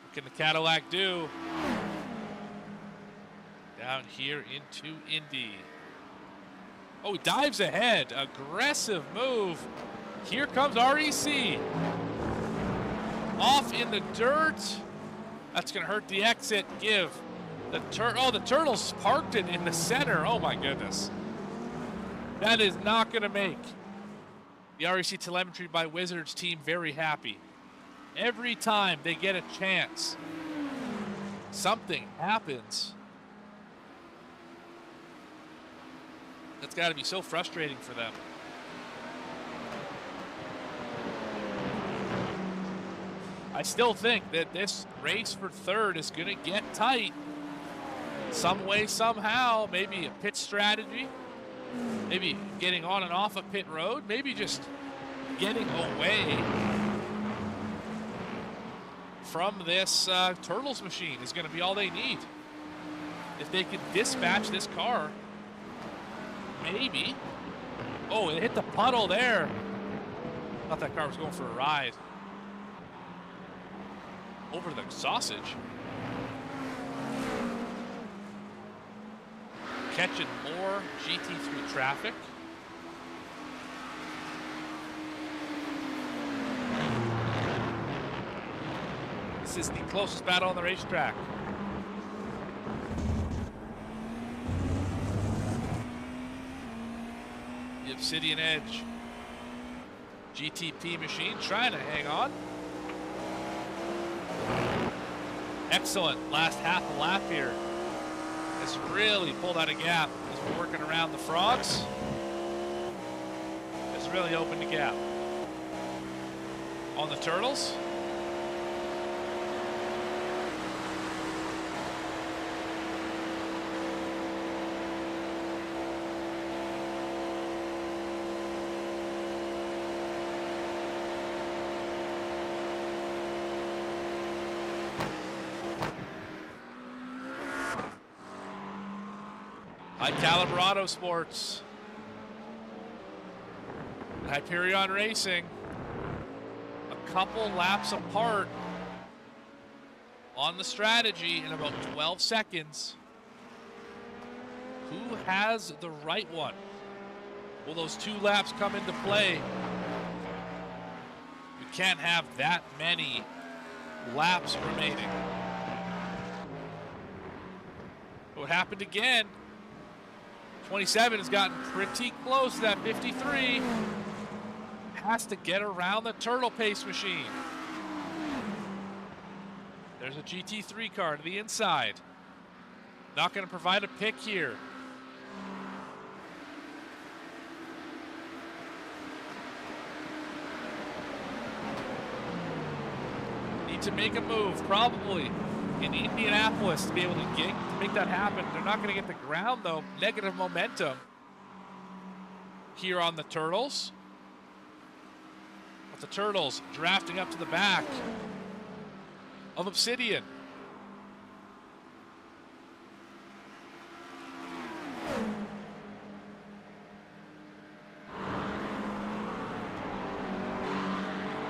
What can the Cadillac do? Down here into Indy. Oh, he dives ahead. Aggressive move. Here comes REC. Off in the dirt. That's going to hurt the exit. Give the the Turtles parked it in the center. Oh my goodness. That is not going to make the REC telemetry by Wizards team very happy. Every time they get a chance, something happens. That's got to be so frustrating for them. I still think that this race for third is going to get tight. Some way, somehow, maybe a pit strategy, maybe getting on and off a pit road, maybe just getting away from this Turtles machine is going to be all they need. If they can dispatch this car, maybe. Oh, it hit the puddle there. Thought that car was going for a ride. Over the sausage. Catching more GT3 traffic. This is the closest battle on the racetrack. The Obsidian Edge GTP machine trying to hang on. Excellent last half a lap here. Has really pulled out a gap as we're working around the frogs. Has really opened a gap on the Turtles. Caliber Auto Sports, Hyperion Racing, a couple laps apart on the strategy in about 12 seconds. Who has the right one? Will those 2 laps come into play? You can't have that many laps remaining. What happened again? 27 has gotten pretty close to that 53. Has to get around the Turtle Pace machine. There's a GT3 car to the inside. Not going to provide a pick here. Need to make a move, probably in Indianapolis, to be able to make that happen. They're not going to get the ground, though. Negative momentum here on the Turtles. But the Turtles drafting up to the back of Obsidian.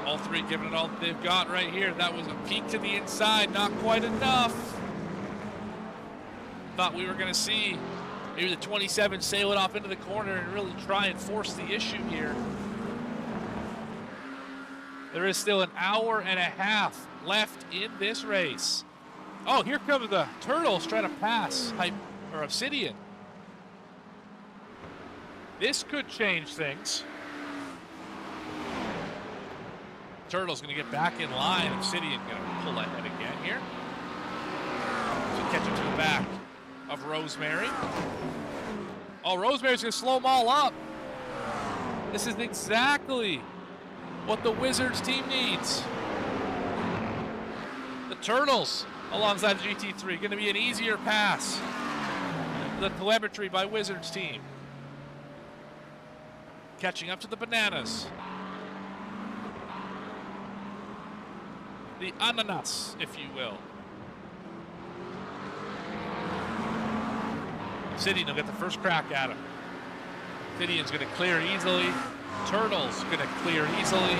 All three giving it all they've got right here. That was a peek to the inside, not quite enough. Thought we were going to see maybe the 27 sail it off into the corner and really try and force the issue here. There is still an hour and a half left in this race. Oh, here comes the Turtles trying to pass Obsidian. This could change things. Turtle's going to get back in line. Obsidian going to pull ahead again here. So catch him to the back of Rosemary. Oh, Rosemary's going to slow them all up. This is exactly what the Wizards team needs. The Turtles alongside the GT3. Going to be an easier pass. The telemetry by Wizards team. Catching up to the Bananas. The Ananas, if you will. Obsidian will get the first crack at him. Obsidian's going to clear easily. Turtle's going to clear easily.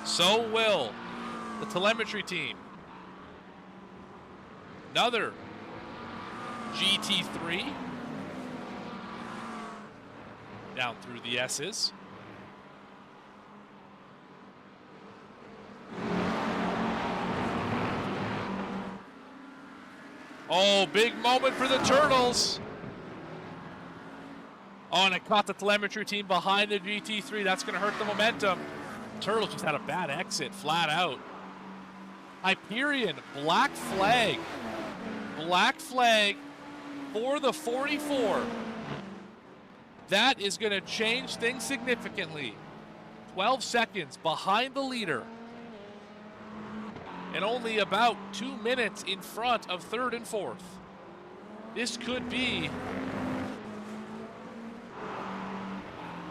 So will the telemetry team. Another GT3. Down through the S's. Oh, big moment for the Turtles. Oh, and it caught the telemetry team behind the GT3. That's going to hurt the momentum. Turtles just had a bad exit, flat out. Hyperion, black flag. Black flag for the 44. That is going to change things significantly. 12 seconds behind the leader. And only about 2 minutes in front of third and fourth. This could be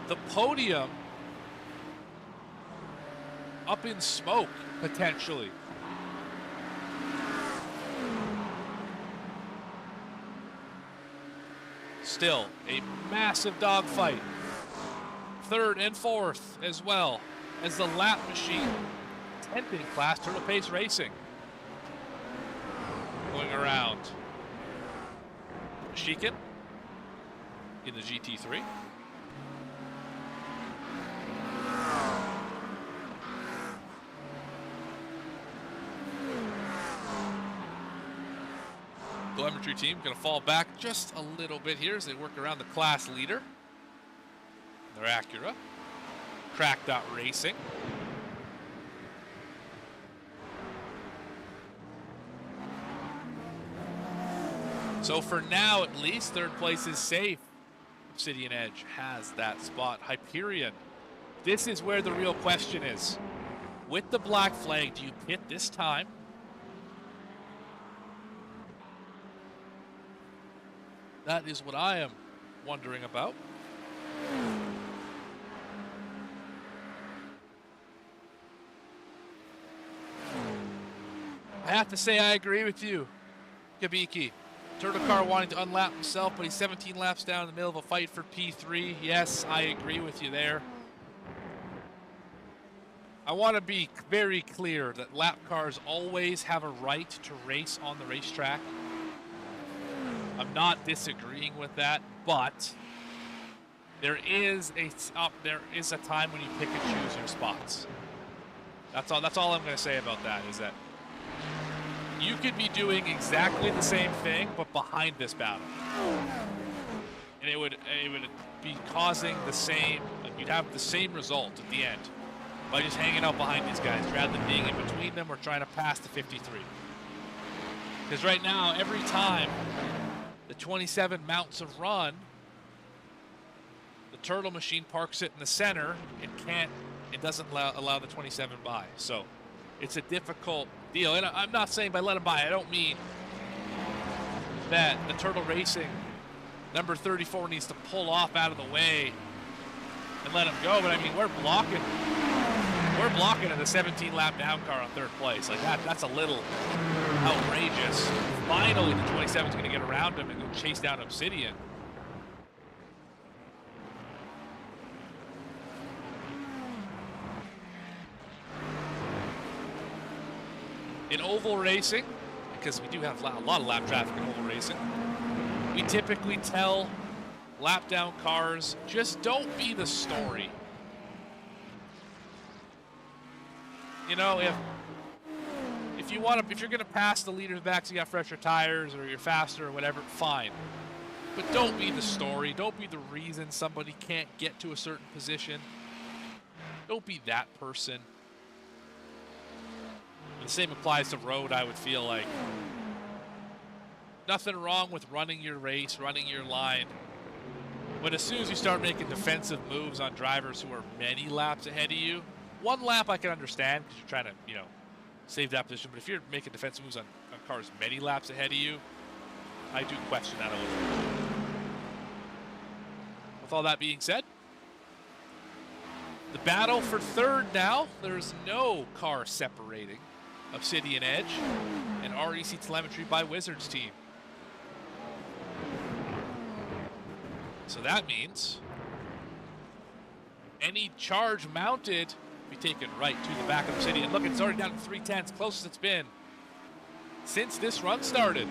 the podium up in smoke, potentially. Still a massive dogfight. Third and fourth as well as the lap machine. 10th in class, Turtle Pace Racing. Going around. Sheekin in the GT3. Telemetry team going to fall back just a little bit here as they work around the class leader. Their Acura. Cracked Out Racing. So for now, at least, third place is safe. Obsidian Edge has that spot. Hyperion. This is where the real question is. With the black flag, do you pit this time? That is what I am wondering about. I have to say I agree with you, Kabiki. Turtle Car wanting to unlap himself, but he's 17 laps down in the middle of a fight for P3. Yes, I agree with you there. I want to be very clear that lap cars always have a right to race on the racetrack. I'm not disagreeing with that, but there is a time when you pick and choose your spots. That's all I'm going to say about that, is that you could be doing exactly the same thing, but behind this battle. And it would be causing the same, you'd have the same result at the end by just hanging out behind these guys rather than being in between them or trying to pass the 53. Because right now, every time the 27 mounts a run, the Turtle machine parks it in the center and it doesn't allow the 27 by. So it's a difficult deal. And I'm not saying by let them by, I don't mean that the Turtle Racing number 34 needs to pull off out of the way and let him go, but I mean, we're blocking at the 17 lap down car on third place. Like that's a little outrageous. Finally, the 27 is going to get around him and go chase down Obsidian. In oval racing, because we do have a lot of lap traffic in oval racing, we typically tell lap down cars, just don't be the story. You know, if you're gonna pass the leaders back so you got fresher tires or you're faster or whatever, fine. But don't be the story. Don't be the reason somebody can't get to a certain position. Don't be that person. And the same applies to road, I would feel like. Nothing wrong with running your race, running your line. But as soon as you start making defensive moves on drivers who are many laps ahead of you, one lap I can understand because you're trying to, you know, save that position. But if you're making defensive moves on cars many laps ahead of you, I do question that a little bit. With all that being said, the battle for third now. There's no car separating Obsidian Edge and REC Telemetry by Wizards team. So that means any charge mounted be taken right to the back of Obsidian. Look, it's already down to 3/10, closest it's been since this run started.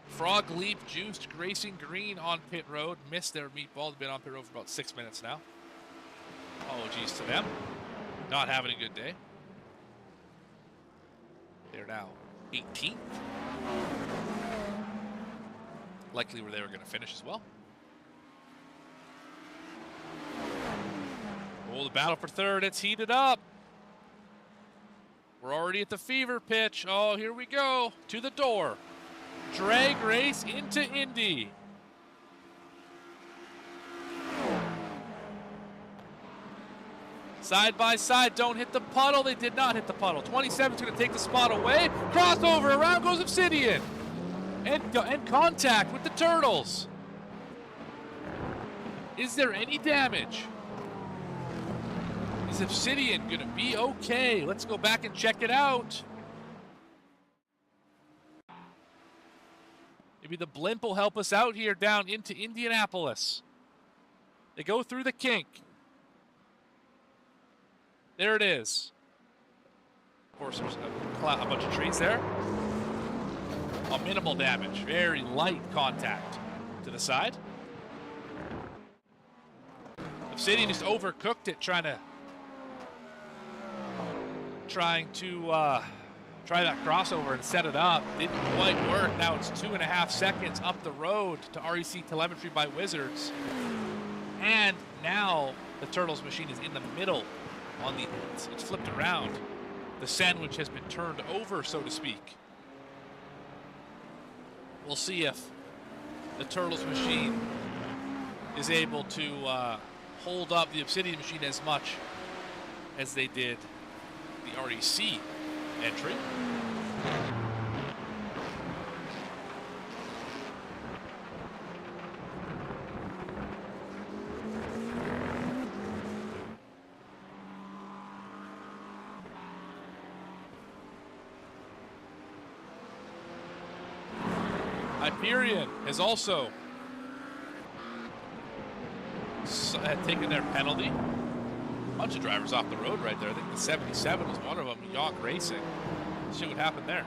Frog Leap Juiced Racing Green on pit road. Missed their meatball. They've been on pit road for about 6 minutes now. Apologies to them. Not having a good day. They're now 18th. Likely where they were going to finish as well. Oh, the battle for third. It's heated up. We're already at the fever pitch. Oh, here we go. To the door. Drag race into Indy. Side by side, don't hit the puddle. They did not hit the puddle. 27's going to take the spot away. Crossover, around goes Obsidian. And contact with the Turtles. Is there any damage? Is Obsidian going to be okay? Let's go back and check it out. Maybe the blimp will help us out here down into Indianapolis. They go through the kink. There it is. Of course, there's a bunch of trees there. A minimal damage. Very light contact to the side. Obsidian just overcooked it, trying to try that crossover and set it up. Didn't quite work. Now it's 2.5 seconds up the road to REC Telemetry by Wizards. And now the Turtles machine is in the middle on the ends. It's flipped around. The sandwich has been turned over, so to speak. We'll see if the Turtles machine is able to hold up the Obsidian machine as much as they did the REC entry. Hyperion has also taken their penalty. A bunch of drivers off the road right there. I think the 77 was one of them, Yawk Racing. See what happened there.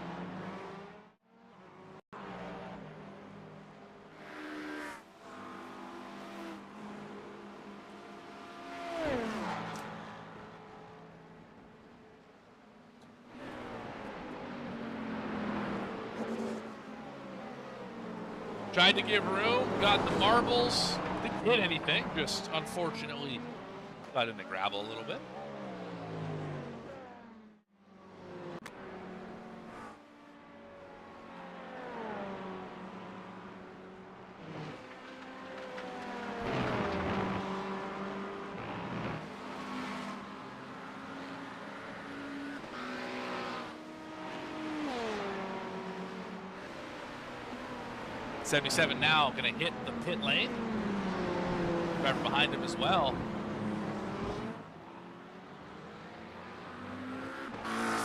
Tried to give room, got the marbles, didn't hit anything, just unfortunately got in the gravel a little bit. .77 now going to hit the pit lane. Driver behind him as well.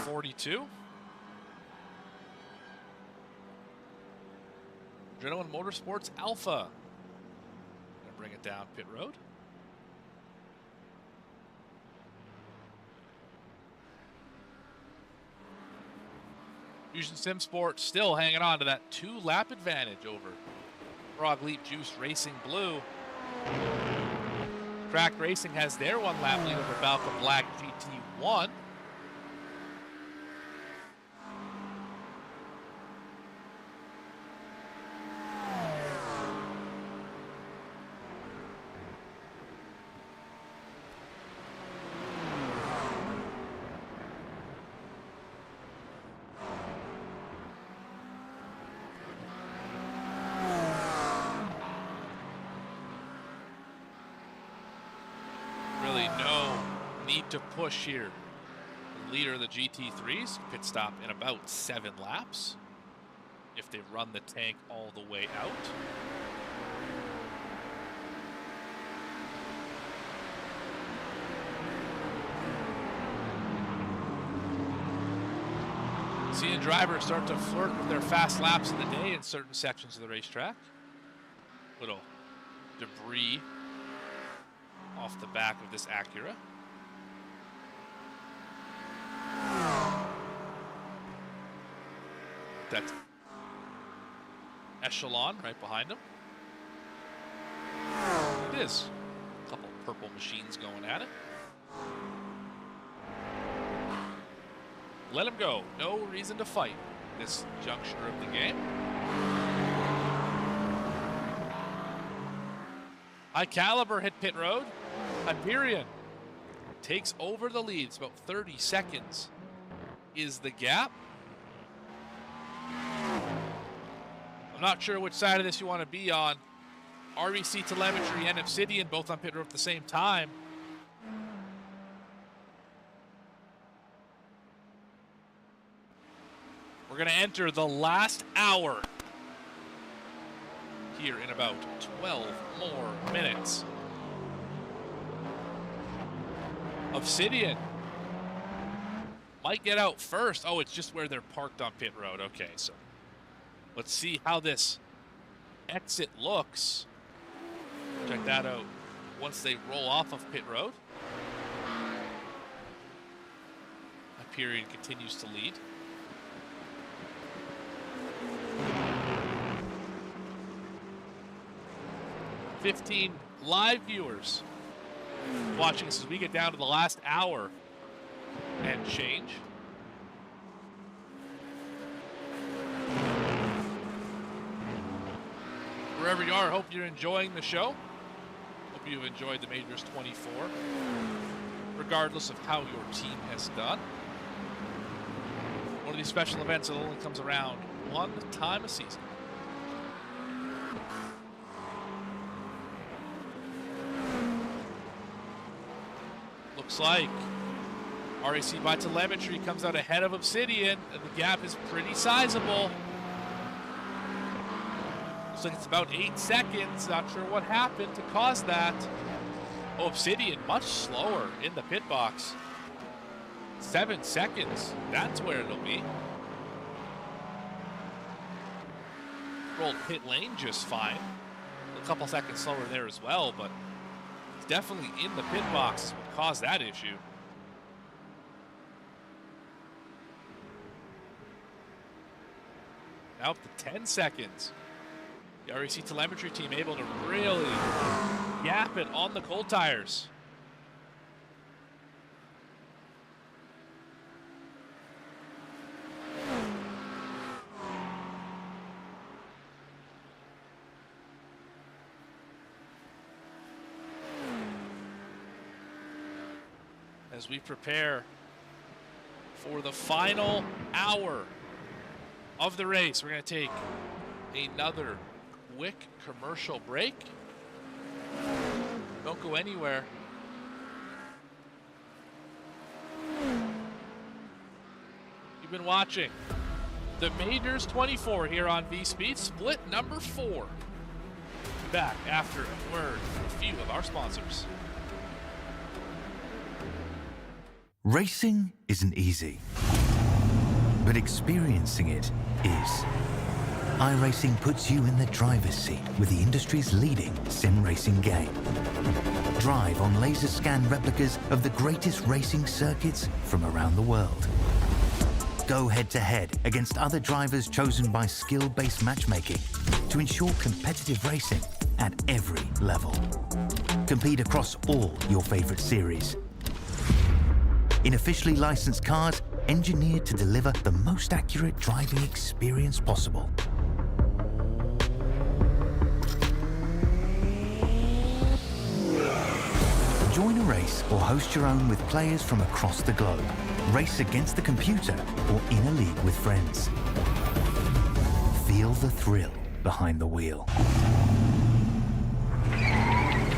42. Adrenaline Motorsports Alpha. Going to bring it down pit road. Fusion Sim Sport still hanging on to that 2-lap advantage over Frog Leap Juice Racing Blue. Crack Racing has their 1-lap lead over Balca Black GT1. really no need to push here. The leader of the GT3s, pit stop in about 7 laps if they run the tank all the way out. Seeing drivers start to flirt with their fast laps of the day in certain sections of the racetrack. Little debris off the back of this Acura. That's Echelon right behind him. It is. A couple purple machines going at it. Let him go. No reason to fight this juncture of the game. High Caliber hit pit road. Hyperion takes over the lead. It's about 30 seconds is the gap. I'm not sure which side of this you want to be on. REC Telemetry and Obsidian both on pit road at the same time. We're going to enter the last hour here in about 12 more minutes. Obsidian might get out first. Oh, it's just where they're parked on pit road. Okay, so let's see how this exit looks. Check that out once they roll off of pit road. Hyperion continues to lead. $15 live viewers watching us as we get down to the last hour and change. Wherever you are, hope you're enjoying the show. Hope you've enjoyed the Majors 24, regardless of how your team has done. One of these special events that only comes around one time a season. Looks like RAC by telemetry comes out ahead of Obsidian, and the gap is pretty sizable. Looks like it's about 8 seconds. Not sure what happened to cause that. Oh, Obsidian much slower in the pit box. 7 seconds. That's where it'll be. Rolled pit lane just fine. A couple seconds slower there as well, but it's definitely in the pit box is what caused that issue. Now up to 10 seconds. The RAC telemetry team able to really gap it on the cold tires. As we prepare for the final hour of the race, we're going to take another quick commercial break. Don't go anywhere. You've been watching the Majors 24 here on VSPEED, split number 4. Back after a word from a few of our sponsors. Racing isn't easy, but experiencing it is. iRacing puts you in the driver's seat with the industry's leading sim racing game. Drive on laser scan replicas of the greatest racing circuits from around the world. Go head to head against other drivers chosen by skill-based matchmaking to ensure competitive racing at every level. Compete across all your favorite series. In officially licensed cars, engineered to deliver the most accurate driving experience possible. Join a race or host your own with players from across the globe. Race against the computer or in a league with friends. Feel the thrill behind the wheel.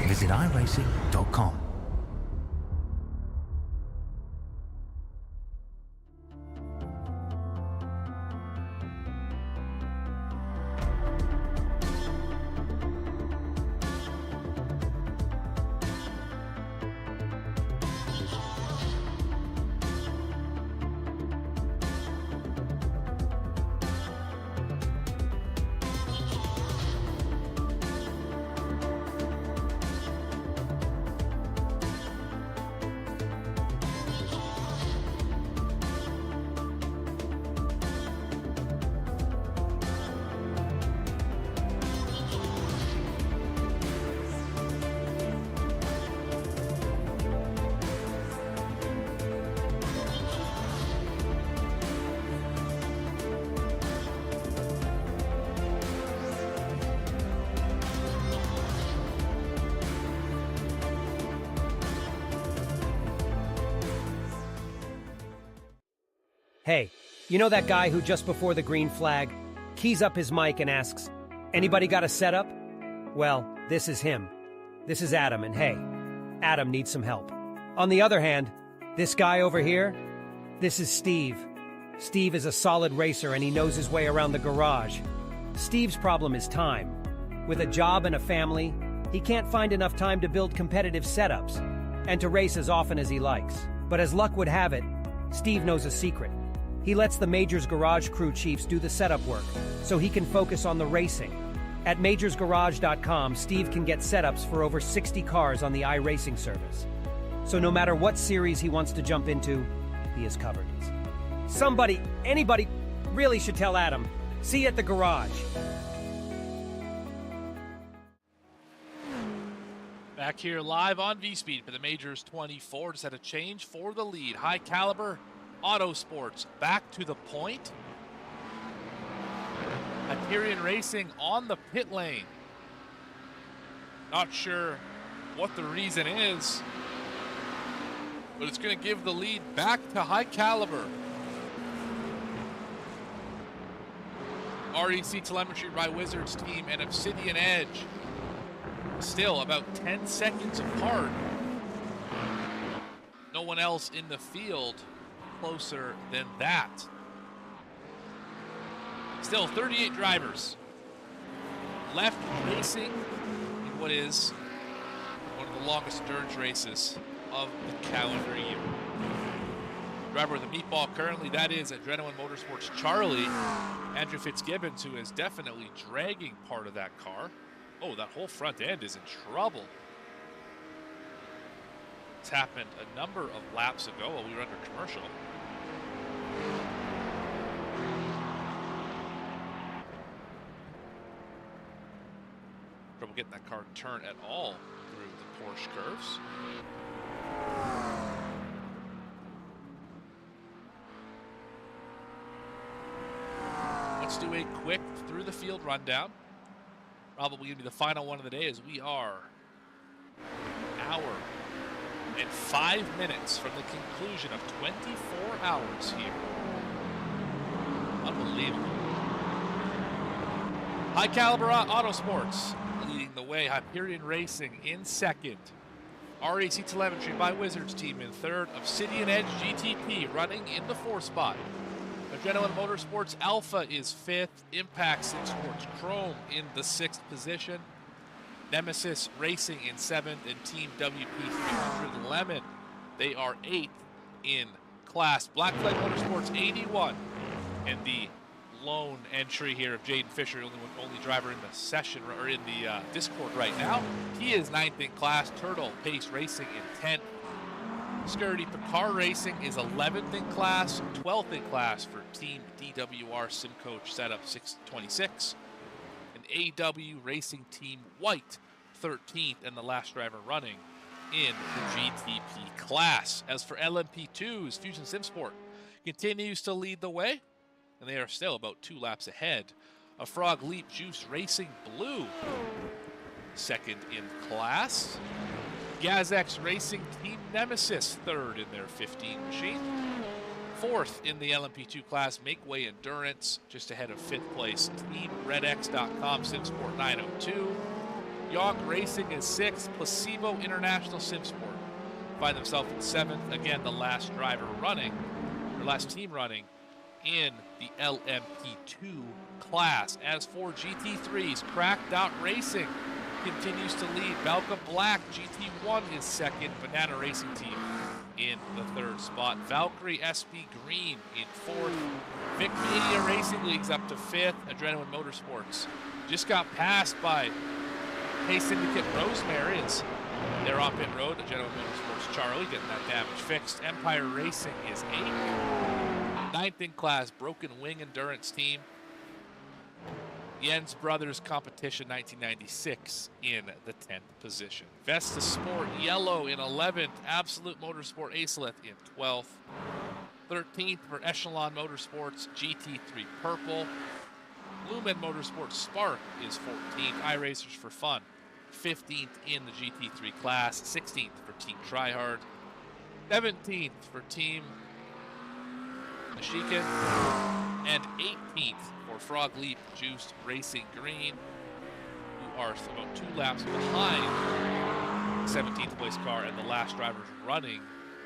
Visit iRacing.com. Hey, you know that guy who just before the green flag keys up his mic and asks, "Anybody got a setup?" Well, this is him. This is Adam, and hey, Adam needs some help. On the other hand, this guy over here, this is Steve. Steve is a solid racer and he knows his way around the garage. Steve's problem is time. With a job and a family, he can't find enough time to build competitive setups and to race as often as he likes. But as luck would have it, Steve knows a secret. He lets the Majors Garage crew chiefs do the setup work so he can focus on the racing. At majorsgarage.com, Steve can get setups for over 60 cars on the iRacing service. So no matter what series he wants to jump into, he is covered. Somebody, anybody, really should tell Adam. See you at the garage. Back here live on VSPEED for the Majors 24. Just had a change for the lead. High Caliber Autosports back to the point. Hyperion Racing on the pit lane. Not sure what the reason is, but it's going to give the lead back to High Caliber. REC Telemetry by Wizards team and Obsidian Edge still about 10 seconds apart. No one else in the field closer than that. Still 38 drivers left racing in what is one of the longest endurance races of the calendar year. Driver with the meatball currently, that is Adrenaline Motorsports Charlie. Andrew Fitzgibbons, who is definitely dragging part of that car. Oh, that whole front end is in trouble. It's happened a number of laps ago while we were under commercial. Trouble getting that car to turn at all through the Porsche curves. Let's do a quick through the field rundown. Probably going to be the final one of the day, as we are an hour and 5 minutes from the conclusion of 24 hours here. Unbelievable. High Caliber Autosports leading the way. Hyperion Racing in second. REC Telemetry by Wizards team in third. Obsidian Edge GTP running in the fourth spot. Adrenaline Motorsports Alpha is fifth. Impact Sports Chrome in the sixth position. Nemesis Racing in seventh, and Team WP300 Lemon, they are eighth in class. Black Flag Motorsports 81, and the lone entry here of Jaden Fisher, only driver in the session or in the Discord right now. He is ninth in class. Turtle Pace Racing in 10th. Scurdy Picard Racing is 11th in class, 12th in class for Team DWR SimCoach Setup 626. And AW Racing Team White, 13th, and the last driver running in the GTP class. As for LMP2s, Fusion SimSport continues to lead the way, and they are still about 2 laps ahead. A Frog Leap Juice Racing Blue, second in class. GazX Racing Team Nemesis, third in their 15 machine. Fourth in the LMP2 class, Makeway Endurance, just ahead of fifth place, TeamRedX.com SimSport 902. Yonk Racing is sixth, Placebo International SimSport find themselves in seventh. Again, the last driver running, or last team running in the LMP2 class. As for GT3s, Cracked Out Racing continues to lead. Balka Black GT1 is second. Banana Racing Team in the third spot. Valkyrie SB Green in fourth. Vic Media Racing League's up to fifth. Adrenaline Motorsports just got passed by Pace Syndicate Rosemary as they're on pit road. Adrenaline Motorsports Charlie getting that damage fixed. Empire Racing is eighth. Ninth in class, Broken Wing Endurance Team. Jens Brothers Competition 1996 in the 10th position. Vesta Sport Yellow in 11th. Absolute Motorsport Aceleth in 12th. 13th for Echelon Motorsports GT3 Purple. Lumen Motorsports Spark is 14th. iRacers for Fun 15th in the GT3 class. 16th for Team Tryhard. 17th for Team Michigan. And 18th for Frog Leap Juiced Racing Green, who are about 2 laps behind the 17th place car and the last drivers running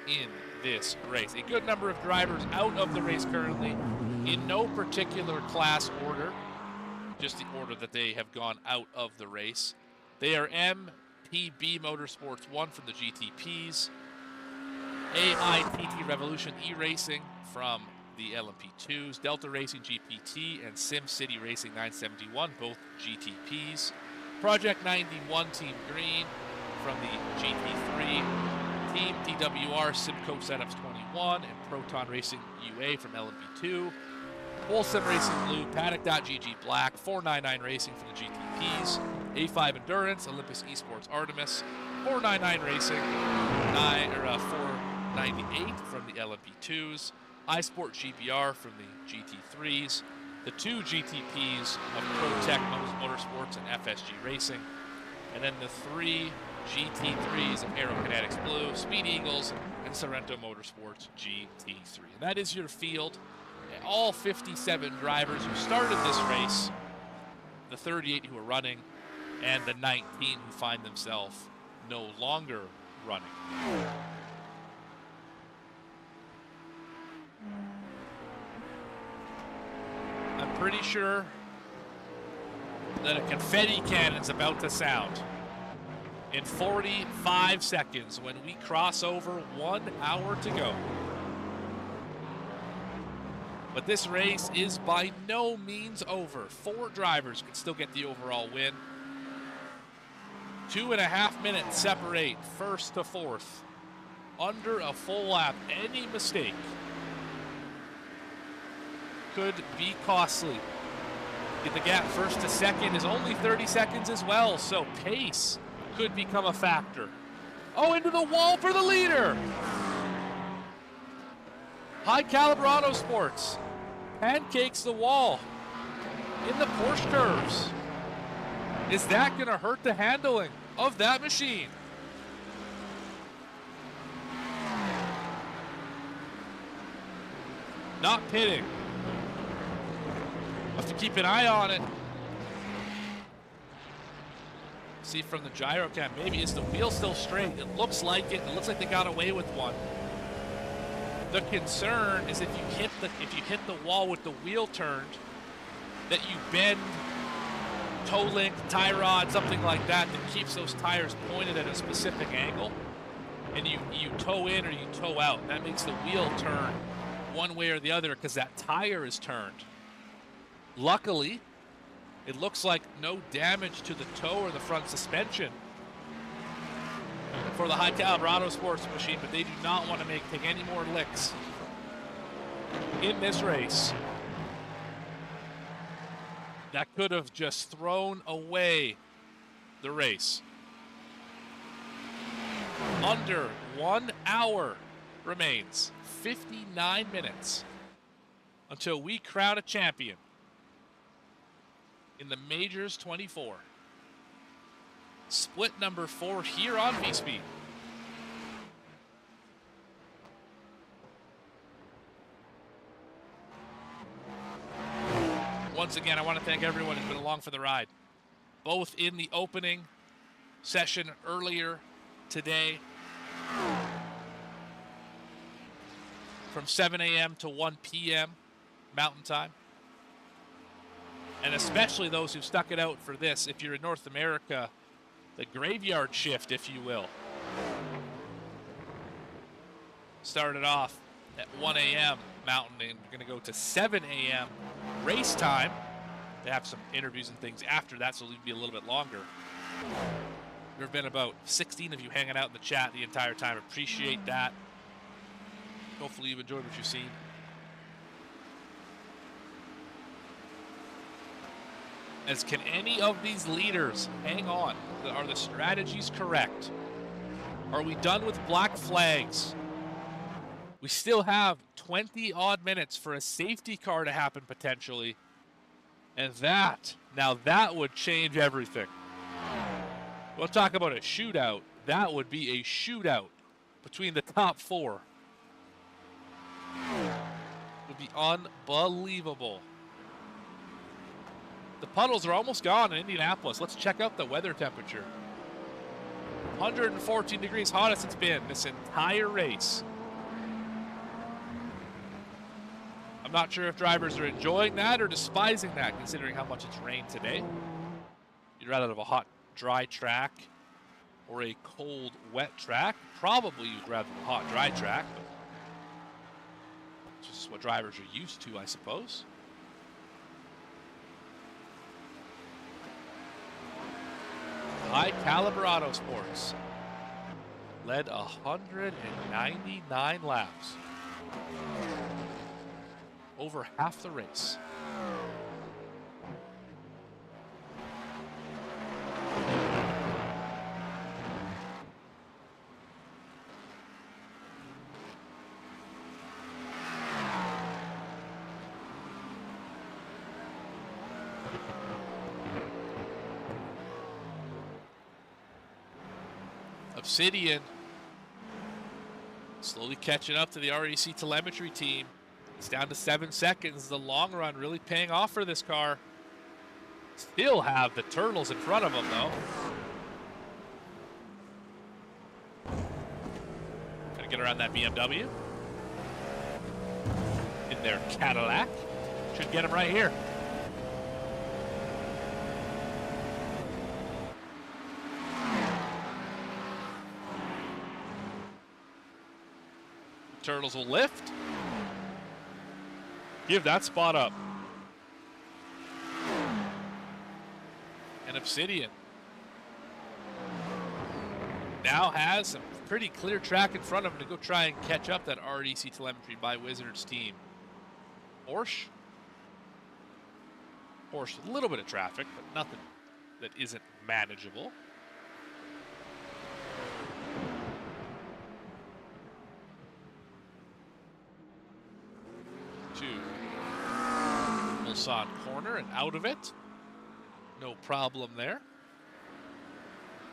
in this race. A good number of drivers out of the race currently, in no particular class order, just the order that they have gone out of the race. They are MPB Motorsports 1 from the GTPs, AITT Revolution E-Racing from the LMP2s, Delta Racing GPT, and Sim City Racing 971, both GTPs. Project 91 Team Green from the GT3, Team DWR Simcoe Setups 21, and Proton Racing UA from LMP2. Wholesome Racing Blue, Paddock.GG Black, 499 Racing from the GTPs, A5 Endurance, Olympus Esports Artemis, 499 Racing, 498 from the LMP2s, iSport GBR from the GT3s, the 2 GTPs of ProTech Motorsports and FSG Racing, and then the 3 GT3s of Aerokinetics Blue, Speed Eagles, and Sorrento Motorsports GT3. And that is your field. All 57 drivers who started this race, the 38 who are running, and the 19 who find themselves no longer running. I'm pretty sure that a confetti cannon's about to sound in 45 seconds when we cross over 1 hour to go. But this race is by no means over. 4 drivers could still get the overall win. 2.5 minutes separate first to fourth. Under a full lap, any mistake could be costly. The gap first to second is only 30 seconds as well, so pace could become a factor. Oh, into the wall for the leader! High Caliber Auto Sports pancakes the wall in the Porsche curves. Is that going to hurt the handling of that machine? Not pitting. Have to keep an eye on it. See from the gyro cam, maybe is the wheel still straight? It looks like it. It looks like they got away with one. The concern is if you hit the wall with the wheel turned, that you bend toe link, tie rod, something like that keeps those tires pointed at a specific angle, and you toe in or you toe out. That makes the wheel turn one way or the other because that tire is turned. Luckily, it looks like no damage to the toe or the front suspension for the High Caliber Auto Sports machine, but they do not want to take any more licks in this race. That could have just thrown away the race. Under 1 hour remains, 59 minutes until we crown a champion in the Majors 24. Split number 4 here on VSPEED. Once again, I want to thank everyone who's been along for the ride, both in the opening session earlier today from 7 a.m. to 1 p.m. Mountain Time, and especially those who stuck it out for this. If you're in North America, the graveyard shift, if you will, started off at 1 a.m. Mountain, and we're going to go to 7 a.m. race time. They have some interviews and things after that, so it'll be a little bit longer. There have been about 16 of you hanging out in the chat the entire time. Appreciate that. Hopefully you've enjoyed what you've seen. As can any of these leaders hang on? Are the strategies correct? Are we done with black flags? We still have 20 odd minutes for a safety car to happen potentially. And now that would change everything. We'll talk about a shootout. That would be a shootout between the top 4. Would be unbelievable. The puddles are almost gone in Indianapolis. Let's check out the weather temperature. 114 degrees, hottest it's been this entire race. I'm not sure if drivers are enjoying that or despising that, considering how much it's rained today. You'd rather have a hot, dry track or a cold, wet track. Probably you'd rather have a hot, dry track, but it's just what drivers are used to, I suppose. High Caliber Auto Sports led 199 laps. Over half the race. Obsidian slowly catching up to the REC telemetry team. It's down to 7 seconds. The long run really paying off for this car. Still have the Turtles in front of them, though. Gonna get around that BMW. In their Cadillac. Should get him right here. Turtles will lift. Give that spot up. And Obsidian now has some pretty clear track in front of him to go try and catch up that RDC telemetry by Wizards team. Porsche, a little bit of traffic, but nothing that isn't manageable. To Mulsanne corner and out of it. No problem there.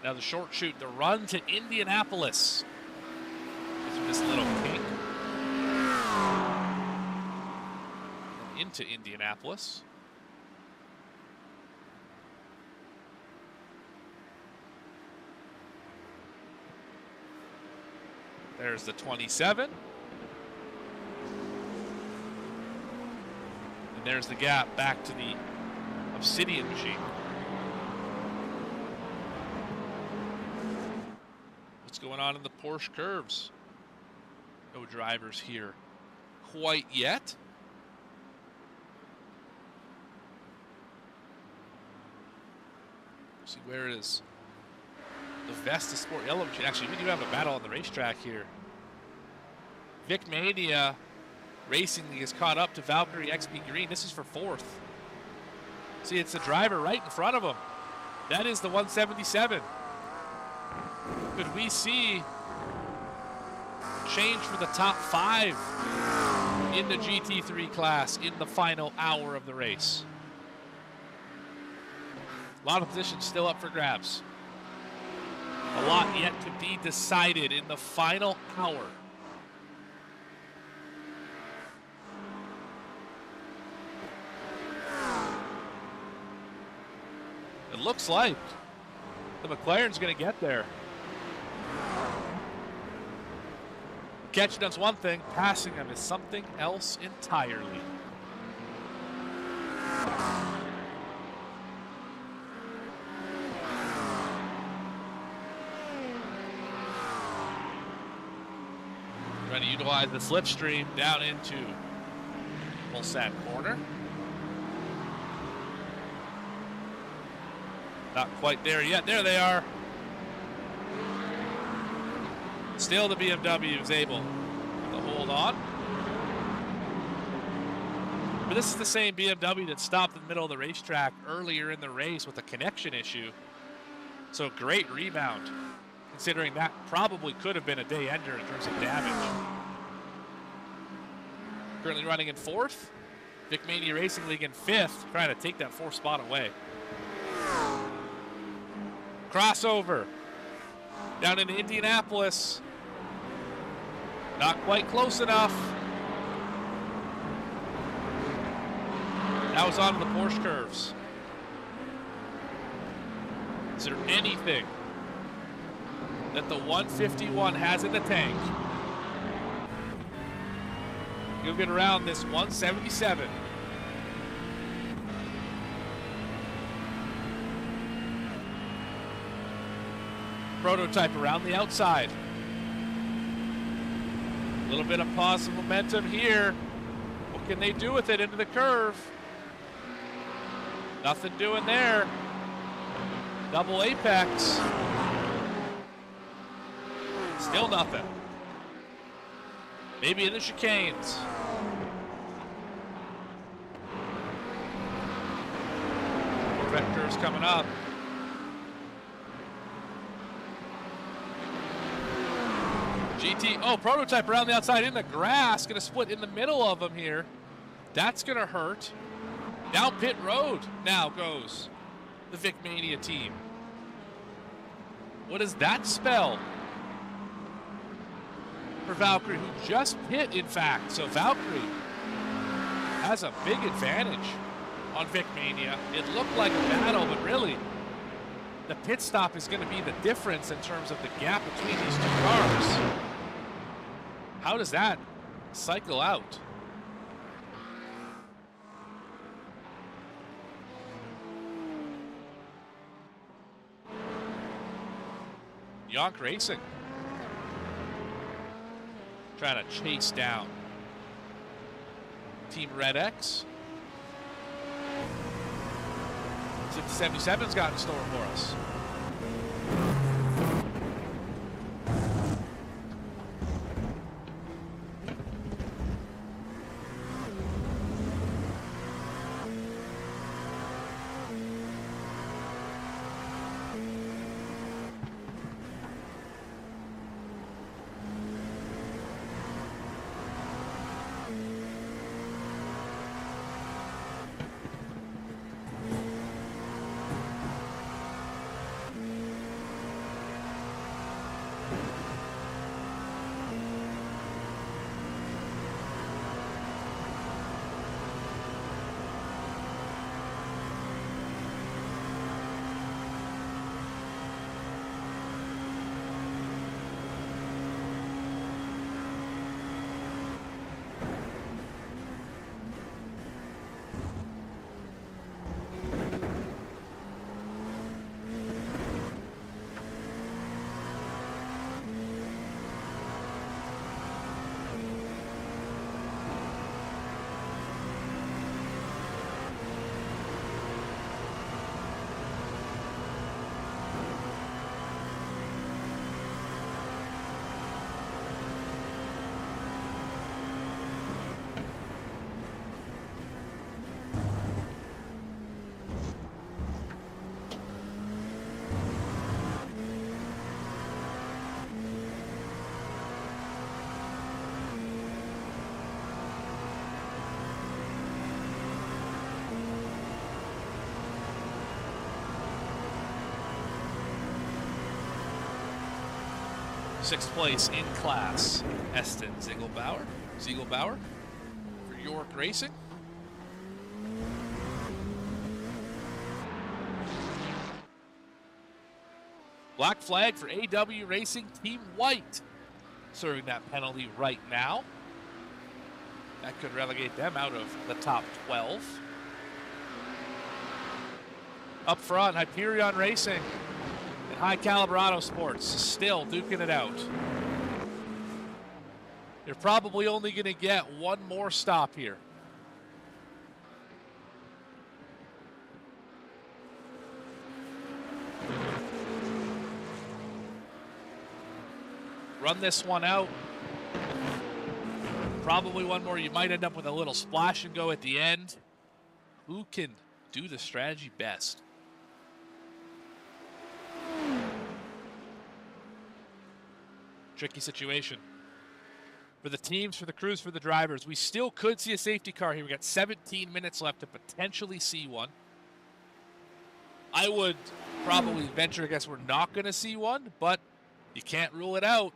Now the short shoot, the run to Indianapolis. Through this little kink. And into Indianapolis. There's the 27. And there's the gap back to the Obsidian machine. What's going on in the Porsche curves? No drivers here quite yet. See, where is the Vesta Sport Yellow machine? Actually, we do have a battle on the racetrack here. Vic Mania Racing League has caught up to Valkyrie XP Green. This is for 4th. See, it's the driver right in front of him. That is the 177. Could we see change for the top 5 in the GT3 class in the final hour of the race? A lot of positions still up for grabs. A lot yet to be decided in the final hour. It looks like the McLaren's going to get there. Catching them's one thing, passing them is something else entirely. Trying to utilize the slipstream down into Mulsanne corner. Not quite there yet. There they are. Still the BMW is able to hold on. But this is the same BMW that stopped in the middle of the racetrack earlier in the race with a connection issue. So great rebound, considering that probably could have been a day ender in terms of damage. Currently running in 4th. Vic Mania Racing League in 5th, trying to take that 4th spot away. Crossover down into Indianapolis. Not quite close enough. Now it's on to the Porsche curves. Is there anything that the 151 has in the tank? You'll get around this 177. Prototype around the outside. A little bit of positive momentum here. What can they do with it into the curve? Nothing doing there. Double apex. Still nothing. Maybe in the chicanes. Vectors coming up. GT, oh, prototype around the outside in the grass. Gonna split in the middle of them here. That's gonna hurt. Down pit road now goes the Vic Mania team. What does that spell for Valkyrie, who just pit, in fact? So Valkyrie has a big advantage on Vic Mania. It looked like a battle, but really, the pit stop is going to be the difference in terms of the gap between these two cars. How does that cycle out? Yonk Racing trying to chase down Team Red X. See what the 77's got in store for us. Sixth place in class, Eston Ziegelbauer for York Racing. Black flag for AW Racing, Team White serving that penalty right now. That could relegate them out of the top 12. Up front, Hyperion Racing and High Caliber Auto Sports still duking it out. You're probably only going to get one more stop here. Run this one out. Probably one more. You might end up with a little splash and go at the end. Who can do the strategy best? Tricky situation. For the teams, for the crews, for the drivers. We still could see a safety car here. We got 17 minutes left to potentially see one. I would probably venture, I guess we're not going to see one, but you can't rule it out.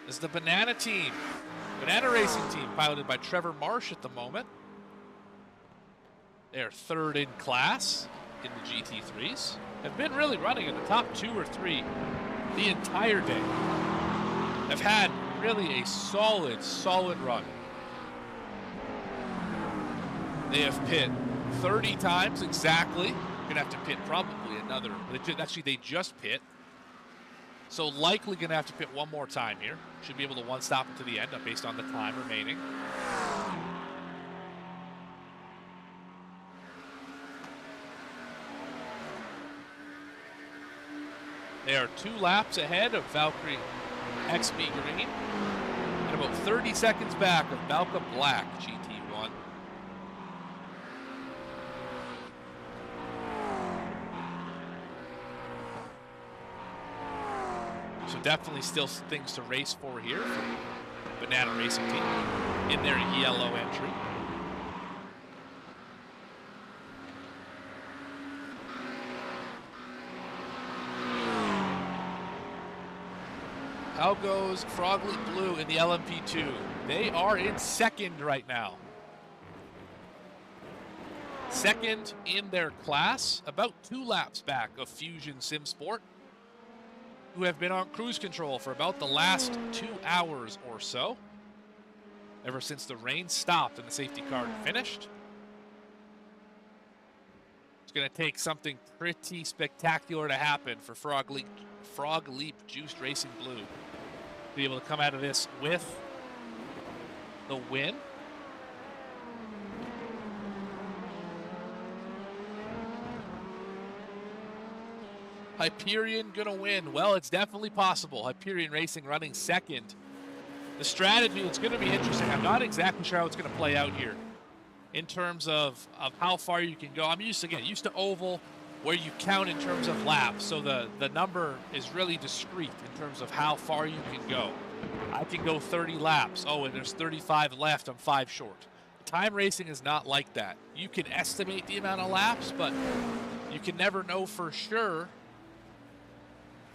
is the Banana team. Banana Racing team, piloted by Trevor Marsh at the moment. They're third in class in the GT3s. Have been really running in the top 2 or 3 the entire day. Have had really a solid run. They have pit 30 times exactly. Gonna have to pit probably another. Actually, they just pit. So likely gonna have to pit one more time here. Should be able to one stop to the end based on the time remaining. They are 2 laps ahead of Valkyrie XB Green and about 30 seconds back of Balka Black GT1. So definitely still things to race for here for Banana Racing team in their yellow entry. How goes Frogleap Blue in the LMP2? They are in second right now. Second in their class, about 2 laps back of Fusion Sim Sport, who have been on cruise control for about the last 2 hours or so, ever since the rain stopped and the safety car finished. It's going to take something pretty spectacular to happen for Frog Leap Juiced Racing Blue to be able to come out of this with the win. Hyperion gonna win. Well, it's definitely possible. Hyperion Racing running second. The strategy, it's gonna be interesting. I'm not exactly sure how it's gonna play out here in terms of how far you can go. I'm used to oval, where you count in terms of laps. So the number is really discrete in terms of how far you can go. I can go 30 laps. Oh, and there's 35 left. I'm 5 short. Time racing is not like that. You can estimate the amount of laps, but you can never know for sure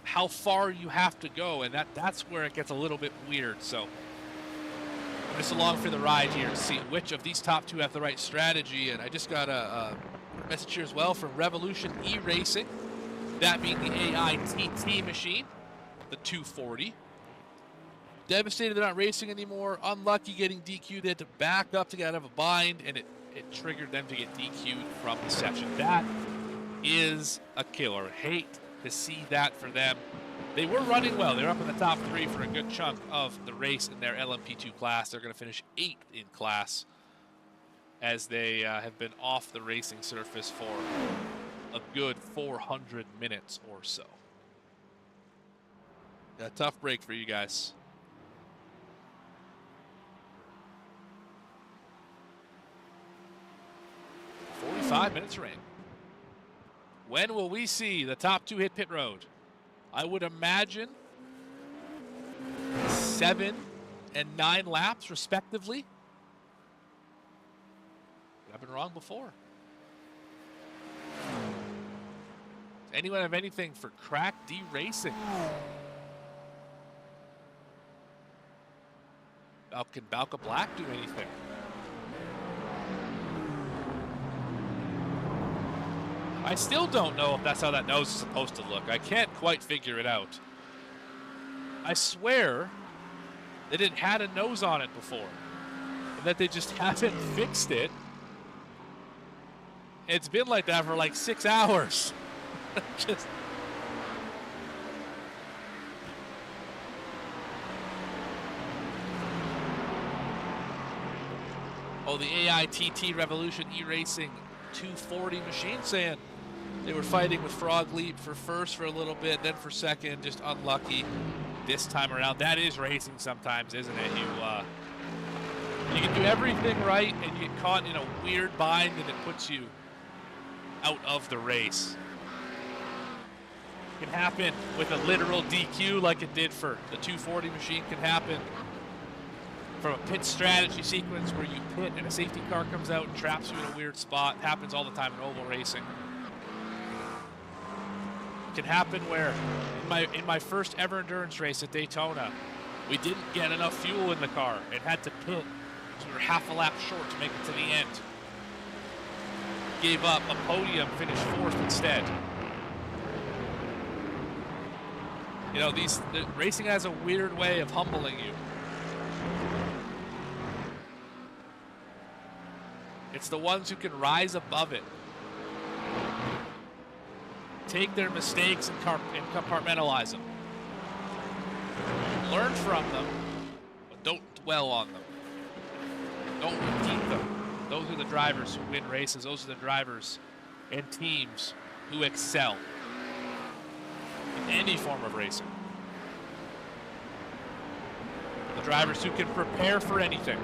how far you have to go, and that's where it gets a little bit weird. So I'm just along for the ride here to see which of these top 2 have the right strategy. And I just got a message here as well from Revolution E-Racing, that being the AITT machine, the 240. Devastated they're not racing anymore. Unlucky getting DQ'd. They had to back up to get out of a bind, and it triggered them to get DQ'd from the session. That is a killer. Hate to see that for them. They were running well. They're up in the top 3 for a good chunk of the race in their LMP2 class. They're going to finish 8th in class as they have been off the racing surface for a good 400 minutes or so. A tough break for you guys. "45 minutes rain." When will we see the top 2 hit pit road? I would imagine 7 and 9 laps respectively. I've been wrong before. Does anyone have anything for Crack D Racing? Can Balka Black do anything? I still don't know if that's how that nose is supposed to look. I can't quite figure it out. I swear that it had a nose on it before, and that they just haven't fixed it. It's been like that for like 6 hours. Just... Oh, the AITT Revolution E-Racing 240 machine saying they were fighting with Frog Leap for first for a little bit, then for second, just unlucky this time around. That is racing sometimes, isn't it? You can do everything right and you get caught in a weird bind and it puts you out of the race. It can happen with a literal DQ like it did for the 240 machine. Can happen from a pit strategy sequence where you pit and a safety car comes out and traps you in a weird spot. It happens all the time in oval racing. It can happen where in my first ever endurance race at Daytona, We didn't get enough fuel in the car and had to pit. So we were half a lap short to make it to the end. Gave up a podium, finished 4th instead. You know, the racing has a weird way of humbling you. It's the ones who can rise above it, take their mistakes and compartmentalize them. Learn from them, but don't dwell on them. Don't repeat them. Those are the drivers who win races. Those are the drivers and teams who excel in any form of racing. The drivers who can prepare for anything.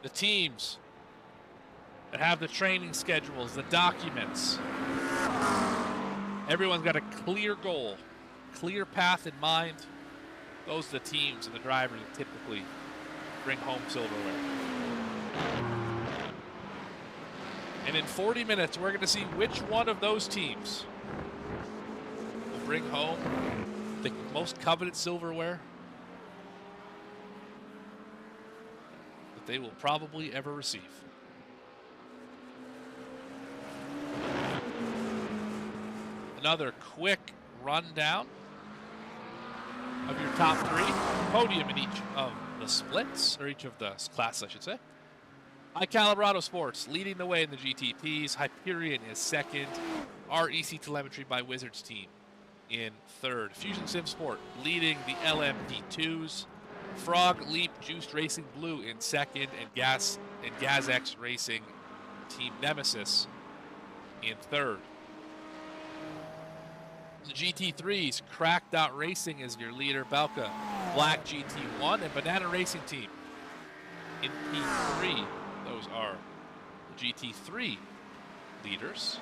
The teams that have the training schedules, the documents. Everyone's got a clear goal, clear path in mind. Those are the teams and the drivers that typically bring home silverware. And in 40 minutes, we're going to see which one of those teams will bring home the most coveted silverware that they will probably ever receive. Another quick rundown of your top 3. Podium in each of the splits, or each of the classes, I should say. iCalibrado Sports leading the way in the GTPs. Hyperion is 2nd. REC Telemetry by Wizards team in 3rd. Fusion Sim Sport leading the LMP2s. Frog Leap Juiced Racing Blue in 2nd, and GazX Racing Team Nemesis in 3rd. The GT3s, Cracked Out Racing is your leader. Balka Black GT1 and Banana Racing Team in P3. Those are the GT3 leaders.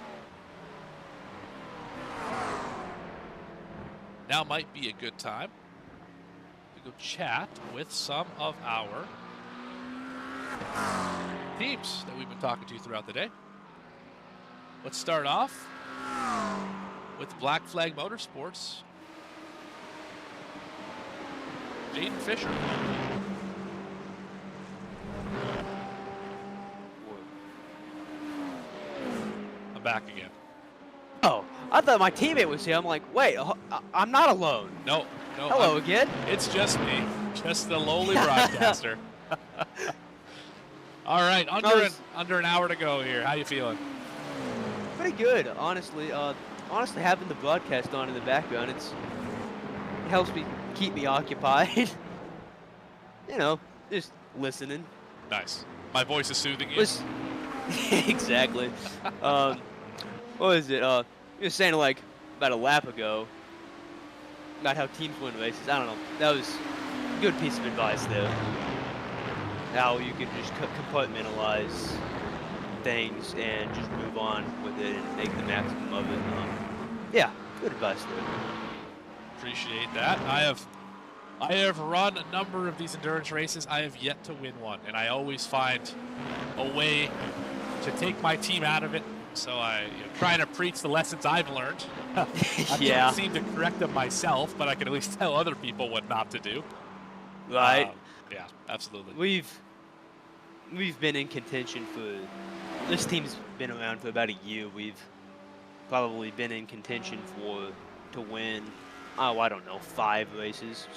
Now might be a good time to go chat with some of our teams that we've been talking to throughout the day. Let's start off with Black Flag Motorsports. Jaden Fisher. I'm back again. Oh, I thought my teammate was here. I'm like, wait, I'm not alone. No. Hello again. It's just me, just the lowly broadcaster. All right, under an hour to go here. How you feeling? Pretty good, honestly. Honestly, having the broadcast on in the background, it helps me keep me occupied. You know, just listening. Nice. My voice is soothing you. Exactly. What was it? You were saying like about a lap ago about how teams win races. I don't know. That was a good piece of advice there. How you can just compartmentalize things and just move on with it and make the maximum of it. Yeah, good advice there. Appreciate that. I have run a number of these endurance races. I have yet to win one, and I always find a way to take my team out of it. So I trying to preach the lessons I've learned. I can't seem to correct them myself, but I can at least tell other people what not to do. Right. Yeah, absolutely. We've been in contention for. This team's been around for about a year. We've probably been in contention to win. Oh, I don't know, 5 races,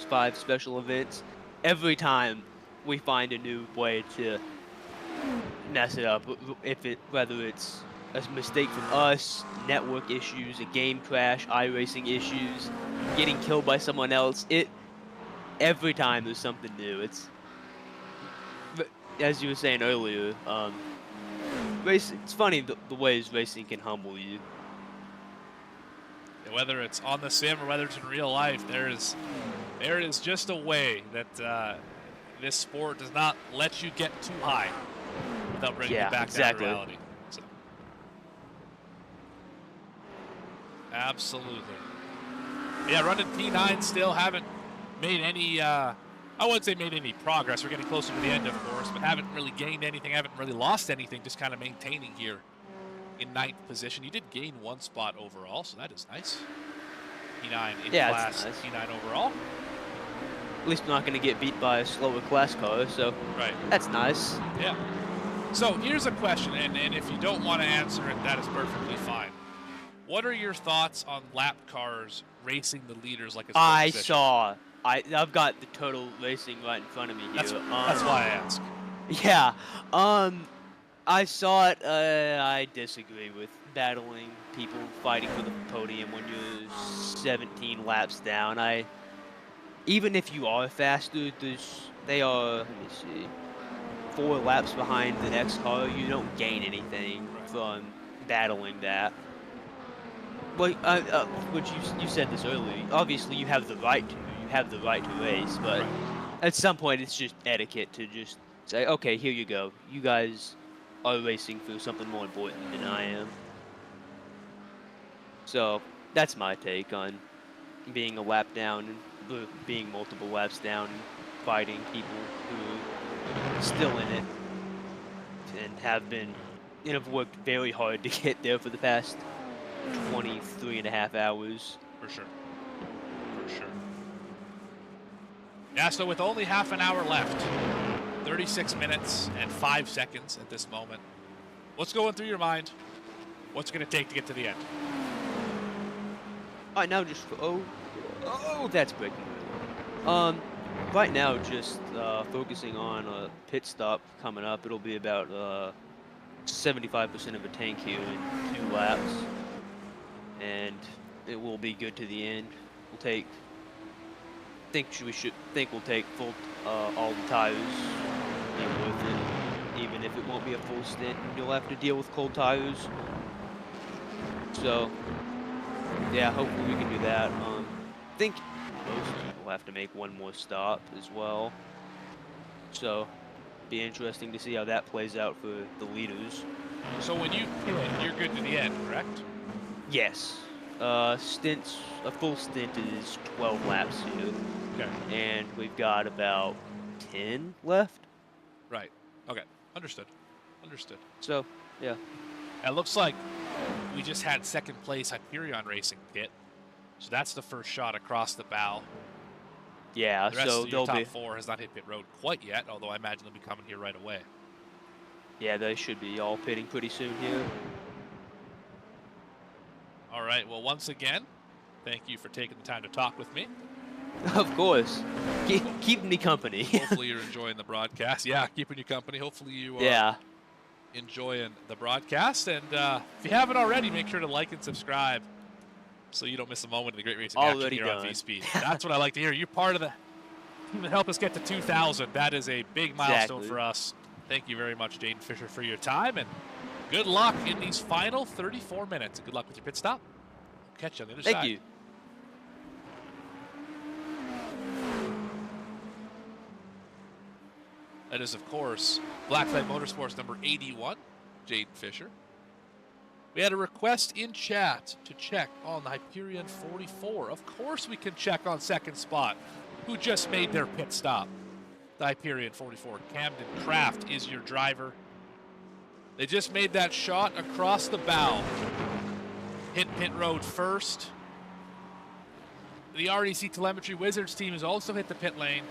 5 special events. Every time we find a new way to mess it up, whether it's a mistake from us, network issues, a game crash, iRacing issues, getting killed by someone else. Every time there's something new. It's, as you were saying earlier, it's funny the ways racing can humble you. Whether it's on the sim or whether it's in real life, there is just a way that this sport does not let you get too high without bringing you back down to reality. So. Absolutely. Yeah, running P9 still haven't made any, I wouldn't say made any progress. We're getting closer to the end, of course, but haven't really gained anything, haven't really lost anything, just kind of maintaining here in 9th position. You did gain 1 spot overall, so that is nice. P9 in Yeah, class, it's nice. P9 overall. At least I'm not going to get beat by a slower class car, so Right. that's nice. Yeah. So here's a question, and if you don't want to answer it, that is perfectly fine. What are your thoughts on lap cars racing the leaders like it's I've got the total racing right in front of me here. That's why I ask. Yeah. I saw it. I disagree with battling people fighting for the podium when you're 17 laps down. Even if you are faster, they are, let me see, 4 laps behind the next car. You don't gain anything from battling that. Well, which you said this earlier. Obviously, you have the right to. You have the right to race, but at some point, it's just etiquette to just say, "Okay, here you go. You guys are racing for something more important than I am." So that's my take on being a lap down and being multiple laps down and fighting people who are still in it and have worked very hard to get there for the past 23.5 hours. For sure. For sure. Yeah, so with only half an hour left, 36 minutes and 5 seconds at this moment, what's going through your mind? What's it going to take to get to the end? Right now, just that's breaking. Right now, just focusing on a pit stop coming up. It'll be about 75% of a tank here in 2 laps, and it will be good to the end. We'll take. We'll take full all the tires. Be worth it, even if it won't be a full stint. You'll have to deal with cold tires. So, yeah, hopefully we can do that. I think most people will have to make one more stop as well. So, be interesting to see how that plays out for the leaders. So when you pit, you're good to the end, correct? Yes. A full stint is 12 laps here. Okay. And we've got about 10 left. Right. Okay. Understood. Understood. So, yeah. It looks like we just had second place Hyperion Racing pit. So that's the first shot across the bow. Yeah, the rest so of your top 4 has not hit pit road quite yet, although I imagine they'll be coming here right away. Yeah, they should be all pitting pretty soon here. All right. Well, once again, thank you for taking the time to talk with me. Of course. Keep me company. Hopefully you're enjoying the broadcast. Yeah, keeping you company. Hopefully you are enjoying the broadcast. And if you haven't already, make sure to like and subscribe so you don't miss a moment of the great racing action here on VSPEED. That's what I like to hear. You're part of the team that helped us get to 2,000. That is a big milestone for us. Thank you very much, Jaden Fisher, for your time. And good luck in these final 34 minutes. Good luck with your pit stop. Catch you on the other side. Thank you. That is, of course, Black Flag Motorsports number 81, Jaden Fisher. We had a request in chat to check on the Hyperion 44. Of course we can check on second spot, who just made their pit stop. The Hyperion 44. Camden Kraft is your driver. They just made that shot across the bow. Hit pit road first. The REC Telemetry Wizards team has also hit the pit lane.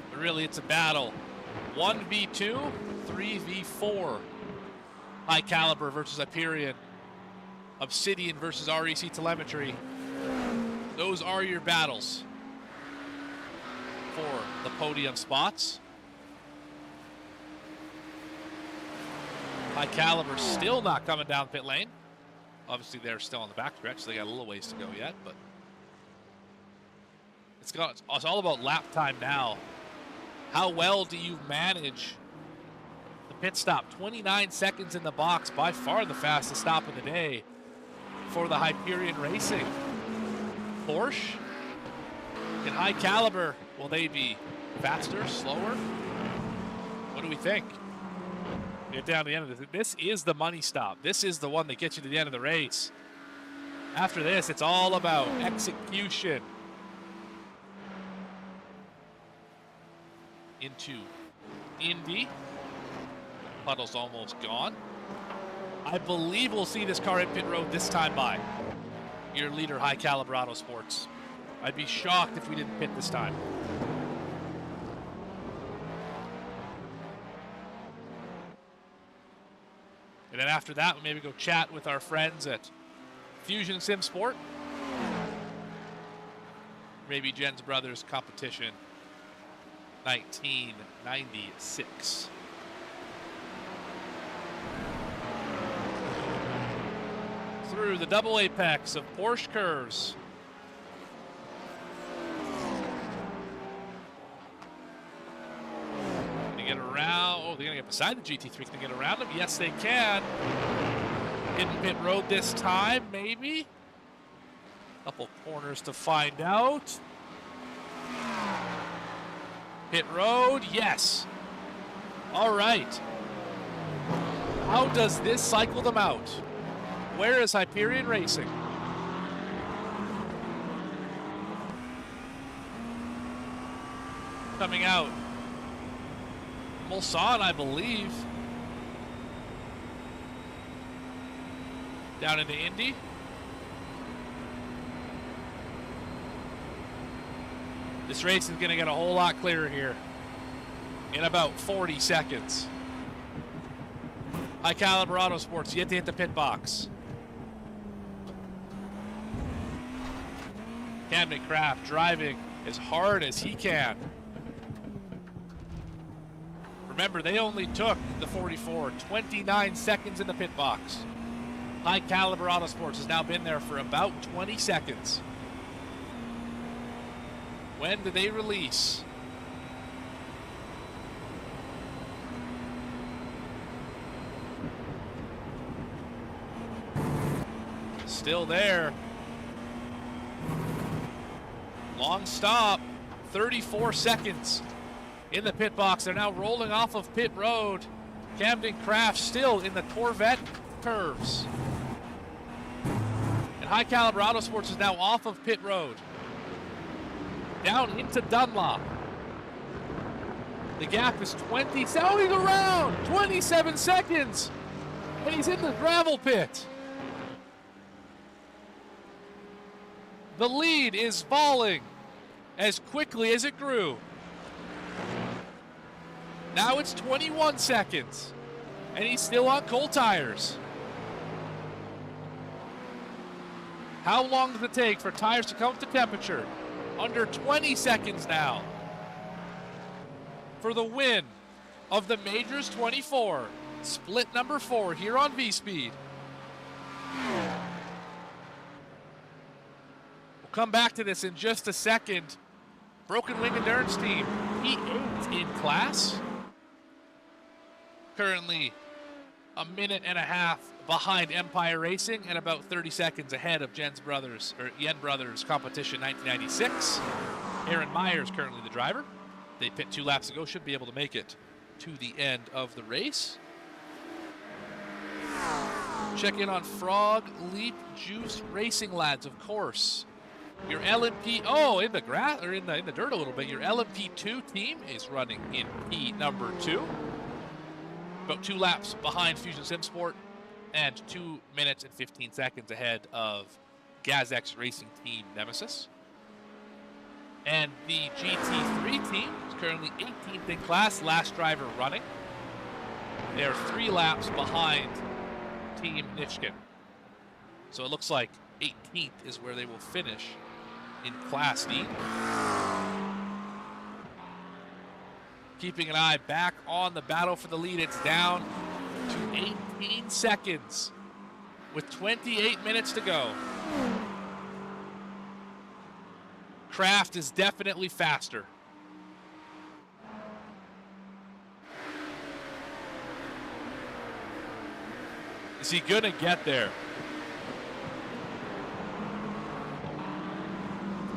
But really, it's a battle. 1v2, 3v4. High Caliber versus Hyperion. Obsidian versus REC Telemetry. Those are your battles for the podium spots. High Caliber still not coming down pit lane. Obviously, they're still on the back stretch, so they got a little ways to go yet. But it's all about lap time now. How well do you manage the pit stop? 29 seconds in the box, by far the fastest stop of the day for the Hyperion Racing. Porsche and High Caliber, will they be faster, slower? What do we think? Get down to the end of this. This is the money stop. This is the one that gets you to the end of the race. After this, it's all about execution. Into Indy. Puddle's almost gone. I believe we'll see this car hit pit road this time by your leader, High Caliber Auto Sports. I'd be shocked if we didn't pit this time. And then after that, we'll maybe go chat with our friends at Fusion Sim Sport. Maybe Jen's Brothers Competition 1996. Through the double apex of Porsche curves. Gonna get around. Oh, they're gonna get beside the GT3. Can they get around them? Yes, they can. Hidden pit road this time, maybe. Couple corners to find out. Pit road, yes. All right. How does this cycle them out? Where is Hyperion Racing? Coming out. Mulsanne, I believe. Down into Indy. This race is going to get a whole lot clearer here in about 40 seconds. High Caliber Auto Sports yet to hit the pit box. Camden Craft driving as hard as he can. Remember, they only took the 44, 29 seconds in the pit box. High Caliber Auto Sports has now been there for about 20 seconds. When do they release? Still there. Long stop, 34 seconds in the pit box. They're now rolling off of pit road. Camden Craft still in the Corvette curves. And High Caliber Auto Sports is now off of pit road. Down into Dunlop. The gap is 20. Oh, he's around! 27 seconds! And he's in the gravel pit. The lead is falling as quickly as it grew. Now it's 21 seconds, and he's still on cold tires. How long does it take for tires to come to temperature? Under 20 seconds now. For the win of the Majors 24, split number 4 here on VSPEED. We'll come back to this in just a second. Broken Wing Endurance Team, P8 in class. Currently a minute and a half behind Empire Racing and about 30 seconds ahead of Yen Brothers Competition 1996. Aaron Myers currently the driver. They pit 2 laps ago, should be able to make it to the end of the race. Check in on Frog Leap Juice Racing lads, of course. Your LMP, in the grass or in the dirt a little bit. Your LMP2 team is running in P number 2. About 2 laps behind Fusion Sim Sport and 2 minutes and 15 seconds ahead of GazX Racing Team Nemesis. And the GT3 team is currently 18th in class, last driver running. They're 3 laps behind Team Nishkin. So it looks like 18th is where they will finish in Class D. Keeping an eye back on the battle for the lead. It's down to 18 seconds with 28 minutes to go. Kraft is definitely faster. Is he gonna get there?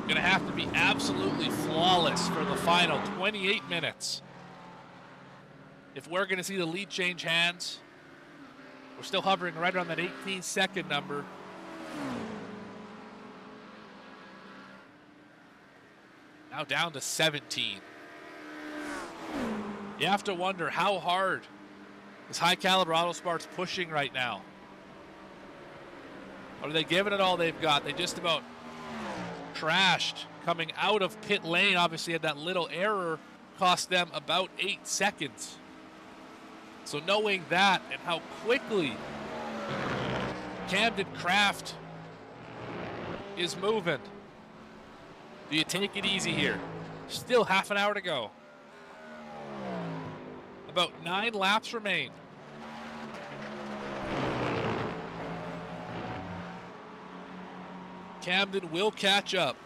Gonna have to be absolutely flawless for the final 28 minutes. If we're gonna see the lead change hands, we're still hovering right around that 18-second number. Now down to 17. You have to wonder how hard is High Caliber Auto Sports pushing right now. Are they giving it all they've got? They just about crashed coming out of pit lane. Obviously had that little error, cost them about 8 seconds. So knowing that and how quickly Camden Craft is moving, do you take it easy here? Still half an hour to go. About 9 laps remain. Camden will catch up.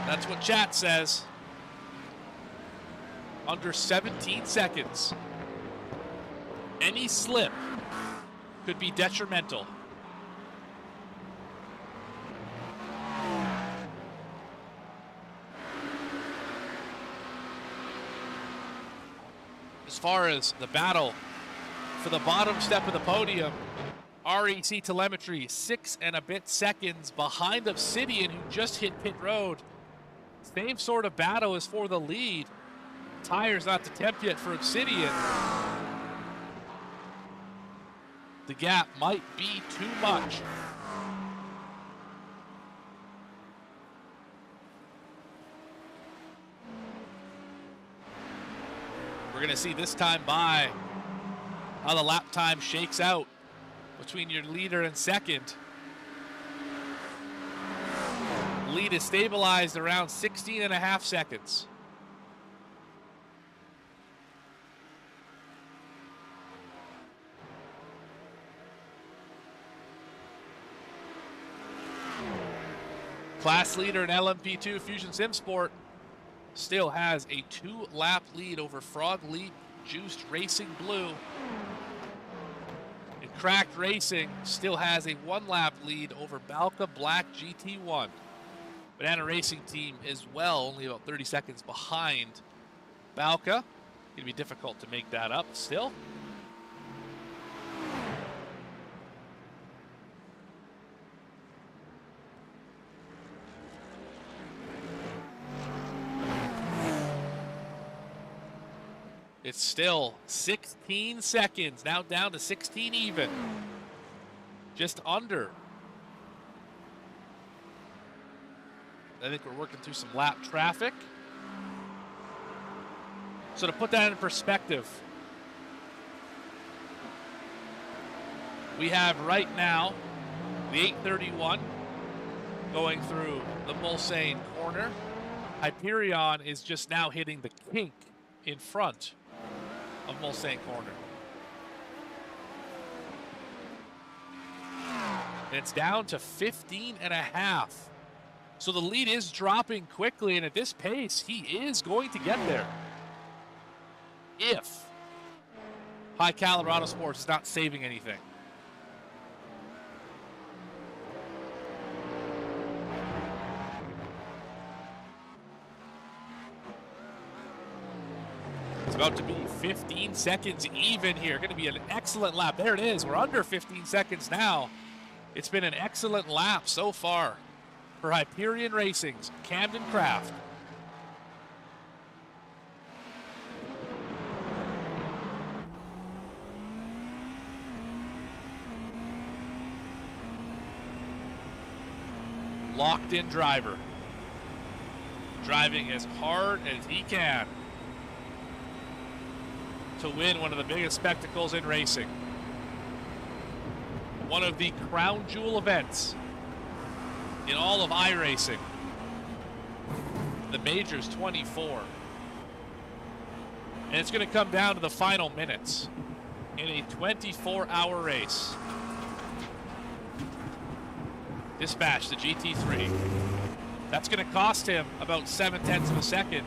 That's what chat says. Under 17 seconds. Any slip could be detrimental. As far as the battle for the bottom step of the podium, REC Telemetry 6 and a bit seconds behind Obsidian, who just hit pit road. Same sort of battle as for the lead. Tires not to tempt yet for Obsidian. The gap might be too much. We're going to see this time by how the lap time shakes out between your leader and second. Lead is stabilized around 16.5 seconds. Class leader in LMP2 Fusion Sim Sport still has a 2-lap lead over Frog Leap Juiced Racing Blue. And Cracked Racing still has a 1-lap lead over Balka Black GT1. Banana Racing Team is only about 30 seconds behind Balka. It'd be difficult to make that up still. It's still 16 seconds, now down to 16 even. Just under. I think we're working through some lap traffic. So to put that in perspective, we have right now the 831 going through the Mulsanne corner. Hyperion is just now hitting the kink in front of Mulsanne corner. And it's down to 15.5. So the lead is dropping quickly, and at this pace, he is going to get there. If High Caliber Autosports is not saving anything. It's about to be 15 seconds even here. Going to be an excellent lap. There it is. We're under 15 seconds now. It's been an excellent lap so far for Hyperion Racing's Camden Craft. Locked in driver. Driving as hard as he can to win one of the biggest spectacles in racing. One of the crown jewel events in all of iRacing. The Majors 24. And it's going to come down to the final minutes in a 24-hour race. Dispatch the GT3. That's going to cost him about 0.7 of a second.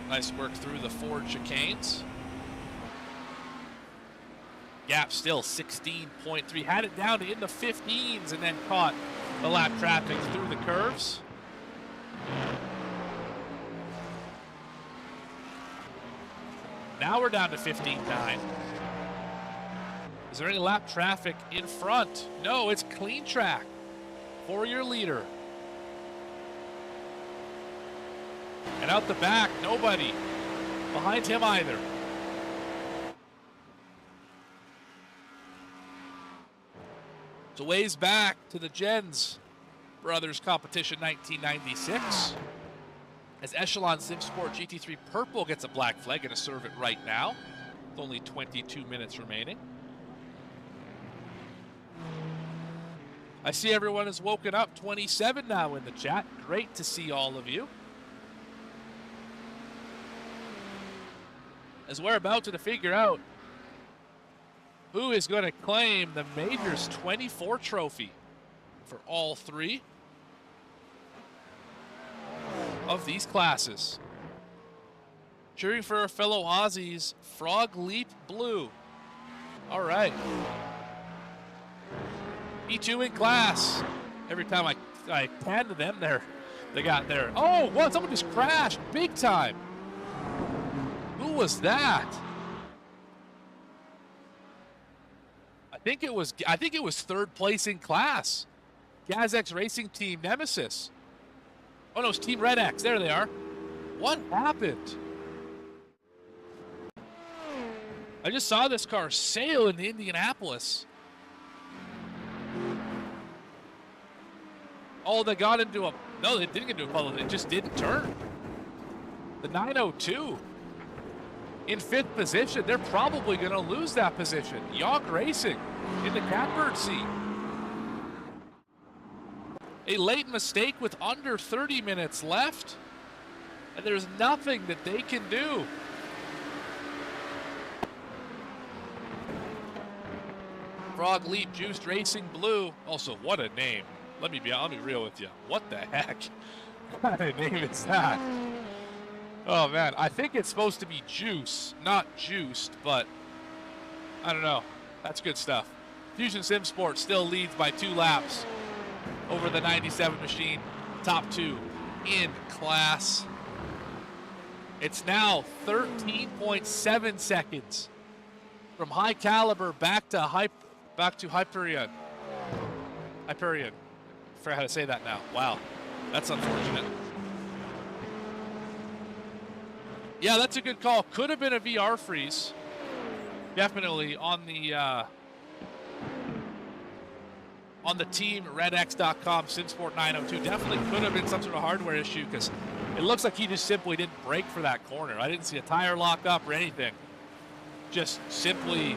Nice work through the Ford chicanes. Gap still 16.3. Had it down in the 15s and then caught the lap traffic through the curves. Now we're down to 15.9. Is there any lap traffic in front? No, it's clean track for your leader. And out the back, nobody behind him either. So ways back to the Jens Brothers Competition 1996. As Echelon SimSport GT3 Purple gets a black flag, gonna serve it right now. With only 22 minutes remaining. I see everyone has woken up. 27 now in the chat. Great to see all of you. As we're about to figure out who is going to claim the Majors 24 trophy for all three of these classes. Cheering for our fellow Aussies, Frog Leap Blue. All right. E2 in class. Every time I pan to them, they got there. Oh, what? Someone just crashed big time. Who was that? I think it was third place in class. GazX Racing Team Nemesis. Oh no, it's Team Red X. There they are. What happened? I just saw this car sail into Indianapolis. Oh, they got into a... No, they didn't get into a puddle. They just didn't turn. The 902 in 5th position. They're probably going to lose that position. Yawk Racing in the catbird seat. A late mistake with under 30 minutes left. And there's nothing that they can do. Frog Leap Juiced Racing Blue. Also, what a name. Let me be real with you. What the heck? What kind of name is that? Oh man, I think it's supposed to be Juice, not Juiced, but I don't know. That's good stuff. Fusion Sim Sport still leads by 2 laps over the 97 machine, top 2 in class. It's now 13.7 seconds from High Caliber back to Hyperion. Hyperion. I forgot how to say that now. Wow, that's unfortunate. Yeah, that's a good call. Could have been a VR freeze. Definitely on the team redx.com SimSport 902. Definitely could have been some sort of hardware issue because it looks like he just simply didn't brake for that corner. I didn't see a tire lock up or anything. Just simply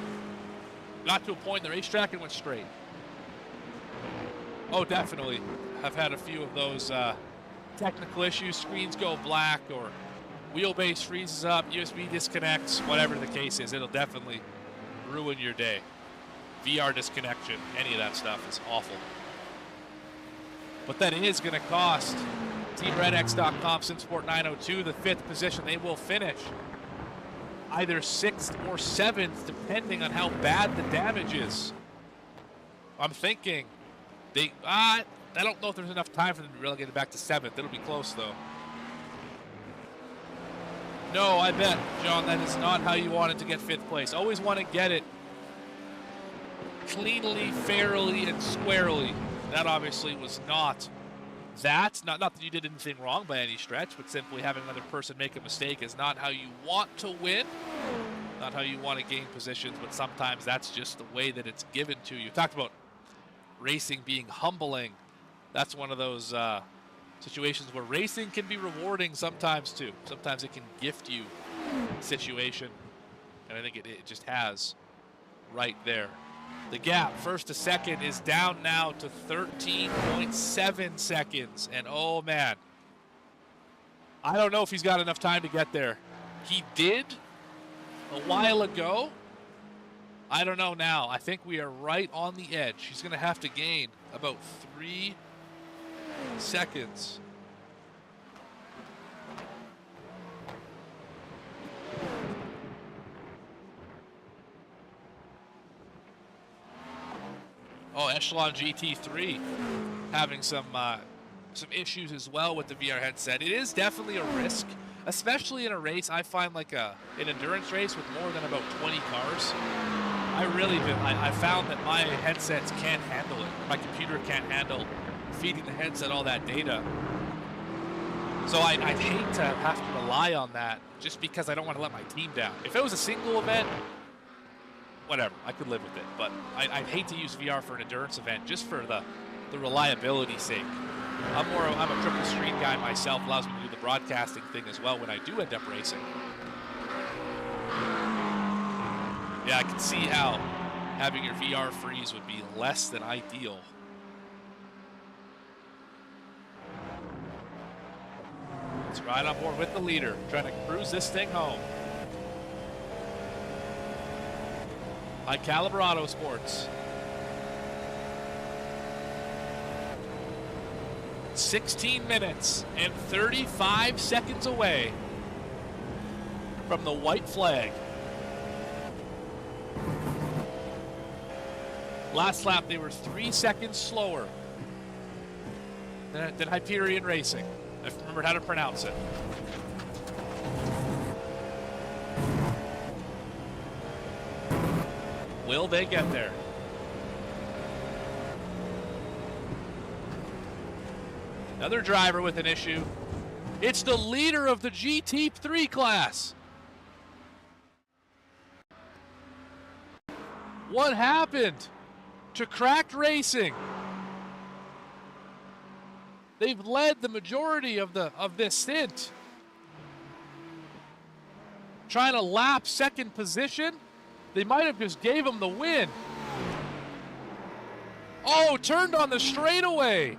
got to a point in the racetrack and went straight. Oh, definitely. I've had a few of those technical issues. Screens go black or wheelbase freezes up, USB disconnects, whatever the case is. It'll definitely ruin your day. VR disconnection, any of that stuff is awful. But that is going to cost TeamRedX.com SimSport 902 the 5th position. They will finish either 6th or 7th, depending on how bad the damage is. I'm thinking I don't know if there's enough time for them to relegate it back to 7th. It'll be close, though. No, I bet, John, that is not how you wanted to get 5th place. Always want to get it cleanly, fairly, and squarely. That obviously was not that. Not that you did anything wrong by any stretch, but simply having another person make a mistake is not how you want to win. Not how you want to gain positions, but sometimes that's just the way that it's given to you. Talked about racing being humbling. That's one of those situations where racing can be rewarding sometimes too. Sometimes it can gift you a situation, and I think it just has right there. The gap, 1st to 2nd, is down now to 13.7 seconds, and oh man, I don't know if he's got enough time to get there. He did a while ago. I don't know now. I think we are right on the edge. He's going to have to gain about 3 seconds. Oh, Echelon GT3 having some issues as well with the VR headset. It is definitely a risk especially in a race, I find like an endurance race with more than about 20 cars, I found that my headsets can't handle it. My computer can't handle feeding the headset all that data. So I'd hate to have to rely on that just because I don't want to let my team down. If it was a single event, whatever, I could live with it. But I'd hate to use VR for an endurance event just for the reliability sake. I'm a triple screen guy myself, allows me to do the broadcasting thing as well when I do end up racing. Yeah, I can see how having your VR freeze would be less than ideal. Let's ride on board with the leader, trying to cruise this thing home. High Caliber Auto Sports. 16 minutes and 35 seconds away from the white flag. Last lap, they were 3 seconds slower than Hyperion Racing. I remembered how to pronounce it. Will they get there? Another driver with an issue. It's the leader of the GT3 class. What happened to Cracked Racing? They've led the majority of this stint. Trying to lap second position. They might have just gave him the win. Oh, turned on the straightaway.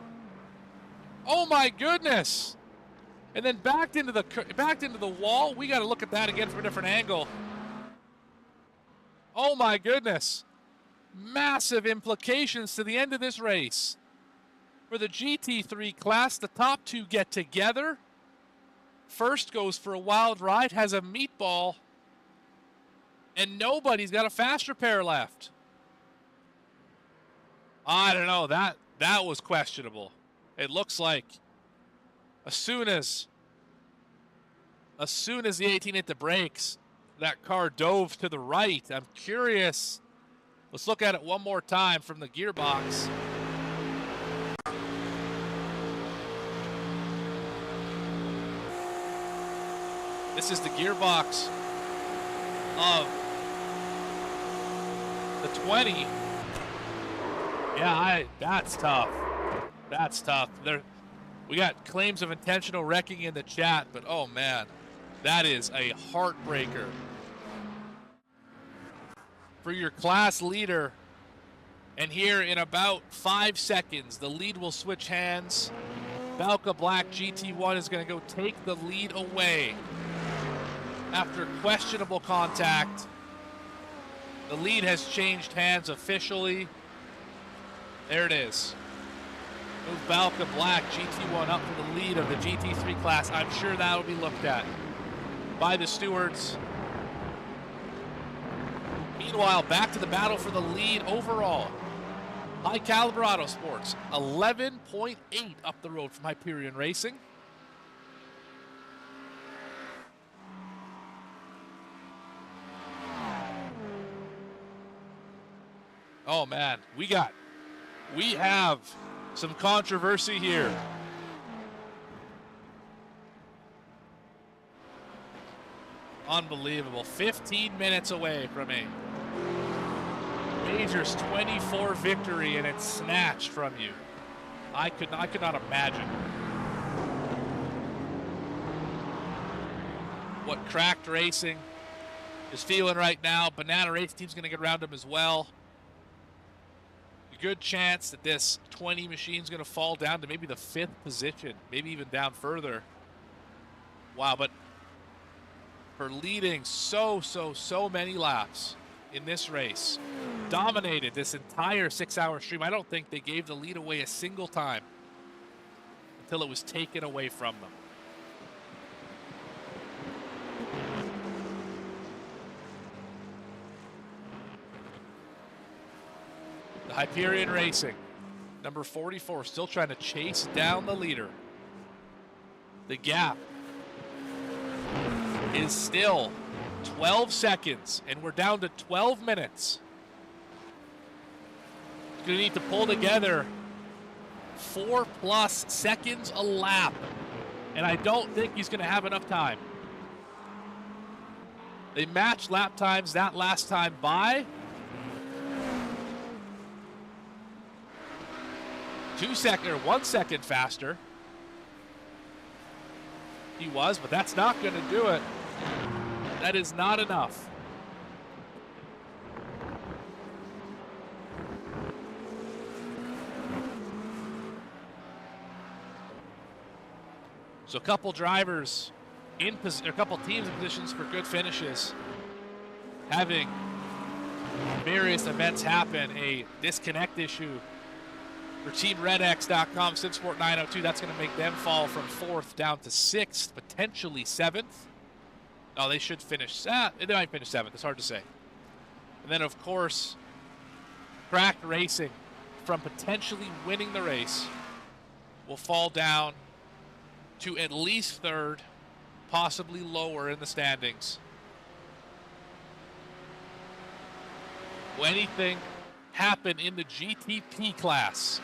Oh my goodness. And then backed into the wall. We got to look at that again from a different angle. Oh my goodness. Massive implications to the end of this race. For the GT3 class, the top two get together. First goes for a wild ride, has a meatball, and nobody's got a fast repair left. I don't know, that was questionable. It looks like as soon as the 18 hit the brakes, that car dove to the right. I'm curious. Let's look at it one more time from the gearbox. This is the gearbox of the 20. Yeah, that's tough. That's tough. We got claims of intentional wrecking in the chat, but oh man, that is a heartbreaker for your class leader. And here in about 5 seconds, the lead will switch hands. Balka Black GT1 is going to go take the lead away after questionable contact. The lead has changed hands officially. There it is. Move Balka Black GT1 up to the lead of the GT3 class. I'm sure that will be looked at by the stewards. Meanwhile, back to the battle for the lead overall. High Caliber Auto Sports, 11.8 up the road from Hyperion Racing. Oh man, we have some controversy here. Unbelievable. 15 minutes away from a Majors 24 victory, and it's snatched from you. I could not imagine what Cracked Racing is feeling right now. Banana Race Team's going to get around them as well. A good chance that this 20 machine is going to fall down to maybe the 5th position, maybe even down further. Wow, but for leading so many laps in this race, dominated this entire 6-hour stream. I don't think they gave the lead away a single time until it was taken away from them. The Hyperion Racing, number 44, still trying to chase down the leader. The gap is still 12 seconds, and we're down to 12 minutes. He's going to need to pull together 4+ seconds a lap, and I don't think he's going to have enough time. They matched lap times that last time by 1 second faster. He was, but that's not going to do it. That is not enough. So a couple drivers a couple teams in positions for good finishes, having various events happen. A disconnect issue for TeamRedX.com, SimSport 902, that's going to make them fall from 4th down to 6th, potentially 7th. Oh, they should finish. They might finish 7th. It's hard to say. And then, of course, Cracked Racing, from potentially winning the race, will fall down to at least 3rd, possibly lower in the standings. Will anything happen in the GTP class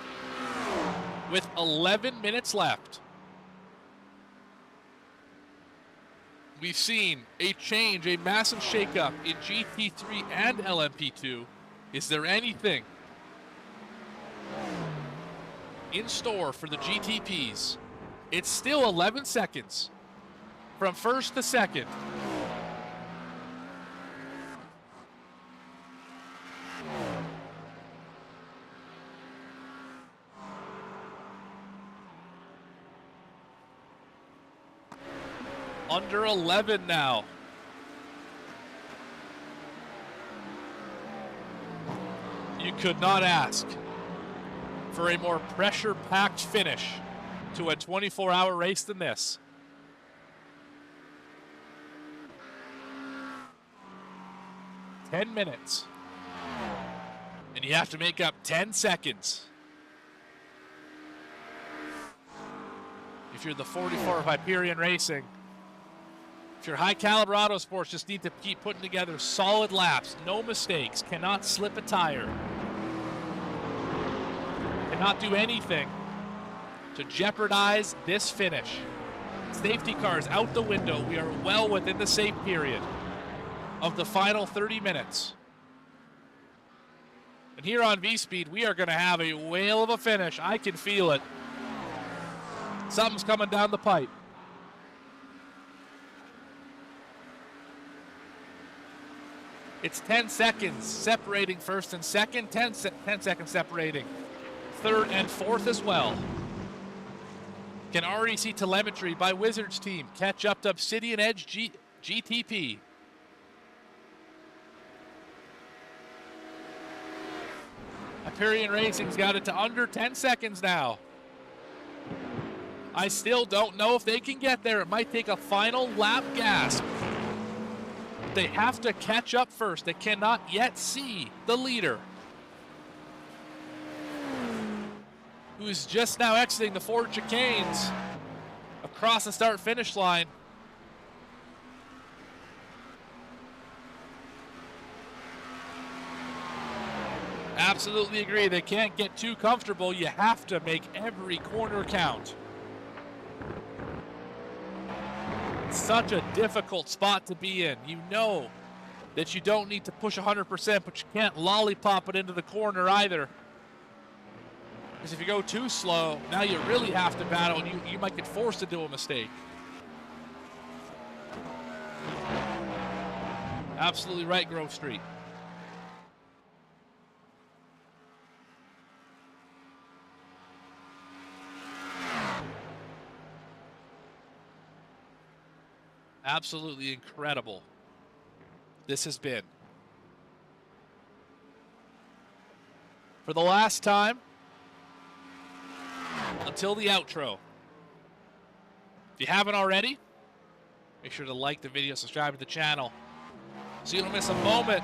with 11 minutes left? We've seen a change, a massive shakeup in GT3 and LMP2. Is there anything in store for the GTPs? It's still 11 seconds from 1st to 2nd. Under 11 now. You could not ask for a more pressure-packed finish to a 24-hour race than this. $10 and you have to make up 10 seconds. If you're the 44 of Hyperion Racing, if you're High Caliber Auto Sports, just need to keep putting together solid laps, no mistakes, cannot slip a tire, cannot do anything to jeopardize this finish. Safety cars out the window. We are well within the safe period of the final 30 minutes. And here on VSPEED, we are going to have a whale of a finish. I can feel it. Something's coming down the pipe. It's 10 seconds separating 1st and 2nd, 10 seconds separating 3rd and 4th as well. Can already see telemetry by Wizards team catch up to Obsidian Edge GTP. Hyperion Racing's got it to under 10 seconds now. I still don't know if they can get there. It might take a final lap gasp. They have to catch up first. They cannot yet see the leader, who's just now exiting the Ford chicanes across the start-finish line. Absolutely agree. They can't get too comfortable. You have to make every corner count. Such a difficult spot to be in. You know that you don't need to push 100%, but you can't lollipop it into the corner either. Because if you go too slow, now you really have to battle, and you might get forced to do a mistake. Absolutely right, Grove Street. Absolutely incredible this has been. For the last time, until the outro. If you haven't already, make sure to like the video, subscribe to the channel, so you don't miss a moment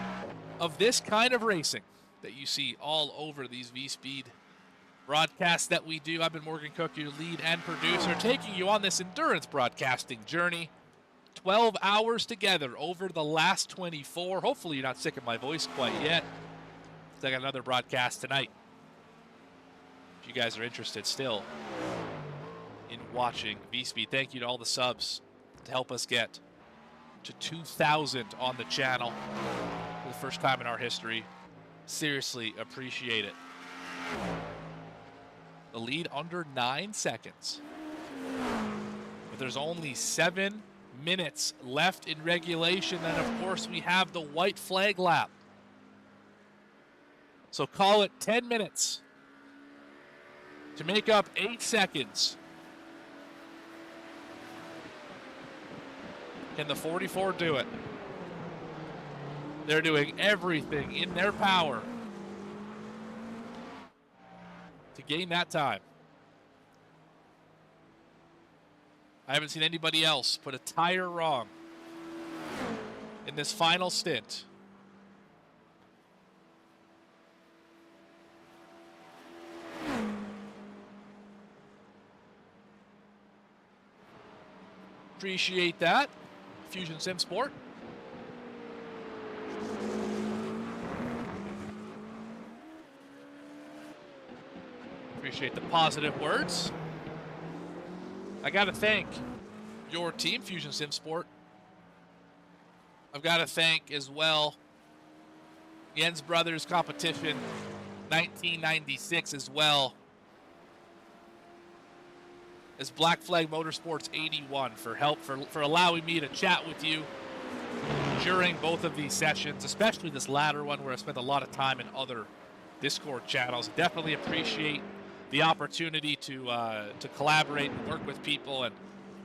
of this kind of racing that you see all over these VSPEED broadcasts that we do. I've been Morgan Cook, your lead and producer, taking you on this endurance broadcasting journey 12 hours together over the last 24. Hopefully you're not sick of my voice quite yet. I got another broadcast tonight. If you guys are interested still in watching VSPEED, thank you to all the subs to help us get to 2,000 on the channel for the first time in our history. Seriously appreciate it. The lead under 9 seconds. But there's only 7 minutes left in regulation, and of course we have the white flag lap. So call it 10 minutes to make up 8 seconds. Can the 44 do it? They're doing everything in their power to gain that time. I haven't seen anybody else put a tire wrong in this final stint. Appreciate that, Fusion Sim Sport. Appreciate the positive words. I got to thank your team, Fusion Sim Sport. I've got to thank as well Jens Brothers Competition 1996 as well as Black Flag Motorsports 81 for help, for allowing me to chat with you during both of these sessions, especially this latter one where I spent a lot of time in other Discord channels. Definitely appreciate the opportunity to collaborate and work with people and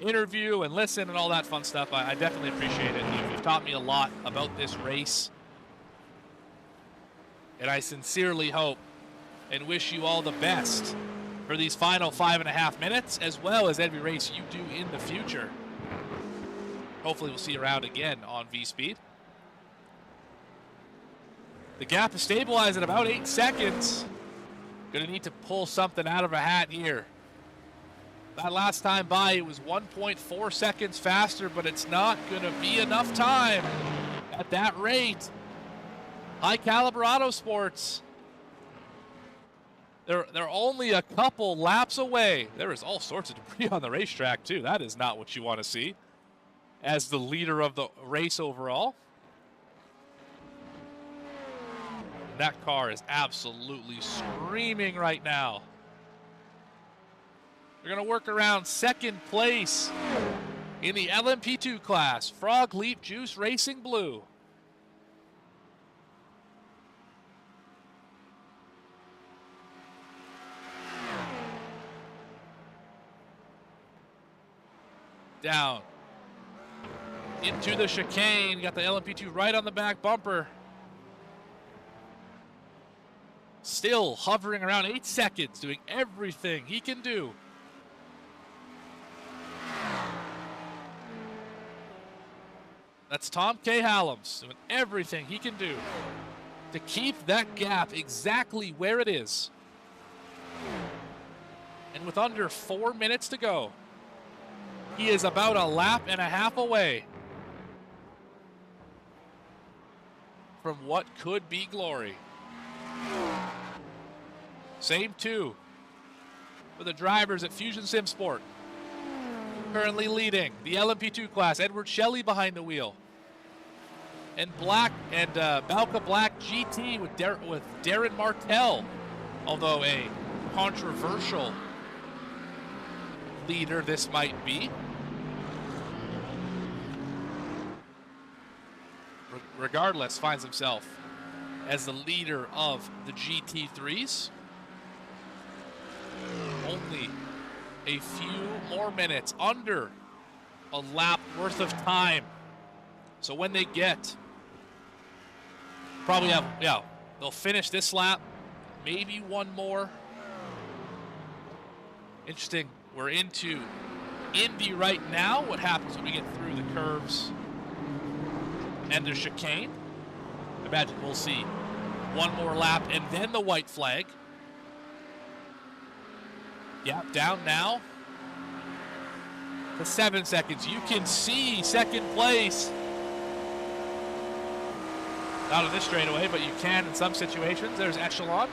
interview and listen and all that fun stuff. I definitely appreciate it. You've taught me a lot about this race, and I sincerely hope and wish you all the best for these final 5.5 minutes, as well as every race you do in the future. Hopefully we'll see you around again on VSPEED. The gap is stabilized at about 8 seconds. Gonna need to pull something out of a hat here. That last time by, it was 1.4 seconds faster, but it's not gonna be enough time at that rate. High Caliber Auto Sports. They're only a couple laps away. There is all sorts of debris on the racetrack too. That is not what you want to see as the leader of the race overall. That car is absolutely screaming right now. We're going to work around second place in the LMP2 class. Frog Leap Juice Racing Blue. Down into the chicane. Got the LMP2 right on the back bumper. Still hovering around 8 seconds, doing everything he can do. That's Tom K. Hallams doing everything he can do to keep that gap exactly where it is. And with under 4 minutes to go, he is about a lap and a half away from what could be glory. Same two for the drivers at Fusion Sim Sport. Currently leading the LMP2 class, Edward Shelley behind the wheel. And Balka Black GT with Darren Martell, although a controversial leader this might be. Regardless, finds himself as the leader of the GT3s. Only a few more minutes, under a lap worth of time. So when they get, probably have, they'll finish this lap, maybe one more. Interesting, we're into Indy right now. What happens when we get through the curves and the chicane? I imagine we'll see one more lap and then the white flag. Yeah, down now. to 7 seconds. You can see second place. Not on this straightaway, but you can in some situations. There's Echelon.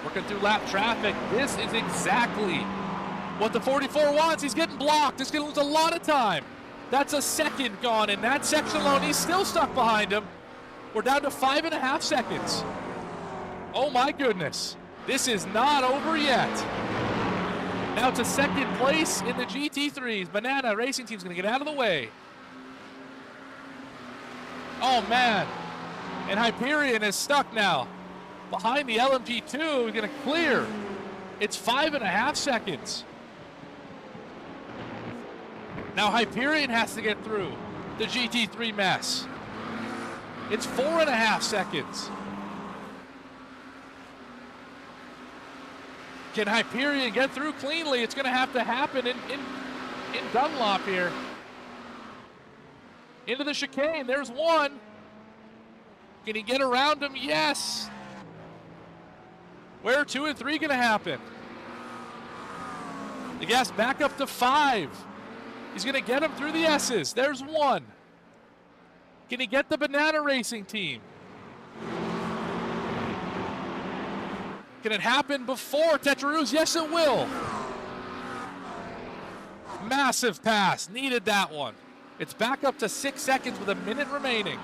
Working through lap traffic. This is exactly what the 44 wants. He's getting blocked. He's going to lose a lot of time. That's a second gone, and that's Echelon. He's still stuck behind him. We're down to 5.5 seconds. Oh my goodness. This is not over yet. Now to second place in the GT3s. Banana Racing Team's going to get out of the way. Oh man. And Hyperion is stuck now. Behind the LMP2, he's going to clear. It's 5.5 seconds. Now Hyperion has to get through the GT3 mess. It's 4.5 seconds. Can Hyperion get through cleanly? It's going to have to happen in Dunlop here. Into the chicane. There's one. Can he get around him? Yes. Where are 2 and 3 going to happen? The gas back up to 5. He's going to get him through the S's. There's one. Can he get the Banana Racing Team? Can it happen before Tetraroos? Yes, it will. Massive pass. Needed that one. It's back up to 6 seconds with a minute remaining.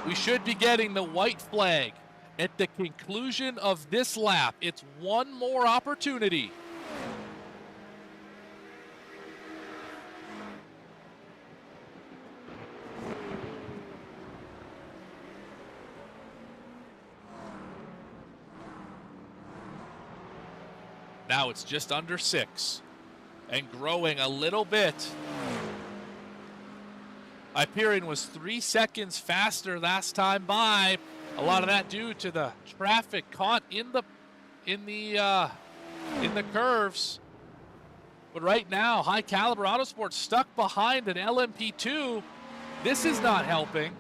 We should be getting the white flag at the conclusion of this lap. It's one more opportunity. Now it's just under 6 and growing a little bit. Hyperion was 3 seconds faster last time by. A lot of that due to the traffic caught in the curves. But right now, High Caliber Autosports stuck behind an LMP2. This is not helping.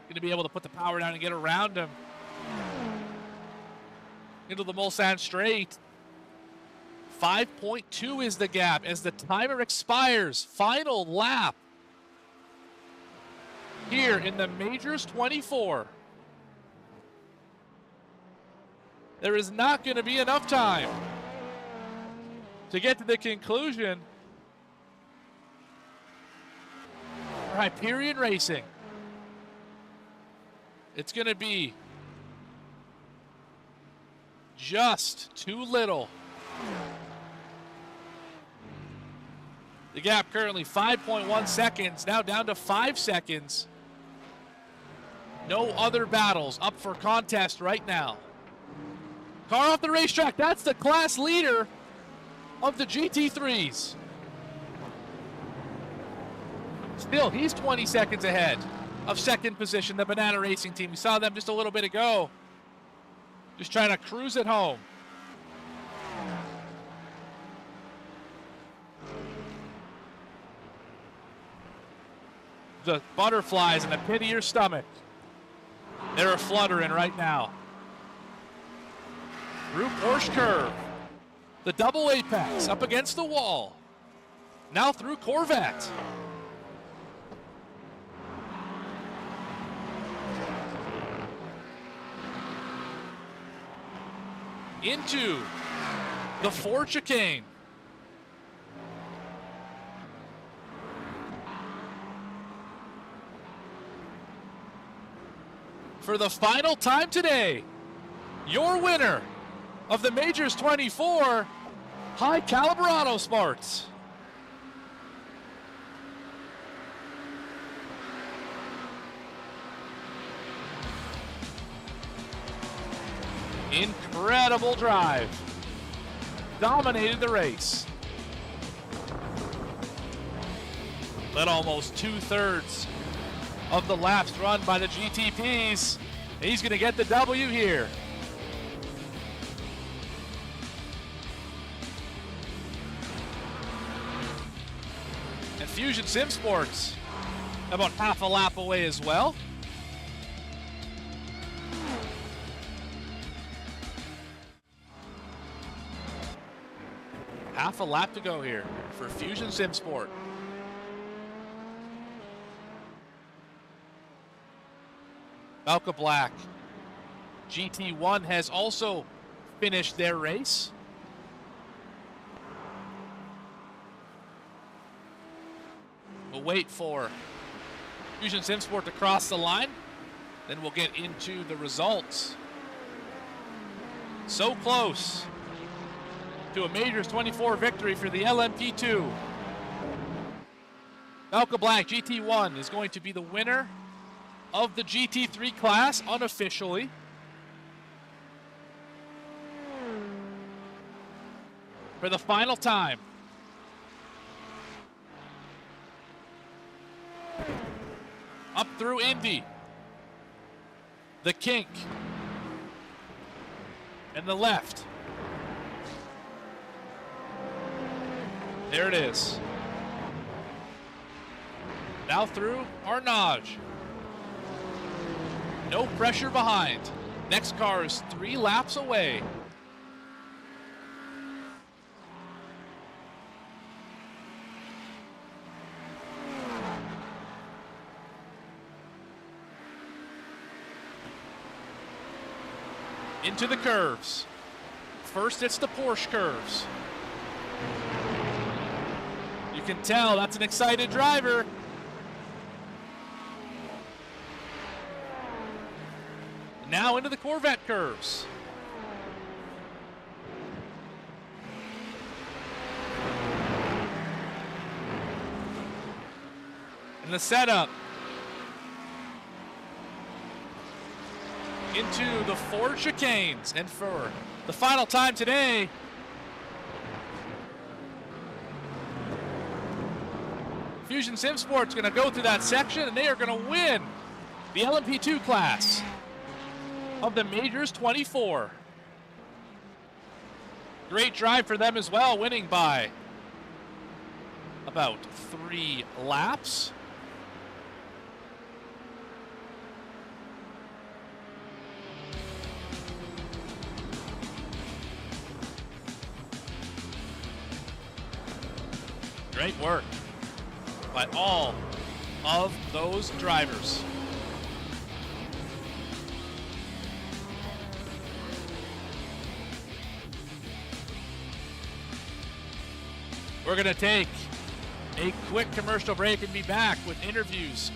Going to be able to put the power down and get around him into the Mulsanne straight. 5.2 is the gap as the timer expires. Final lap here in the Majors 24. There is not going to be enough time to get to the conclusion for Hyperion Racing. It's going to be just too little. The gap currently 5.1 seconds, now down to 5 seconds. No other battles up for contest right now. Car off the racetrack, that's the class leader of the GT3s. Still, he's 20 seconds ahead of second position, the Banana Racing Team. We saw them just a little bit ago. Just trying to cruise it home. The butterflies in the pit of your stomach. They're fluttering right now. Through Porsche curve. The double apex up against the wall. Now through Corvette. Into the Ford chicane. For the final time today, your winner of the Majors 24, High Caliber Autosports. Incredible drive. Dominated the race. Led almost 2/3 of the laps run by the GTPs. He's going to get the W here. And Fusion Sim Sports about half a lap away as well. Half a lap to go here for Fusion Sim Sport. Valka Black. GT1 has also finished their race. We'll wait for Fusion Sim Sport to cross the line. Then we'll get into the results. So close to a Majors 24 victory for the LMP2. Valka Black GT1 is going to be the winner of the GT3 class unofficially. For the final time. Up through Indy. The kink. And the left. There it is. Now through Arnage. No pressure behind. Next car is 3 laps away. Into the curves. First, it's the Porsche curves. You can tell that's an excited driver. Now into the Corvette curves. And the setup. Into the Ford chicanes. And for the final time today, Fusion Sim Sport's going to go through that section, and they are going to win the LMP2 class of the Majors 24. Great drive for them as well, winning by about 3 laps. Great work by all of those drivers. We're going to take a quick commercial break and be back with interviews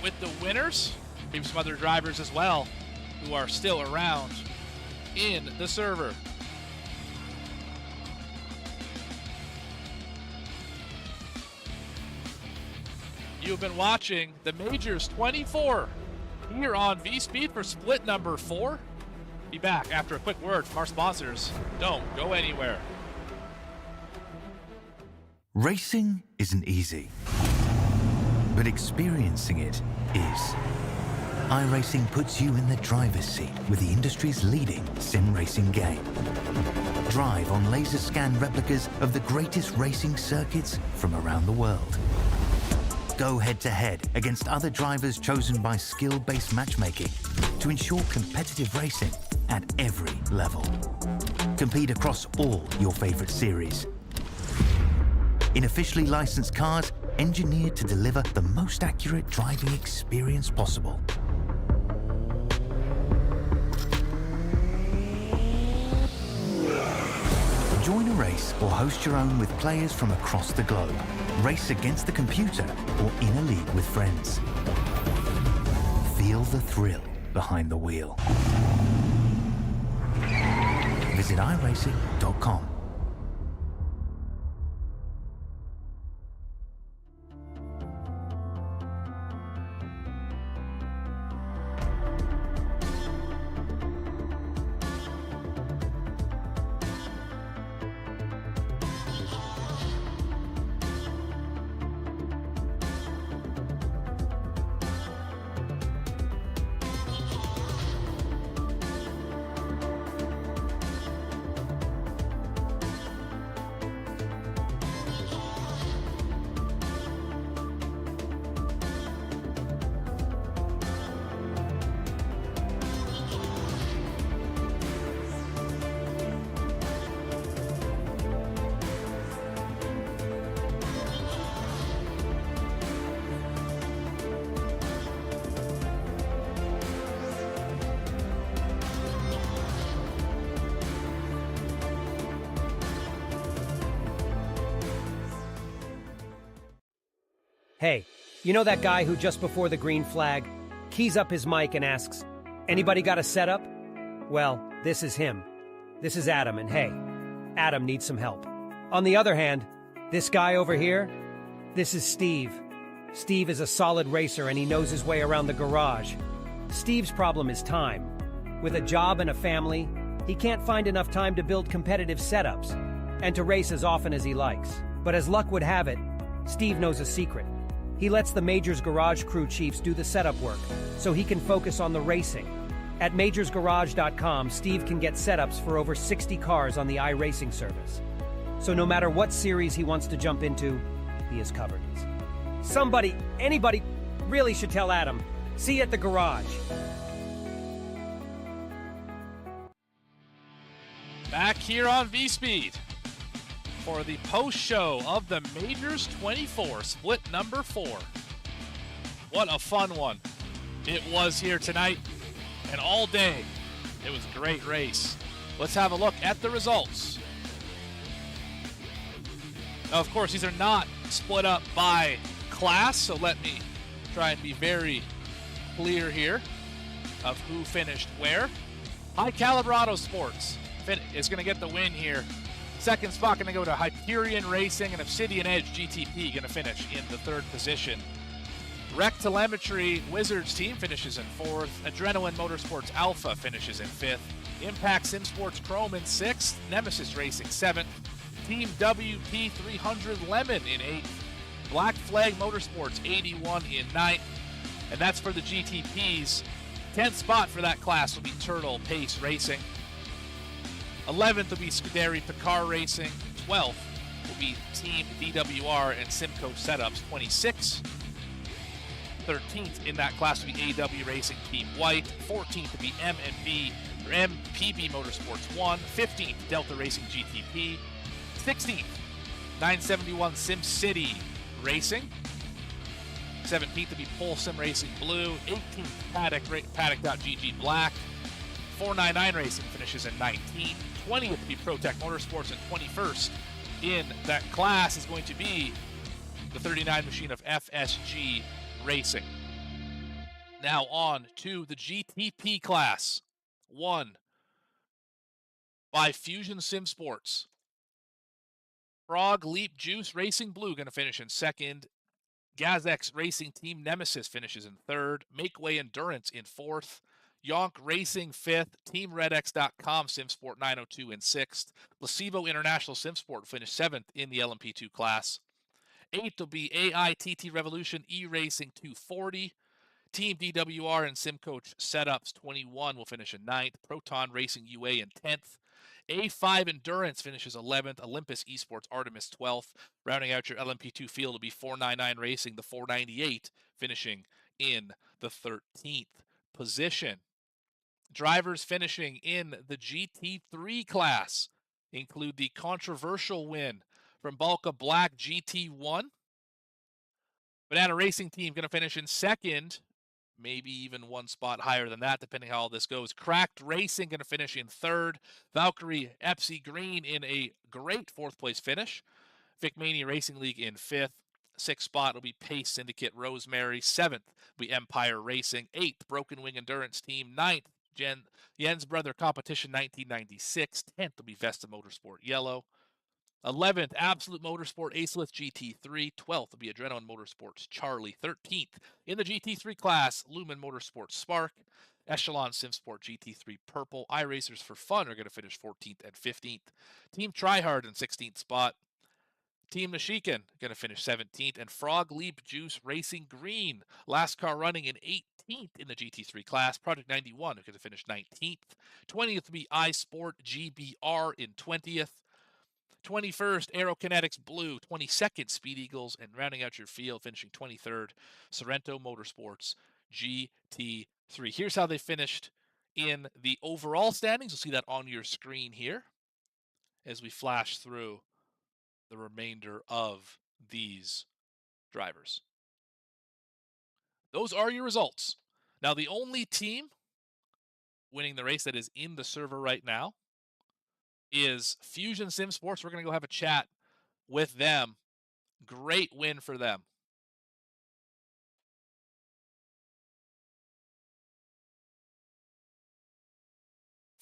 with the winners, maybe some other drivers as well who are still around in the server. You've been watching the Majors 24 here on VSPEED for split number 4. Be back after a quick word from our sponsors. Don't go anywhere. Racing isn't easy, but experiencing it is. iRacing puts you in the driver's seat with the industry's leading sim racing game. Drive on laser scan replicas of the greatest racing circuits from around the world. Go head-to-head against other drivers chosen by skill-based matchmaking to ensure competitive racing at every level. Compete across all your favorite series. In officially licensed cars, engineered to deliver the most accurate driving experience possible. Join a race or host your own with players from across the globe. Race against the computer or in a league with friends. Feel the thrill behind the wheel. Visit iRacing.com. Hey, you know that guy who just before the green flag keys up his mic and asks, "Anybody got a setup?" Well, this is him. This is Adam, and hey, Adam needs some help. On the other hand, this guy over here, this is Steve. Steve is a solid racer and he knows his way around the garage. Steve's problem is time. With a job and a family, he can't find enough time to build competitive setups and to race as often as he likes. But as luck would have it, Steve knows a secret. He lets the Majors Garage crew chiefs do the setup work so he can focus on the racing. At majorsgarage.com, Steve can get setups for over 60 cars on the iRacing service. So no matter what series he wants to jump into, he is covered. Somebody, anybody, really should tell Adam. See you at the garage. Back here on VSPEED for the post-show of the Majors 24, split number 4. What a fun one it was here tonight and all day. It was a great race. Let's have a look at the results. Now, of course, these are not split up by class, so let me try and be very clear here of who finished where. High Caliber Auto Sports is going to get the win here. Second spot going to go to Hyperion Racing, and Obsidian Edge GTP going to finish in the 3rd position. Rec Telemetry Wizards team finishes in 4th. Adrenaline Motorsports Alpha finishes in 5th. Impact Sim Sports Chrome in 6th. Nemesis Racing 7th. Team WP300 Lemon in 8th. Black Flag Motorsports 81 in 9th. And that's for the GTPs. 10th spot for that class will be Turtle Pace Racing. 11th will be Scuderi Picard Racing. 12th will be Team DWR and Simcoach Setups 26. 13th in that class will be AW Racing Team White. 14th will be MNB or MPB Motorsports 1. 15th Delta Racing GTP. 16th 971 Sim City Racing. 17th will be Pole Sim Racing Blue. 18th Paddock.GG Black. 499 Racing finishes in 19th. 20th will be ProTech Motorsports, and 21st in that class is going to be the 39 machine of FSG Racing. Now on to the GTP class, won by Fusion Sim Sports. Frog Leap Juice Racing Blue going to finish in 2nd. Gazex Racing Team Nemesis finishes in 3rd. Makeway Endurance in 4th. Yonk Racing 5th. Team RedX.com SimSport 902 in 6th. Placebo International SimSport finished 7th in the LMP2 class. 8th will be AITT Revolution E-Racing 240. Team DWR and SimCoach Setups 21 will finish in 9th. Proton Racing UA in 10th. A5 Endurance finishes 11th. Olympus Esports Artemis 12th. Rounding out your LMP2 field will be 499 Racing, the 498, finishing in the 13th position. Drivers finishing in the GT3 class include the controversial win from Balka Black GT1. Banana Racing Team going to finish in 2nd, maybe even one spot higher than that, depending how all this goes. Cracked Racing going to finish in 3rd. Valkyrie Epsy Green in a great 4th place finish. Vic Mania Racing League in 5th. 6th spot will be Pace Syndicate Rosemary. 7th will be Empire Racing. 8th, Broken Wing Endurance Team. 9th, Jens Brother Competition 1996. 10th will be Vesta Motorsport Yellow. 11th, Absolute Motorsport Acelith GT3. 12th will be Adrenaline Motorsports Charlie. 13th in the GT3 class, Lumen Motorsports Spark. Echelon SimSport GT3 Purple. iRacers for Fun are going to finish 14th and 15th. Team Tryhard in 16th spot. Team Nishikan going to finish 17th. And Frog Leap Juice Racing Green, last car running in 18th in the GT3 class. Project 91 are going to finish 19th. 20th will be iSport GBR in 20th. 21st, Aerokinetics Blue. 22nd, Speed Eagles. And rounding out your field, finishing 23rd, Sorrento Motorsports GT3. Here's how they finished in the overall standings. You'll see that on your screen here as we flash through the remainder of these drivers. Those are your results. Now, the only team winning the race that is in the server right now is Fusion Sim Sports. We're going to go have a chat with them. Great win for them.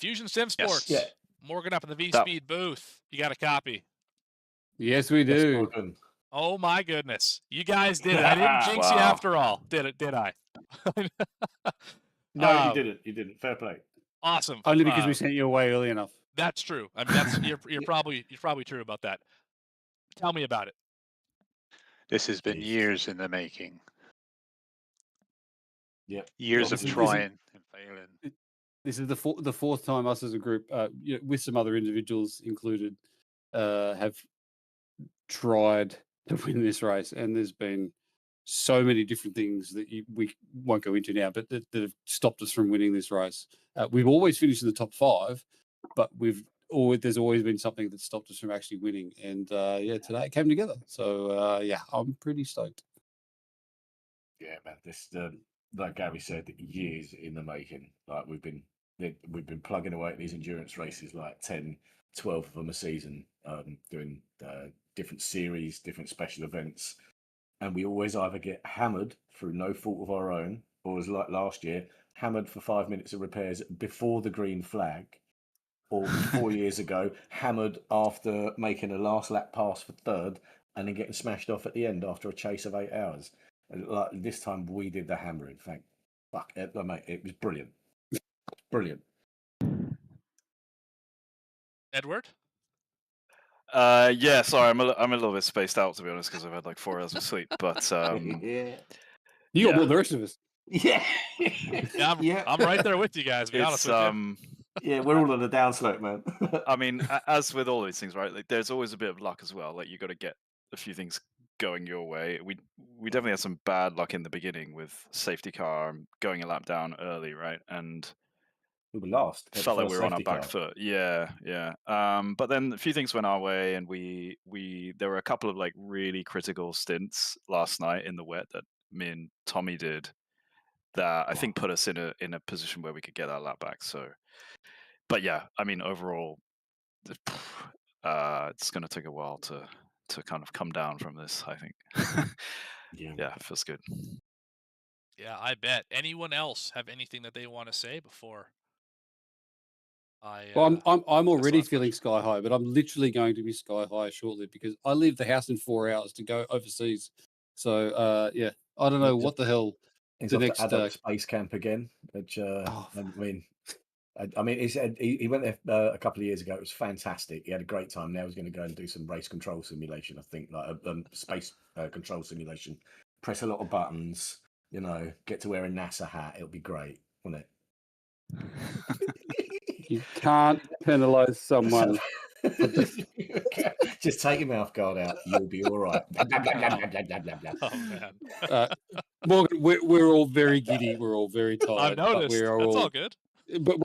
Fusion Sim Sports. Yeah. Morgan up in the VSPEED booth. You got a copy? Yes, we do. Oh my goodness. You guys did it. I didn't jinx you after all. Did I? No, you didn't. You didn't. Fair play. Awesome. Only because we sent you away early enough. That's true. I mean, that's you're probably true about that. Tell me about it. This has been years in the making. Yep. Years of trying and failing. This is the fourth time us as a group, with some other individuals included, have tried to win this race, and there's been so many different things that we won't go into now, but that have stopped us from winning this race. We've always finished in the top 5, but there's always been something that stopped us from actually winning. And today it came together. So I'm pretty stoked. Yeah, man. This, like Gary said, years in the making. Like we've been plugging away at these endurance races, like 10, 12 of them a season, doing different series, different special events. And we always either get hammered through no fault of our own, or as like last year, hammered for 5 minutes of repairs before the green flag, or 4 years ago, hammered after making a last lap pass for third and then getting smashed off at the end after a chase of 8 hours. And like this time, we did the hammering. Fuck it, mate. It was brilliant. Brilliant. Edward? Yeah, sorry, I'm a little bit spaced out, to be honest, because I've had like 4 hours of sleep. But You got more than the rest of us. Yeah. I'm right there with you guys. To be honest with you. Yeah, we're all on the downslope, man. I mean, as with all these things, right? Like, there's always a bit of luck as well. Like, you got to get a few things going your way. We definitely had some bad luck in the beginning with safety car going a lap down early, right? And we were last. Felt like we were on our back foot. Yeah. But then a few things went our way, and there were a couple of like really critical stints last night in the wet that me and Tommy did that I think put us in a position where we could get our lap back. So, but yeah, I mean, overall, it's going to take a while to kind of come down from this, I think. Yeah, it feels good. Yeah, I bet. Anyone else have anything that they want to say before Well, I'm already feeling sky high, but I'm literally going to be sky high shortly because I leave the house in 4 hours to go overseas. So I don't know what the hell the next space camp again. Which I mean, he went there a couple of years ago. It was fantastic. He had a great time. Now he's going to go and do some race control simulation. I think like a space control simulation. Press a lot of buttons. You know, get to wear a NASA hat. It'll be great, won't it? You can't penalise someone. Just take your mouth guard out. You'll be all right. Oh man, Morgan, we're all very giddy. We're all very tired. I've noticed. That's all good. But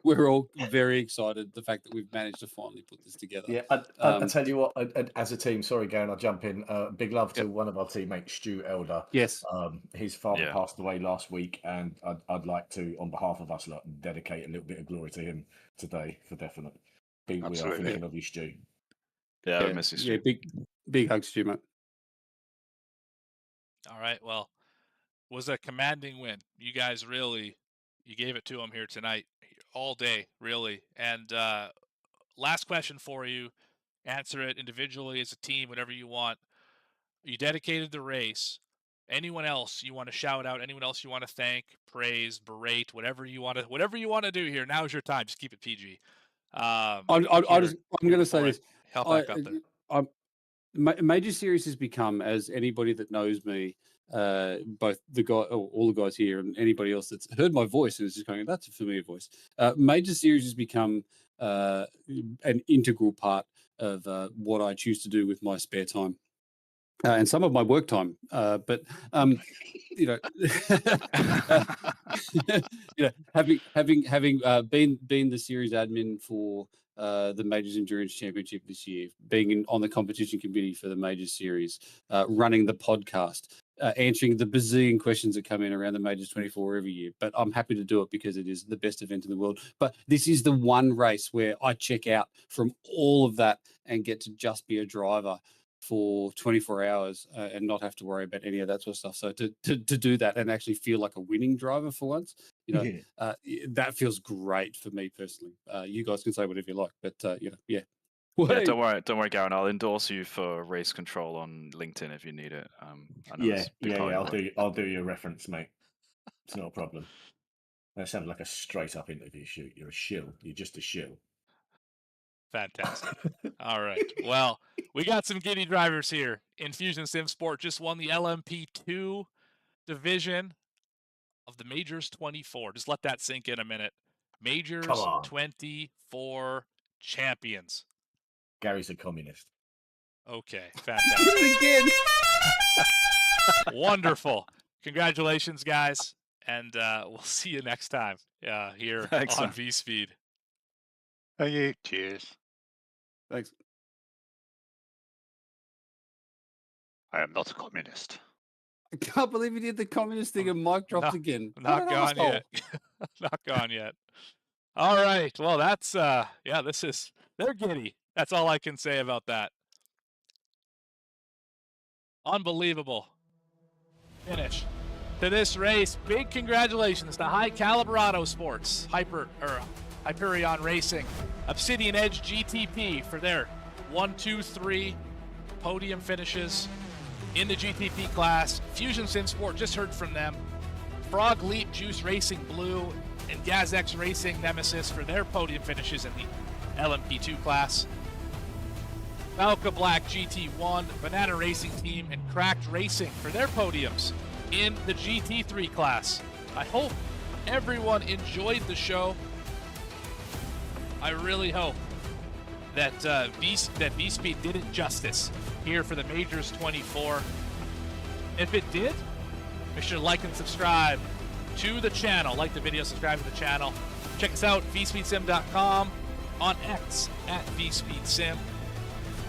we're all very excited. The fact that we've managed to finally put this together. Yeah, I tell you what. As a team, sorry, Garen, I'll jump in. Big love to one of our teammates, Stu Elder. Yes. His father passed away last week, and I'd like to, on behalf of us, dedicate a little bit of glory to him today, for definite. We are thinking of you, Stu. Yeah, I miss you, Stu. Yeah, big hugs, Stu, mate. All right. Well, was a commanding win. You guys really. You gave it to him here tonight, all day, really. And last question for you. Answer it individually, as a team, whatever you want. You dedicated the race. Anyone else you want to shout out? Anyone else you want to thank, praise, berate, whatever you want to do here? Now's your time. Just keep it PG. I'm going to say this. Help back up there. Major Series has become, as anybody that knows me, both the guy, all the guys here, and anybody else that's heard my voice and is just going, "That's a familiar voice." Major Series has become an integral part of what I choose to do with my spare time. And some of my work time, but you know, having been the series admin for the Majors Endurance Championship this year, being on the competition committee for the Majors Series, running the podcast, answering the bazillion questions that come in around the Majors 24 every year. But I'm happy to do it because it is the best event in the world. But this is the one race where I check out from all of that and get to just be a driver for 24 hours and not have to worry about any of that sort of stuff. So to do that and actually feel like a winning driver for once, that feels great for me personally. You guys can say whatever you like, but yeah. Yeah, don't worry, Garen. I'll endorse you for race control on LinkedIn if you need it. I know it's a big part of your work. I'll do your reference, mate. It's not a problem. That sounds like a straight up interview shoot. You're a shill. You're just a shill. Fantastic. All right. Well, we got some giddy drivers here. Infusion Sim Sport just won the LMP2 division of the Majors 24. Just let that sink in a minute. Majors 24 champions. Gary's a communist. Okay, fantastic. Again. Wonderful. Congratulations, guys. And we'll see you next time here on VSPEED. Thank you. Cheers. Thanks. I am not a communist. I can't believe he did the communist thing and Mike dropped again. Not gone yet. Not gone yet. All right. Well, that's they're giddy. That's all I can say about that. Unbelievable finish to this race. Big congratulations to High Calibrado Sports, Hyperion Racing, Obsidian Edge GTP for their 1, 2, 3 podium finishes in the GTP class. Fusion Sim Sport, just heard from them. Frog Leap Juice Racing Blue and GazX Racing Nemesis for their podium finishes in the LMP2 class. Falca Black GT1, Banana Racing Team, and Cracked Racing for their podiums in the GT3 class. I hope everyone enjoyed the show. I really hope that VSPEED did it justice here for the Majors 24. If it did, make sure to like and subscribe to the channel. Like the video, subscribe to the channel. Check us out, VSPEEDSim.com, on X at VSPEEDSim.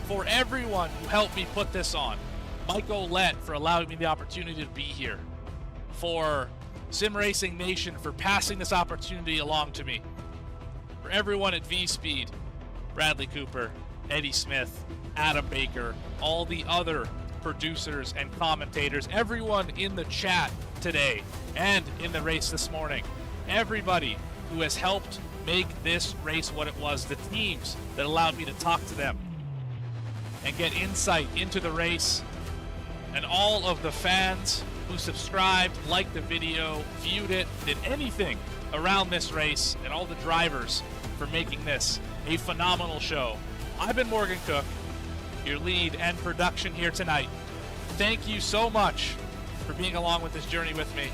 For everyone who helped me put this on, Mike Olette for allowing me the opportunity to be here, for Sim Racing Nation for passing this opportunity along to me, for everyone at VSPEED, Bradley Cooper, Eddie Smith, Adam Baker, all the other producers and commentators, everyone in the chat today and in the race this morning, everybody who has helped make this race what it was, the teams that allowed me to talk to them and get insight into the race, and all of the fans who subscribed, liked the video, viewed it, did anything around this race, and all the drivers for making this a phenomenal show. I've been Morgan Cook, your lead and production here tonight. Thank you so much for being along with this journey with me.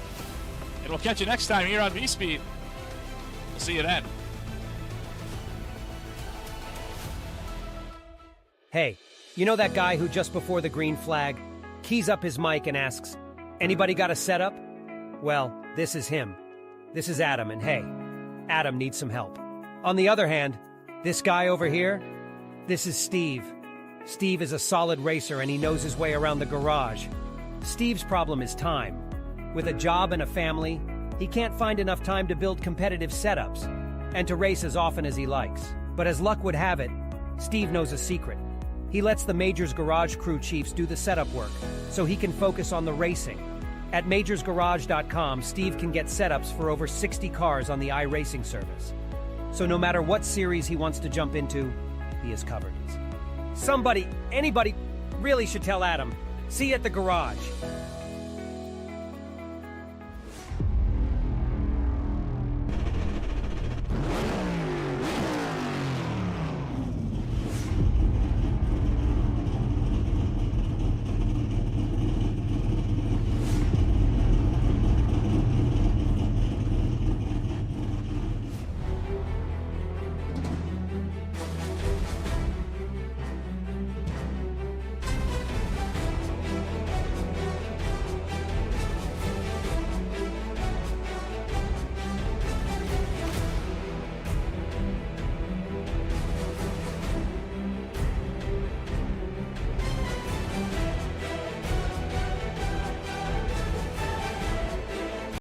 And we'll catch you next time here on VSPEED. We'll see you then. Hey, you know that guy who just before the green flag keys up his mic and asks, "Anybody got a setup?" Well, this is him. This is Adam, and hey, Adam needs some help. On the other hand, this guy over here, this is Steve. Steve is a solid racer and he knows his way around the garage. Steve's problem is time. With a job and a family, he can't find enough time to build competitive setups and to race as often as he likes. But as luck would have it, Steve knows a secret. He lets the Majors Garage crew chiefs do the setup work so he can focus on the racing. At majorsgarage.com, Steve can get setups for over 60 cars on the iRacing service. So no matter what series he wants to jump into, he is covered. Somebody, anybody, really should tell Adam. See you at the garage.